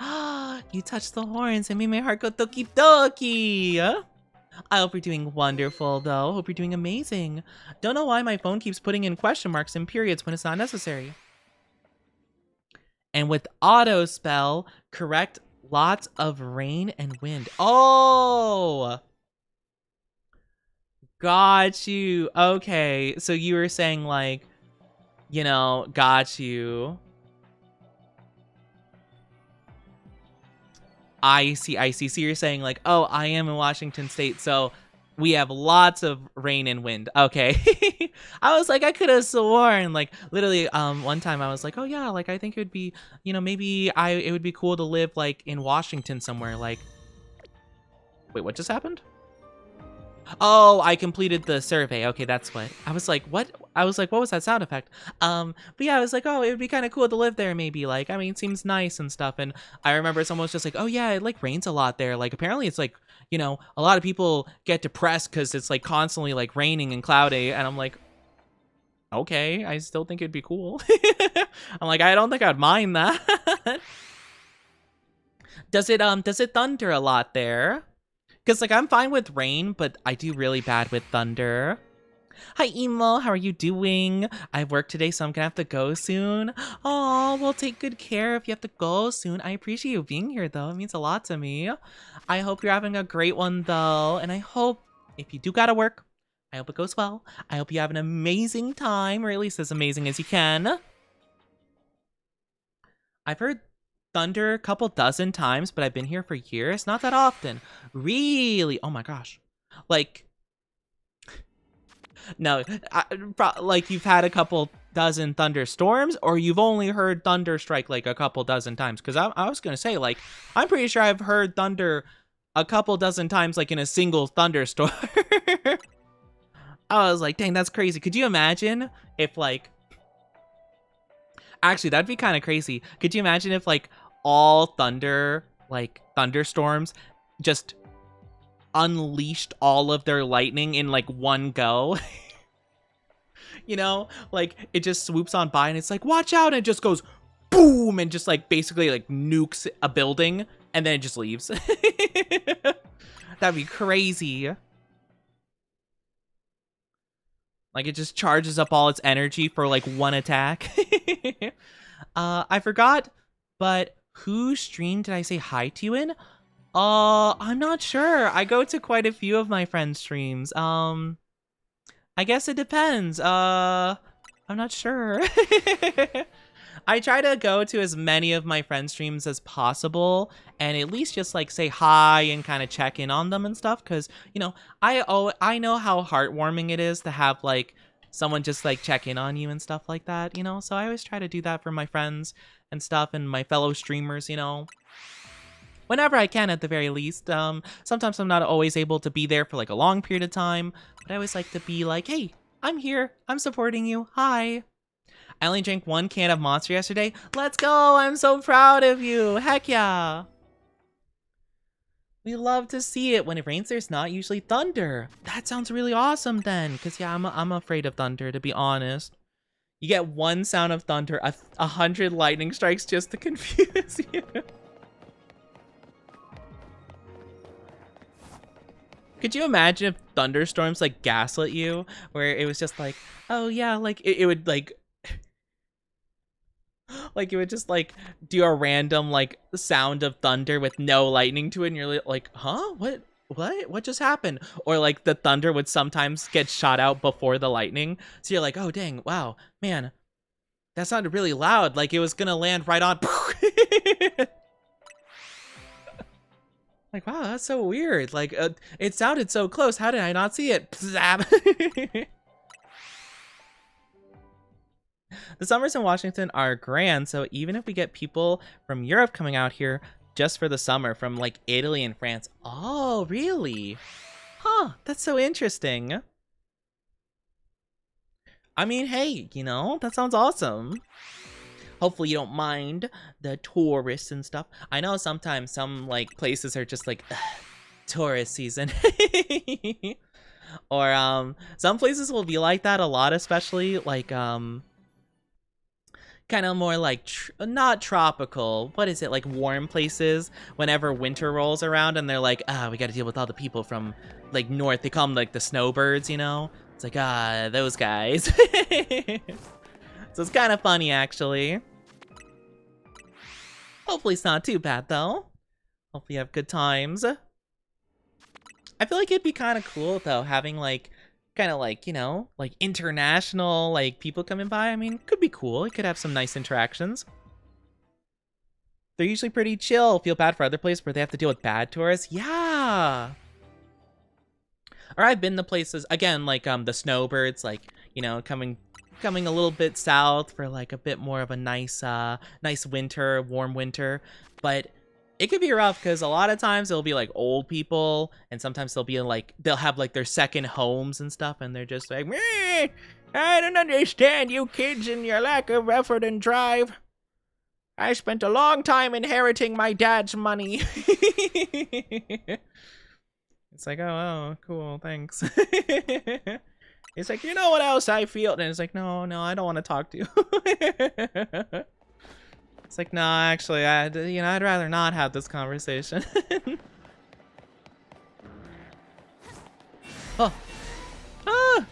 You touched the horns and made my heart go doki doki. I hope you're doing wonderful, though. Hope you're doing amazing. Don't know why my phone keeps putting in question marks and periods when it's not necessary. And with auto spell, correct lots of rain and wind. Oh! Got you. Okay, so you were saying, like, you know, got you. I see, I see. So you're saying, like, oh, I am in Washington State, so we have lots of rain and wind. Okay. I was like, I could have sworn, like, literally, one time I was like, oh yeah, like, I think it would be, you know, maybe it would be cool to live, like, in Washington somewhere, like, wait, what just happened? Oh, I completed the survey. Okay, that's what. I was like, what? I was like, what was that sound effect? But yeah, I was like, oh, it would be kind of cool to live there maybe. Like, I mean, it seems nice and stuff. And I remember someone was just like, oh yeah, it like rains a lot there. Like, apparently it's like, you know, a lot of people get depressed because it's like constantly like raining and cloudy. And I'm like, okay, I still think it'd be cool. I'm like, I don't think I'd mind that. Does it thunder a lot there? Because, like, I'm fine with rain, but I do really bad with thunder. Hi, Emo. How are you doing? I have work today, so I'm going to have to go soon. Oh, well, take good care if you have to go soon. I appreciate you being here, though. It means a lot to me. I hope you're having a great one, though. And I hope, if you do got to work, I hope it goes well. I hope you have an amazing time, or at least as amazing as you can. I've heard thunder a couple dozen times, but I've been here for years. Not that often. Really? Oh my gosh. Like, no, like you've had a couple dozen thunderstorms, or you've only heard thunder strike like a couple dozen times? Because I was going to say, like, I'm pretty sure I've heard thunder a couple dozen times, like in a single thunderstorm. I was like, dang, that's crazy. Could you imagine if, like, actually, that'd be kind of crazy. Could you imagine if, like, all thunder, like, thunderstorms just unleashed all of their lightning in, like, one go? You know? Like, it just swoops on by and it's like, watch out! And it just goes boom! And just, like, basically, like, nukes a building and then it just leaves. That'd be crazy. Like, it just charges up all its energy for, like, one attack. I forgot, but whose stream did I say hi to you in? I'm not sure. I go to quite a few of my friends' streams. I guess it depends. I'm not sure. I try to go to as many of my friends' streams as possible and at least just like say hi and kind of check in on them and stuff, because, you know, I know how heartwarming it is to have like someone just like check in on you and stuff like that, you know? So I always try to do that for my friends and stuff and my fellow streamers, you know? Whenever I can, at the very least. Sometimes I'm not always able to be there for like a long period of time, but I always like to be like, hey, I'm here. I'm supporting you. Hi. I only drank 1 can of Monster yesterday. Let's go! I'm so proud of you! Heck yeah! We love to see it. When it rains, there's not usually thunder. That sounds really awesome then. Because, yeah, I'm afraid of thunder, to be honest. You get 1 sound of thunder, 100 lightning strikes just to confuse you. Could you imagine if thunderstorms, like, gaslit you? Where it was just like, oh, yeah, like, it would, like... Like, it would just, like, do a random, like, sound of thunder with no lightning to it, and you're like, huh? What just happened? Or, like, the thunder would sometimes get shot out before the lightning. So you're like, oh, dang, wow, man. That sounded really loud. Like, it was gonna land right on... Like, wow, that's so weird. Like, it sounded so close. How did I not see it? The summers in Washington are grand, so even if we get people from Europe coming out here just for the summer, from like Italy and France. Oh, really? Huh, that's so interesting. I mean, hey, you know, that sounds awesome. Hopefully you don't mind the tourists and stuff. I know sometimes some like places are just like tourist season. Or some places will be like that a lot, especially like kind of more like not tropical, what is it, like warm places whenever winter rolls around and they're like, we got to deal with all the people from like north. They call them like the snowbirds, you know? It's like, those guys. So it's kind of funny, actually. Hopefully it's not too bad, though. Hopefully you have good times. I feel like it'd be kind of cool, though, having, like, kind of like, you know, like international, like, people coming by. I mean, could be cool. It could have some nice interactions. They're usually pretty chill. Feel bad for other places where they have to deal with bad tourists. Yeah. Or I've been to places, again, like, the snowbirds, like, you know, coming a little bit south for like a bit more of a nice winter, warm winter. But it could be rough because a lot of times it'll be like old people, and sometimes they'll have like their second homes and stuff, and they're just like, meh, I don't understand you kids and your lack of effort and drive. I spent a long time inheriting my dad's money. It's like, oh, cool, thanks. It's like, you know what else I feel? And it's like, no, I don't want to talk to you. It's like, no, actually, I'd rather not have this conversation. Oh. Ah!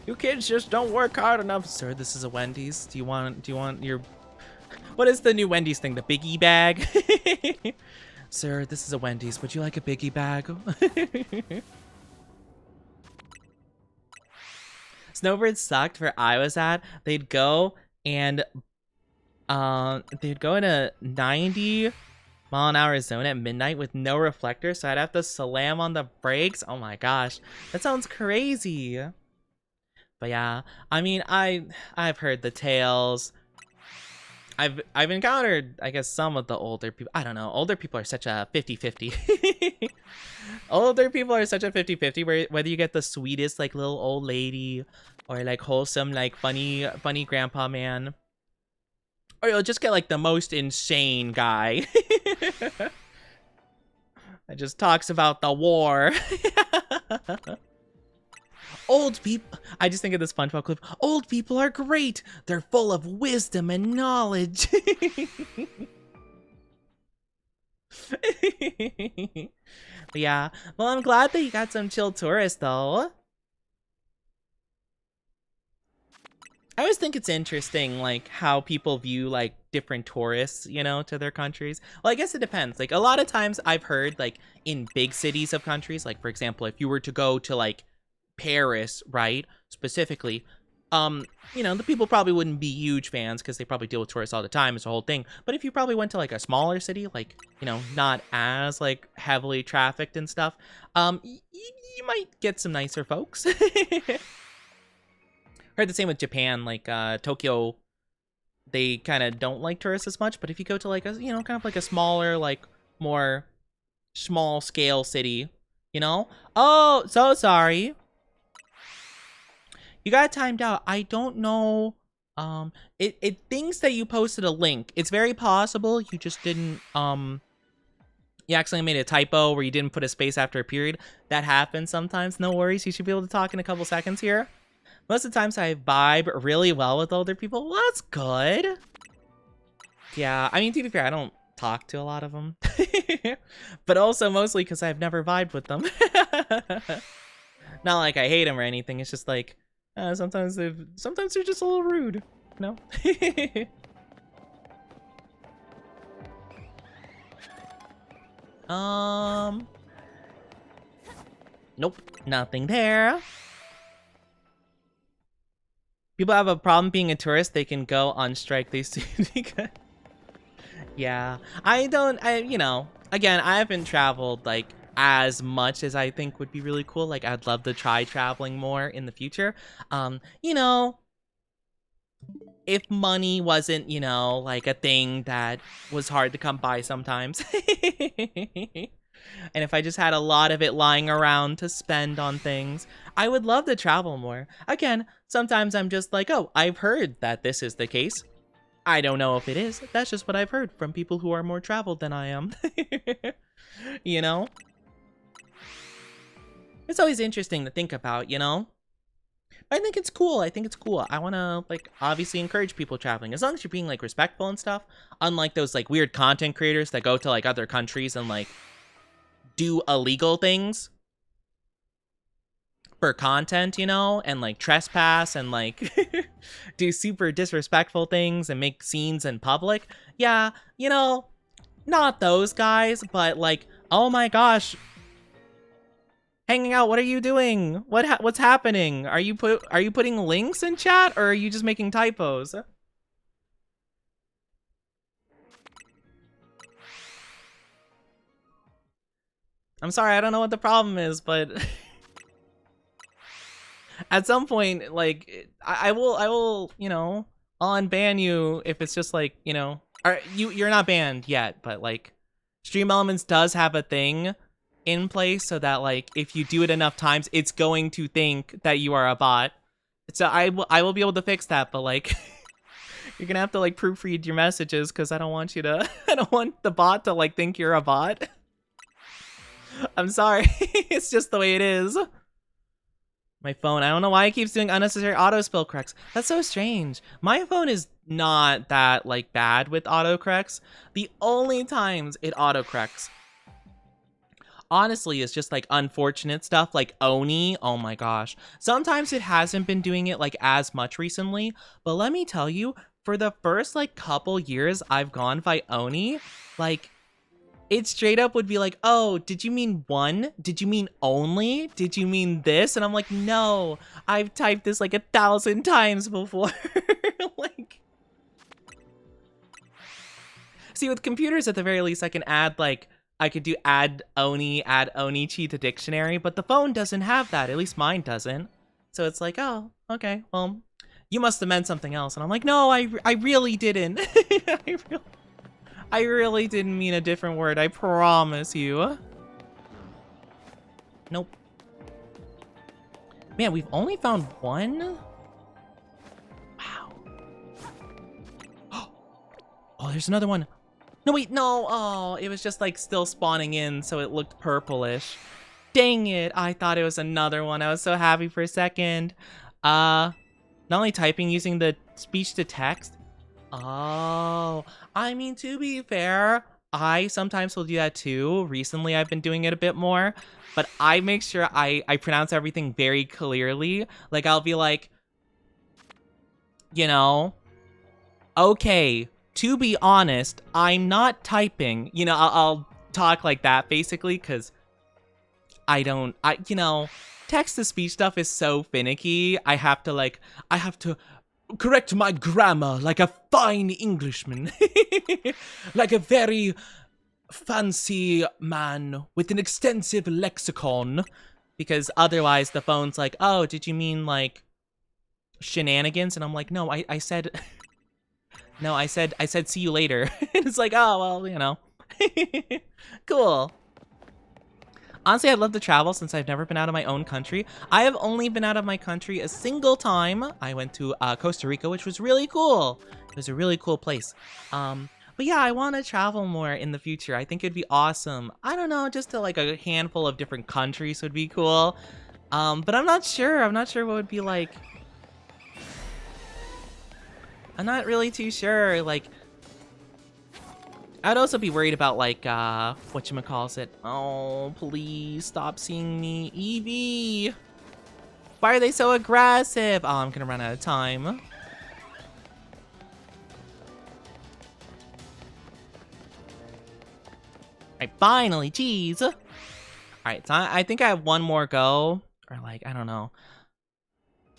You kids just don't work hard enough. Sir, this is a Wendy's. Do you want your... What is the new Wendy's thing? The Biggie bag? Sir, this is a Wendy's. Would you like a Biggie bag? Snowbirds sucked where I was at. They'd go and they'd go in a 90-mile-an-hour zone at midnight with no reflector, so I'd have to slam on the brakes. Oh my gosh, that sounds crazy. But yeah, I mean, I've heard the tales. I've encountered, I guess, some of the older people. I don't know. Older people are such a 50-50. Older people are such a 50-50 where whether you get the sweetest like little old lady or like wholesome like funny grandpa man, or you'll just get like the most insane guy that just talks about the war. Old people, I just think of this SpongeBob clip. Old people are great. They're full of wisdom and knowledge. Yeah, well, I'm glad that you got some chill tourists, though. I always think it's interesting, like, how people view, like, different tourists, you know, to their countries. Well, I guess it depends. Like, a lot of times I've heard, like, in big cities of countries, like, for example, if you were to go to, like, Paris, right, specifically, you know, the people probably wouldn't be huge fans because they probably deal with tourists all the time. It's a whole thing. But if you probably went to like a smaller city, like, you know, not as like heavily trafficked and stuff, you might get some nicer folks. Heard the same with Japan, like Tokyo, they kind of don't like tourists as much. But if you go to like a, you know, kind of like a smaller, like more small scale city, you know, oh, so sorry. You got timed out. I don't know. It thinks that you posted a link. It's very possible you just didn't, you accidentally made a typo where you didn't put a space after a period. That happens sometimes. No worries. You should be able to talk in a couple seconds here. Most of the times I vibe really well with older people. Well, that's good. Yeah, I mean, to be fair, I don't talk to a lot of them. But also mostly because I've never vibed with them. Not like I hate them or anything. It's just like, sometimes they're just a little rude, you know? Nope, nothing there. People have a problem being a tourist. They can go on strike. They see. Yeah, you know, again, I haven't traveled like as much as I think would be really cool. Like, I'd love to try traveling more in the future. You know, if money wasn't, you know, like a thing that was hard to come by sometimes. And if I just had a lot of it lying around to spend on things, I would love to travel more. Again, sometimes I'm just like, oh, I've heard that this is the case. I don't know if it is. That's just what I've heard from people who are more traveled than I am. You know? It's always interesting to think about, you know? I think it's cool. I think it's cool. I want to, like, obviously encourage people traveling. As long as you're being, like, respectful and stuff. Unlike those, like, weird content creators that go to, like, other countries and, like, do illegal things for content, you know? And, like, trespass and, like, do super disrespectful things and make scenes in public. Yeah, you know, not those guys, but, like, oh my gosh, hanging out, what are you doing? What's happening? Are you putting links in chat, or are you just making typos? I'm sorry, I don't know what the problem is, but at some point, like, I will, you know, I'll unban you if it's just like, you know, or you're not banned yet, but like, Stream Elements does have a thing in place so that, like, if you do it enough times, it's going to think that you are a bot. So I will be able to fix that, but like, you're gonna have to like proofread your messages because I don't want you to, I don't want the bot to like think you're a bot. I'm sorry, it's just the way it is. My phone, I don't know why it keeps doing unnecessary autospell corrects. That's so strange. My phone is not that like bad with autocorrects. The only times it autocorrects, honestly, is just like unfortunate stuff like Oni. Oh my gosh. Sometimes it hasn't been doing it like as much recently, but let me tell you, for the first like couple years I've gone by Oni, like, it straight up would be like, oh, did you mean one? Did you mean only? Did you mean this? And I'm like, no, I've typed this like 1,000 times before. Like, see, with computers, at the very least, I can add like, I could do add OniChi to dictionary, but the phone doesn't have that. At least mine doesn't. So it's like, oh, okay, well, you must have meant something else. And I'm like, no, I really didn't. I really didn't mean a different word, I promise you. Nope. Man, we've only found one? Wow. Oh, there's another one. No, wait, no. Oh, it was just like still spawning in, so it looked purplish. Dang it, I thought it was another one. I was so happy for a second. Not only typing using the speech to text. Oh, I mean, to be fair, I sometimes will do that too. Recently, I've been doing it a bit more, but I make sure I pronounce everything very clearly. Like, I'll be like, you know, okay, to be honest, I'm not typing. You know, I'll talk like that basically, because you know, text-to-speech stuff is so finicky. I have to correct my grammar like a fine Englishman. Like a very fancy man with an extensive lexicon. Because otherwise the phone's like, oh, did you mean like shenanigans? And I'm like, no, I said no, I said see you later. And it's like, oh, well, you know. Cool. Honestly, I'd love to travel since I've never been out of my own country. I have only been out of my country a single time. I went to Costa Rica, which was really cool. It was a really cool place. But yeah, I want to travel more in the future. I think it'd be awesome. I don't know, just to like a handful of different countries would be cool. But I'm not sure. I'm not sure what would be like. I'm not really too sure. Like, I'd also be worried about, like, whatchamacallit. Oh, please stop seeing me. Eevee! Why are they so aggressive? Oh, I'm gonna run out of time. Alright, finally, jeez! Alright, so I think I have one more go. Or, like, I don't know.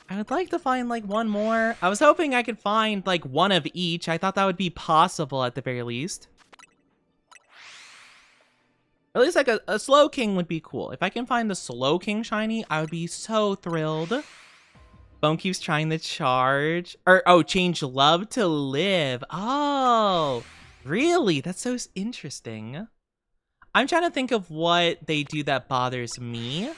I would like to find, like, one more. I was hoping I could find, like, one of each. I thought that would be possible at the very least. At least like a Slow King would be cool. If I can find the Slow King shiny, I would be so thrilled. Bone keeps trying to charge. Or, oh, change love to live. Oh, really? That's so interesting. I'm trying to think of what they do that bothers me.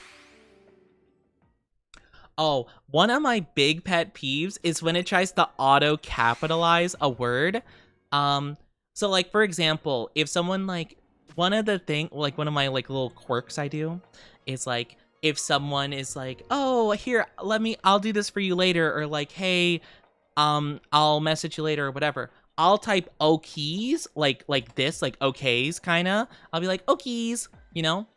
Oh, one of my big pet peeves is when it tries to auto capitalize a word. So like for example, if someone like one of my like little quirks I do is like if someone is like, "Oh, here, I'll do this for you later," or like, "Hey, I'll message you later," or whatever. I'll type okies like this, like okays kinda. I'll be like, "Okies," you know?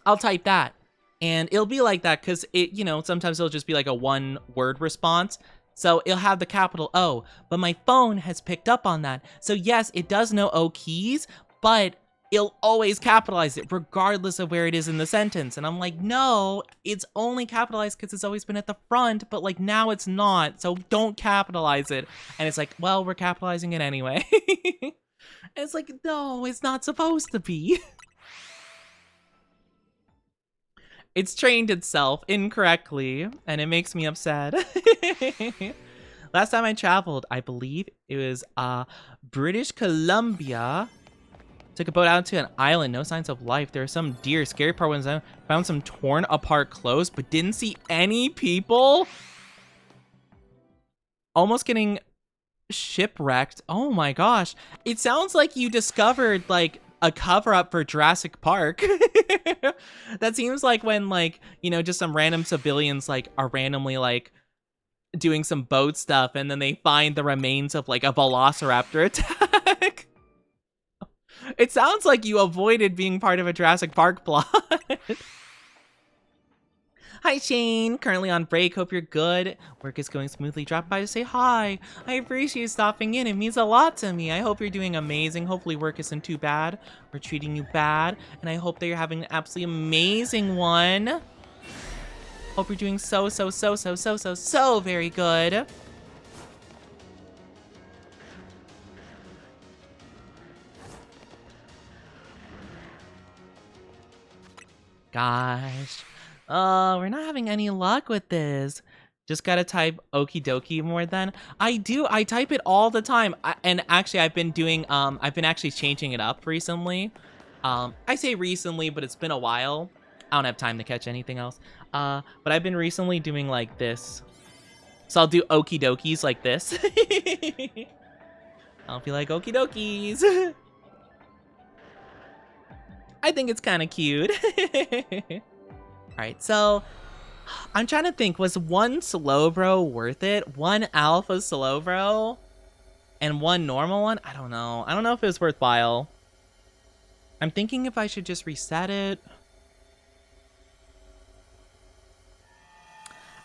I'll type that. And it'll be like that because it, sometimes it'll just be like a one word response. So it'll have the capital O, but my phone has picked up on that. So yes, it does know O keys, but it'll always capitalize it regardless of where it is in the sentence. And I'm like, no, it's only capitalized because it's always been at the front, but like now it's not. So don't capitalize it. And it's like, well, we're capitalizing it anyway. And it's like, no, it's not supposed to be. It's trained itself incorrectly, and it makes me upset. Last time I traveled, I believe it was British Columbia. Took a boat out to an island, no signs of life. There were some deer. Scary part was I found some torn apart clothes, but didn't see any people. Almost getting shipwrecked. Oh my gosh. It sounds like you discovered like a cover-up for Jurassic Park. That seems like when like, just some random civilians like are randomly like doing some boat stuff and then they find the remains of like a velociraptor attack. It sounds like you avoided being part of a Jurassic Park plot. Hi, Shane. Currently on break. Hope you're good. Work is going smoothly. Drop by to say hi. I appreciate you stopping in. It means a lot to me. I hope you're doing amazing. Hopefully work isn't too bad or treating you bad. And I hope that you're having an absolutely amazing one. Hope you're doing so very good. Gosh. We're not having any luck with this. Just gotta type okie dokie more than. I type it all the time. And actually I've been actually changing it up recently. I say recently, but it's been a while. I don't have time to catch anything else. But I've been recently doing like this. So I'll do okie dokies like this. I'll be like okie dokies. I think it's kind of cute. Alright, so I'm trying to think, was one Slowbro worth it? One Alpha Slowbro and one normal one? I don't know. I don't know if it was worthwhile. I'm thinking if I should just reset it.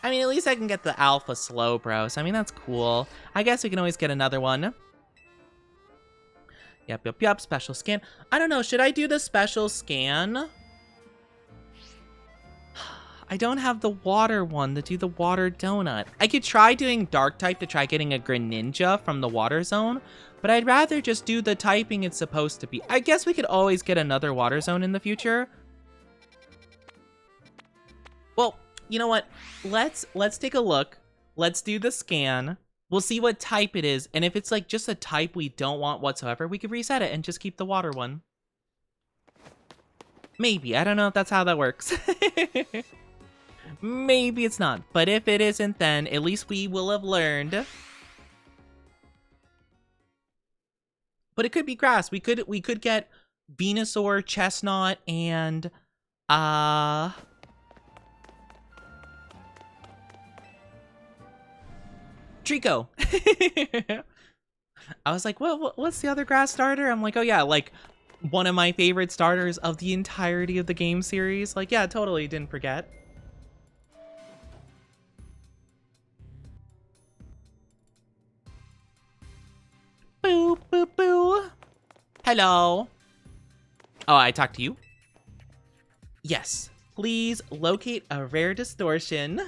I mean, at least I can get the Alpha Slowbro, so I mean, that's cool. I guess we can always get another one. Yep, special scan. I don't know, should I do the special scan? I don't have the water one to do the water donut. I could try doing dark type to try getting a Greninja from the water zone, but I'd rather just do the typing it's supposed to be. I guess we could always get another water zone in the future. Well, you know what? Let's take a look. Let's do the scan. We'll see what type it is, and if it's like just a type we don't want whatsoever, we could reset it and just keep the water one. Maybe. I don't know if that's how that works. Maybe it's not, but if it isn't, then at least we will have learned. But it could be grass. We could get Venusaur, Chestnut, and Trico. I was like, what's the other grass starter? I'm like, oh yeah, like one of my favorite starters of the entirety of the game series. Like, yeah, totally didn't forget. Boo, boo, boo. Hello. Oh, I talked to you? Yes. Please locate a rare distortion.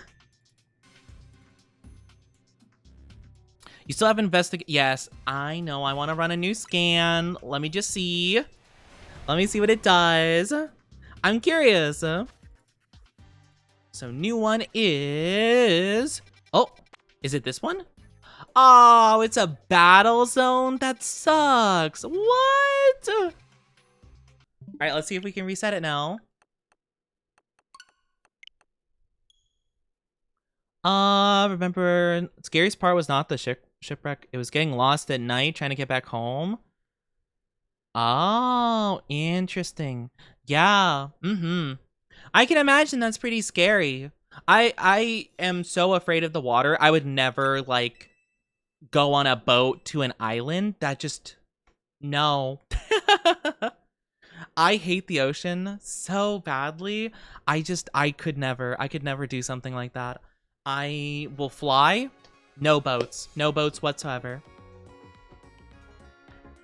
You still have investigate. Yes, I know. I want to run a new scan. Let me just see. Let me see what it does. I'm curious. So new one is... Oh, is it this one? Oh, it's a battle zone? That sucks. What? All right, let's see if we can reset it now. Remember, scariest part was not the shipwreck. It was getting lost at night, trying to get back home. Oh, interesting. Yeah. I can imagine that's pretty scary. I am so afraid of the water. I would never like go on a boat to an island. That just no. I hate the ocean so badly. I could never do something like that. I will fly. No boats. No boats whatsoever.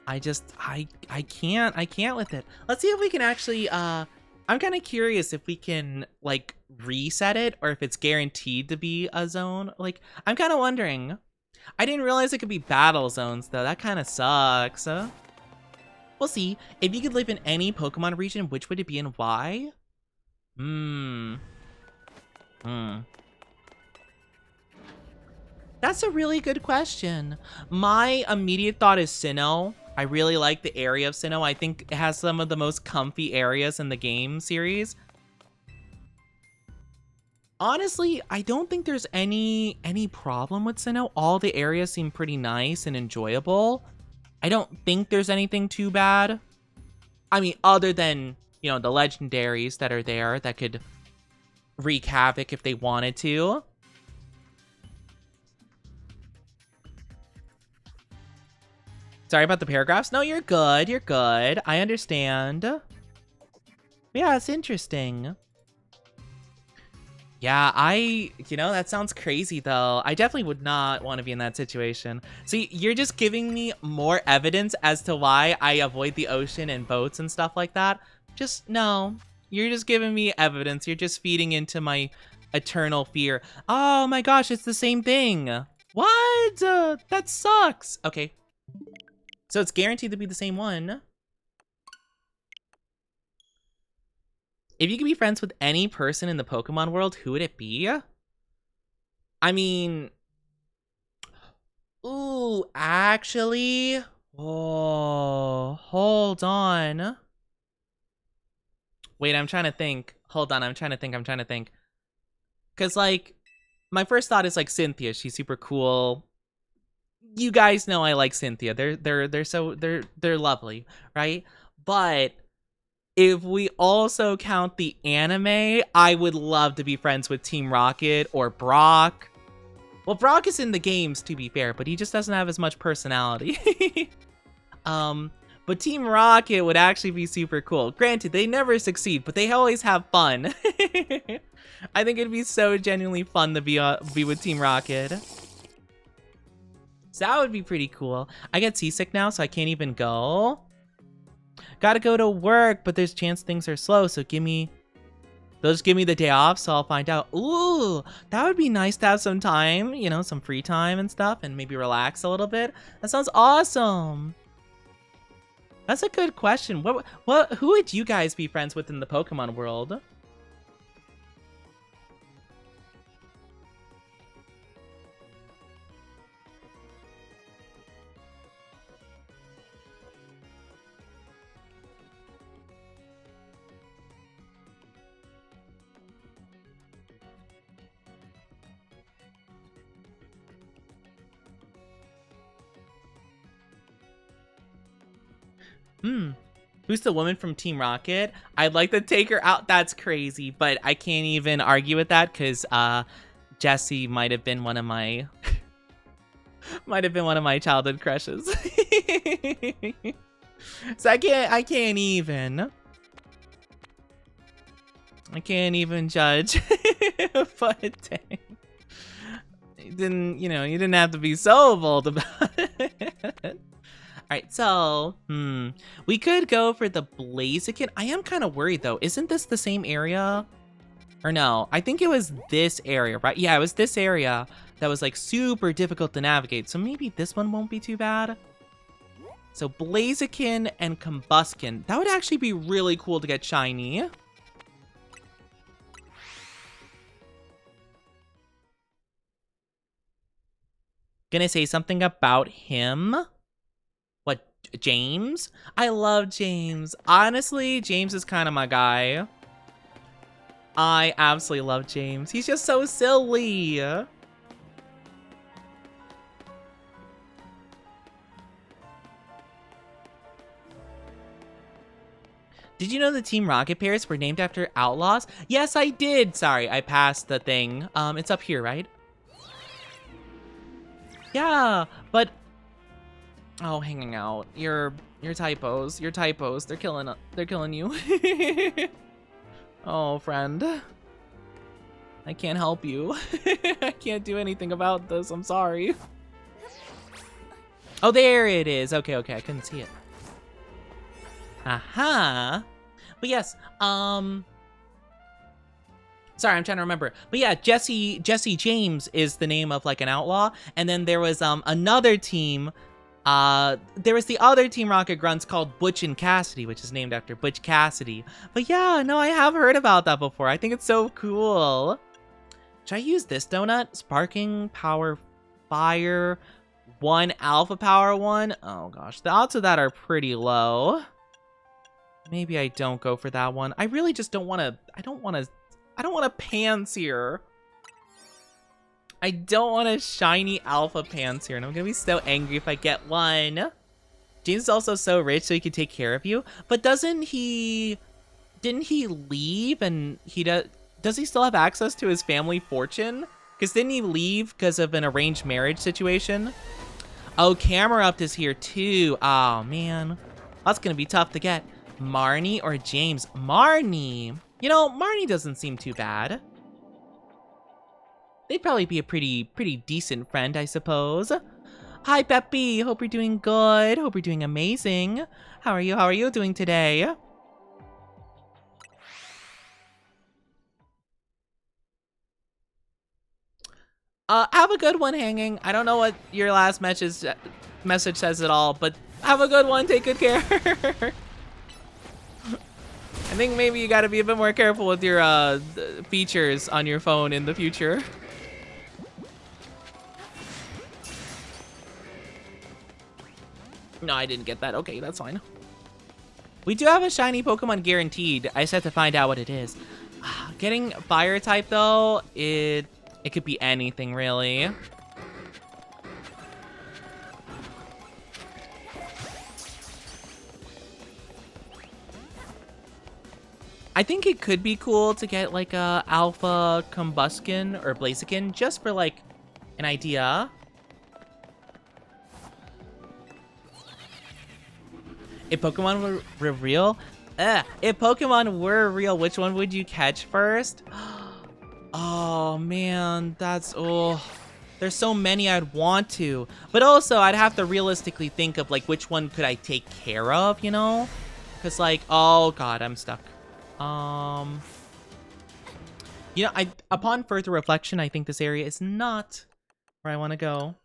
I can't with it. Let's see if we can actually I'm kind of curious if we can like reset it or if it's guaranteed to be a zone. Like I'm kind of wondering. I didn't realize it could be battle zones though. That kind of sucks. We'll see. If you could live in any Pokemon region, which would it be and why? That's a really good question. My immediate thought is Sinnoh. I really like the area of Sinnoh. I think it has some of the most comfy areas in the game series. Honestly, I don't think there's any problem with Sinnoh. All the areas seem pretty nice and enjoyable. I don't think there's anything too bad. I mean, other than, you know, the legendaries that are there that could wreak havoc if they wanted to. Sorry about the paragraphs. No, you're good. You're good. I understand. Yeah, it's interesting. Yeah, you know, that sounds crazy though. I definitely would not want to be in that situation. See, you're just giving me more evidence as to why I avoid the ocean and boats and stuff like that. Just, no. You're just giving me evidence. You're just feeding into my eternal fear. Oh my gosh, it's the same thing. What? That sucks. Okay. So it's guaranteed to be the same one. If you could be friends with any person in the Pokemon world, who would it be? I mean... Ooh, actually... Oh, hold on. Wait, I'm trying to think. Hold on, I'm trying to think. Because, like, my first thought is, like, Cynthia. She's super cool. You guys know I like Cynthia. They're lovely, right? But... if we also count the anime, I would love to be friends with Team Rocket or Brock. Well, Brock is in the games, to be fair, but he just doesn't have as much personality. But Team Rocket would actually be super cool. Granted, they never succeed, but they always have fun. I think it'd be so genuinely fun to be with Team Rocket. So that would be pretty cool. I get seasick now, so I can't even go. Gotta go to work, but there's a chance things are slow, so they'll just give me the day off, so I'll find out. Ooh, that would be nice to have some time, you know, some free time and stuff, and maybe relax a little bit. That sounds awesome. That's a good question. Who would you guys be friends with in the Pokemon world? Who's the woman from Team Rocket? I'd like to take her out. That's crazy, but I can't even argue with that because Jessie might have been one of my childhood crushes. So I can't even judge. But dang. You didn't have to be so bold about it. Alright, so, we could go for the Blaziken. I am kind of worried, though. Isn't this the same area? Or no, I think it was this area, right? Yeah, it was this area that was, like, super difficult to navigate. So maybe this one won't be too bad. So Blaziken and Combusken. That would actually be really cool to get shiny. Gonna say something about him. What James? I love James. Honestly, James is kind of my guy. I absolutely love James. He's just so silly. Did you know the Team Rocket pairs were named after outlaws? Yes, I did. Sorry, I passed the thing. It's up here, right? Yeah, but oh, hanging out. Your typos. Your typos. They're killing you. Oh, friend. I can't help you. I can't do anything about this. I'm sorry. Oh, there it is. Okay, okay. I couldn't see it. Aha. But yes, sorry, I'm trying to remember. But yeah, Jesse James is the name of like an outlaw. And then there was another team. There was the other Team Rocket Grunts called Butch and Cassidy, which is named after Butch Cassidy. But yeah, no, I have heard about that before. I think it's so cool. Should I use this donut? Sparking Power Fire 1 Alpha Power 1? Oh gosh, the odds of that are pretty low. Maybe I don't go for that one. I really just don't want to. I don't want a pants here. I don't want a shiny alpha pants here, and I'm gonna be so angry if I get one. James is also so rich, so he can take care of you. But didn't he leave? And does he still have access to his family fortune? Because didn't he leave because of an arranged marriage situation? Oh, Camerupt is here too. Oh man, that's gonna be tough to get. Marnie or James? Marnie. You know, Marnie doesn't seem too bad. They'd probably be a pretty decent friend, I suppose. Hi, Peppy. Hope you're doing good. Hope you're doing amazing. How are you? How are you doing today? Have a good one, Hanging. I don't know what your last message says at all, but have a good one. Take good care. I think maybe you gotta be a bit more careful with your features on your phone in the future. No, I didn't get that. Okay, that's fine. We do have a shiny Pokemon guaranteed. I just have to find out what it is. Getting fire type though, it could be anything really. I think it could be cool to get like a Alpha Combuskin or Blaziken just for like an idea. If Pokemon were real, if Pokemon were real, which one would you catch first? Oh man, there's so many I'd want to, but also I'd have to realistically think of like which one could I take care of, you know? Cause like, oh god, I'm stuck. You know, upon further reflection, I think this area is not where I want to go.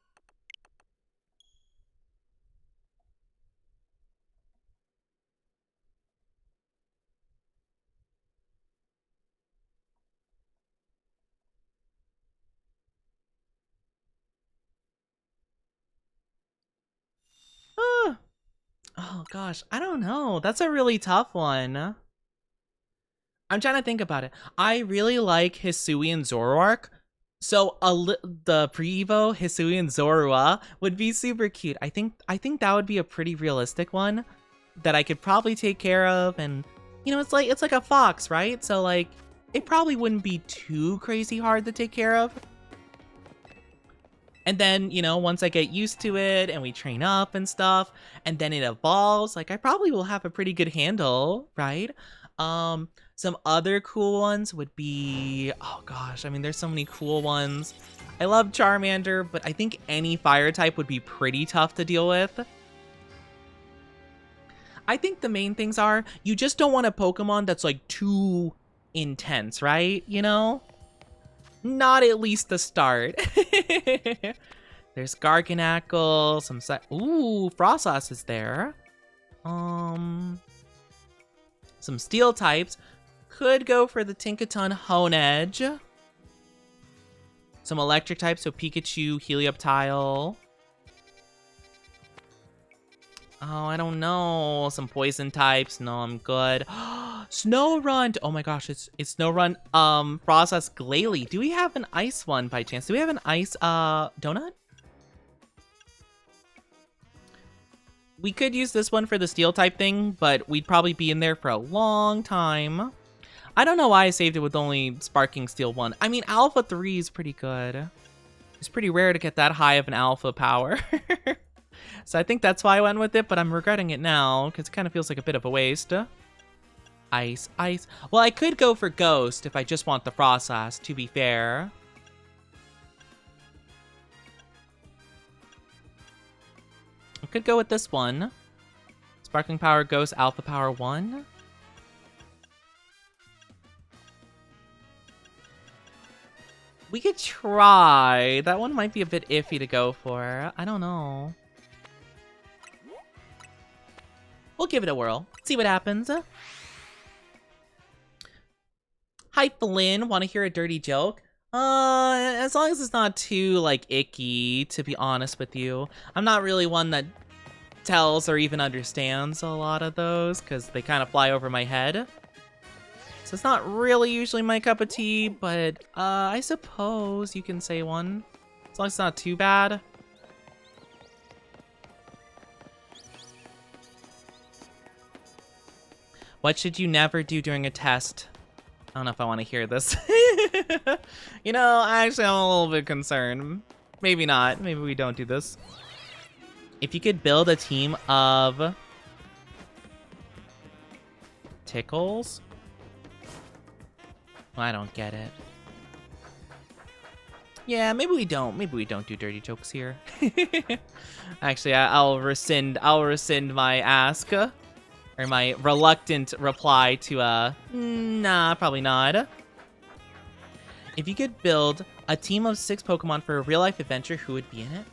Oh gosh, I don't know. That's a really tough one. I'm trying to think about it. I really like Hisui and Zoroark. So the pre-evo Hisui and Zorua would be super cute. I think that would be a pretty realistic one that I could probably take care of, and you know, it's like a fox, right? So like it probably wouldn't be too crazy hard to take care of. And then, you know, once I get used to it and we train up and stuff, and then it evolves, like I probably will have a pretty good handle, right? Some other cool ones would be, oh gosh, I mean, there's so many cool ones. I love Charmander, but I think any fire type would be pretty tough to deal with. I think the main things are, you just don't want a Pokemon that's like too intense, right? You know? Not at least the start. There's Garganacl, ooh, Frossos is there. Some steel types. Could go for the Tinkaton Honedge. Some electric types, so Pikachu, Helioptile. Oh, I don't know. Some poison types. No, I'm good. Snow Run. Oh my gosh, it's Snow Run. Process Glalie. Do we have an ice one by chance? Do we have an ice donut? We could use this one for the steel type thing, but we'd probably be in there for a long time. I don't know why I saved it with only Sparking Steel 1. I mean, Alpha 3 is pretty good. It's pretty rare to get that high of an alpha power. So I think that's why I went with it, but I'm regretting it now, because it kind of feels like a bit of a waste. Ice, ice. Well, I could go for Ghost if I just want the Frostlass, to be fair. I could go with this one. Sparkling Power, Ghost, Alpha Power 1. We could try. That one might be a bit iffy to go for. I don't know. We'll give it a whirl. See what happens. Hi, Flynn. Want to hear a dirty joke? As long as it's not too, like, icky, to be honest with you. I'm not really one that tells or even understands a lot of those, because they kind of fly over my head. So it's not really usually my cup of tea, but I suppose you can say one. As long as it's not too bad. What should you never do during a test? I don't know if I want to hear this. You know, actually, I'm a little bit concerned. Maybe not. Maybe we don't do this. If you could build a team of Tickles? I don't get it. Yeah, maybe we don't. Maybe we don't do dirty jokes here. Actually, I'll rescind my ask. Or my reluctant reply to, nah, probably not. If you could build a team of 6 Pokemon for a real-life adventure, who would be in it?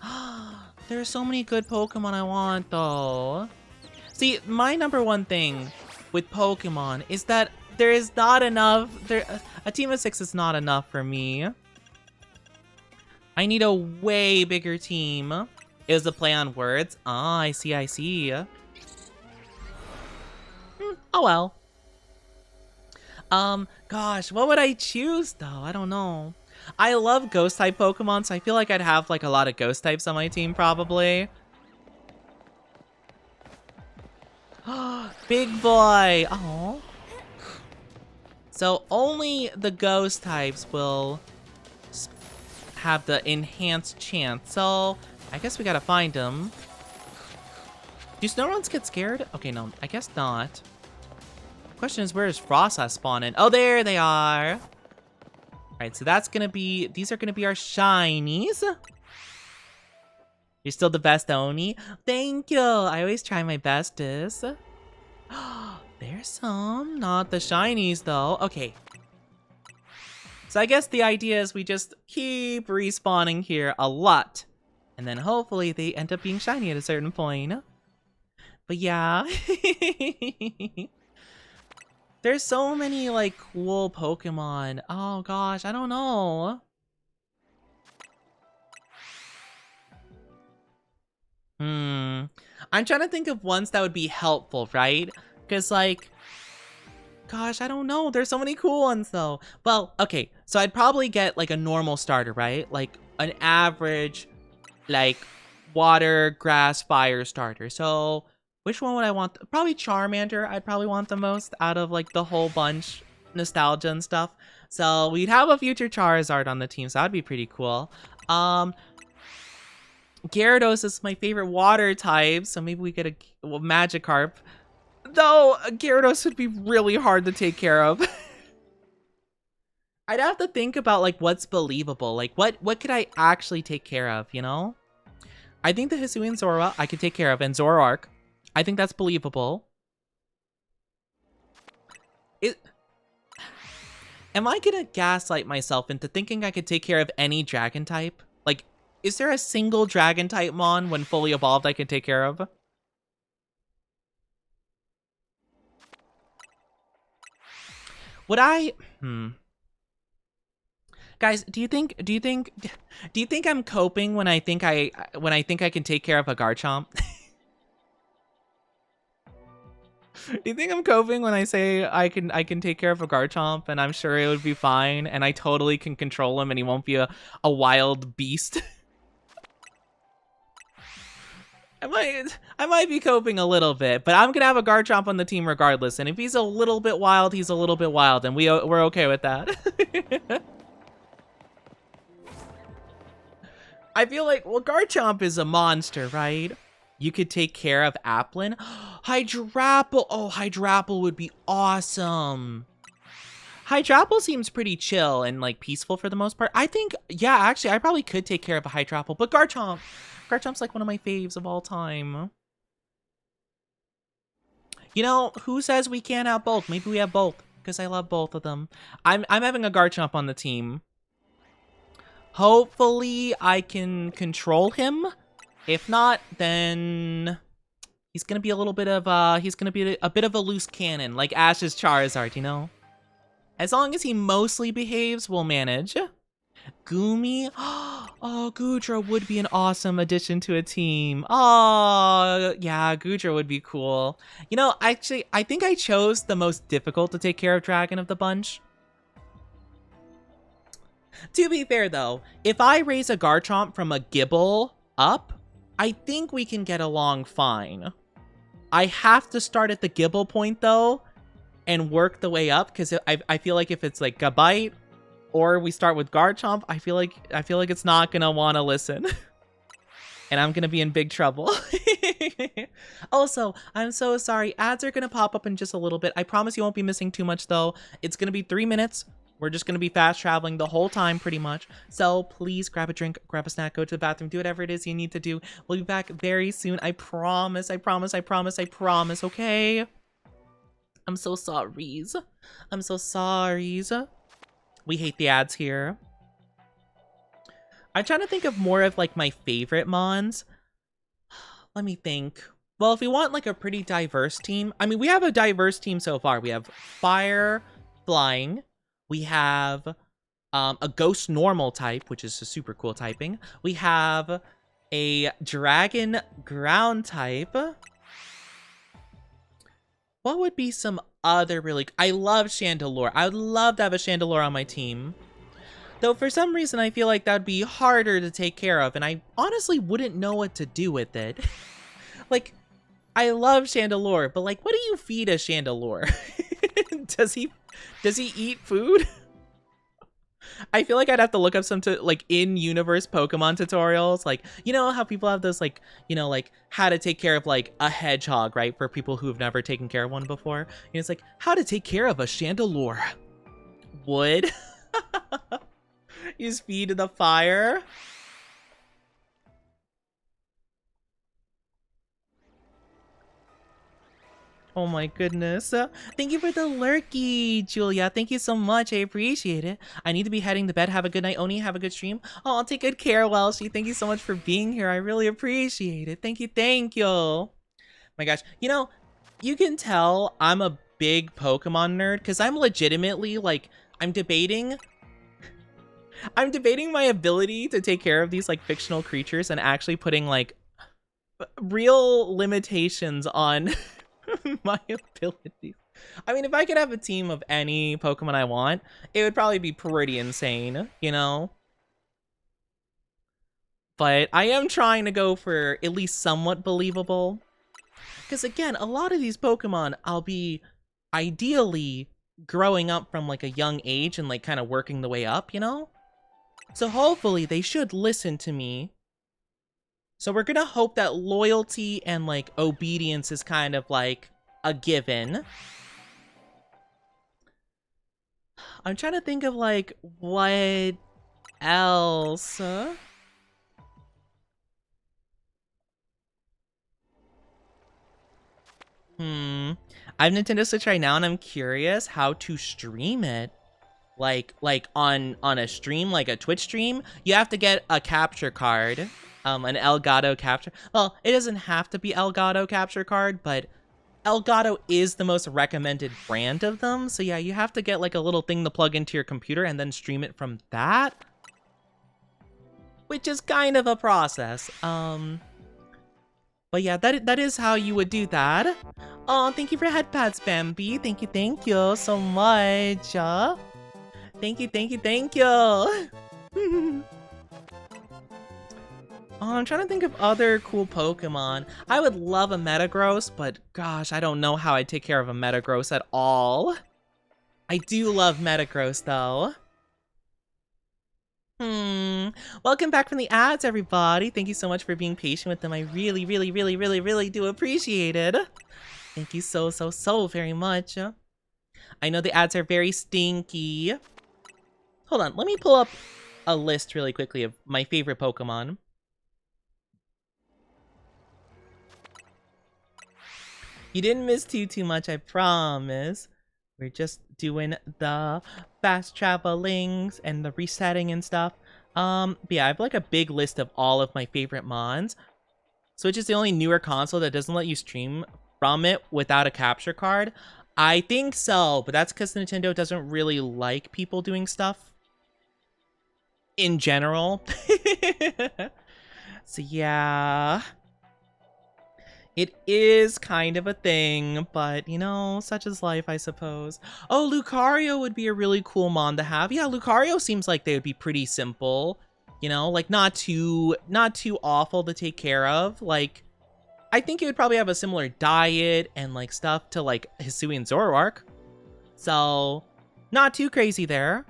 There are so many good Pokemon I want, though. See, my number one thing with Pokemon is that there is not enough. A team of 6 is not enough for me. I need a way bigger team. It was a play on words. Ah, I see, I see. Oh well. Gosh, what would I choose though? I don't know. I love ghost type Pokemon, so I feel like I'd have like a lot of ghost types on my team probably. Big boy. Oh. So only the ghost types will have the enhanced chance. So I guess we gotta find them. Do Snowruns get scared? Okay, no, I guess not. Question is, where is Frostlass spawning? Oh, there they are. All right, so that's gonna be, these are gonna be our shinies. You're still the best, Oni. Thank you. I always try my bestest. There's some, not the shinies though. Okay. So I guess the idea is we just keep respawning here a lot. And then hopefully they end up being shiny at a certain point. But yeah. There's so many, like, cool Pokemon. Oh, gosh, I don't know. I'm trying to think of ones that would be helpful, right? Because, like, gosh, I don't know. There's so many cool ones, though. Well, okay, so I'd probably get, like, a normal starter, right? Like, an average, like, water, grass, fire starter. So which one would I want? Probably Charmander. I'd probably want the most out of like the whole bunch, nostalgia and stuff. So we'd have a future Charizard on the team, so that'd be pretty cool. Gyarados is my favorite water type, so maybe we get a Magikarp. Though Gyarados would be really hard to take care of. I'd have to think about like what's believable, like what could I actually take care of, you know? I think the Hisuian Zorua I could take care of, and Zoroark. I think that's believable. Am I gonna gaslight myself into thinking I could take care of any dragon type? Like, is there a single dragon type Mon when fully evolved I can take care of? Would I? Guys, do you think I'm coping when I think I can take care of a Garchomp? Do you think I'm coping when I say I can take care of a Garchomp and I'm sure it would be fine and I totally can control him and he won't be a wild beast? I might be coping a little bit, but I'm gonna have a Garchomp on the team regardless. And if he's a little bit wild, he's a little bit wild, and we're okay with that. I feel like, well, Garchomp is a monster, right? You could take care of Applin. Hydrapple. Oh, Hydrapple would be awesome. Hydrapple seems pretty chill and like peaceful for the most part. I think, yeah, actually, I probably could take care of a Hydrapple, but Garchomp. Garchomp's like one of my faves of all time. You know, who says we can't have both? Maybe we have both, because I love both of them. I'm having a Garchomp on the team. Hopefully, I can control him. If not, then he's gonna be a little bit of he's gonna be a bit of a loose cannon, like Ash's Charizard, you know. As long as he mostly behaves, we'll manage. Gumi? Oh, Goodra would be an awesome addition to a team. Oh, yeah, Goodra would be cool. You know, actually, I think I chose the most difficult to take care of dragon of the bunch. To be fair, though, if I raise a Garchomp from a Gible up, I think we can get along fine. I have to start at the Gible point, though, and work the way up, because I feel like if it's like Gabite, or we start with Garchomp, I feel like it's not gonna want to listen. And I'm gonna be in big trouble. Also, I'm so sorry. Ads are gonna pop up in just a little bit. I promise you won't be missing too much though. It's gonna be 3 minutes. We're just gonna be fast traveling the whole time pretty much. So please grab a drink, grab a snack, go to the bathroom, do whatever it is you need to do. We'll be back very soon. I promise, I promise, I promise, I promise, okay? I'm so sorry. I'm so sorry. We hate the ads here. I'm trying to think of more of like my favorite mons. Let me think. Well, if we want like a pretty diverse team, I mean, we have a diverse team so far. We have fire, flying. We have a ghost normal type, which is a super cool typing. We have a dragon ground type. What would be some other really... I love Chandelure. I would love to have a Chandelure on my team. Though for some reason I feel like that would be harder to take care of, and I honestly wouldn't know what to do with it. Like, I love Chandelure, but like, what do you feed a Chandelure? Does he eat food? I feel like I'd have to look up some like in-universe Pokemon tutorials. Like, you know how people have those like, you know, like how to take care of like a hedgehog, right? For people who've never taken care of one before. And it's like, how to take care of a Chandelure. Wood. Use feed to the fire. Oh my goodness. Thank you for the lurky, Julia. Thank you so much. I appreciate it. I need to be heading to bed. Have a good night, Oni. Have a good stream. Oh, I'll take good care, Welshie. Thank you so much for being here. I really appreciate it. Thank you. Thank you. My gosh. You know, you can tell I'm a big Pokemon nerd because I'm legitimately like, I'm debating my ability to take care of these like fictional creatures and actually putting like real limitations on my abilities. I mean, if I could have a team of any Pokemon I want, it would probably be pretty insane, you know? But I am trying to go for at least somewhat believable. Because again, a lot of these Pokemon, I'll be ideally growing up from like a young age and like kind of working the way up, you know? So hopefully they should listen to me. So we're gonna hope that loyalty and like obedience is kind of like a given. I'm trying to think of like what else. I have Nintendo Switch right now and I'm curious how to stream it. Like on a stream, like a Twitch stream, you have to get a capture card. An Elgato capture. Well, it doesn't have to be Elgato capture card, but Elgato is the most recommended brand of them. So yeah, you have to get like a little thing to plug into your computer and then stream it from that. Which is kind of a process. But yeah, that is how you would do that. Oh, thank you for headpads, Bambi. Thank you so much. Thank you. Oh, I'm trying to think of other cool Pokemon. I would love a Metagross, but gosh, I don't know how I'd take care of a Metagross at all. I do love Metagross, though. Welcome back from the ads, everybody. Thank you so much for being patient with them. I really do appreciate it. Thank you so very much. I know the ads are very stinky. Hold on, let me pull up a list really quickly of my favorite Pokemon. You didn't miss too much, I promise. We're just doing the fast travelings and the resetting and stuff. But yeah, I have like a big list of all of my favorite mons. Switch is the only newer console that doesn't let you stream from it without a capture card. I think so, but that's because Nintendo doesn't really like people doing stuff in general. So yeah. It is kind of a thing, but, you know, such is life, I suppose. Oh, Lucario would be a really cool mon to have. Yeah, Lucario seems like they would be pretty simple, you know, like not too awful to take care of. Like, I think it would probably have a similar diet and, like, stuff to, like, Hisui and Zoroark. So, not too crazy there.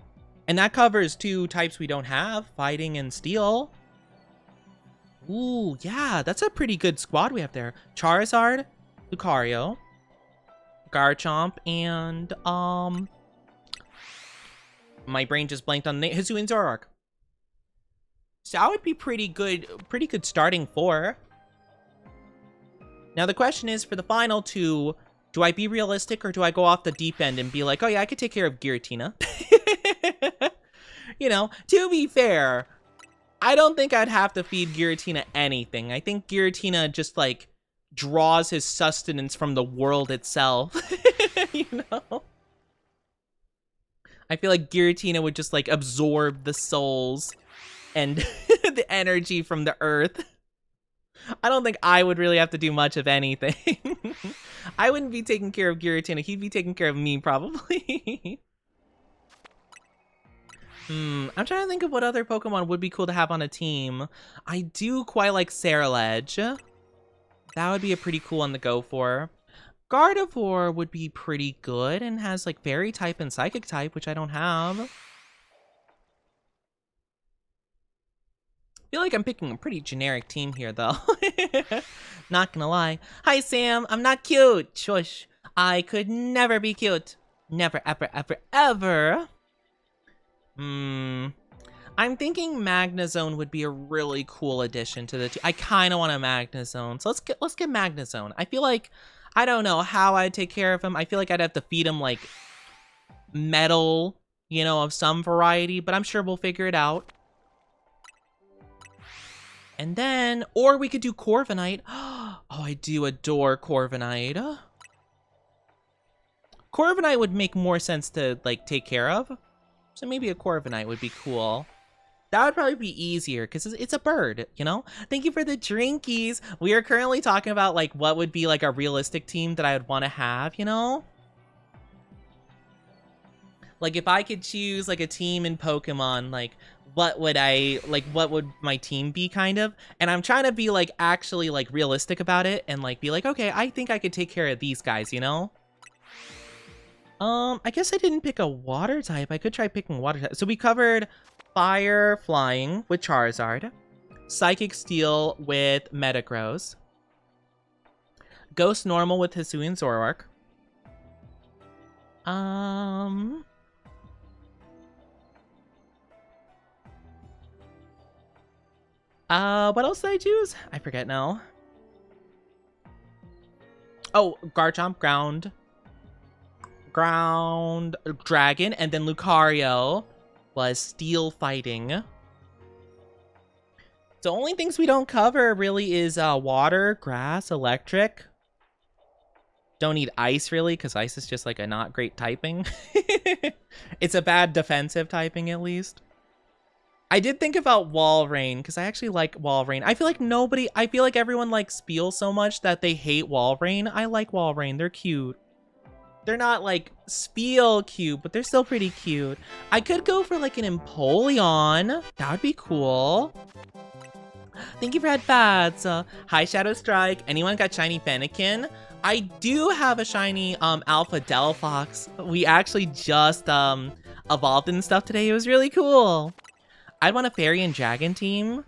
And that covers 2 types we don't have, Fighting and Steel. Ooh, yeah, that's a pretty good squad we have there. Charizard, Lucario, Garchomp, and, my brain just blanked on the name, Hisui and Zoroark. So that would be pretty good starting 4. Now the question is, for the final 2, do I be realistic or do I go off the deep end and be like, oh yeah, I could take care of Giratina? You know, to be fair, I don't think I'd have to feed Giratina anything. I think Giratina just, like, draws his sustenance from the world itself. You know? I feel like Giratina would just, like, absorb the souls and the energy from the earth. I don't think I would really have to do much of anything. I wouldn't be taking care of Giratina. He'd be taking care of me, probably. I'm trying to think of what other Pokemon would be cool to have on a team. I do quite like Ceruledge. That would be a pretty cool one to go for. Gardevoir would be pretty good and has like Fairy type and Psychic type, which I don't have. I feel like I'm picking a pretty generic team here, though. Not gonna lie. Hi, Sam. I'm not cute. Shush. I could never be cute. Never, ever. I'm thinking Magnezone would be a really cool addition to the team. I kind of want a Magnezone, so let's get Magnezone. I feel like, I don't know how I'd take care of him. I feel like I'd have to feed him like metal, you know, of some variety, but I'm sure we'll figure it out. And then, or we could do Corviknight. Oh, I do adore Corviknight. Corviknight would make more sense to like take care of. So maybe a Corviknight would be cool. That would probably be easier because it's a bird, you know? Thank you for the drinkies. We are currently talking about like what would be like a realistic team that I would want to have, you know? Like if I could choose like a team in Pokemon, like what would my team be kind of? And I'm trying to be like actually like realistic about it and like be like, okay, I think I could take care of these guys, you know? I guess I didn't pick a water type. I could try picking water type. So we covered Fire Flying with Charizard, Psychic Steel with Metagross, Ghost Normal with Hisui and Zoroark. What else did I choose? I forget now. Oh, Garchomp, Ground Dragon, and then Lucario was Steel Fighting. The only things we don't cover really is water, grass, electric. Don't need ice really, because ice is just like a not great typing. It's a bad defensive typing at least. I did think about Walrein because I actually like Walrein. I feel like everyone likes Spiel so much that they hate Walrein. I like Walrein. They're cute. They're not like Spiel cute, but they're still pretty cute. I could go for like an Empoleon. That would be cool. Thank you for headbats. Hi Shadow Strike. Anyone got shiny Fennekin? I do have a shiny Alpha Delphox. We actually just evolved and stuff today. It was really cool. I'd want a fairy and dragon team.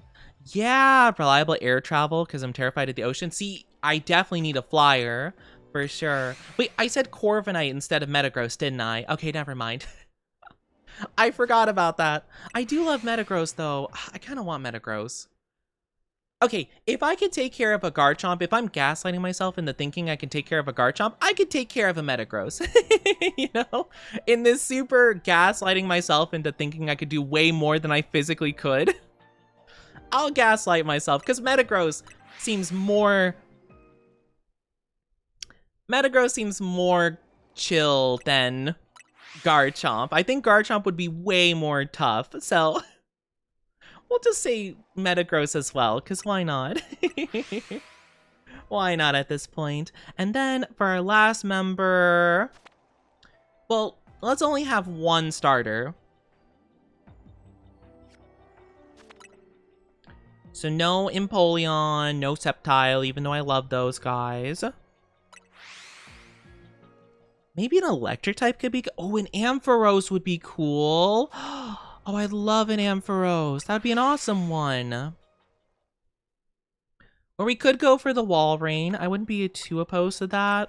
Yeah, reliable air travel because I'm terrified of the ocean. See, I definitely need a flyer for sure. Wait, I said Corviknight instead of Metagross, didn't I? Okay, never mind. I forgot about that. I do love Metagross though. I kind of want Metagross. Okay, if I could take care of a Garchomp, if I'm gaslighting myself into thinking I can take care of a Garchomp, I could take care of a Metagross. You know? In this super gaslighting myself into thinking I could do way more than I physically could, I'll gaslight myself because Metagross seems more chill than Garchomp. I think Garchomp would be way more tough, so we'll just say Metagross as well, because why not? Why not at this point? And then for our last member, well, let's only have one starter. So no Empoleon, no Sceptile, even though I love those guys. Maybe an electric type could be... Oh, an Ampharos would be cool. Oh, I love an Ampharos. That'd be an awesome one. Or we could go for the Walrein. I wouldn't be too opposed to that.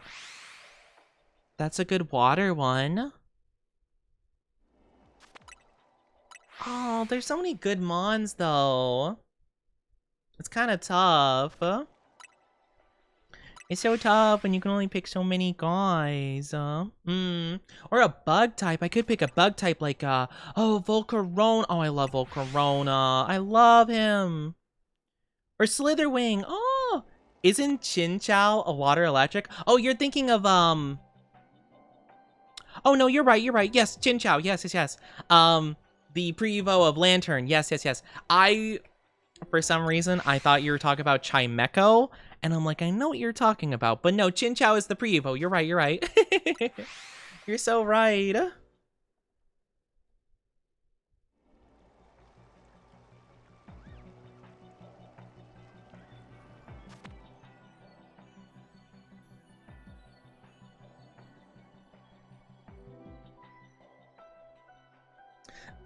That's a good water one. Oh, there's so many good mons, though. It's kind of tough. It's so tough when you can only pick so many guys. Or a bug type. I could pick a bug type like, oh, Volcarona. Oh, I love Volcarona. I love him. Or Slitherwing. Oh, isn't Chinchou a water electric? Oh, you're thinking of, Oh, no, you're right. Yes, Chinchou. Yes. The pre-evo of Lantern. Yes. For some reason, I thought you were talking about Chimecho. And I'm like, I know what you're talking about. But no, Chinchou is the pre-evo. You're right. You're so right.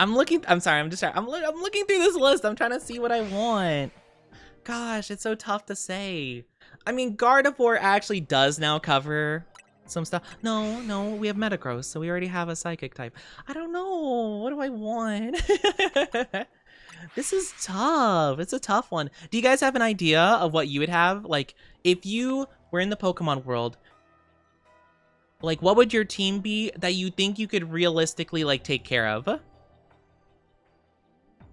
I'm looking through this list. I'm trying to see what I want. Gosh, it's so tough to say. I mean, Gardevoir actually does now cover some stuff. No, we have Metagross, so we already have a Psychic type. I don't know. What do I want? This is tough. It's a tough one. Do you guys have an idea of what you would have? Like, if you were in the Pokemon world, like, what would your team be that you think you could realistically, like, take care of?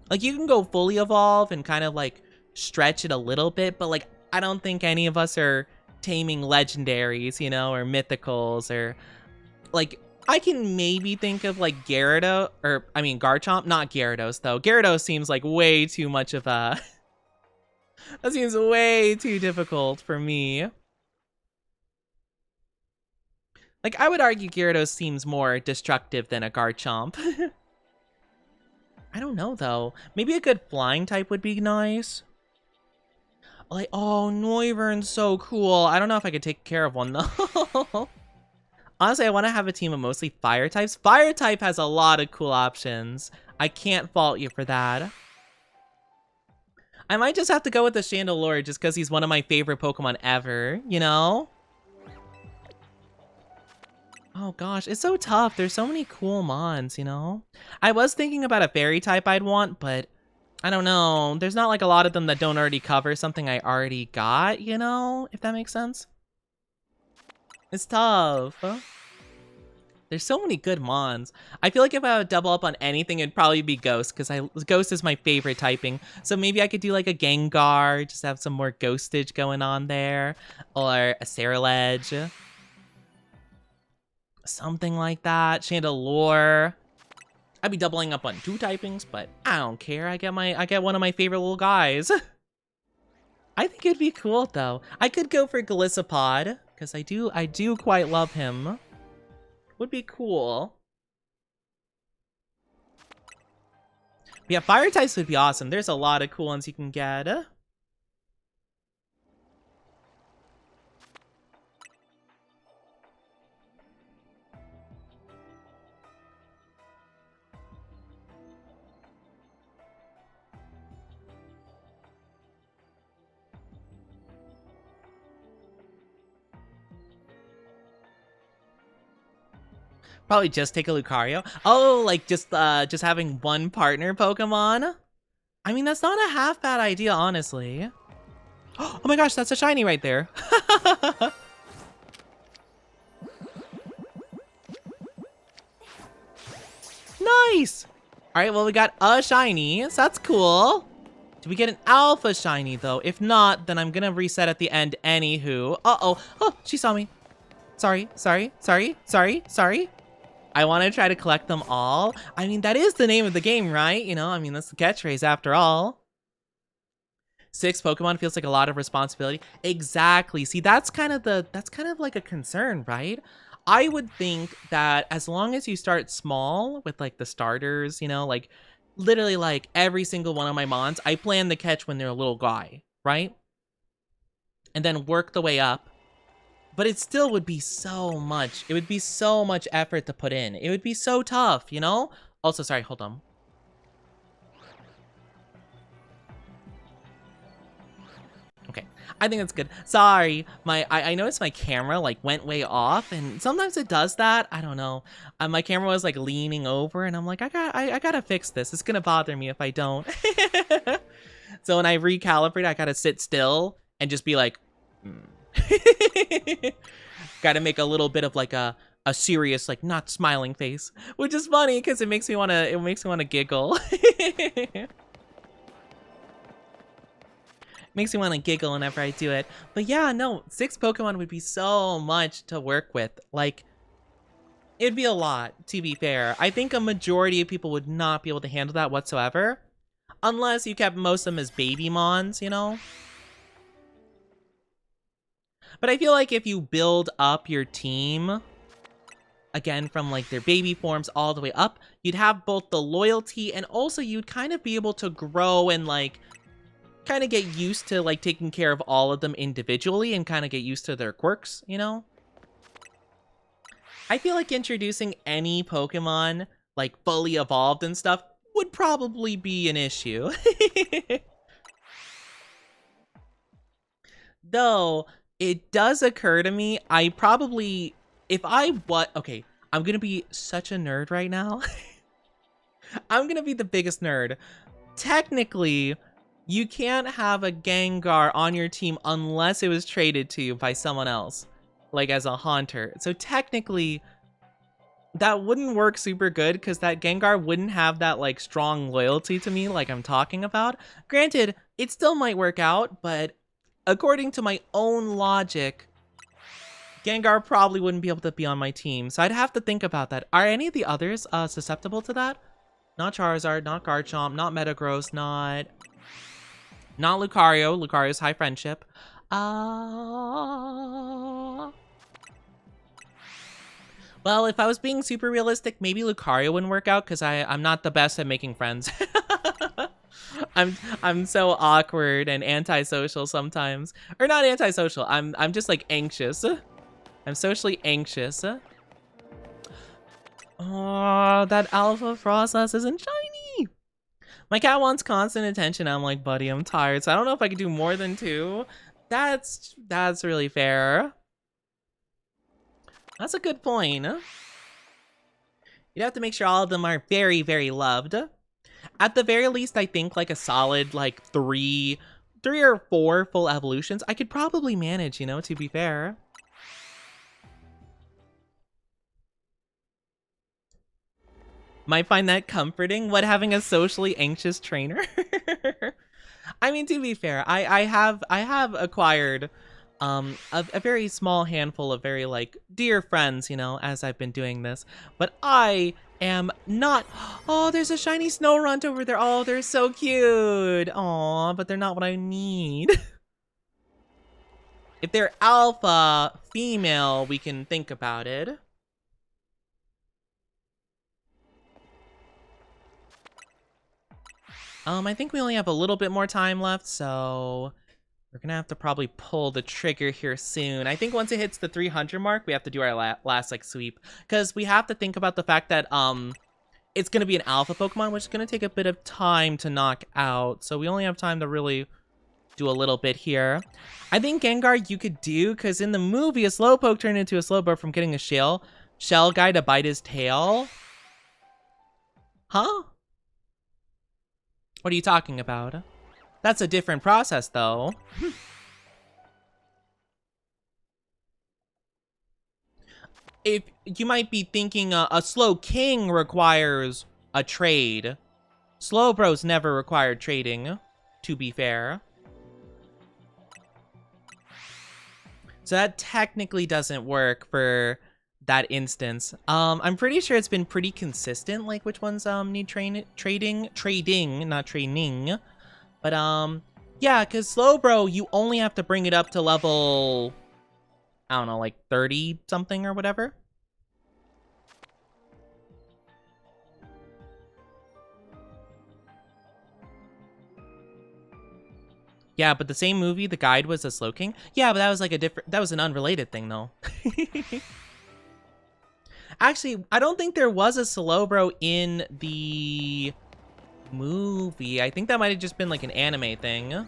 Like, you can go fully evolve and kind of, like, stretch it a little bit, but, like, I don't think any of us are taming legendaries, you know, or mythicals, or, like, I can maybe think of, like, Garchomp, not Gyarados, though. Gyarados seems like way too much of a... That seems way too difficult for me. Like, I would argue Gyarados seems more destructive than a Garchomp. I don't know, though. Maybe a good flying type would be nice. Like, oh, Noivern's so cool. I don't know if I could take care of one, though. Honestly, I want to have a team of mostly fire types. Fire type has a lot of cool options. I can't fault you for that. I might just have to go with the Chandelure just because he's one of my favorite Pokemon ever, you know? Oh gosh, it's so tough. There's so many cool mons, you know? I was thinking about a fairy type I'd want, but I don't know. There's not like a lot of them that don't already cover something I already got, you know? If that makes sense. It's tough. There's so many good mons. I feel like if I would double up on anything, it'd probably be Ghost, because Ghost is my favorite typing. So maybe I could do like a Gengar, just have some more Ghostage going on there. Or a Ceruledge. Something like that. Chandelure. I'd be doubling up on 2 typings, but I don't care. I get one of my favorite little guys. I think it'd be cool though. I could go for Galissapod, because I do quite love him. Would be cool. Yeah, fire types would be awesome. There's a lot of cool ones you can get. Probably just take a Lucario. Oh, like just having one partner Pokemon? I mean, that's not a half bad idea, honestly. Oh my gosh, that's a shiny right there. Nice! Alright, well, we got a shiny, so that's cool. Do we get an alpha shiny, though? If not, then I'm gonna reset at the end anywho. Uh-oh. Oh, she saw me. Sorry. I want to try to collect them all. I mean, that is the name of the game, right? You know, I mean, that's the catchphrase after all. 6 Pokemon feels like a lot of responsibility. Exactly. See, that's kind of like a concern, right? I would think that as long as you start small with like the starters, you know, like literally like every single one of my mons, I plan to catch when they're a little guy, right? And then work the way up. But it still would be so much. It would be so much effort to put in. It would be so tough, you know? Also, sorry, hold on. Okay, I think that's good. Sorry, I noticed my camera like went way off, and sometimes it does that. I don't know. My camera was like leaning over, and I'm like, I gotta fix this. It's gonna bother me if I don't. So when I recalibrate, I gotta sit still and just be like, gotta make a little bit of like a serious, like not smiling face, which is funny because it makes me wanna giggle. Makes me want to giggle whenever I do it. But yeah, no, 6 Pokemon would be so much to work with. Like, it'd be a lot, to be fair. I think a majority of people would not be able to handle that whatsoever. Unless you kept most of them as baby mons, you know? But I feel like if you build up your team, again, from like their baby forms all the way up, you'd have both the loyalty and also you'd kind of be able to grow and like kind of get used to like taking care of all of them individually and kind of get used to their quirks, you know? I feel like introducing any Pokemon like fully evolved and stuff would probably be an issue. Though, it does occur to me, I probably, okay, I'm gonna be such a nerd right now. I'm gonna be the biggest nerd. Technically, you can't have a Gengar on your team unless it was traded to you by someone else, like as a haunter. So technically, that wouldn't work super good because that Gengar wouldn't have that like strong loyalty to me like I'm talking about. Granted, it still might work out, but according to my own logic, Gengar probably wouldn't be able to be on my team. So I'd have to think about that. Are any of the others susceptible to that? Not Charizard, not Garchomp, not Metagross, not Lucario. Lucario's high friendship. Well, if I was being super realistic, maybe Lucario wouldn't work out because I'm not the best at making friends. I'm so awkward and antisocial sometimes. Or not antisocial. I'm just like anxious. I'm socially anxious. Oh, that Alpha Frostlass isn't shiny. My cat wants constant attention. I'm like, buddy, I'm tired. So I don't know if I could do more than 2. That's really fair. That's a good point. You'd have to make sure all of them are very, very loved. At the very least, I think like a solid like 3 or 4 full evolutions, I could probably manage, you know, to be fair. Might find that comforting, what, having a socially anxious trainer? I mean, to be fair, I have acquired a very small handful of very like dear friends, you know, as I've been doing this. But I am not. Oh, there's a shiny snow runt over there. Oh, they're so cute. Aw, but they're not what I need. If they're alpha female, we can think about it. I think we only have a little bit more time left, so we're gonna have to probably pull the trigger here soon. I think once it hits the 300 mark, we have to do our last like sweep, because we have to think about the fact that it's gonna be an alpha Pokemon, which is gonna take a bit of time to knock out. So we only have time to really do a little bit here. I think Gengar you could do, because in the movie, a Slowpoke turned into a Slowbro from getting a shell guy to bite his tail. Huh? What are you talking about? That's a different process, though. If you might be thinking a Slow King requires a trade. Slowbros never required trading, to be fair. So that technically doesn't work for that instance. I'm pretty sure it's been pretty consistent, like which ones need trading, not training. But yeah, because Slowbro, you only have to bring it up to level, I don't know, like 30 something or whatever. Yeah, but the same movie, the guide was a Slowking. Yeah, but that was like that was an unrelated thing though. Actually, I don't think there was a Slowbro in the movie. I think that might have just been like an anime thing.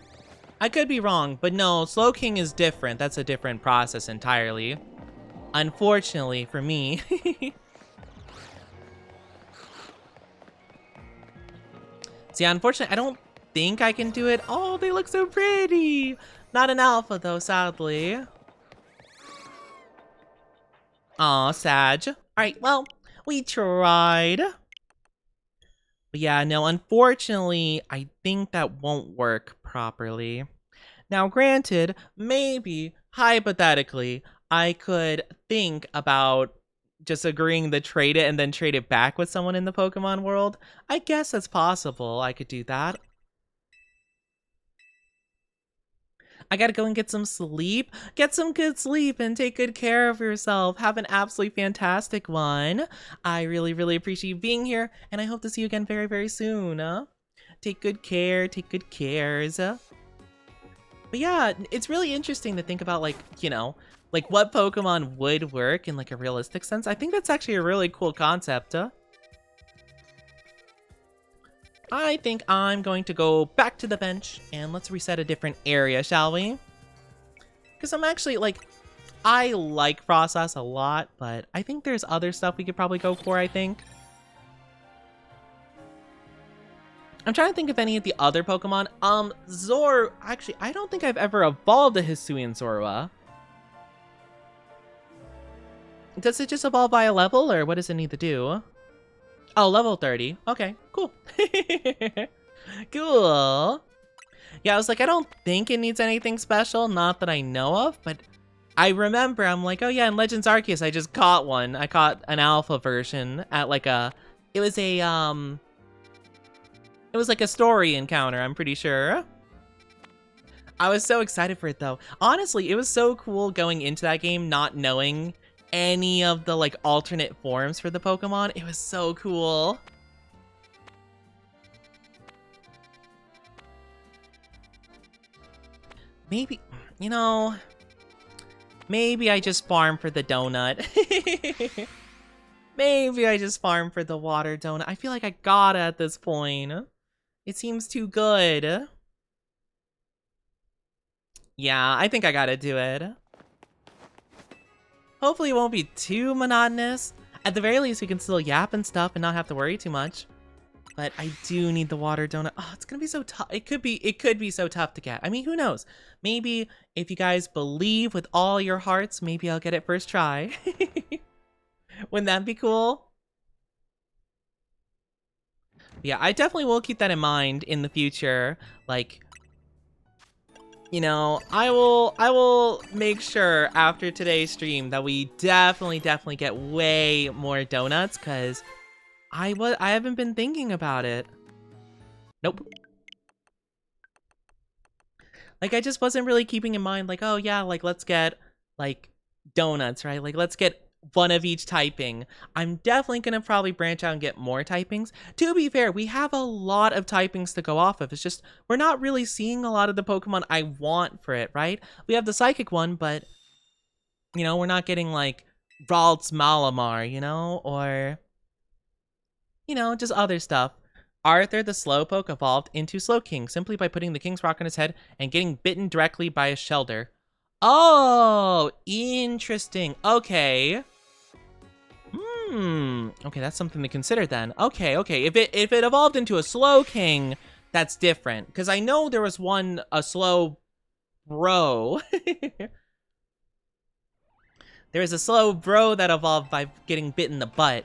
I could be wrong, but no, Slowking is different. That's a different process entirely. Unfortunately for me. See, unfortunately, I don't think I can do it. Oh, they look so pretty. Not an alpha though, sadly. Aw, Sag. Alright, well, we tried. But yeah, no, unfortunately, I think that won't work properly. Now, granted, maybe, hypothetically, I could think about just agreeing to trade it and then trade it back with someone in the Pokemon world. I guess that's possible. I could do that. I gotta go and get some sleep. Get some good sleep and take good care of yourself. Have an absolutely fantastic one. I really, really appreciate you being here, and I hope to see you again very, very soon. Take good care. Take good cares. But yeah, it's really interesting to think about, like, you know, like what Pokemon would work in like a realistic sense. I think that's actually a really cool concept. I think I'm going to go back to the bench and let's reset a different area, shall we? Because I'm actually, like, I like Frostlass a lot, but I think there's other stuff we could probably go for, I think. I'm trying to think of any of the other Pokemon. Actually, I don't think I've ever evolved a Hisuian Zorua. Does it just evolve by a level, or what does it need to do? Oh, level 30. Okay, cool. Cool. Yeah, I was like, I don't think it needs anything special, not that I know of, but I remember, I'm like, oh yeah, in Legends Arceus, I just caught one. I caught an alpha version at like it was like a story encounter, I'm pretty sure. I was so excited for it though. Honestly, it was so cool going into that game not knowing any of the like alternate forms for the Pokemon. It was so cool. Maybe, you know, maybe I just farm for the donut. Maybe I just farm for the water donut. I feel like I gotta at this point. It seems too good. Yeah, I think I gotta do it. Hopefully it won't be too monotonous. At the very least, we can still yap and stuff and not have to worry too much. But I do need the water donut. Oh, it's gonna be so tough. It could be so tough to get. I mean, who knows? Maybe if you guys believe with all your hearts, maybe I'll get it first try. Wouldn't that be cool? Yeah, I definitely will keep that in mind in the future. Like, You know, I will make sure after today's stream that we definitely get way more donuts, because I haven't been thinking about it. Nope. Like, I just wasn't really keeping in mind, like, oh yeah, like, let's get, like, donuts, right? Like, let's get one of each typing. I'm definitely gonna probably branch out and get more typings. To be fair, we have a lot of typings to go off of. It's just, we're not really seeing a lot of the Pokemon I want for it, right? We have the Psychic one, but, you know, we're not getting, like, Ralts Malamar, you know? Or, you know, just other stuff. Arthur the Slowpoke evolved into Slowking simply by putting the King's Rock on his head and getting bitten directly by a Shelder. Oh, interesting. Okay. Okay, that's something to consider then. Okay. If it evolved into a Slowking, that's different. Because I know there was a Slow Bro. There was a Slow Bro that evolved by getting bit in the butt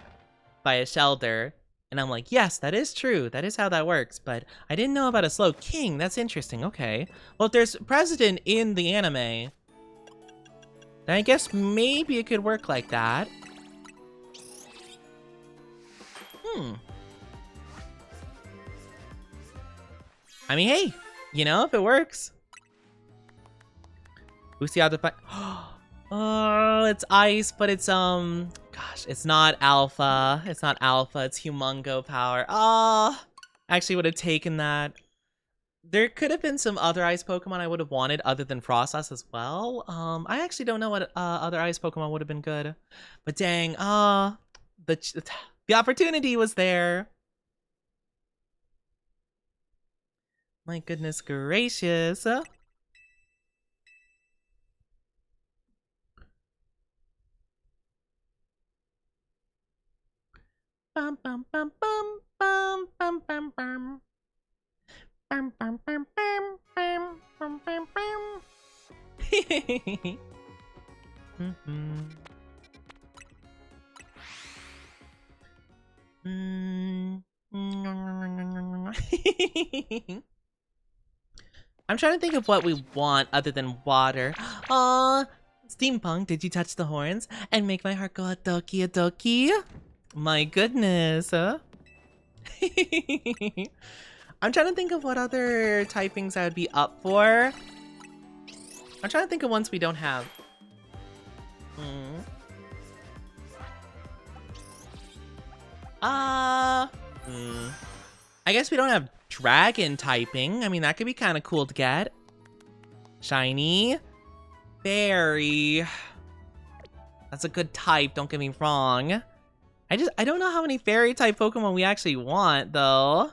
by a Shelder. And I'm like, yes, that is true. That is how that works. But I didn't know about a Slowking. That's interesting. Okay. Well, if there's precedent in the anime, then I guess maybe it could work like that. I mean, hey, you know, if it works. Who's the other fight? Oh, it's ice, but it's, gosh, it's not alpha. It's not alpha, it's humongo power. Oh, actually would have taken that. There could have been some other ice Pokemon I would have wanted other than Frostas as well. I actually don't know what other ice Pokemon would have been good. But dang, the opportunity was there. My goodness gracious. Bum bum bum bum bum bum bum bum. Bum bum bum bum bum bum bum bum. I'm trying to think of what we want other than water. Aw, Steampunk, did you touch the horns and make my heart go a doki? My goodness. I'm trying to think of what other typings I would be up for. I'm trying to think of ones we don't have. I guess we don't have dragon typing. I mean, that could be kind of cool to get. Shiny. Fairy. That's a good type, don't get me wrong. I don't know how many fairy type Pokemon we actually want, though.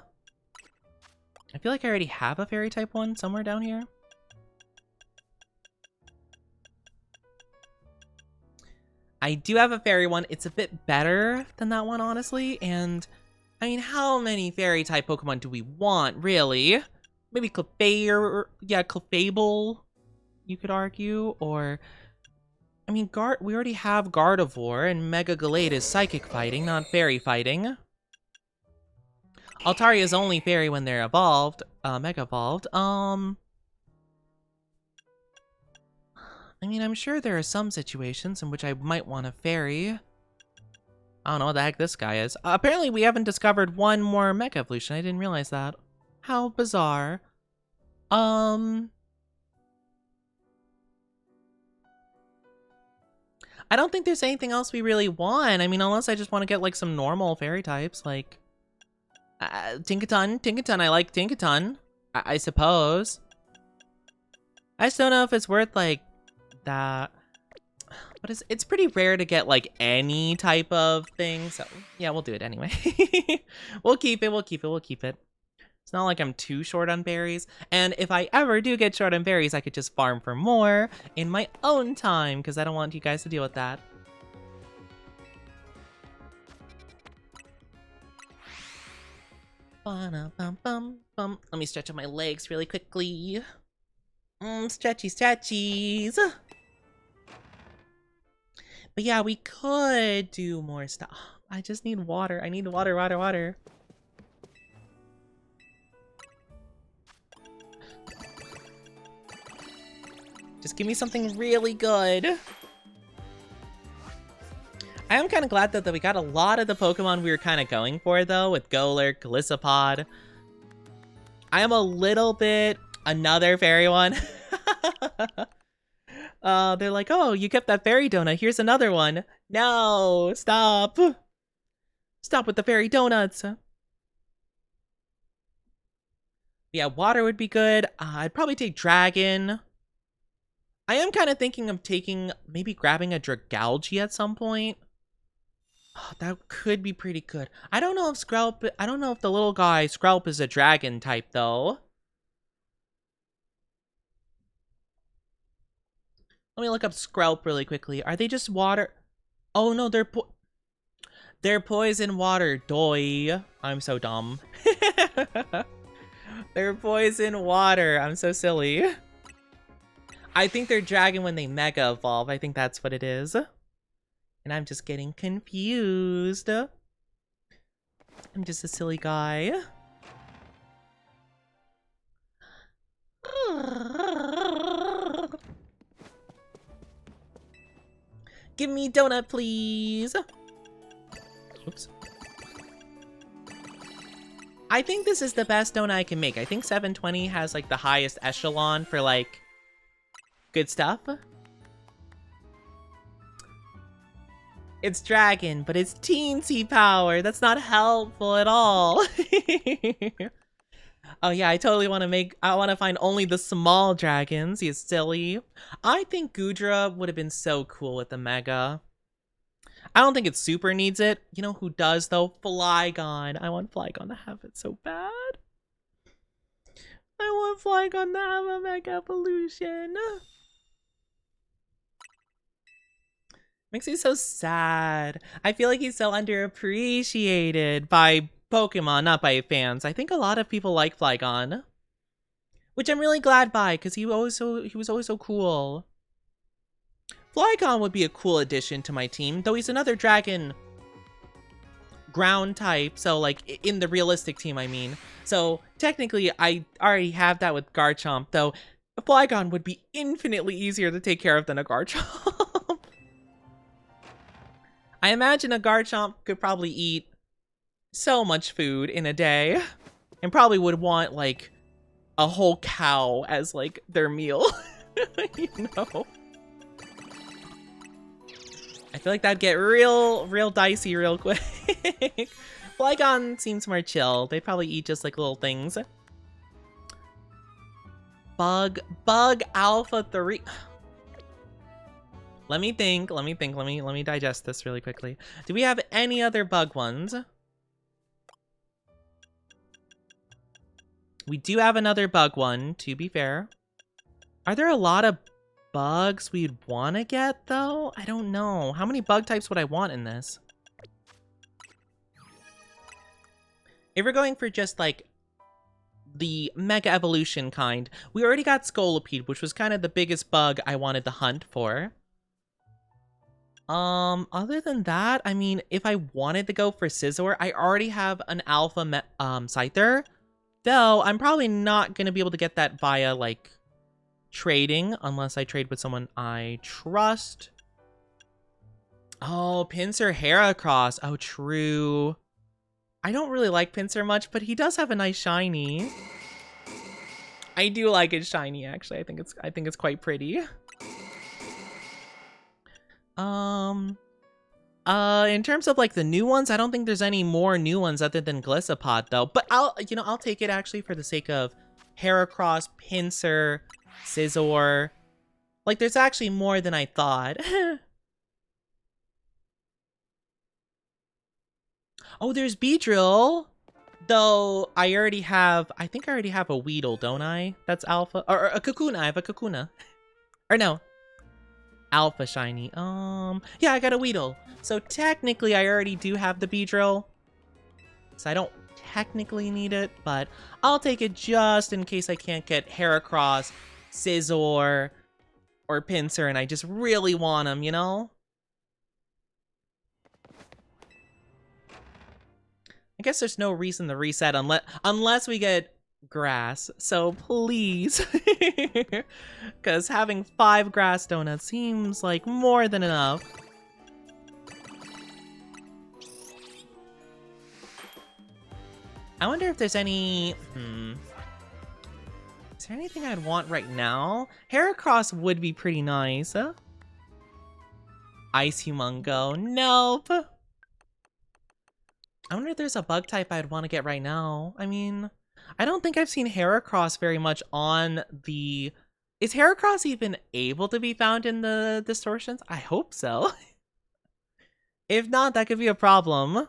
I feel like I already have a fairy type one somewhere down here. I do have a fairy one. It's a bit better than that one, honestly. And, I mean, how many fairy type Pokemon do we want, really? Maybe Clefable, you could argue. Or, I mean, we already have Gardevoir, and Mega Gallade is psychic fighting, not fairy fighting. Altaria is only fairy when they're evolved, mega evolved. I mean, I'm sure there are some situations in which I might want a fairy. I don't know what the heck this guy is. Apparently we haven't discovered one more Mega Evolution. I didn't realize that. How bizarre. I don't think there's anything else we really want. I mean, unless I just want to get, like, some normal fairy types, like... Tinkaton. I like Tinkaton. I suppose. I just don't know if it's worth, like, that. But it's pretty rare to get, like, any type of thing, so yeah, we'll do it anyway. We'll keep it. It's not like I'm too short on berries, and if I ever do get short on berries, I could just farm for more in my own time, because I don't want you guys to deal with that. Let me stretch out my legs really quickly. Stretchies. But yeah, we could do more stuff. I just need water. I need water. Just give me something really good. I am kind of glad that we got a lot of the Pokemon we were kind of going for, though, with Golurk, Golisopod. I am a little bit... Another fairy one. They're like, oh, you kept that fairy donut. Here's another one. No, stop. Stop with the fairy donuts. Yeah, water would be good. I'd probably take dragon. I am kind of thinking of maybe grabbing a Dragalge at some point. Oh, that could be pretty good. I don't know if the little guy Skrelp is a dragon type though. Let me look up Skrelp really quickly. Are they just water? Oh no, they're poison water. Doi. I'm so dumb. They're poison water. I'm so silly. I think they're dragon when they mega evolve. I think that's what it is. And I'm just getting confused. I'm just a silly guy. Give me donut, please. Oops. I think this is the best donut I can make. I think 720 has like the highest echelon for like good stuff. It's dragon, but it's teensy power. That's not helpful at all. Oh yeah, I totally want to find only the small dragons. He's silly. I think Goodra would have been so cool with the Mega. I don't think it super needs it. You know who does though? Flygon. I want Flygon to have it so bad. I want Flygon to have a Mega Evolution. Makes me so sad. I feel like he's so underappreciated by Pokemon, not by fans. I think a lot of people like Flygon, which I'm really glad by, because he was always so cool. Flygon would be a cool addition to my team, though he's another dragon ground type, so like in the realistic team, I mean. So technically, I already have that with Garchomp, though a Flygon would be infinitely easier to take care of than a Garchomp. I imagine a Garchomp could probably eat so much food in a day and probably would want like a whole cow as like their meal. You know, I feel like that'd get real dicey real quick. Flygon seems more chill. They probably eat just like little things. Bug Alpha 3. Let me think. Let me digest this really quickly. Do we have any other bug ones? We do have another bug one, to be fair. Are there a lot of bugs we'd want to get, though? I don't know. How many bug types would I want in this? If we're going for just, like, the Mega Evolution kind, we already got Scolipede, which was kind of the biggest bug I wanted to hunt for. Other than that, I mean, if I wanted to go for Scizor, I already have an Alpha Scyther. Though, I'm probably not going to be able to get that via, like, trading, unless I trade with someone I trust. Oh, Pinsir Heracross. Oh, true. I don't really like Pinsir much, but he does have a nice shiny. I do like his shiny, actually. I think it's quite pretty. In terms of like the new ones, I don't think there's any more new ones other than Golisopod though. But I'll take it actually for the sake of Heracross, Pinsir, Scizor. Like there's actually more than I thought. Oh, there's Beedrill. Though I think I already have a Weedle, don't I? That's Alpha. Or a Kakuna. I have a Kakuna. Or no. Alpha shiny. Yeah, I got a Weedle. So technically I already do have the Beedrill. So I don't technically need it, but I'll take it just in case I can't get Heracross, Scizor, or Pinsir and I just really want them, you know? I guess there's no reason to reset unless we get grass, so please. Because having 5 grass donuts seems like more than enough. I wonder if there's any... Is there anything I'd want right now? Heracross would be pretty nice. Ice Humongo. Nope. I wonder if there's a bug type I'd want to get right now. I mean, I don't think I've seen Heracross very much on the... Is Heracross even able to be found in the distortions? I hope so. If not, that could be a problem.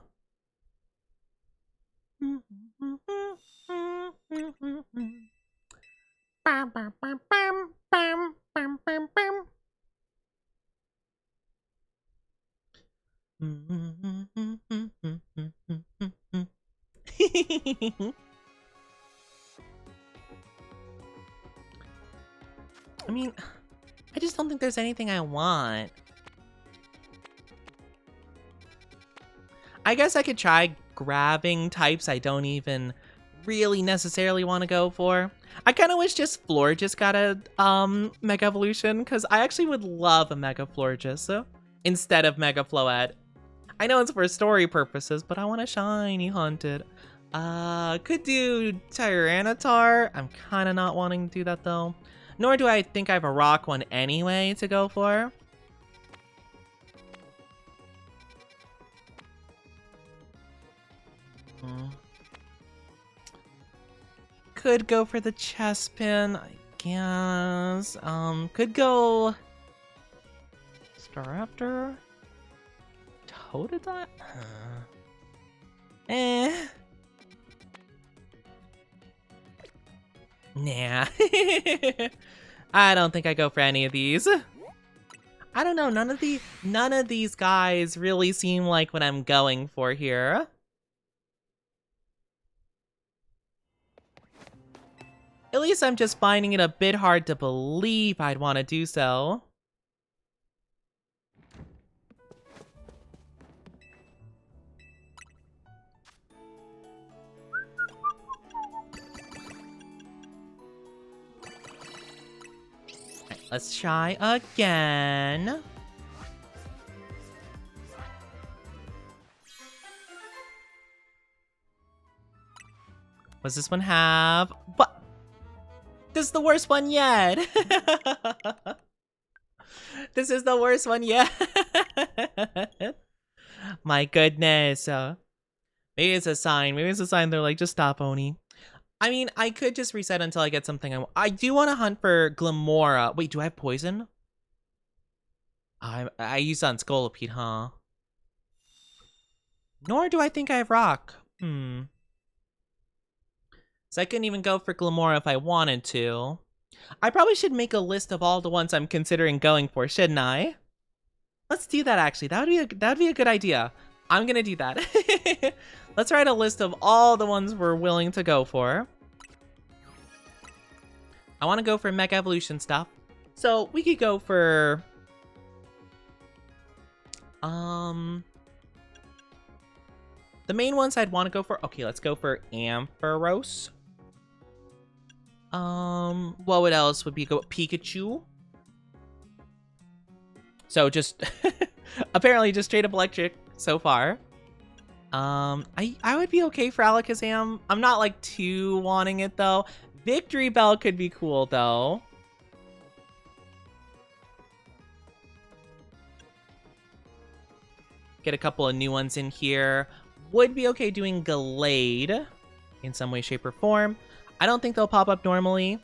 I mean, I just don't think there's anything I want. I guess I could try grabbing types I don't even really necessarily want to go for. I kind of wish just Florges got a Mega Evolution, because I actually would love a Mega Florges so, instead of Mega Floette. I know it's for story purposes, but I want a shiny hunted. Could do Tyranitar. I'm kind of not wanting to do that though. Nor do I think I have a rock one anyway to go for. Could go for the Chespin, I guess. Could go Staraptor? Totodile? Nah. I don't think I go for any of these. I don't know, none of these guys really seem like what I'm going for here. At least I'm just finding it a bit hard to believe I'd want to do so. Let's try again. What's this one have? What? This is the worst one yet. This is the worst one yet. My goodness. Maybe it's a sign. Maybe it's a sign they're like, just stop, Oni. I mean, I could just reset until I get something I do want to hunt for Glamora. Wait, do I have poison? I used on Scolipede, huh? Nor do I think I have rock. So I couldn't even go for Glamora if I wanted to. I probably should make a list of all the ones I'm considering going for, shouldn't I? Let's do that, actually. That'd be a good idea. I'm gonna do that. Let's write a list of all the ones we're willing to go for. I want to go for Mega Evolution stuff. So we could go for... The main ones I'd want to go for... Okay, let's go for Ampharos. What else would be go Pikachu? So just apparently just straight up electric so far. I would be okay for Alakazam. I'm not like too wanting it though. Victory Bell could be cool though. Get a couple of new ones in here. Would be okay doing Gallade in some way, shape, or form. I don't think they'll pop up normally.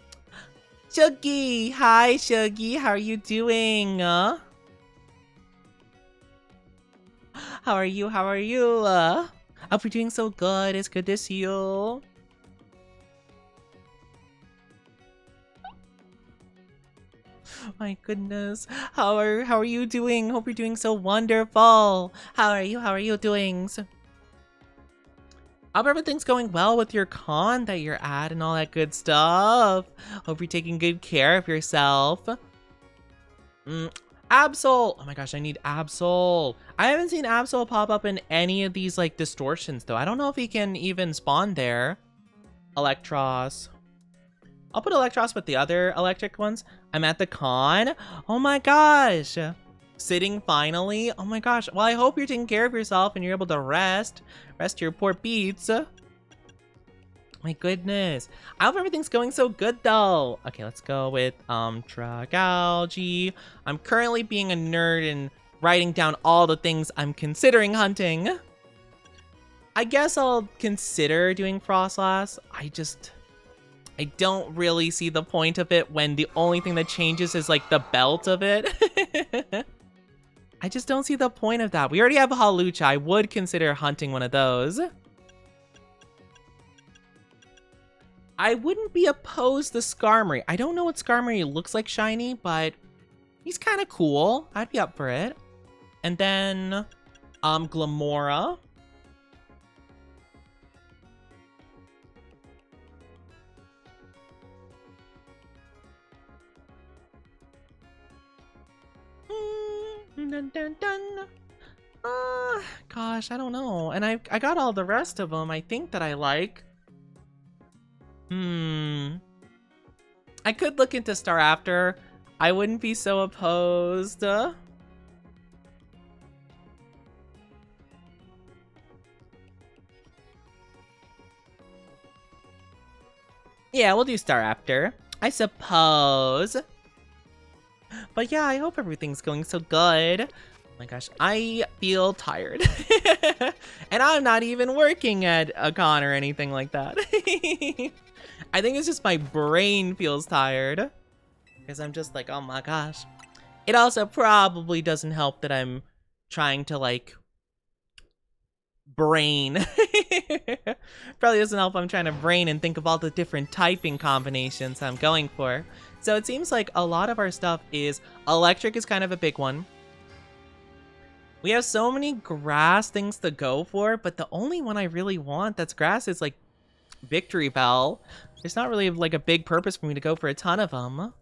Shuggy! Hi, Shuggy. How are you doing? How are you? How are you? Hope you're doing so good. It's good to see you. My goodness. How are you doing? Hope you're doing so wonderful. How are you? How are you doing? Hope everything's going well with your con that you're at and all that good stuff. Hope you're taking good care of yourself. Absol! Oh my gosh, I need Absol. I haven't seen Absol pop up in any of these like distortions though. I don't know if he can even spawn there. Electros. I'll put Electros with the other electric ones. I'm at the con. Oh my gosh. Sitting finally. Oh my gosh. Well, I hope you're taking care of yourself and you're able to rest. Rest your poor beats. My goodness. I hope everything's going so good though. Okay, let's go with Tragalgy. I'm currently being a nerd and writing down all the things I'm considering hunting. I guess I'll consider doing Frostlass. I don't really see the point of it when the only thing that changes is like the belt of it. I just don't see the point of that. We already have a Halucha. I would consider hunting one of those. I wouldn't be opposed to Skarmory. I don't know what Skarmory looks like shiny, but he's kind of cool. I'd be up for it. And then, Glamora. Dun, dun, dun. Gosh, I don't know. And I got all the rest of them I think that I like. I could look into Star After. I wouldn't be so opposed. Yeah, we'll do Star After, I suppose. But yeah, I hope everything's going so good. Oh my gosh, I feel tired. And I'm not even working at a con or anything like that. I think it's just my brain feels tired. Because I'm just like, oh my gosh. It also probably doesn't help that I'm trying to like brain. Probably doesn't help I'm trying to brain and think of all the different typing combinations I'm going for. So it seems like a lot of our stuff is electric is kind of a big one. We have so many grass things to go for, but the only one I really want that's grass is like Victory Bell. There's not really like a big purpose for me to go for a ton of them.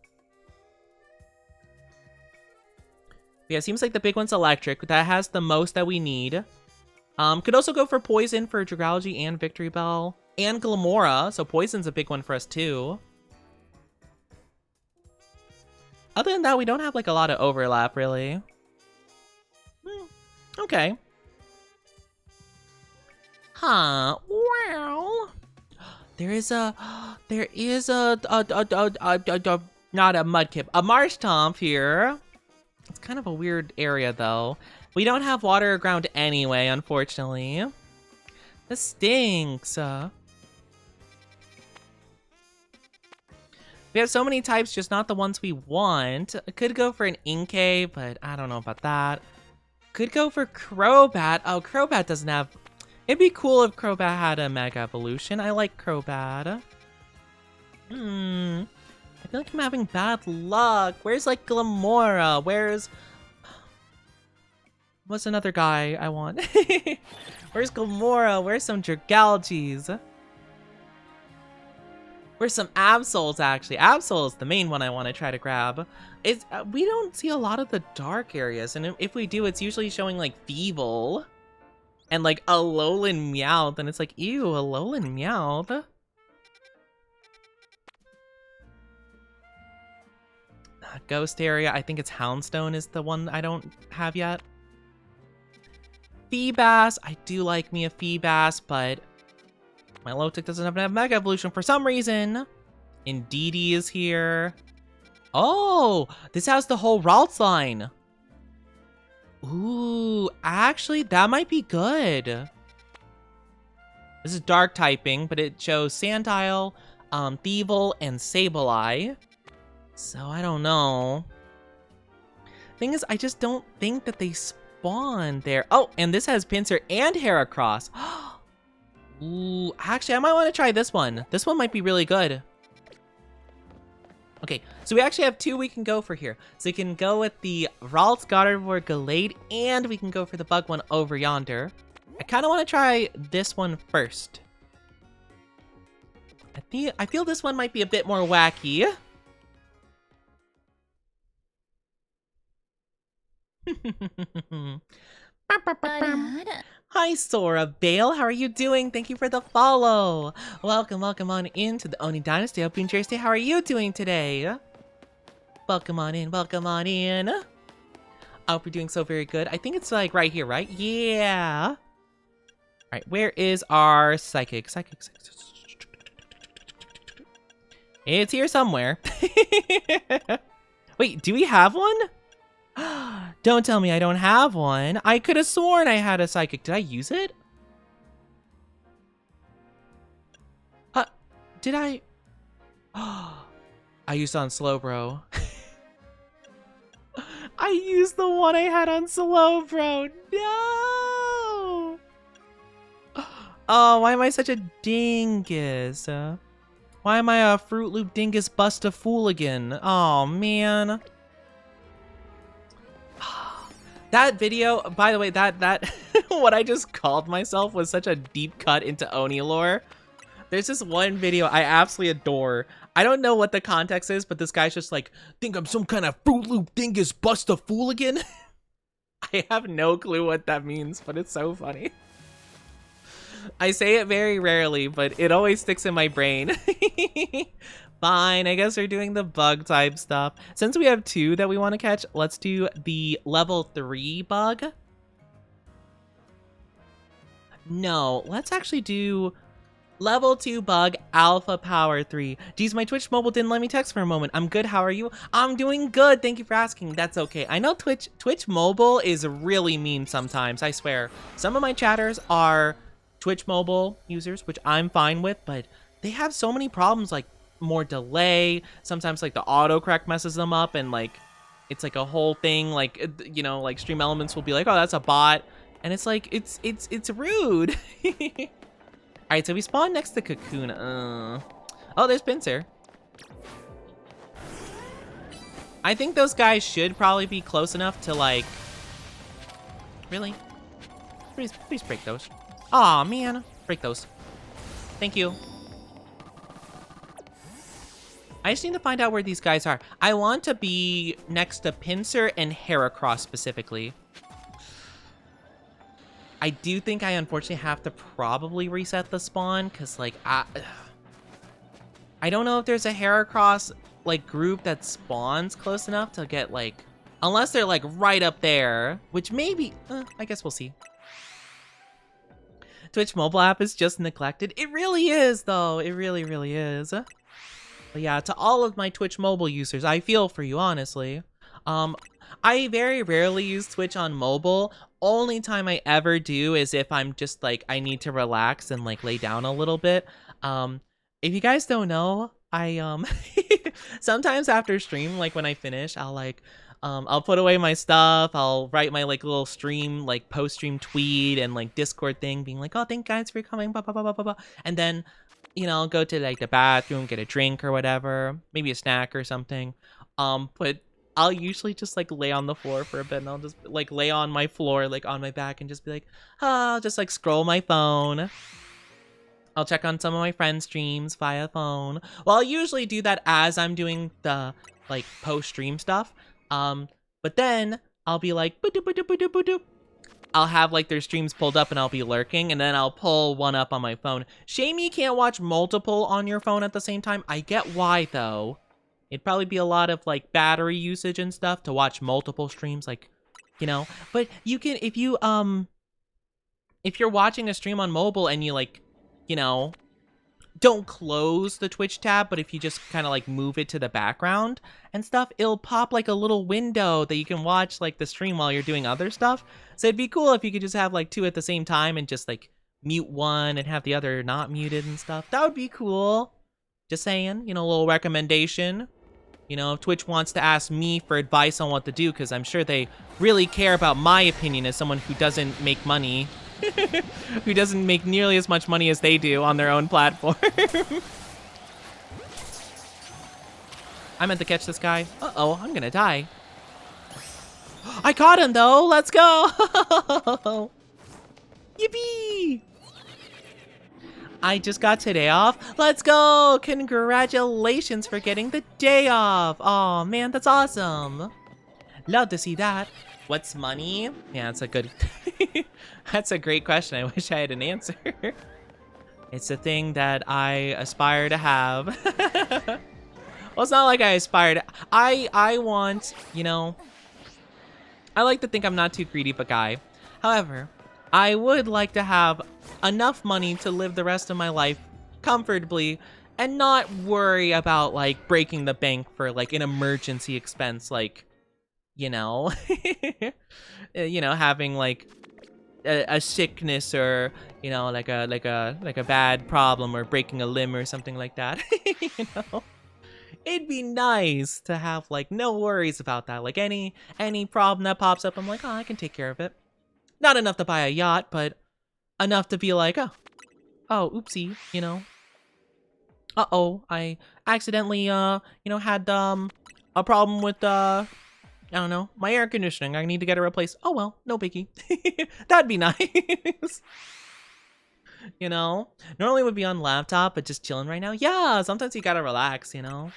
Yeah, it seems like the big one's electric. That has the most that we need. Could also go for poison for Dragalge and Victory Bell. And Glamora, so poison's a big one for us too. Other than that, we don't have like a lot of overlap really. Okay. Huh. Well, there is a not a Mudkip, a Marshtomp here. It's kind of a weird area though. We don't have water or ground anyway, unfortunately. This stinks. We have so many types, just not the ones we want. I could go for an Inkay, but I don't know about that. Could go for Crobat. Oh, Crobat doesn't have... It'd be cool if Crobat had a Mega Evolution. I like Crobat. I feel like I'm having bad luck. Where's, like, Glamora? Where's... What's another guy I want? Where's Glamora? Where's some Dragalges? Where's some Absols, actually? Absol is the main one I want to try to grab. It's, we don't see a lot of the dark areas, and if we do, it's usually showing, like, Feeble. And, like, Alolan Meowth, and it's like, ew, Alolan Meowth. Ghost area, I think it's Houndstone is the one I don't have yet. Feebas, I do like me a Feebas, but my Lotic doesn't have Mega Evolution for some reason. Indeedee is here. Oh, this has the whole Ralts line. Ooh, actually, that might be good. This is dark typing, but it shows Sandile, Thievul, and Sableye. So, I don't know. Thing is, I just don't think that they spawn there. Oh, and this has Pinsir and Heracross. Ooh, actually, I might want to try this one. This one might be really good. Okay, so we actually have two we can go for here. So we can go with the Ralts, Gardevoir, Gallade, and we can go for the bug one over yonder. I kind of want to try this one first. I feel this one might be a bit more wacky. Hi, Sora Bale. How are you doing? Thank you for the follow. Welcome on into the Oni Dynasty. Hope you enjoy your stay. How are you doing today? Welcome on in. I hope you're doing so very good. I think it's like right here, right? Yeah. All right, where is our psychic? It's here somewhere. Wait, do we have one? Don't tell me I don't have one. I could have sworn I had a psychic. Did I use it? Did I? I used on Slowbro. I used the one I had on Slowbro. No! Oh, why am I such a dingus? Why am I a Fruit Loop dingus busta-fooligan? Oh, man. That video, by the way, that what I just called myself was such a deep cut into Oni lore. There's this one video I absolutely adore. I don't know what the context is, but this guy's just like, think I'm some kind of Fruit Loop dingus busta-fooligan? I have no clue what that means, but it's so funny. I say it very rarely, but it always sticks in my brain. Fine, I guess we're doing the bug type stuff. Since we have 2 that we want to catch, let's do the level 3 bug. No, let's actually do level 2 bug, alpha power 3. Geez, my Twitch mobile didn't let me text for a moment. I'm good, how are you? I'm doing good, thank you for asking. That's okay. I know Twitch mobile is really mean sometimes, I swear. Some of my chatters are Twitch mobile users, which I'm fine with, but they have so many problems, like more delay. Sometimes like the autocorrect messes them up, and like it's like a whole thing. Like, you know, like Stream Elements will be like, oh, that's a bot, and it's like it's rude. All right, so we spawn next to Cocoon. Oh, there's Pinsir. I think those guys should probably be close enough to like. Really? Please break those. Aw, man. Break those. Thank you. I just need to find out where these guys are. I want to be next to Pinsir and Heracross specifically. I do think I unfortunately have to probably reset the spawn, because like, I don't know if there's a Heracross like group that spawns close enough to get like, unless they're like right up there, which maybe, I guess we'll see. Twitch mobile app is just neglected. It really is, though. It really, really is. But yeah, to all of my Twitch mobile users, I feel for you, honestly. I very rarely use Twitch on mobile. Only time I ever do is if I'm just like, I need to relax and like lay down a little bit. If you guys don't know, I sometimes after stream, like when I finish, I'll put away my stuff. I'll write my like little stream, like post-stream tweet and like Discord thing being like, oh, thank you guys for coming, blah, blah, blah, blah, blah, blah. And then, you know, go to like the bathroom, get a drink or whatever, maybe a snack or something. But I'll usually just like lay on the floor for a bit, and I'll just like lay on my floor, like on my back, and just be like, I'll just like scroll my phone. I'll check on some of my friends' streams via phone. Well, I'll usually do that as I'm doing the like post-stream stuff. But then I'll be like, boop. I'll have like their streams pulled up and I'll be lurking, and then I'll pull one up on my phone. Shame you can't watch multiple on your phone at the same time. I get why though. It'd probably be a lot of like battery usage and stuff to watch multiple streams, like, you know, but you can, if you're watching a stream on mobile and you like, you know, don't close the Twitch tab, but if you just kind of like move it to the background and stuff, it'll pop like a little window that you can watch like the stream while you're doing other stuff. So it'd be cool if you could just have like 2 at the same time and just like mute one and have the other not muted and stuff. That would be cool. Just saying, you know, a little recommendation. You know, if Twitch wants to ask me for advice on what to do, because I'm sure they really care about my opinion as someone who doesn't make money. Who doesn't make nearly as much money as they do on their own platform. I meant to catch this guy. Uh-oh, I'm gonna die. I caught him though, let's go. Yippee! I just got today off. Let's go! Congratulations for getting the day off. Oh man, that's awesome. Love to see that. What's money? Yeah, it's a good That's a great question. I wish I had an answer. It's a thing that I aspire to have. Well, it's not like I aspire to. I want, you know, I like to think I'm not too greedy of a guy. However, I would like to have enough money to live the rest of my life comfortably and not worry about like breaking the bank for like an emergency expense, like, you know, having like a sickness or, you know, like a bad problem or breaking a limb or something like that. You know, it'd be nice to have like no worries about that. Like any problem that pops up, I'm like, oh, I can take care of it. Not enough to buy a yacht, but enough to be like, oh, oopsie, you know. Uh-oh, I accidentally, had, a problem with, I don't know, my air conditioning. I need to get it replaced. Oh, well, no biggie. That'd be nice. You know? Normally would be on laptop, but just chilling right now. Yeah, sometimes you gotta relax, you know?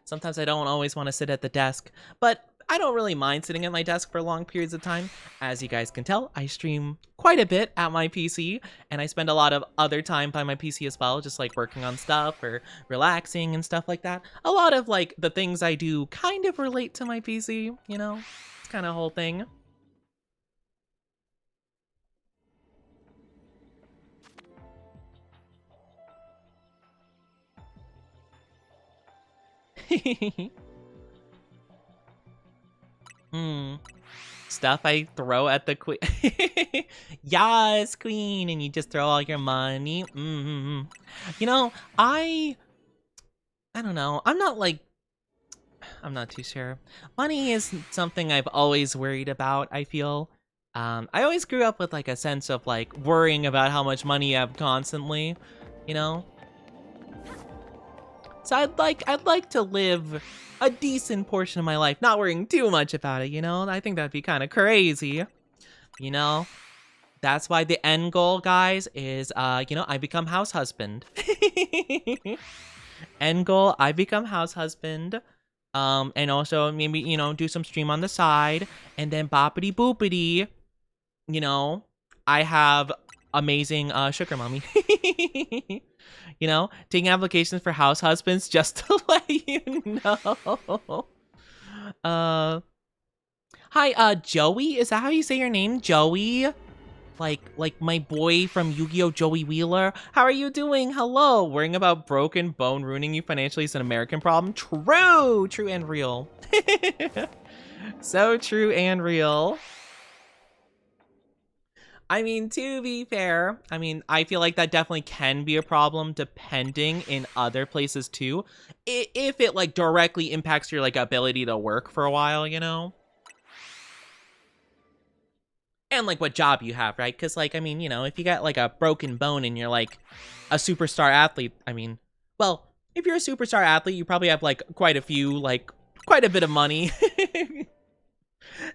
Sometimes I don't always want to sit at the desk, but I don't really mind sitting at my desk for long periods of time. As you guys can tell, I stream quite a bit at my PC, and I spend a lot of other time by my PC as well, just like working on stuff or relaxing and stuff like that. A lot of like the things I do kind of relate to my PC, you know? It's kind of a whole thing. Stuff I throw at the queen. Yes, queen, and you just throw all your money. You know, I don't know. I'm not too sure. Money is something I've always worried about, I feel. I always grew up with like a sense of like worrying about how much money you have constantly, you know? So I'd like to live a decent portion of my life, not worrying too much about it, you know? I think that'd be kind of crazy, you know? That's why the end goal, guys, is, I become house husband. End goal, I become house husband. And also maybe, you know, do some stream on the side. And then boppity boopity, you know, I have amazing sugar mommy. You know, taking applications for house husbands just to let you know. Hi, Joey? Is that how you say your name? Joey? Like my boy from Yu-Gi-Oh! Joey Wheeler? How are you doing? Hello! Worrying about broken bone ruining you financially is an American problem? True! True and real. So true and real. I mean, to be fair, I mean, I feel like that definitely can be a problem depending in other places too. If it like directly impacts your like ability to work for a while, you know? And like what job you have, right? Because like, I mean, you know, if you got like a broken bone and you're like a superstar athlete, I mean, well, if you're a superstar athlete, you probably have like quite a bit of money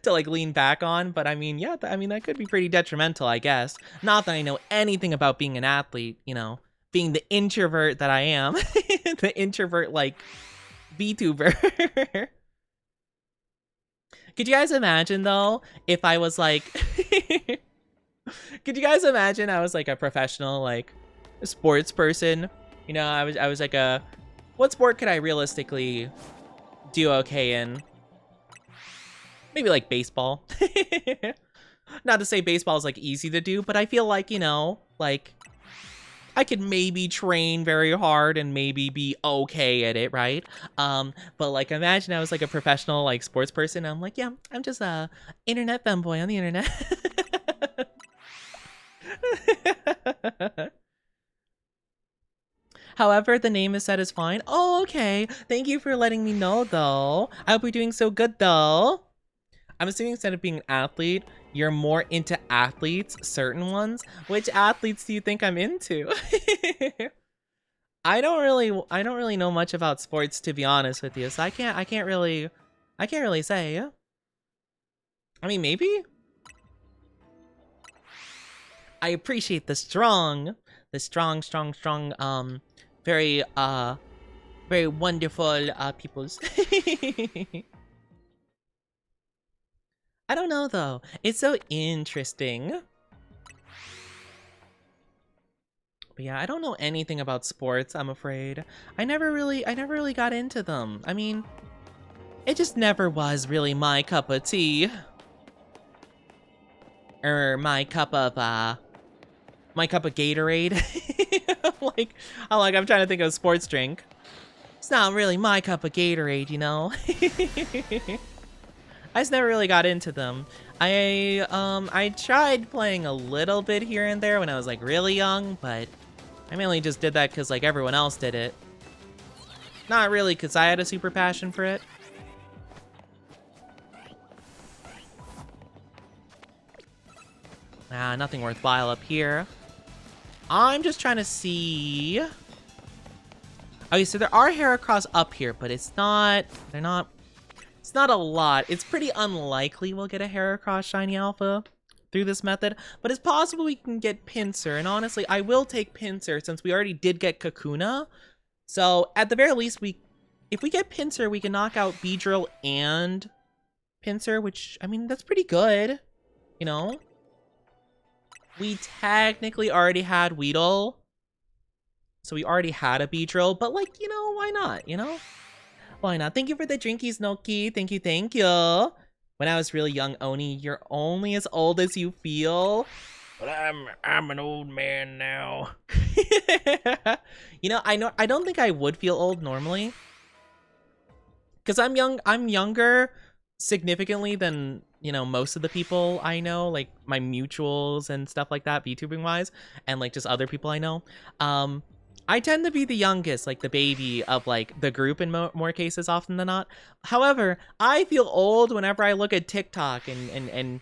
to like lean back on. But I mean, yeah, I mean, that could be pretty detrimental, I guess. Not that I know anything about being an athlete, you know, being the introvert that I am, the introvert like vtuber. Could you guys imagine though if I was like could you guys imagine I was like a professional like sports person? You know, I was like what sport could I realistically do okay in? Maybe like baseball. Not to say baseball is like easy to do, but I feel like, you know, like I could maybe train very hard and maybe be okay at it, right? But like imagine I was like a professional like sports person. I'm like, yeah, I'm just a internet femboy on the internet. However, the name is set as fine. Oh, okay. Thank you for letting me know though. I hope you're doing so good though. I'm assuming instead of being an athlete, you're more into athletes, certain ones. Which athletes do you think I'm into? I don't really know much about sports, to be honest with you. So I can't really say. I mean, maybe. I appreciate the strong, very very wonderful peoples. I don't know though. It's so interesting. But yeah, I don't know anything about sports, I'm afraid. I never really got into them. I mean, it just never was really my cup of tea. Or my cup of Gatorade. I'm trying to think of a sports drink. It's not really my cup of Gatorade, you know? I just never really got into them. I tried playing a little bit here and there when I was like really young, but I mainly just did that because like everyone else did it. Not really because I had a super passion for it. Ah, nothing worthwhile up here. I'm just trying to see. Okay, so there are Heracross up here, but it's not a lot. It's pretty unlikely we'll get a Heracross Shiny Alpha through this method, but it's possible we can get Pinsir, and honestly, I will take Pinsir since we already did get Kakuna. So, at the very least, if we get Pinsir, we can knock out Beedrill and Pinsir, which, I mean, that's pretty good, you know? We technically already had Weedle, so we already had a Beedrill, but like, you know, why not, you know? Why not? Thank you for the drinkies, Noki. Thank you, thank you. When I was really young, Oni, you're only as old as you feel. But I'm an old man now. You know, I don't think I would feel old normally. Because I'm younger significantly than, you know, most of the people I know, like my mutuals and stuff like that, VTubing wise, and like just other people I know. I tend to be the youngest, like the baby of like the group in more cases often than not. However, I feel old whenever I look at TikTok and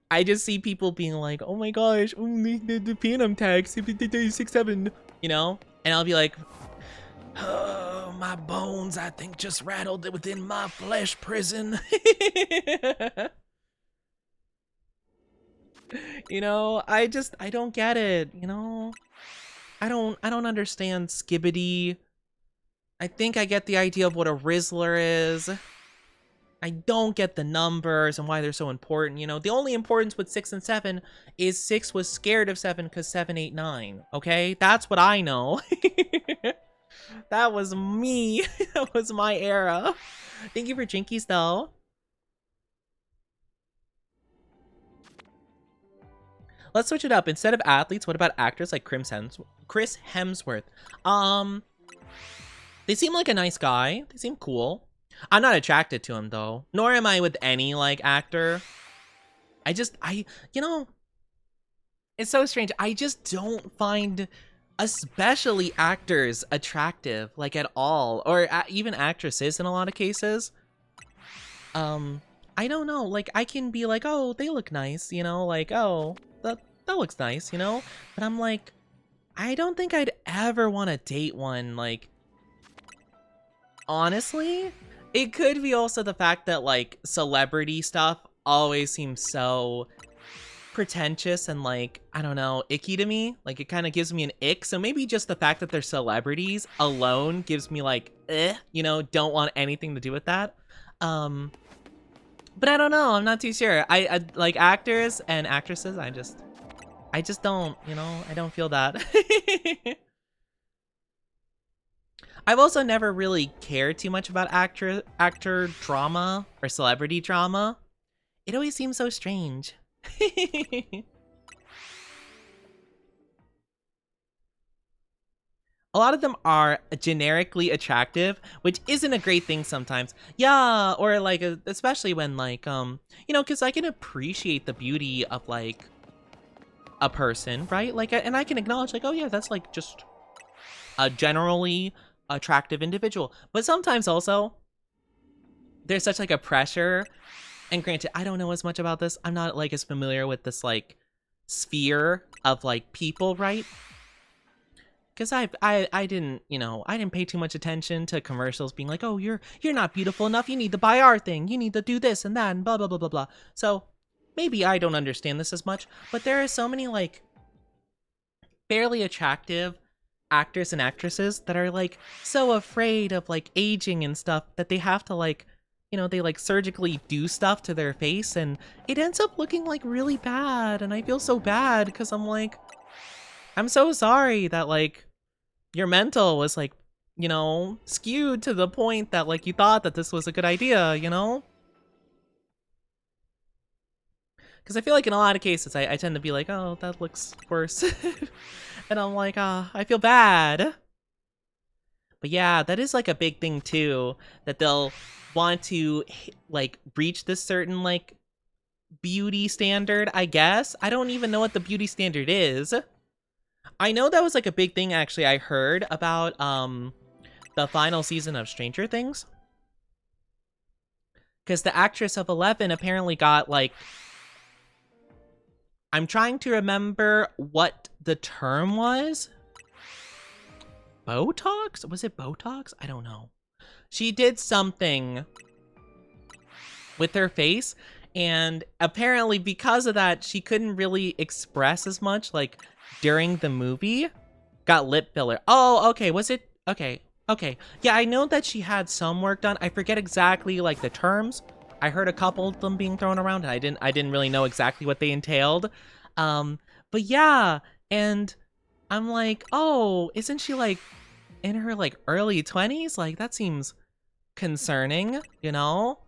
I just see people being like, oh my gosh, the Phantom tag 6'7", you know? And I'll be like, oh, my bones, I think, just rattled within my flesh prison. You know, I don't get it, you know? I don't understand Skibbity. I think I get the idea of what a Rizzler is. I don't get the numbers and why they're so important, you know? The only importance with 6 and 7 is 6 was scared of 7 because 7 ate 9, okay? That's what I know. That was me. That was my era. Thank you for Jinkies, though. Let's switch it up. Instead of athletes, what about actors like Chris Hemsworth? They seem like a nice guy. They seem cool. I'm not attracted to him, though. Nor am I with any, like, actor. You know, it's so strange. I just don't find, especially actors, attractive, like, at all. Or even actresses in a lot of cases. I don't know. Like, I can be like, oh, they look nice, you know? Like, oh, that looks nice, you know? But I'm like, I don't think I'd ever want to date one, like, honestly. It could be also the fact that, like, celebrity stuff always seems so pretentious and, like, I don't know, icky to me. Like, it kind of gives me an ick. So maybe just the fact that they're celebrities alone gives me, like, you know, don't want anything to do with that. But I don't know. I'm not too sure. I like actors and actresses. I just don't, you know, I don't feel that. I've also never really cared too much about actor drama or celebrity drama. It always seems so strange. A lot of them are generically attractive, which isn't a great thing sometimes. Yeah, or like, especially when like, you know, because I can appreciate the beauty of like a person, right? Like, and I can acknowledge like, oh yeah, that's like just a generally attractive individual. But sometimes also, there's such like a pressure, and granted, I don't know as much about this. I'm not like as familiar with this like sphere of like people, right? Because I didn't, you know, I didn't pay too much attention to commercials being like, oh, you're not beautiful enough. You need to buy our thing. You need to do this and that and blah, blah, blah, blah, blah. So maybe I don't understand this as much, but there are so many like barely attractive actors and actresses that are like so afraid of like aging and stuff that they have to like you know, they like surgically do stuff to their face and it ends up looking like really bad. And I feel so bad because I'm like, I'm so sorry that like your mental was like, you know, skewed to the point that like you thought that this was a good idea, you know? Because I feel like in a lot of cases, I tend to be like, oh, that looks worse. And I'm like, I feel bad. But yeah, that is like a big thing too, that they'll want to like reach this certain like beauty standard, I guess. I don't even know what the beauty standard is. I know that was like a big thing actually I heard about the final season of Stranger Things. Because the actress of 11 apparently got like, I'm trying to remember what the term was. Botox? Was it Botox? I don't know. She did something with her face, and apparently because of that, she couldn't really express as much, like, during the movie. Got lip filler. Oh, okay, was it? Okay, okay. Yeah, I know that she had some work done. I forget exactly, like, the terms. I heard a couple of them being thrown around, and I didn't really know exactly what they entailed. But yeah, and I'm like, oh, isn't she, like, in her, like, early 20s? Like, that seems concerning, you know?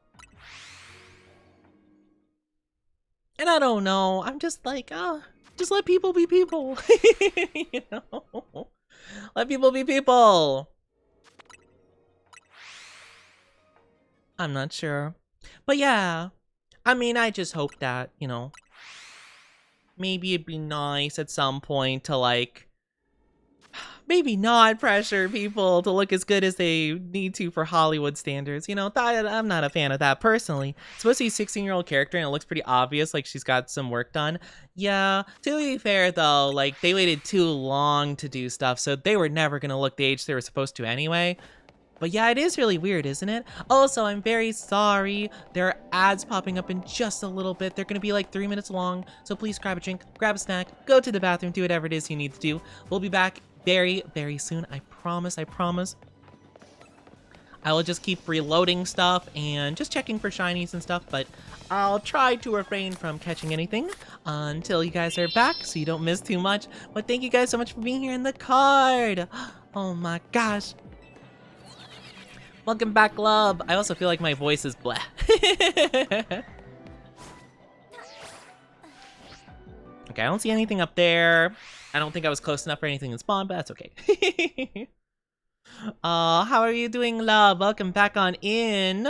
And I don't know. I'm just like, just let people be people. You know? Let people be people. I'm not sure. But yeah, I mean, I just hope that, you know, maybe it'd be nice at some point to, like, maybe not pressure people to look as good as they need to for Hollywood standards. You know, I'm not a fan of that personally. It's supposed to be a 16-year-old character and it looks pretty obvious, like she's got some work done. Yeah, to be fair though, like they waited too long to do stuff, so they were never gonna look the age they were supposed to anyway. But yeah, it is really weird, isn't it? Also, I'm very sorry. There are ads popping up in just a little bit. They're gonna be like 3 minutes long, so please grab a drink, grab a snack, go to the bathroom, do whatever it is you need to do. We'll be back very, very soon. I promise, I promise. I will just keep reloading stuff and just checking for shinies and stuff, but I'll try to refrain from catching anything until you guys are back so you don't miss too much. But thank you guys so much for being here in the card. Oh my gosh. Welcome back, love. I also feel like my voice is bleh. Okay, I don't see anything up there. I don't think I was close enough for anything to spawn, but that's okay. How are you doing, love? Welcome back on in.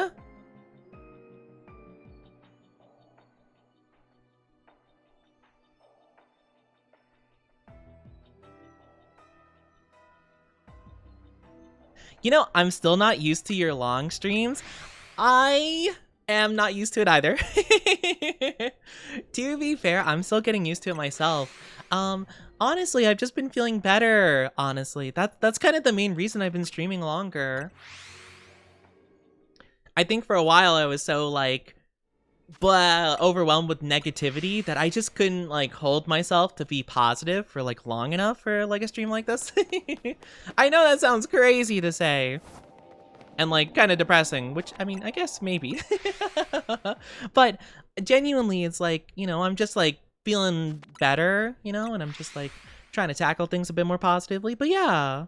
You know, I'm still not used to your long streams. I am not used to it either. To be fair, I'm still getting used to it myself. Honestly, I've just been feeling better, honestly. That's kind of the main reason I've been streaming longer. I think for a while I was so, like, overwhelmed with negativity that I just couldn't, like, hold myself to be positive for, like, long enough for, like, a stream like this. I know that sounds crazy to say. And, like, kind of depressing, which, I mean, I guess maybe. But genuinely, it's like, you know, I'm just, like, feeling better, you know, and I'm just, like, trying to tackle things a bit more positively. But yeah.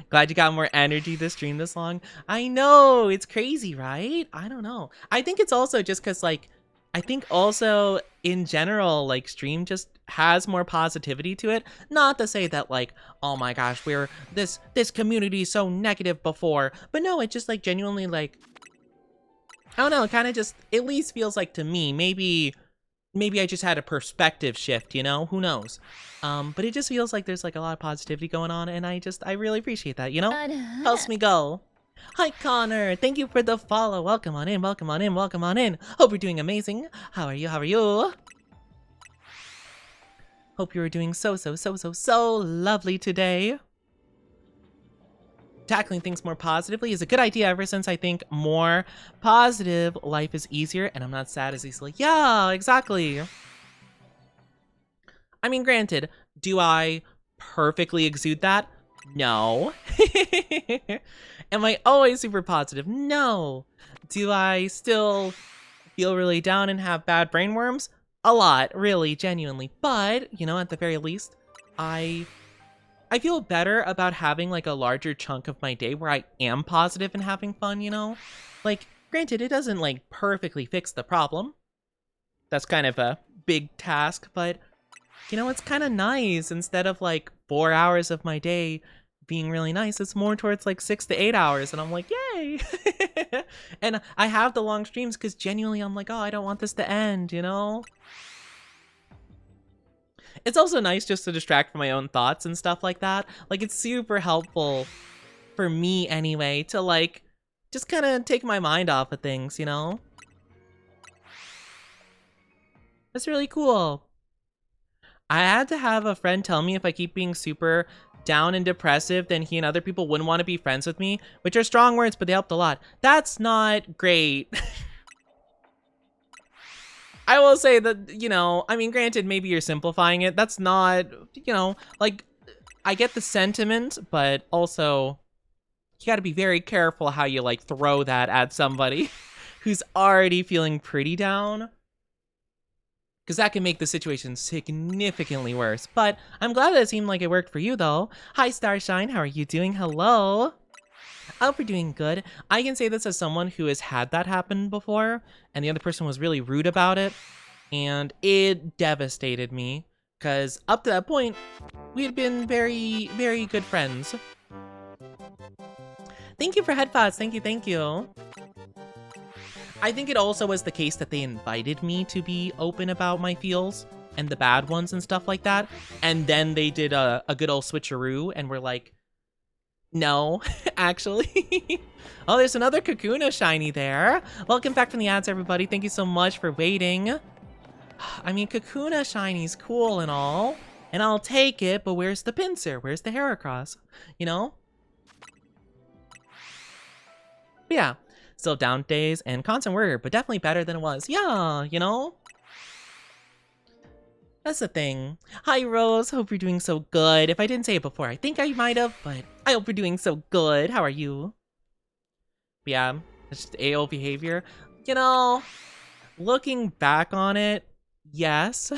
Glad you got more energy to stream this long. I know, it's crazy, right? I don't know. I think it's also just because, like, I think also in general, like, stream just has more positivity to it. Not to say that, like, oh my gosh, we're this community is so negative before. But no, it just, like, genuinely, like, I don't know, it kind of just at least feels like to me, maybe I just had a perspective shift, you know? Who knows? But it just feels like there's, like, a lot of positivity going on, and I really appreciate that, you know? Helps me go. Hi, Connor. Thank you for the follow. Welcome on in, welcome on in, welcome on in. Hope you're doing amazing. How are you? How are you? Hope you're doing so lovely today. Tackling things more positively is a good idea ever since I think more positive life is easier and I'm not sad as easily. Yeah, exactly. I mean, granted, do I perfectly exude that? No. Am I always super positive? No. Do I still feel really down and have bad brainworms? A lot, really, genuinely. But, you know, at the very least, I feel better about having like a larger chunk of my day where I am positive and having fun, you know? Like, granted, it doesn't like perfectly fix the problem. That's kind of a big task, but you know, it's kind of nice. Instead of like 4 hours of my day being really nice, it's more towards like 6 to 8 hours, and I'm like, yay. And I have the long streams because genuinely I'm like, oh, I don't want this to end, you know? It's also nice just to distract from my own thoughts and stuff like that. Like, it's super helpful for me anyway to like just kind of take my mind off of things, you know? That's really cool. I had to have a friend tell me if I keep being super down and depressive, then he and other people wouldn't want to be friends with me, which are strong words, but they helped a lot. That's not great. I will say that, you know, I mean, granted, maybe you're simplifying it. That's not, you know, like, I get the sentiment, but also you gotta be very careful how you, like, throw that at somebody who's already feeling pretty down, because that can make the situation significantly worse. But I'm glad that it seemed like it worked for you, though. Hi, Starshine. How are you doing? Hello. I hope you're doing good. I can say this as someone who has had that happen before, and the other person was really rude about it, and it devastated me, because up to that point, we had been very, very good friends. Thank you for headphones. Thank you, thank you. I think it also was the case that they invited me to be open about my feels and the bad ones and stuff like that. And then they did a good old switcheroo and were like, no, actually. Oh, there's another Kakuna shiny there. Welcome back from the ads, everybody. Thank you so much for waiting. I mean, Kakuna shiny's cool and all, and I'll take it, but where's the pincer? Where's the Heracross? You know? But yeah. Still down days and constant worry, but definitely better than it was. Yeah, you know? That's the thing. Hi, Rose. Hope you're doing so good. If I didn't say it before, I think I might have, but I hope you're doing so good. How are you? But yeah, it's just AO behavior. You know, looking back on it, yes.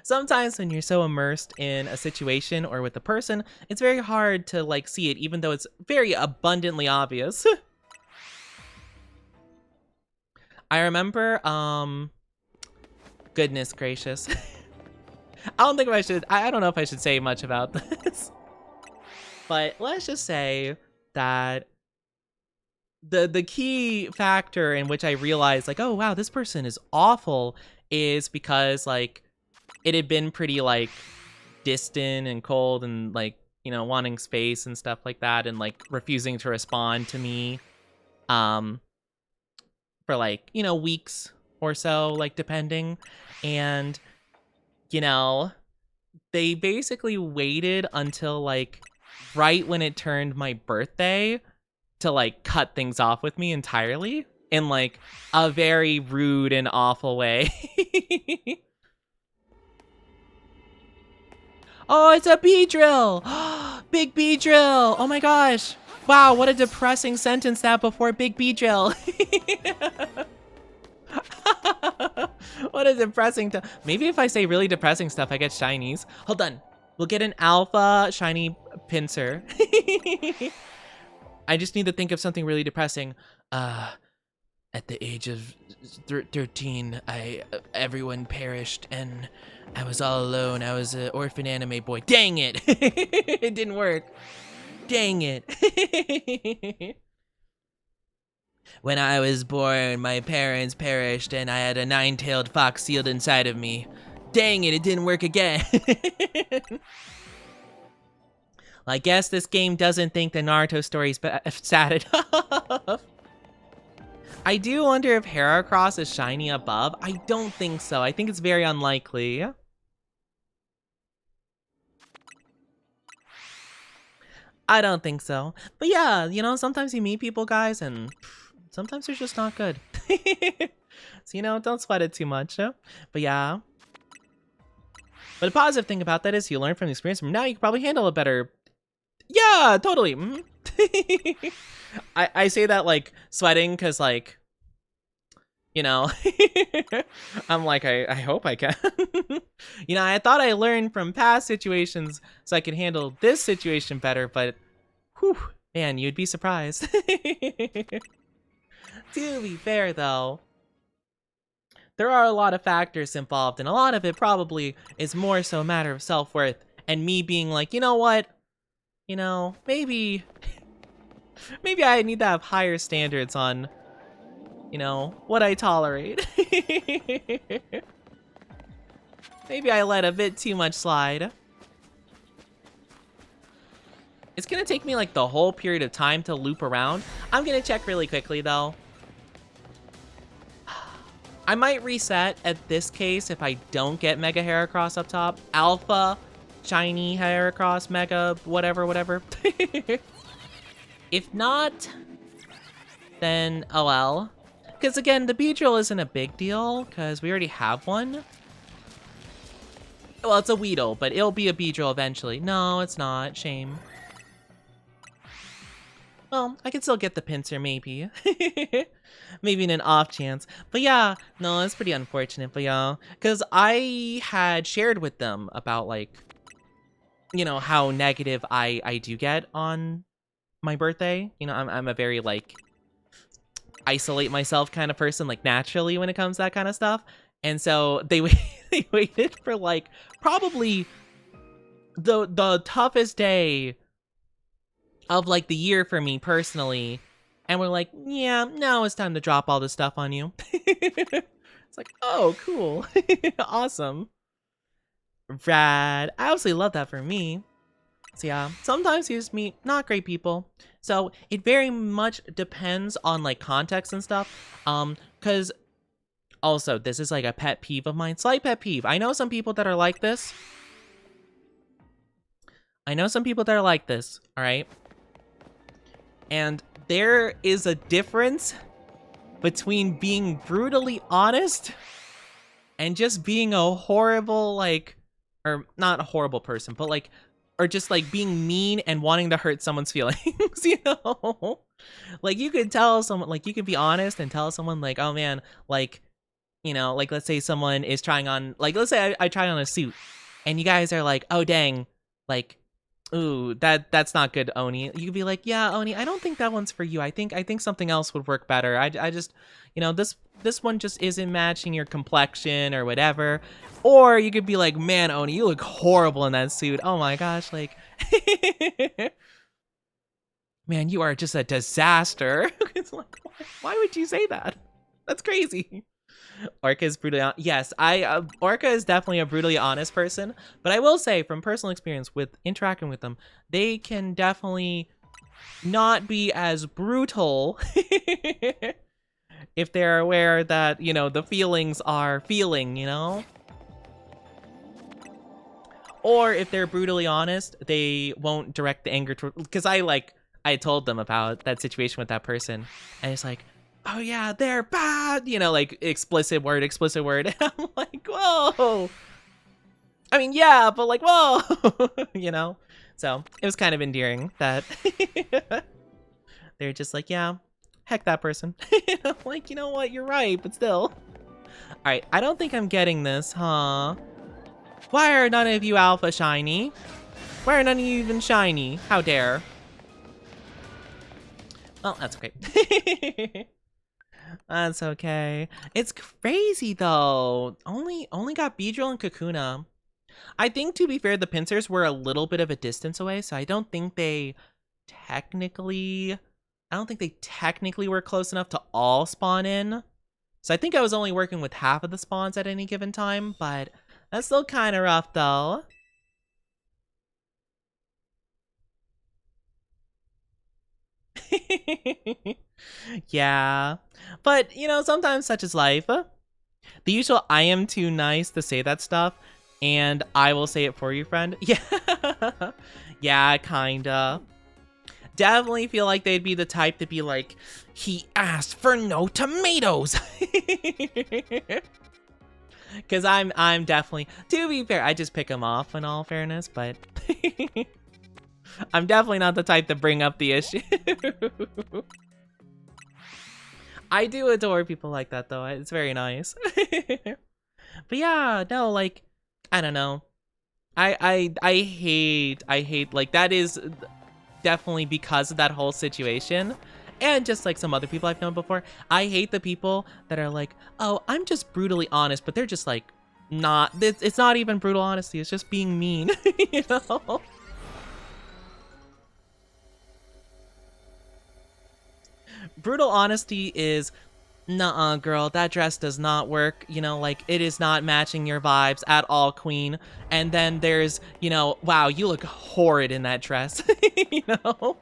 Sometimes when you're so immersed in a situation or with a person, it's very hard to like see it, even though it's very abundantly obvious. I remember, goodness gracious. I don't think if I should, I don't know if I should say much about this. But let's just say that the key factor in which I realized, like, oh wow, this person is awful, is because, like, it had been pretty, like, distant and cold and, like, you know, wanting space and stuff like that, and, like, refusing to respond to me. For like, you know, weeks or so, like depending. And, you know, they basically waited until like right when it turned my birthday to like cut things off with me entirely in like a very rude and awful way. Oh, it's a bee drill! Big bee drill! Oh my gosh! Wow, what a depressing sentence that before Big B drill. What a depressing maybe if I say really depressing stuff, I get shinies. Hold on. We'll get an alpha shiny pincer. I just need to think of something really depressing. At the age of 13, everyone perished and I was all alone. I was an orphan anime boy. Dang it! It didn't work. Dang it. When I was born, my parents perished and I had a 9-tailed fox sealed inside of me. Dang it, it didn't work again. Well, I guess this game doesn't think the Naruto story's sad enough. I do wonder if Heracross is shiny above. I don't think so. I think it's very unlikely. I don't think so. But yeah, you know, sometimes you meet people, guys, and sometimes they're just not good. So, you know, don't sweat it too much. But yeah. But the positive thing about that is you learn from the experience. From now, you can probably handle it better Yeah, totally. I say that like sweating because like, you know, I'm like, I hope I can. You know, I thought I learned from past situations so I could handle this situation better, but whew, man, you'd be surprised. To be fair though, there are a lot of factors involved, and a lot of it probably is more so a matter of self-worth and me being like, you know what? You know, maybe I need to have higher standards on, you know, what I tolerate. Maybe I let a bit too much slide. It's gonna take me like the whole period of time to loop around. I'm gonna check really quickly though. I might reset at this case if I don't get Mega Heracross up top. Alpha, Shiny Heracross, Mega, whatever. If not, then oh well. Because again, the Beedrill isn't a big deal, because we already have one. Well, it's a Weedle, but it'll be a Beedrill eventually. No, it's not. Shame. Well, I can still get the Pinsir, maybe. Maybe in an off chance. But yeah, no, it's pretty unfortunate, but yeah. Because I had shared with them about, like, you know, how negative I do get on my birthday. You know, I'm a very, like, isolate myself kind of person, like, naturally when it comes to that kind of stuff. And so they waited for, like, probably the toughest day of like the year for me personally, and we're like, yeah, now it's time to drop all this stuff on you. It's like, oh, cool. Awesome. Rad. I absolutely love that for me. So yeah, sometimes you just meet not great people. So it very much depends on like context and stuff. Because also this is like a pet peeve of mine, slight pet peeve. I know some people that are like this. All right? And there is a difference between being brutally honest and just being a horrible, like, or not a horrible person, but like, or just like being mean and wanting to hurt someone's feelings, you know? Like you could tell someone, like you could be honest and tell someone like, oh man, like, you know, like let's say someone is trying on, like let's say I try on a suit and you guys are like, oh dang, like, ooh, that's not good, Oni. You could be like, yeah, Oni, I don't think that one's for you. I think something else would work better. I just, you know, this one just isn't matching your complexion or whatever. Or you could be like, man, Oni, you look horrible in that suit. Oh my gosh, like, man, you are just a disaster. It's like, why would you say that? That's crazy. Orca is brutally yes, Orca is definitely a brutally honest person, but I will say from personal experience with interacting with them, they can definitely not be as brutal if they're aware that, you know, the feelings are feeling, you know? Or if they're brutally honest, they won't direct the anger toward, because I told them about that situation with that person, and it's like, oh yeah, they're bad, you know, like explicit word. And I'm like, whoa. I mean, yeah, but like, whoa, you know? So it was kind of endearing that they're just like, yeah, heck that person. I'm like, you know what, you're right, but still. All right, I don't think I'm getting this, huh? Why are none of you alpha shiny? Why are none of you even shiny? How dare. Well, that's okay. That's okay. It's crazy though. Only got Beedrill and Kakuna. I think, to be fair, the Pinsers were a little bit of a distance away, so I don't think they technically were close enough to all spawn in. So I think I was only working with half of the spawns at any given time, but that's still kind of rough though. Yeah, but you know, sometimes such is life. The usual I am too nice to say that stuff, and I will say it for you, friend. Yeah. Yeah, kinda. Definitely feel like they'd be the type to be like, he asked for no tomatoes. Because I'm definitely, to be fair, I just pick them off in all fairness, but I'm definitely not the type to bring up the issue. I do adore people like that, though. It's very nice. But yeah, no, like, I don't know. I hate, like, that is definitely because of that whole situation. And just like some other people I've known before, I hate the people that are like, oh, I'm just brutally honest, but they're just like, not, it's not even brutal honesty, it's just being mean, you know? Brutal honesty is, nuh-uh, girl, that dress does not work, you know, like, it is not matching your vibes at all, queen. And then there's, you know, wow, you look horrid in that dress, you know?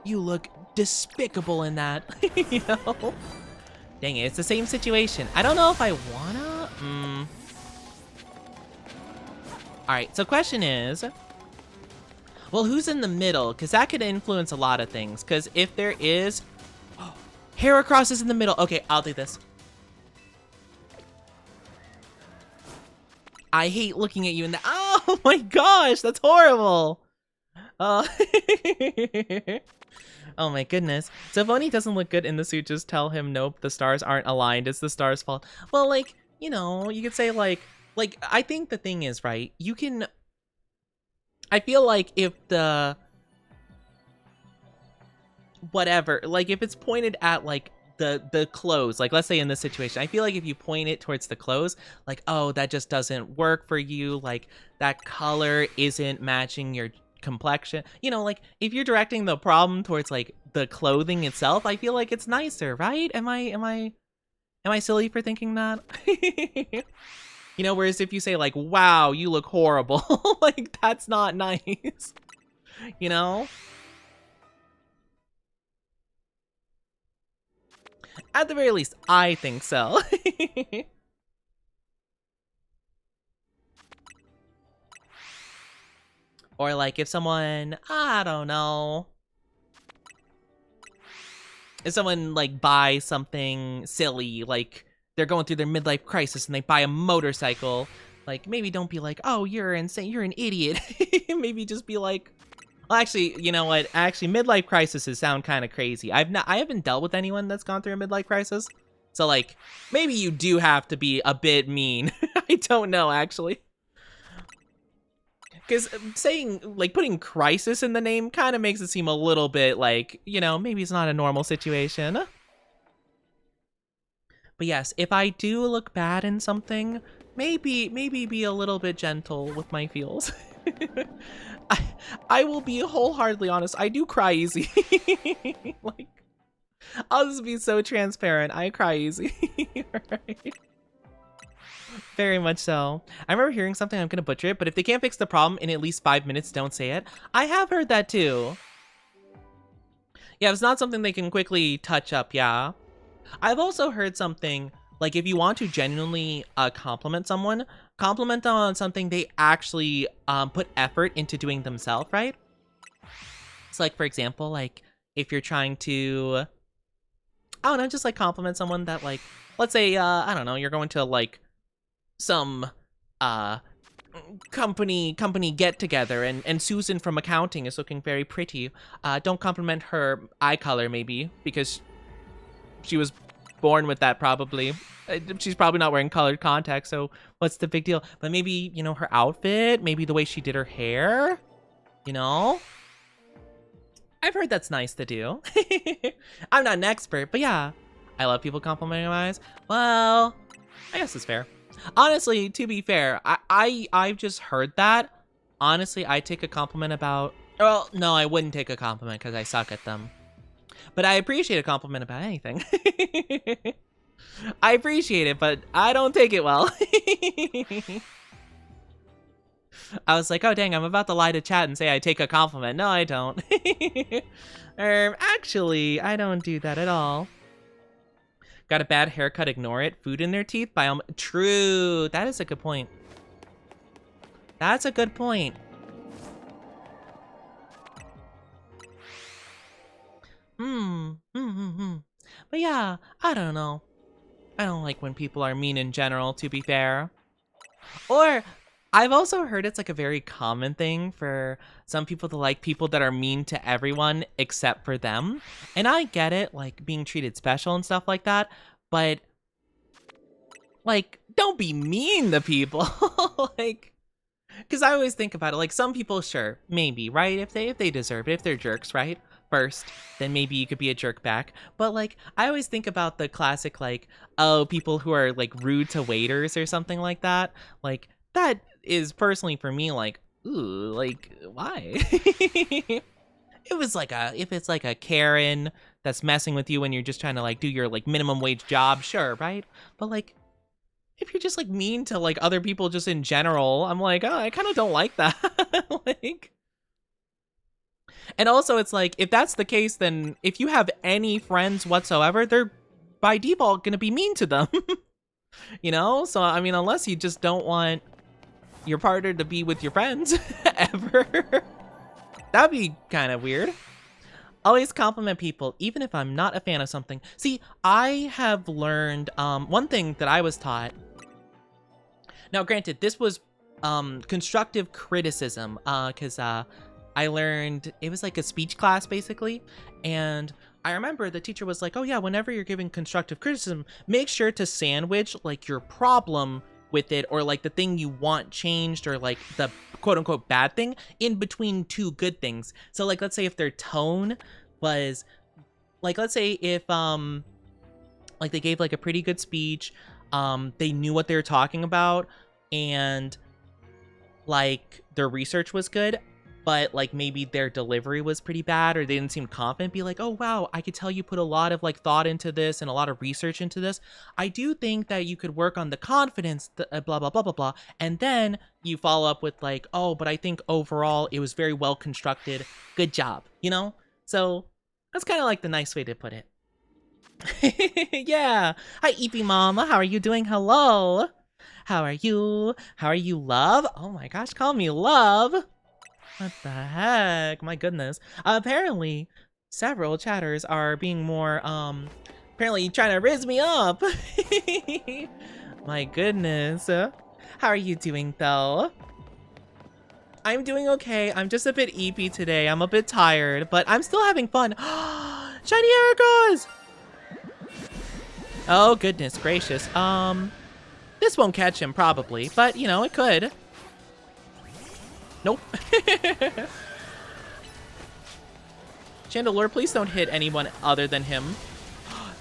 You look despicable in that, you know? Dang it, it's the same situation. I don't know if I wanna, Alright, so question is, well, who's in the middle? Because that could influence a lot of things. Because if there is, Heracross is in the middle. Okay, I'll do this. I hate looking at you in the, oh my gosh, that's horrible. Oh my goodness. So if Oni doesn't look good in the suit, just tell him, nope, the stars aren't aligned. It's the stars' fault. Well, like, you know, you could say like, I think the thing is, right, you can, I feel like if the, whatever, like if it's pointed at like the clothes, like let's say in this situation, I feel like if you point it towards the clothes, like, oh, that just doesn't work for you, like that color isn't matching your complexion, you know, like if you're directing the problem towards like the clothing itself, I feel like it's nicer, right? Am I silly for thinking that? You know, whereas if you say like, wow, you look horrible, like that's not nice, you know? At the very least, I think so. Or like if someone, I don't know, if someone like buys something silly, like they're going through their midlife crisis and they buy a motorcycle, like maybe don't be like, oh, you're insane, you're an idiot. Maybe just be like, well, actually, you know what? Actually, midlife crises sound kind of crazy. I haven't dealt with anyone that's gone through a midlife crisis. So like, maybe you do have to be a bit mean. I don't know, actually. Because saying, like, putting crisis in the name kind of makes it seem a little bit like, you know, maybe it's not a normal situation. But yes, if I do look bad in something, maybe be a little bit gentle with my feels. I will be wholeheartedly honest, I do cry easy. Like, I'll just be so transparent, I cry easy. Right? Very much so. I remember hearing something, I'm gonna butcher it, but if they can't fix the problem in at least 5 minutes, don't say it. I have heard that too. Yeah, if it's not something they can quickly touch up, yeah. I've also heard something, like if you want to genuinely compliment someone, compliment them on something they actually put effort into doing themselves, right? It's like, for example, like if you're trying to, I don't know, just like compliment someone that like, let's say, I don't know, you're going to like some company get together and Susan from accounting is looking very pretty. Don't compliment her eye color maybe, because she was born with that probably. She's probably not wearing colored contacts, so what's the big deal? But maybe, you know, her outfit, maybe the way she did her hair, you know? I've heard that's nice to do. I'm not an expert, but yeah. I love people complimenting my eyes. Well, I guess it's fair. Honestly, to be fair, I've just heard that. Honestly, I take a compliment about, well, no, I wouldn't take a compliment because I suck at them. But I appreciate a compliment about anything. I appreciate it, but I don't take it well. I was like, oh dang, I'm about to lie to chat and say I take a compliment. No, I don't. Actually, I don't do that at all. Got a bad haircut, ignore it. Food in their teeth? True, that is a good point. That's a good point. But yeah, I don't know. I don't like when people are mean in general, to be fair. Or, I've also heard it's like a very common thing for some people to like people that are mean to everyone except for them. And I get it, like being treated special and stuff like that, but like don't be mean to people. Like, because I always think about it, like some people, sure, maybe, right? If they deserve it, if they're jerks, right? First, then maybe you could be a jerk back. But like, I always think about the classic, like, oh, people who are like rude to waiters or something like that. Like, that is personally for me like, ooh, like, why? If it's like a Karen that's messing with you when you're just trying to like do your like minimum wage job, sure, right? But like, if you're just like mean to like other people just in general, I'm like, oh, I kind of don't like that. Like, and also it's like, if that's the case, then if you have any friends whatsoever, they're by default gonna be mean to them. You know? So I mean, unless you just don't want your partner to be with your friends ever, that'd be kind of weird. Always compliment people, even if I'm not a fan of something. See, I have learned one thing that I was taught. Now, granted, this was constructive criticism, because I learned, it was like a speech class, basically. And I remember the teacher was like, oh yeah, whenever you're giving constructive criticism, make sure to sandwich like your problem with it, or like the thing you want changed, or like the quote unquote bad thing in between two good things. So like, let's say if their tone was like, let's say if like they gave like a pretty good speech, they knew what they were talking about, and like their research was good, but like maybe their delivery was pretty bad, or they didn't seem confident, be like, oh wow, I could tell you put a lot of like thought into this and a lot of research into this. I do think that you could work on the confidence, blah blah blah blah blah, and then you follow up with like, oh, but I think overall it was very well constructed, good job, you know? So that's kind of like the nice way to put it. Yeah. Hi, Eepy Mama. How are you doing? Hello. How are you? How are you, love? Oh my gosh, call me love. What the heck? My goodness. Apparently, several chatters are being more, apparently trying to rizz me up. My goodness. How are you doing, though? I'm doing okay. I'm just a bit eepy today. I'm a bit tired, but I'm still having fun. Shiny Ericos! Oh, goodness gracious. This won't catch him, probably, but, you know, it could. Nope. Chandelure, please don't hit anyone other than him.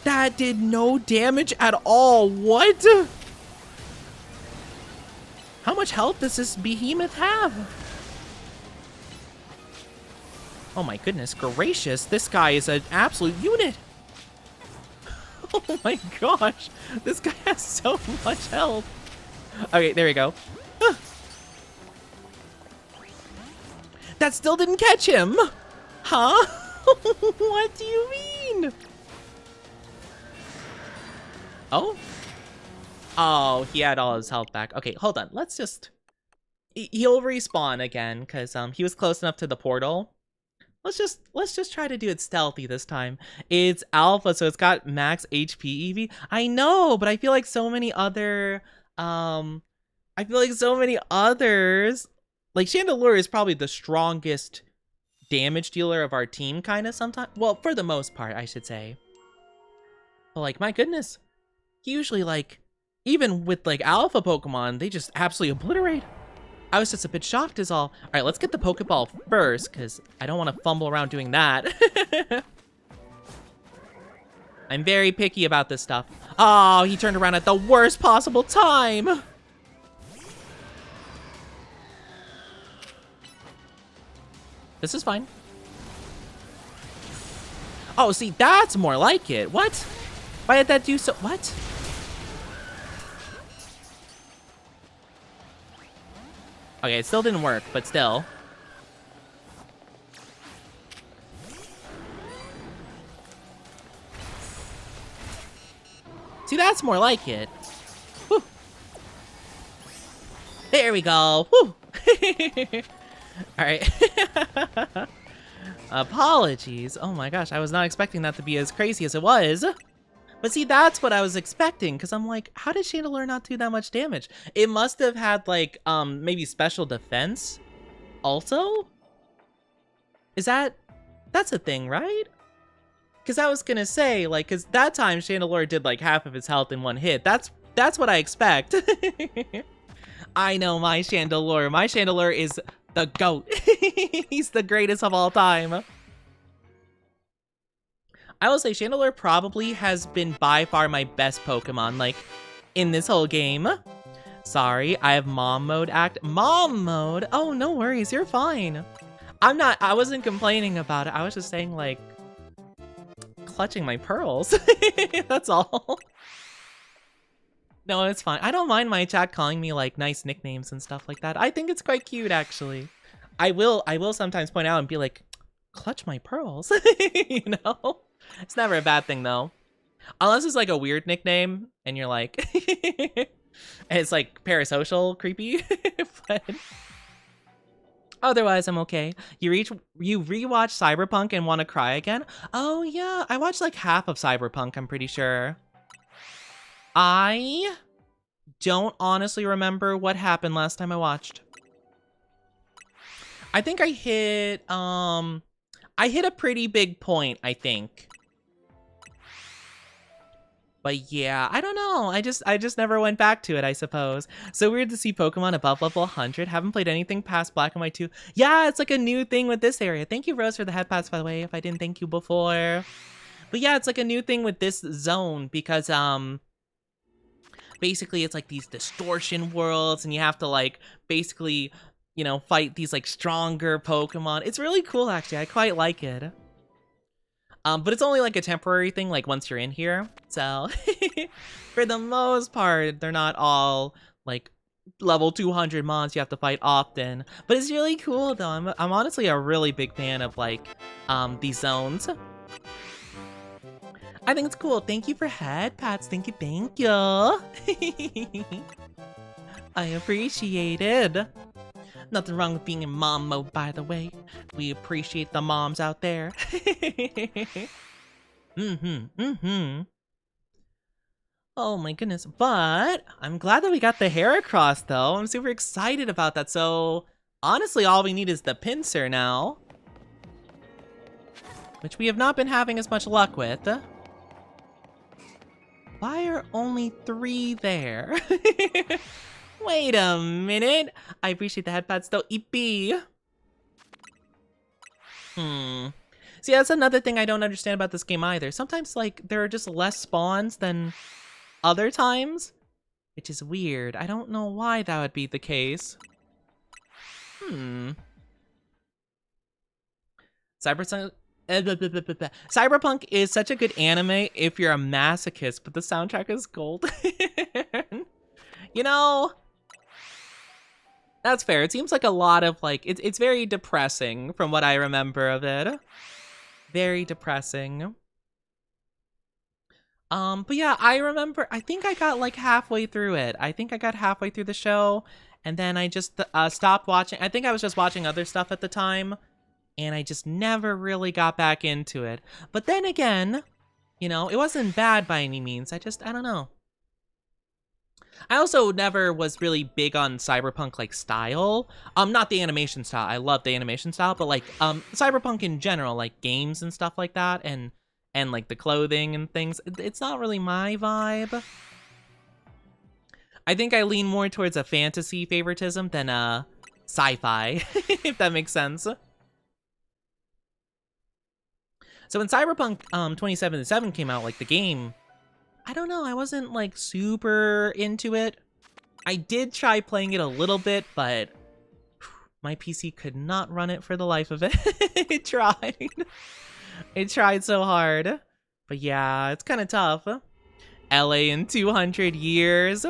That did no damage at all. What? How much health does this behemoth have? Oh my goodness gracious. This guy is an absolute unit. Oh my gosh. This guy has so much health. Okay, there we go. That still didn't catch him. Huh? What do you mean? Oh? Oh, he had all his health back. Okay, hold on. Let's just... He'll respawn again, because he was close enough to the portal. Let's just try to do it stealthy this time. It's alpha, so it's got max HP EV. I know, but I feel like so many other... I feel like so many others... Like, Chandelure is probably the strongest damage dealer of our team, kind of, sometimes. Well, for the most part, I should say. But, like, my goodness. He usually, like, even with, like, alpha Pokemon, they just absolutely obliterate. I was just a bit shocked is all. All right, let's get the Pokeball first, because I don't want to fumble around doing that. I'm very picky about this stuff. Oh, he turned around at the worst possible time. This is fine. Oh, see, that's more like it. What? Why did that do so? What? Okay, it still didn't work, but still. See, that's more like it. Whew. There we go. Whew. All right. Apologies. Oh my gosh, I was not expecting that to be as crazy as it was. But But see, that's what I was expecting, because I'm like, how did Chandelure not do that much damage? It must have had, like, maybe special defense also? That's a thing, right? Because I was gonna say, like, because that time Chandelure did, like, half of his health in one hit. That's what I expect. I know my Chandelure. My Chandelure is the GOAT. He's the greatest of all time. I will say Chandelure probably has been by far my best Pokemon, like, in this whole game. Sorry, I have mom mode Mom mode? Oh, no worries, you're fine. I wasn't complaining about it. I was just saying, like, clutching my pearls. That's all. No, it's fine. I don't mind my chat calling me, like, nice nicknames and stuff like that. I think it's quite cute, actually. I will sometimes point out and be like, clutch my pearls, you know? It's never a bad thing, though. Unless it's, like, a weird nickname, and you're like... it's, like, parasocial, creepy. But... otherwise, I'm okay. You rewatch Cyberpunk and want to cry again? Oh, yeah. I watched, like, half of Cyberpunk, I'm pretty sure. I don't honestly remember what happened last time I watched. I think I hit a pretty big point, I think. But yeah, I don't know. I just never went back to it, I suppose. So weird to see Pokemon above level 100. Haven't played anything past Black and White 2. Yeah, it's like a new thing with this area. Thank you, Rose, for the head pats, by the way, if I didn't thank you before. But yeah, it's like a new thing with this zone because, basically it's like these distortion worlds and you have to, like, basically, you know, fight these, like, stronger Pokemon. It's really cool, actually. I quite like it. But it's only, like, a temporary thing, like, once you're in here. So, for the most part, they're not all, like, level 200 mons you have to fight often. But it's really cool, though. I'm honestly a really big fan of, like, these zones. I think it's cool. Thank you for head pats. Thank you, thank you. I appreciate it. Nothing wrong with being in mom mode, by the way. We appreciate the moms out there. Oh my goodness. But I'm glad that we got the hair across, though. I'm super excited about that. So honestly, all we need is the pincer now, which we have not been having as much luck with. Why are only 3 there? Wait a minute. I appreciate the head pads though. EP. See, that's another thing I don't understand about this game either. Sometimes, like, there are just less spawns than other times, which is weird. I don't know why that would be the case. Cyberpunk is such a good anime if you're a masochist, but the soundtrack is gold. You know, that's fair. It seems like a lot of, like, it's very depressing from what I remember of it. Very depressing. But yeah, I remember, I think I got, like, halfway through it. I think I got halfway through the show, and then I just stopped watching. I think I was just watching other stuff at the time, and I just never really got back into it. But then again, you know, it wasn't bad by any means. I don't know. I also never was really big on Cyberpunk, like, style. Not the animation style. I love the animation style, but, like, Cyberpunk in general, like, games and stuff like that, and like, the clothing and things. It's not really my vibe. I think I lean more towards a fantasy favoritism than a sci-fi, if that makes sense. So when Cyberpunk 2077 came out, like, the game, I don't know, I wasn't, like, super into it. I did try playing it a little bit, but my PC could not run it for the life of it. It tried. It tried so hard. But yeah, it's kind of tough. LA in 200 years.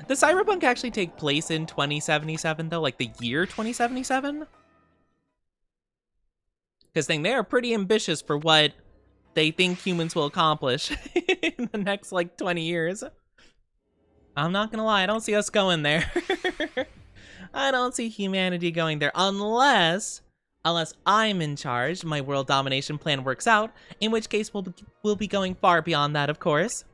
Does Cyberpunk actually take place in 2077, though? Like, the year 2077? Because they are pretty ambitious for what they think humans will accomplish in the next, like, 20 years. I'm not gonna lie, I don't see us going there. I don't see humanity going there unless Unless I'm in charge, my world domination plan works out, in which case we'll be going far beyond that, of course.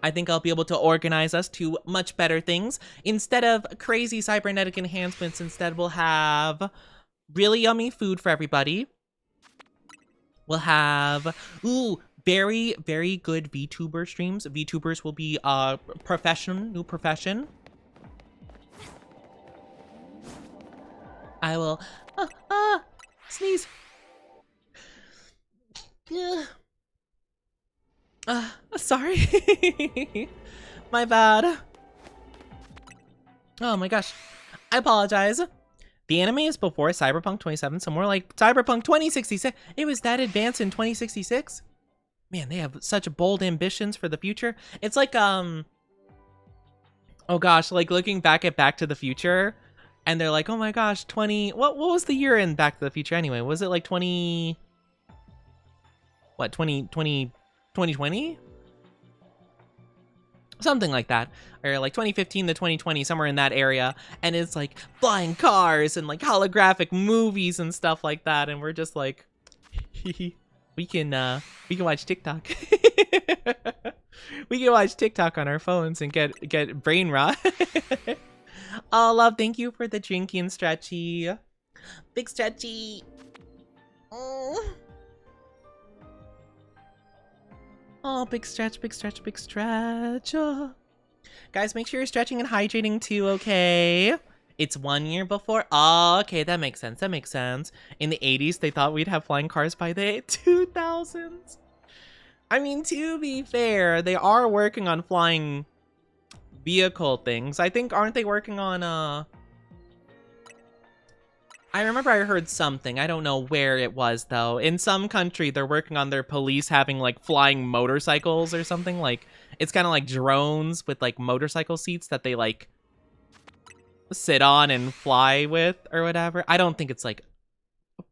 I think I'll be able to organize us to much better things. Instead of crazy cybernetic enhancements, instead we'll have really yummy food for everybody. We'll have, very, very good VTuber streams. VTubers will be a new profession. I will, sneeze. Sorry. My bad. Oh my gosh. I apologize. The anime is before Cyberpunk 27, so more like Cyberpunk 2066. It was that advanced in 2066? Man, they have such bold ambitions for the future. It's like, oh gosh, like looking back at Back to the Future, and they're like, oh my gosh, what was the year in Back to the Future anyway? Was it like 2020? Something like that, or like 2015 to 2020, somewhere in that area, and it's like flying cars and like holographic movies and stuff like that, and we're just like, we can watch TikTok. We can watch TikTok on our phones and get brain rot. Oh, love, thank you for the drinky and stretchy. Big stretchy. Oh, big stretch, big stretch, big stretch. Oh. Guys, make sure you're stretching and hydrating too, okay? It's 1 year before. Oh, okay, that makes sense. That makes sense. In the 80s, they thought we'd have flying cars by the 2000s. I mean, to be fair, they are working on flying vehicle things. I think, aren't they working on, I remember I heard something. I don't know where it was, though. In some country, they're working on their police having, like, flying motorcycles or something. Like, it's kind of like drones with, like, motorcycle seats that they, like, sit on and fly with or whatever. I don't think it's, like,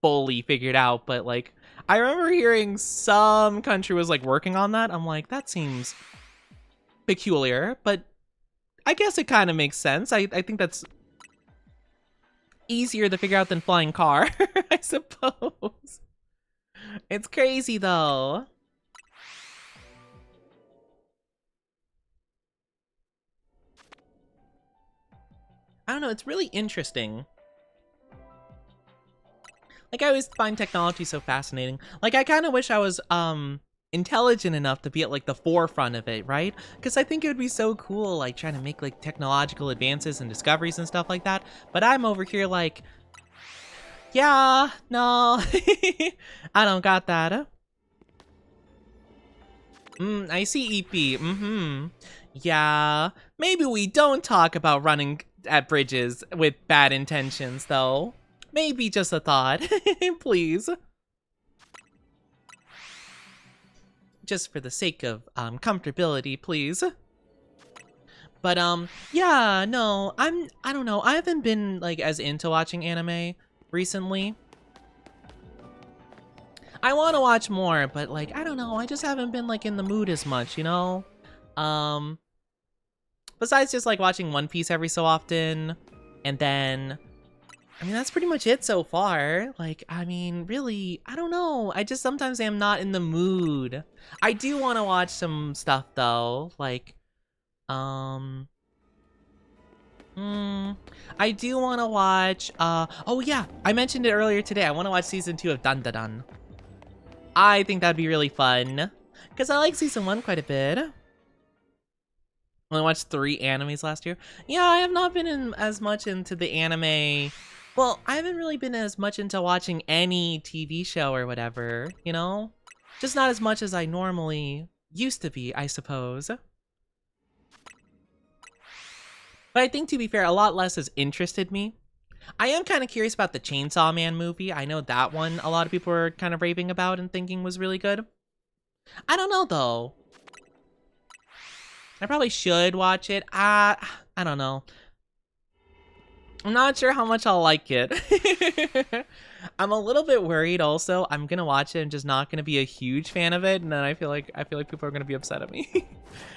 fully figured out, but, like, I remember hearing some country was, like, working on that. I'm like, that seems peculiar, but I guess it kind of makes sense. I think that's easier to figure out than flying car, I suppose. It's crazy though. I don't know, it's really interesting. Like, I always find technology so fascinating. Like, I kind of wish I was intelligent enough to be at like the forefront of it, right? Because I think it would be so cool, like trying to make like technological advances and discoveries and stuff like that. But I'm over here like, yeah, no, I don't got that. I see EP. Yeah, maybe we don't talk about running at bridges with bad intentions, though. Maybe just a thought, please. Just for the sake of comfortability, please. But yeah, no, I don't know. I haven't been like as into watching anime recently. I want to watch more, but like I don't know. I just haven't been like in the mood as much, you know. Besides just like watching One Piece every so often, and then I mean, that's pretty much it so far. Like, I mean, really, I don't know. I just sometimes am not in the mood. I do want to watch some stuff, though. Like, I do want to watch, oh yeah, I mentioned it earlier today. I want to watch season 2 of Dun Da Dun. I think that'd be really fun. Because I like season 1 quite a bit. I only watched 3 animes last year. Yeah, I have not been as much into the anime. Well, I haven't really been as much into watching any TV show or whatever, you know? Just not as much as I normally used to be, I suppose. But I think, to be fair, a lot less has interested me. I am kind of curious about the Chainsaw Man movie. I know that one a lot of people were kind of raving about and thinking was really good. I don't know, though. I probably should watch it. I don't know. I'm not sure how much I'll like it. I'm a little bit worried also. I'm gonna watch it and just not gonna be a huge fan of it, and then I feel like people are gonna be upset at me.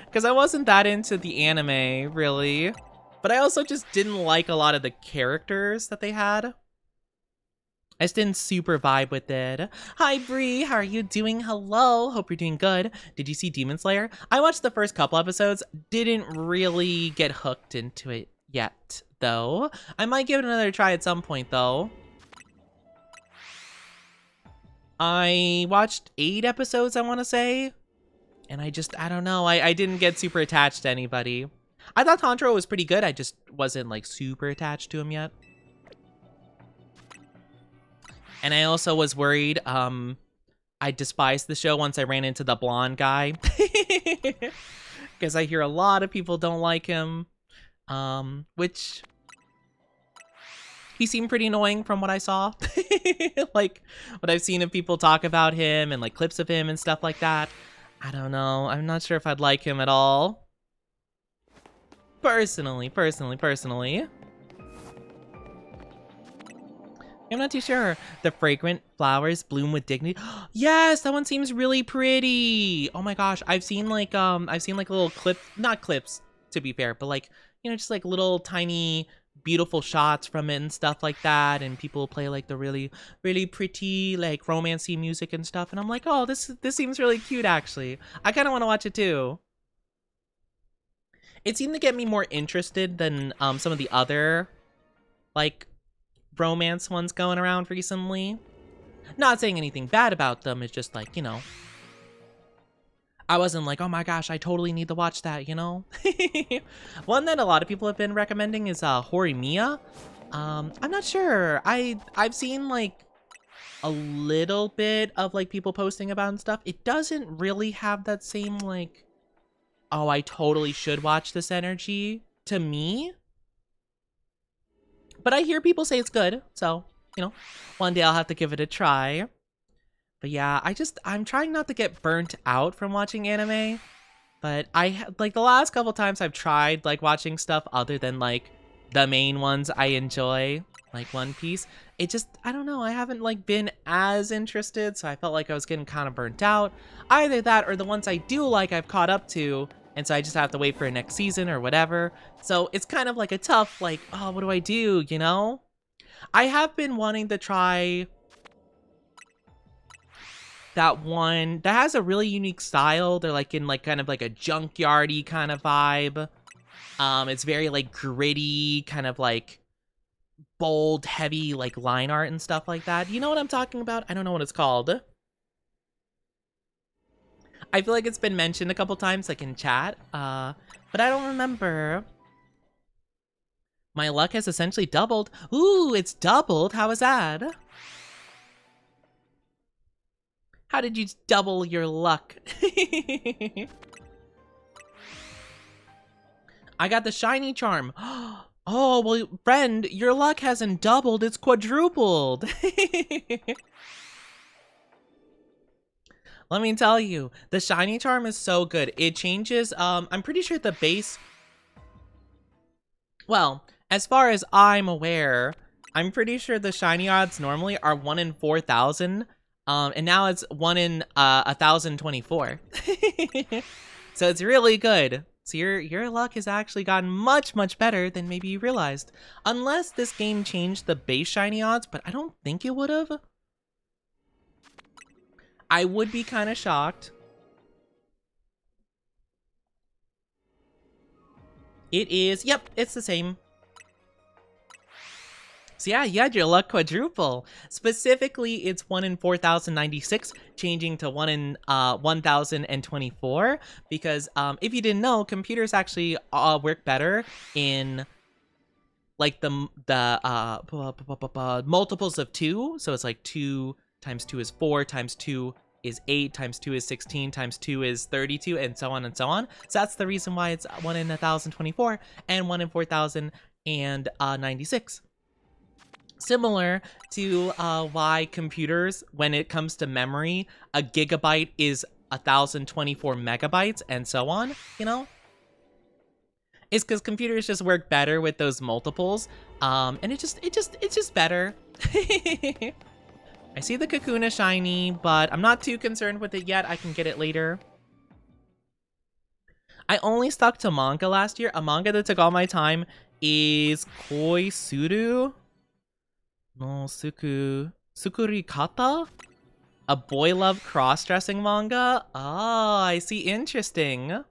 Because I wasn't that into the anime, really. But I also just didn't like a lot of the characters that they had. I just didn't super vibe with it. Hi, Bree. How are you doing? Hello. Hope you're doing good. Did you see Demon Slayer? I watched the first couple episodes. Didn't really get hooked into it yet, though. I might give it another try at some point, though. I watched 8 episodes, I want to say. And I don't know. I didn't get super attached to anybody. I thought Tanjiro was pretty good. I just wasn't, like, super attached to him yet. And I also was worried, I despised the show once I ran into the blonde guy. Because I hear a lot of people don't like him. Which... he seemed pretty annoying from what I saw. Like, what I've seen of people talk about him and, like, clips of him and stuff like that. I don't know. I'm not sure if I'd like him at all. Personally. I'm not too sure. The fragrant flowers bloom with dignity. Yes, that one seems really pretty. Oh my gosh, I've seen like little clips, not clips to be fair, but like, you know, just like little tiny beautiful shots from it and stuff like that, and people play like the really pretty like romancy music and stuff, and I'm like, oh, this seems really cute actually. I kind of want to watch it too. It seemed to get me more interested than some of the other like romance ones going around recently. Not saying anything bad about them, it's just like, you know, I wasn't like, oh my gosh, I totally need to watch that, you know? One that a lot of people have been recommending is Horimiya. I'm not sure. I've seen like a little bit of like people posting about and stuff. It doesn't really have that same like, oh, I totally should watch this energy to me. But I hear people say it's good, so, you know, one day I'll have to give it a try. But yeah, I'm trying not to get burnt out from watching anime. But like, the last couple times I've tried, like, watching stuff other than, like, the main ones I enjoy, like One Piece, it just, I don't know, I haven't, like, been as interested, so I felt like I was getting kind of burnt out. Either that, or the ones I do like I've caught up to, and so I just have to wait for a next season or whatever. So it's kind of like a tough, like, oh, what do I do, you know? I have been wanting to try that one that has a really unique style. They're like in like kind of like a junkyardy kind of vibe. It's very like gritty, kind of like bold, heavy, like line art and stuff like that. You know what I'm talking about? I don't know what it's called. I feel like it's been mentioned a couple times, like in chat, but I don't remember. My luck has essentially doubled. Ooh, it's doubled? How is that? How did you double your luck? I got the shiny charm. Oh, well, friend, your luck hasn't doubled, it's quadrupled. Let me tell you, the shiny charm is so good. It changes, I'm pretty sure the base... Well, as far as I'm aware, I'm pretty sure the shiny odds normally are 1 in 4,000, and now it's 1 in 1,024. So it's really good. So your luck has actually gotten much, much better than maybe you realized. Unless this game changed the base shiny odds, but I don't think it would have. I would be kind of shocked. It is, yep, it's the same. So yeah, you had your luck quadruple. Specifically, it's 1 in 4,096, changing to 1 in 1,024. Because if you didn't know, computers actually work better in like the multiples of 2. So it's like 2 times 2 is 4, times 2 is 8, times 2 is 16, times 2 is 32, and so on and so on. So that's the reason why it's 1 in 1,024 and 1 in 4,096. Similar to why computers, when it comes to memory, a gigabyte is 1,024 megabytes and so on, you know? It's because computers just work better with those multiples, and it's just better. I see the Kakuna shiny, but I'm not too concerned with it yet. I can get it later. I only stuck to manga last year. A manga that took all my time is Koisuru no Sukurikata? A boy love cross-dressing manga? Oh, I see. Interesting.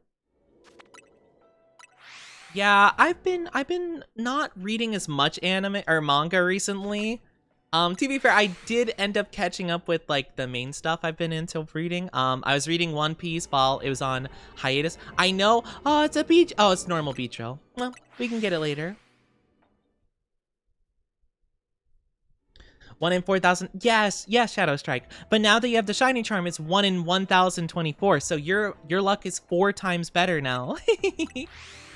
Yeah, I've been not reading as much anime or manga recently. To be fair, I did end up catching up with like the main stuff I've been into reading. I was reading One Piece while it was on hiatus. I know. Oh, it's a beach. Oh, it's normal beach row. Well, we can get it later. 1 in 4,000. Yes, yes, Shadow Strike. But now that you have the shiny charm, it's 1 in 1,024. So your luck is 4 times better now.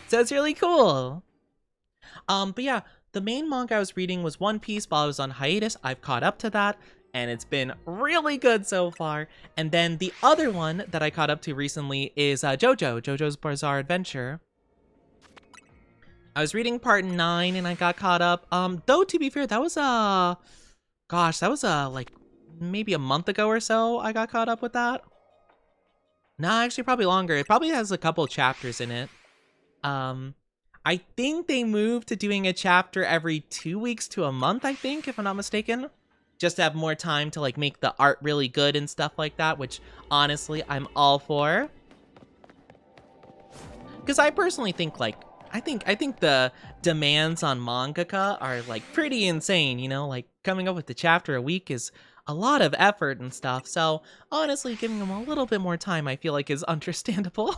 So it's really cool. But yeah, the main manga I was reading was One Piece while I was on hiatus. I've caught up to that, and it's been really good so far. And then the other one that I caught up to recently is JoJo's Bizarre Adventure. I was reading part 9 and I got caught up. Though to be fair, that was gosh, that was like maybe a month ago or so I got caught up with that. No, actually probably longer. It probably has a couple chapters in it. I think they moved to doing a chapter every 2 weeks to a month, I think, if I'm not mistaken. Just to have more time to like make the art really good and stuff like that, which honestly I'm all for. Because I personally think like I think the demands on mangaka are like pretty insane, you know, like coming up with the chapter a week is a lot of effort and stuff. So honestly, giving them a little bit more time I feel like is understandable.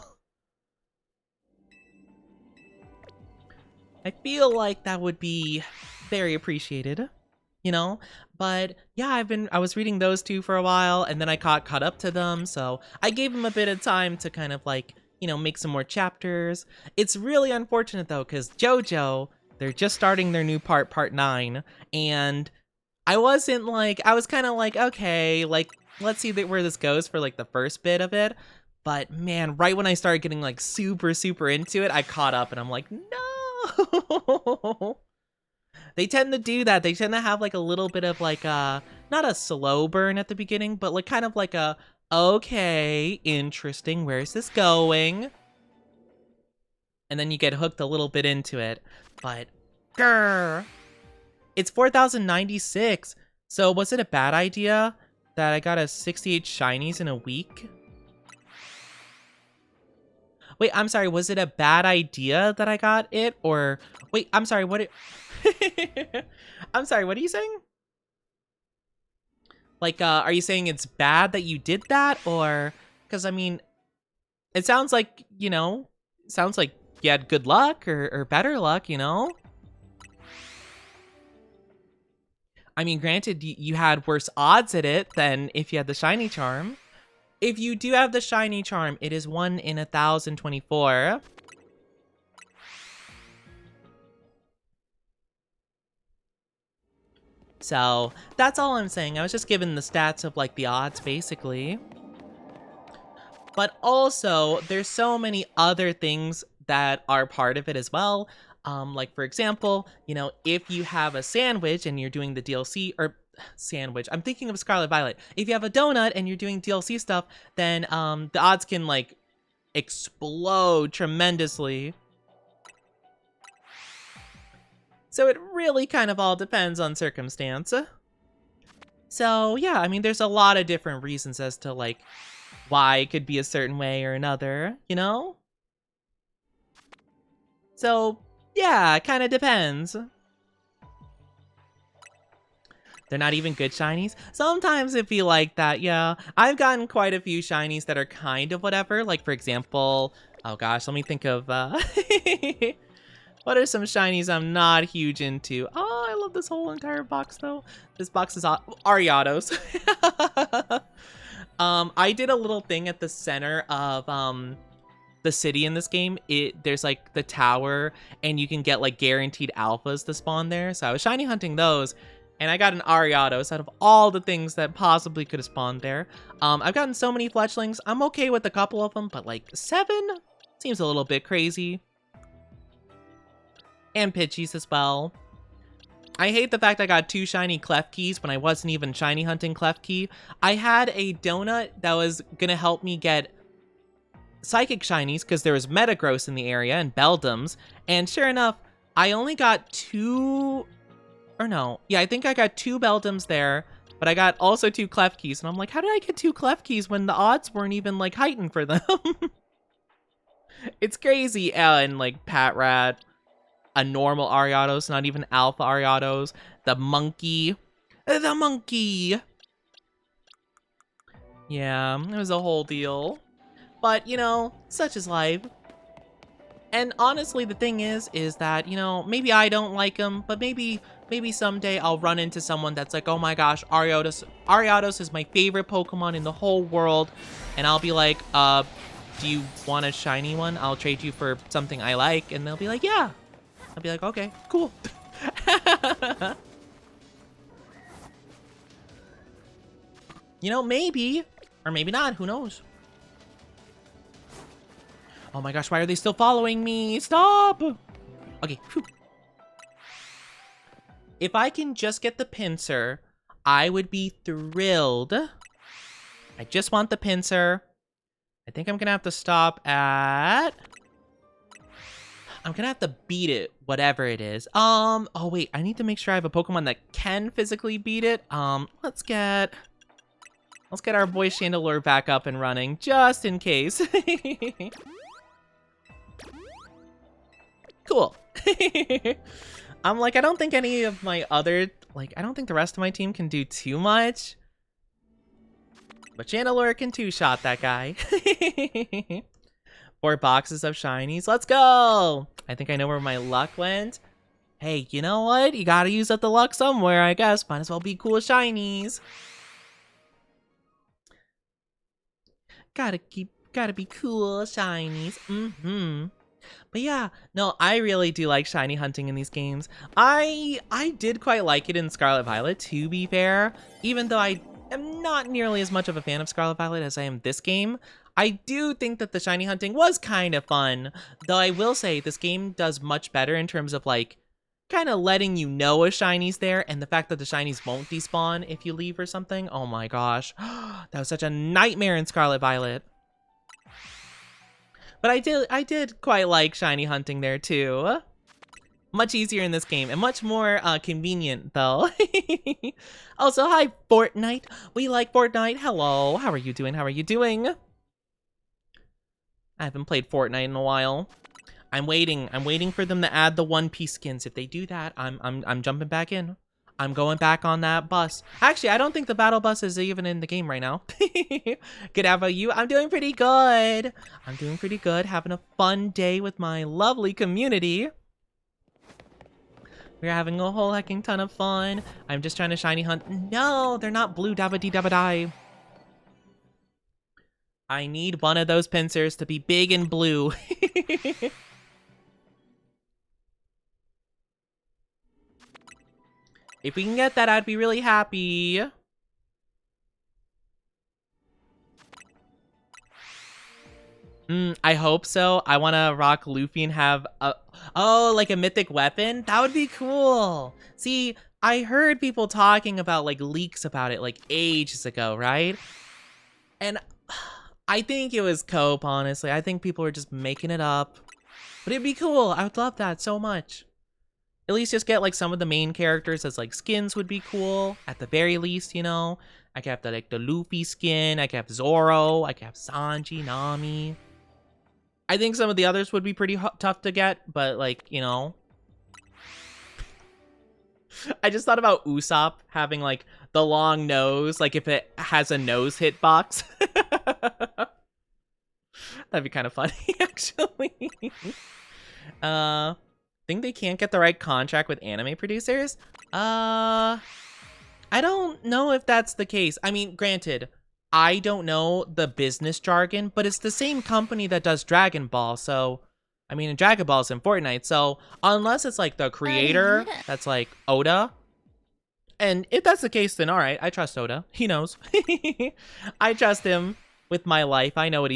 I feel like that would be very appreciated, you know? But yeah, I was reading those two for a while and then I caught up to them. So I gave them a bit of time to kind of like, you know, make some more chapters. It's really unfortunate though, because JoJo, they're just starting their new part 9. And I was kind of like, okay, like, let's see where this goes for like the first bit of it. But man, right when I started getting like super into it, I caught up and I'm like, no. They tend to do that. They tend to have like a little bit of like not a slow burn at the beginning, but like kind of like a, okay, interesting, where's this going? And then you get hooked a little bit into it. But grr, it's 4,096. So was it a bad idea that I got a 68 shinies in a week? Wait, I'm sorry, was it a bad idea that I got it? Or, wait, I'm sorry, I'm sorry, what are you saying? Like, are you saying it's bad that you did that? Or, because, I mean, it sounds like, you know, sounds like you had good luck or better luck, you know? I mean, granted, you had worse odds at it than if you had the shiny charm. If you do have the shiny charm, it is 1 in 1,024. So that's all I'm saying. I was just giving the stats of like the odds basically. But also there's so many other things that are part of it as well. Like for example, you know, if you have a sandwich and you're doing the DLC or sandwich, I'm thinking of Scarlet Violet. If you have a donut and you're doing DLC stuff, then the odds can like explode tremendously. So it really kind of all depends on circumstance. So yeah, I mean, there's a lot of different reasons as to like why it could be a certain way or another, you know? So yeah, it kind of depends. They're not even good shinies. Sometimes it be like that, yeah. I've gotten quite a few shinies that are kind of whatever. Like, for example, oh gosh, let me think of, what are some shinies I'm not huge into? Oh, I love this whole entire box, though. This box is Ariados. I did a little thing at the center of, the city in this game. There's, like, the tower, and you can get, like, guaranteed alphas to spawn there. So I was shiny hunting those. And I got an Ariados out of all the things that possibly could have spawned there. I've gotten so many fletchlings. I'm okay with a couple of them, but like 7 seems a little bit crazy. And Pidgeys as well. I hate the fact I got 2 shiny Klefkis when I wasn't even shiny hunting Klefki. I had a donut that was gonna help me get psychic shinies because there was Metagross in the area and Beldums. And sure enough, I only got 2... Or no. Yeah, I think I got 2 Beldums there. But I got also 2 clef keys, and I'm like, how did I get 2 clef keys when the odds weren't even like heightened for them? It's crazy. And like Pat Rat, a normal Ariados, not even Alpha Ariados, the monkey. The monkey! Yeah, it was a whole deal. But, you know, such is life. And honestly, the thing is that, you know, maybe I don't like him, but maybe someday I'll run into someone that's like, oh my gosh, Ariados is my favorite Pokemon in the whole world. And I'll be like, do you want a shiny one? I'll trade you for something I like. And they'll be like, yeah. I'll be like, okay, cool. You know, maybe, or maybe not, who knows? Oh my gosh, why are they still following me? Stop! Okay, whew. If I can just get the pincer, I would be thrilled. I just want the pincer. I think I'm gonna have to stop at... I'm gonna have to beat it, whatever it is. Oh wait, I need to make sure I have a Pokemon that can physically beat it. Let's get our boy Chandelure back up and running, just in case. Cool. I'm like, I don't think any of my other, like, I don't think the rest of my team can do too much. But Chandelure can two-shot that guy. 4 boxes of shinies. Let's go! I think I know where my luck went. Hey, you know what? You gotta use up the luck somewhere, I guess. Might as well be cool shinies. Gotta be cool shinies. But yeah, no, I really do like shiny hunting in these games. I did quite like it in Scarlet Violet, to be fair. Even though I am not nearly as much of a fan of Scarlet Violet as I am this game, I do think that the shiny hunting was kind of fun. Though I will say this game does much better in terms of like kind of letting you know a shiny's there, and the fact that the shinies won't despawn if you leave or something. Oh my gosh, that was such a nightmare in Scarlet Violet. But I did quite like shiny hunting there too. Much easier in this game and much more convenient though. Also, hi Fortnite. We like Fortnite. Hello. How are you doing? How are you doing? I haven't played Fortnite in a while. I'm waiting for them to add the One Piece skins. If they do that, I'm jumping back in. I'm going back on that bus. Actually, I don't think the battle bus is even in the game right now. Good, how about you? I'm doing pretty good. I'm doing pretty good. Having a fun day with my lovely community. We're having a whole hecking ton of fun. I'm just trying to shiny hunt. No, they're not blue. Dabba dee dabba die. I need one of those pincers to be big and blue. If we can get that, I'd be really happy. I hope so. I want to rock Luffy and have a... Oh, like a mythic weapon? That would be cool. See, I heard people talking about like leaks about it like ages ago, right? And I think it was cope, honestly. I think people were just making it up. But it'd be cool. I would love that so much. At least just get like some of the main characters as like skins would be cool. At the very least, you know. I could have the Luffy skin. I could have Zoro. I could have Sanji, Nami. I think some of the others would be pretty tough to get, but like, you know. I just thought about Usopp having like the long nose, like if it has a nose hitbox. That'd be kind of funny, actually. Think they can't get the right contract with anime producers? I don't know if that's the case. I mean, granted, I don't know the business jargon, but it's the same company that does Dragon Ball, so... I mean, Dragon Ball's in Fortnite, so unless it's like the creator that's like Oda, and if that's the case, then alright, I trust Oda. He knows. I trust him with my life. I know what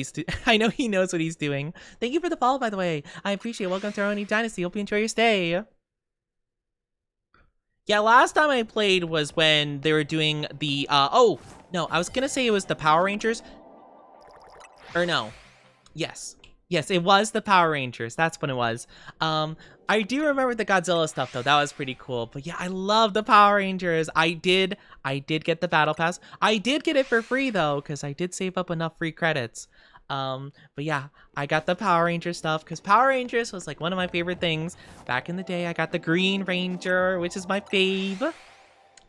I know he knows what he's doing. Thank you for the follow, by the way. I appreciate it. Welcome to our Oni Dynasty. Hope you enjoy your stay. Yeah, last time I played was when they were doing the, oh, no, I was gonna say it was the Power Rangers. Or no. Yes. Yes, it was the Power Rangers. That's when it was. I I do remember the Godzilla stuff though. That was pretty cool. But yeah, I love the Power Rangers. I did get the battle pass. I did get it for free though, because I did save up enough free credits. But yeah, I got the Power Ranger stuff because Power Rangers was like one of my favorite things. Back in the day, I got the Green Ranger, which is my fave.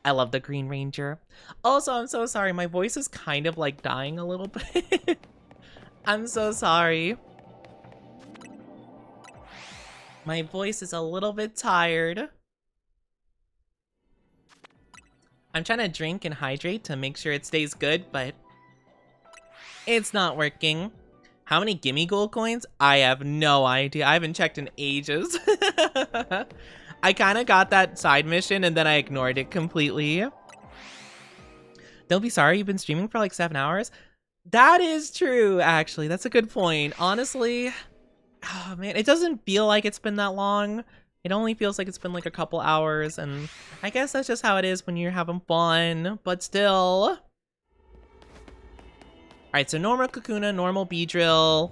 I love the Green Ranger. Also, I'm so sorry. My voice is kind of like dying a little bit. I'm so sorry. My voice is a little bit tired. I'm trying to drink and hydrate to make sure it stays good, but it's not working. How many Gimme Gold coins? I have no idea. I haven't checked in ages. I kind of got that side mission and then I ignored it completely. Don't be sorry, you've been streaming for like 7 hours. That is true, actually. That's a good point. Honestly, oh man, it doesn't feel like it's been that long. It only feels like it's been like a couple hours, and I guess that's just how it is when you're having fun, but still. Alright, so normal Kakuna, normal Beedrill.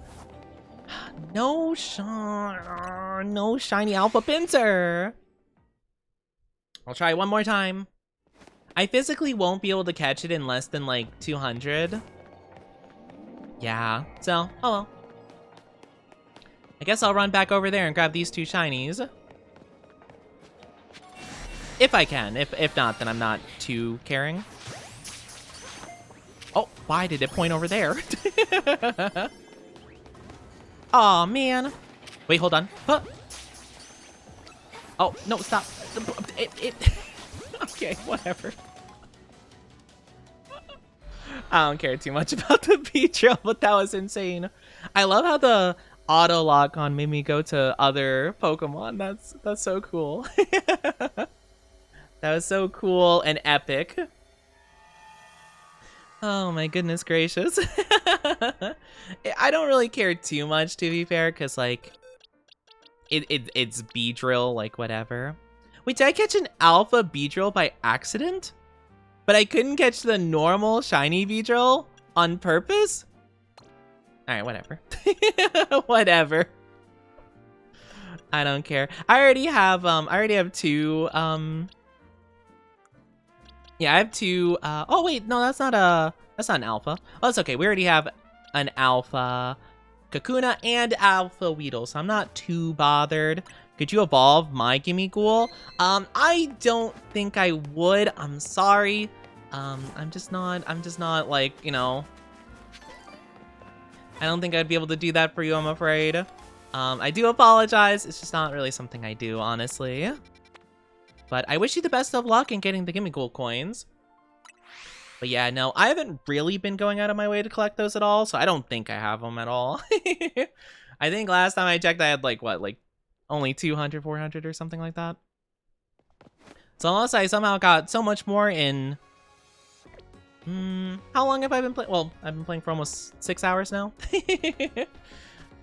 No shiny Alpha Pinsir. I'll try one more time. I physically won't be able to catch it in less than like 200. Yeah, so, oh well. I guess I'll run back over there and grab these 2 shinies. If I can. If not, then I'm not too caring. Oh, why did it point over there? Aw, man. Wait, hold on. Huh. Oh, no, stop. Okay, whatever. I don't care too much about the Beedrill, but that was insane. I love how the auto lock on made me go to other Pokemon. That's so cool. That was so cool and epic. Oh my goodness gracious. I don't really care too much, to be fair, because like it's Beedrill, like whatever. Wait, did I catch an alpha Beedrill by accident? But I couldn't catch the normal shiny Beedrill on purpose? Alright, whatever. Whatever. I don't care. I already have 2 yeah, I have 2 oh wait, no, that's not an alpha. Oh, that's okay. We already have an alpha Kakuna and alpha Weedle, so I'm not too bothered. Could you evolve my Gimme Ghoul? I don't think I would. I'm sorry. I'm just not like, you know, I don't think I'd be able to do that for you, I'm afraid. I do apologize. It's just not really something I do, honestly. But I wish you the best of luck in getting the Gimme Gold coins. But yeah, no, I haven't really been going out of my way to collect those at all, so I don't think I have them at all. I think last time I checked, I had like, what, like only 200, 400 or something like that. So unless I somehow got so much more in... how long have I been playing? Well, I've been playing for almost 6 hours now.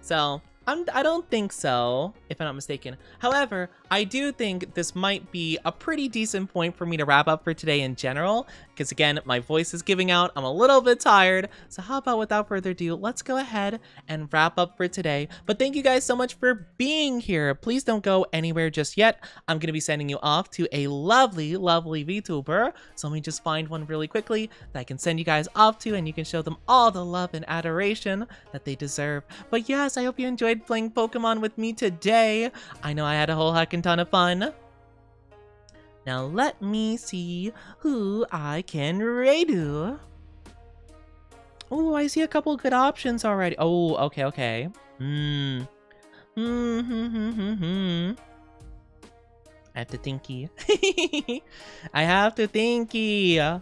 So... I don't think so, if I'm not mistaken. However, I do think this might be a pretty decent point for me to wrap up for today in general, because again, my voice is giving out, I'm a little bit tired, so how about without further ado, let's go ahead and wrap up for today. But thank you guys so much for being here. Please don't go anywhere just yet. I'm going to be sending you off to a lovely, lovely VTuber, so let me just find one really quickly that I can send you guys off to, and you can show them all the love and adoration that they deserve. But yes, I hope you enjoyed playing Pokemon with me today. I know I had a whole heckin' ton of fun. Now let me see who I can raid. Oh, I see a couple good options already. Oh, okay. I have to thinky. I have to thinky.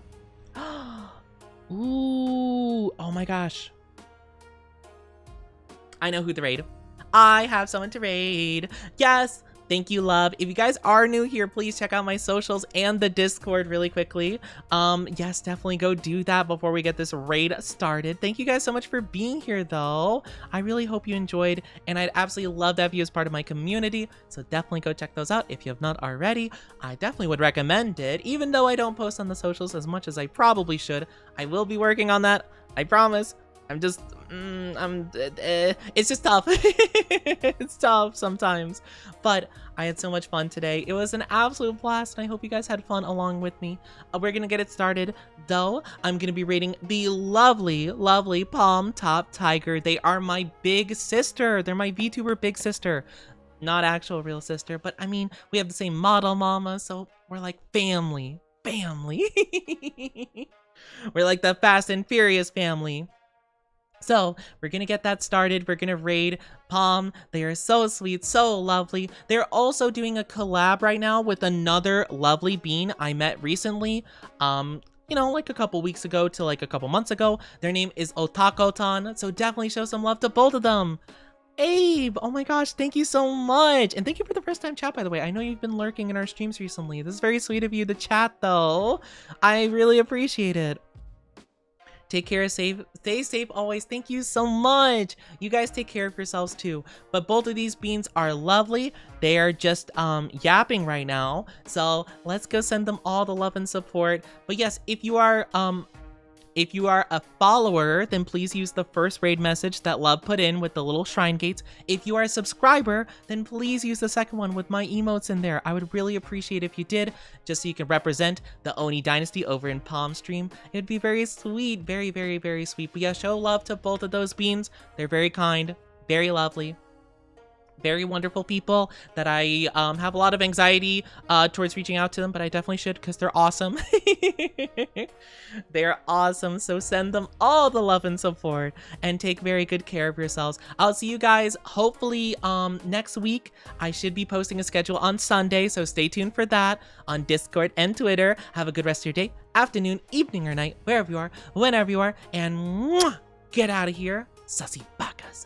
Ooh, oh my gosh. I know who to raid. I have someone to raid. Yes, thank you, love. If you guys are new here, please check out my socials and the Discord really quickly. Yes, definitely go do that before we get this raid started. Thank you guys so much for being here, though. I really hope you enjoyed, and I'd absolutely love to have you as part of my community, so definitely go check those out if you have not already. I definitely would recommend it, even though I don't post on the socials as much as I probably should. I will be working on that, I promise. I'm just, it's just tough. It's tough sometimes. But I had so much fun today. It was an absolute blast, and I hope you guys had fun along with me. We're gonna get it started, though. I'm gonna be rating the lovely, lovely Palm Top Tiger. They are my big sister. They're my VTuber big sister. Not actual real sister, but I mean, we have the same model mama, so we're like family. Family. We're like the Fast and Furious family. So we're gonna get that started. We're gonna raid Palm. They are so sweet, so lovely. They're also doing a collab right now with another lovely bean I met recently. You know, like a couple weeks ago to like a couple months ago. Their name is Otakotan, so definitely show some love to both of them. Abe, oh my gosh, thank you so much. And thank you for the first time chat, by the way. I know you've been lurking in our streams recently. This is very sweet of you to chat, though. I really appreciate it. Take care, stay safe always. Thank you so much. You guys take care of yourselves too. But both of these beans are lovely. They are just yapping right now. So let's go send them all the love and support. But yes, if you are a follower, then please use the first raid message that Love put in with the little shrine gates. If you are a subscriber, then please use the second one with my emotes in there. I would really appreciate if you did, just so you can represent the Oni Dynasty over in Palm Stream. It'd be very sweet, very, very, very sweet. But yeah, show love to both of those beans. They're very kind, very lovely. Very wonderful people that I have a lot of anxiety towards reaching out to them, but I definitely should because they're awesome. They're awesome, so send them all the love and support and take very good care of yourselves. I'll see you guys hopefully next week. I should be posting a schedule on Sunday, so stay tuned for that on Discord and Twitter. Have a good rest of your day, afternoon, evening, or night, wherever you are, whenever you are, and mwah, get out of here, sussy bacas.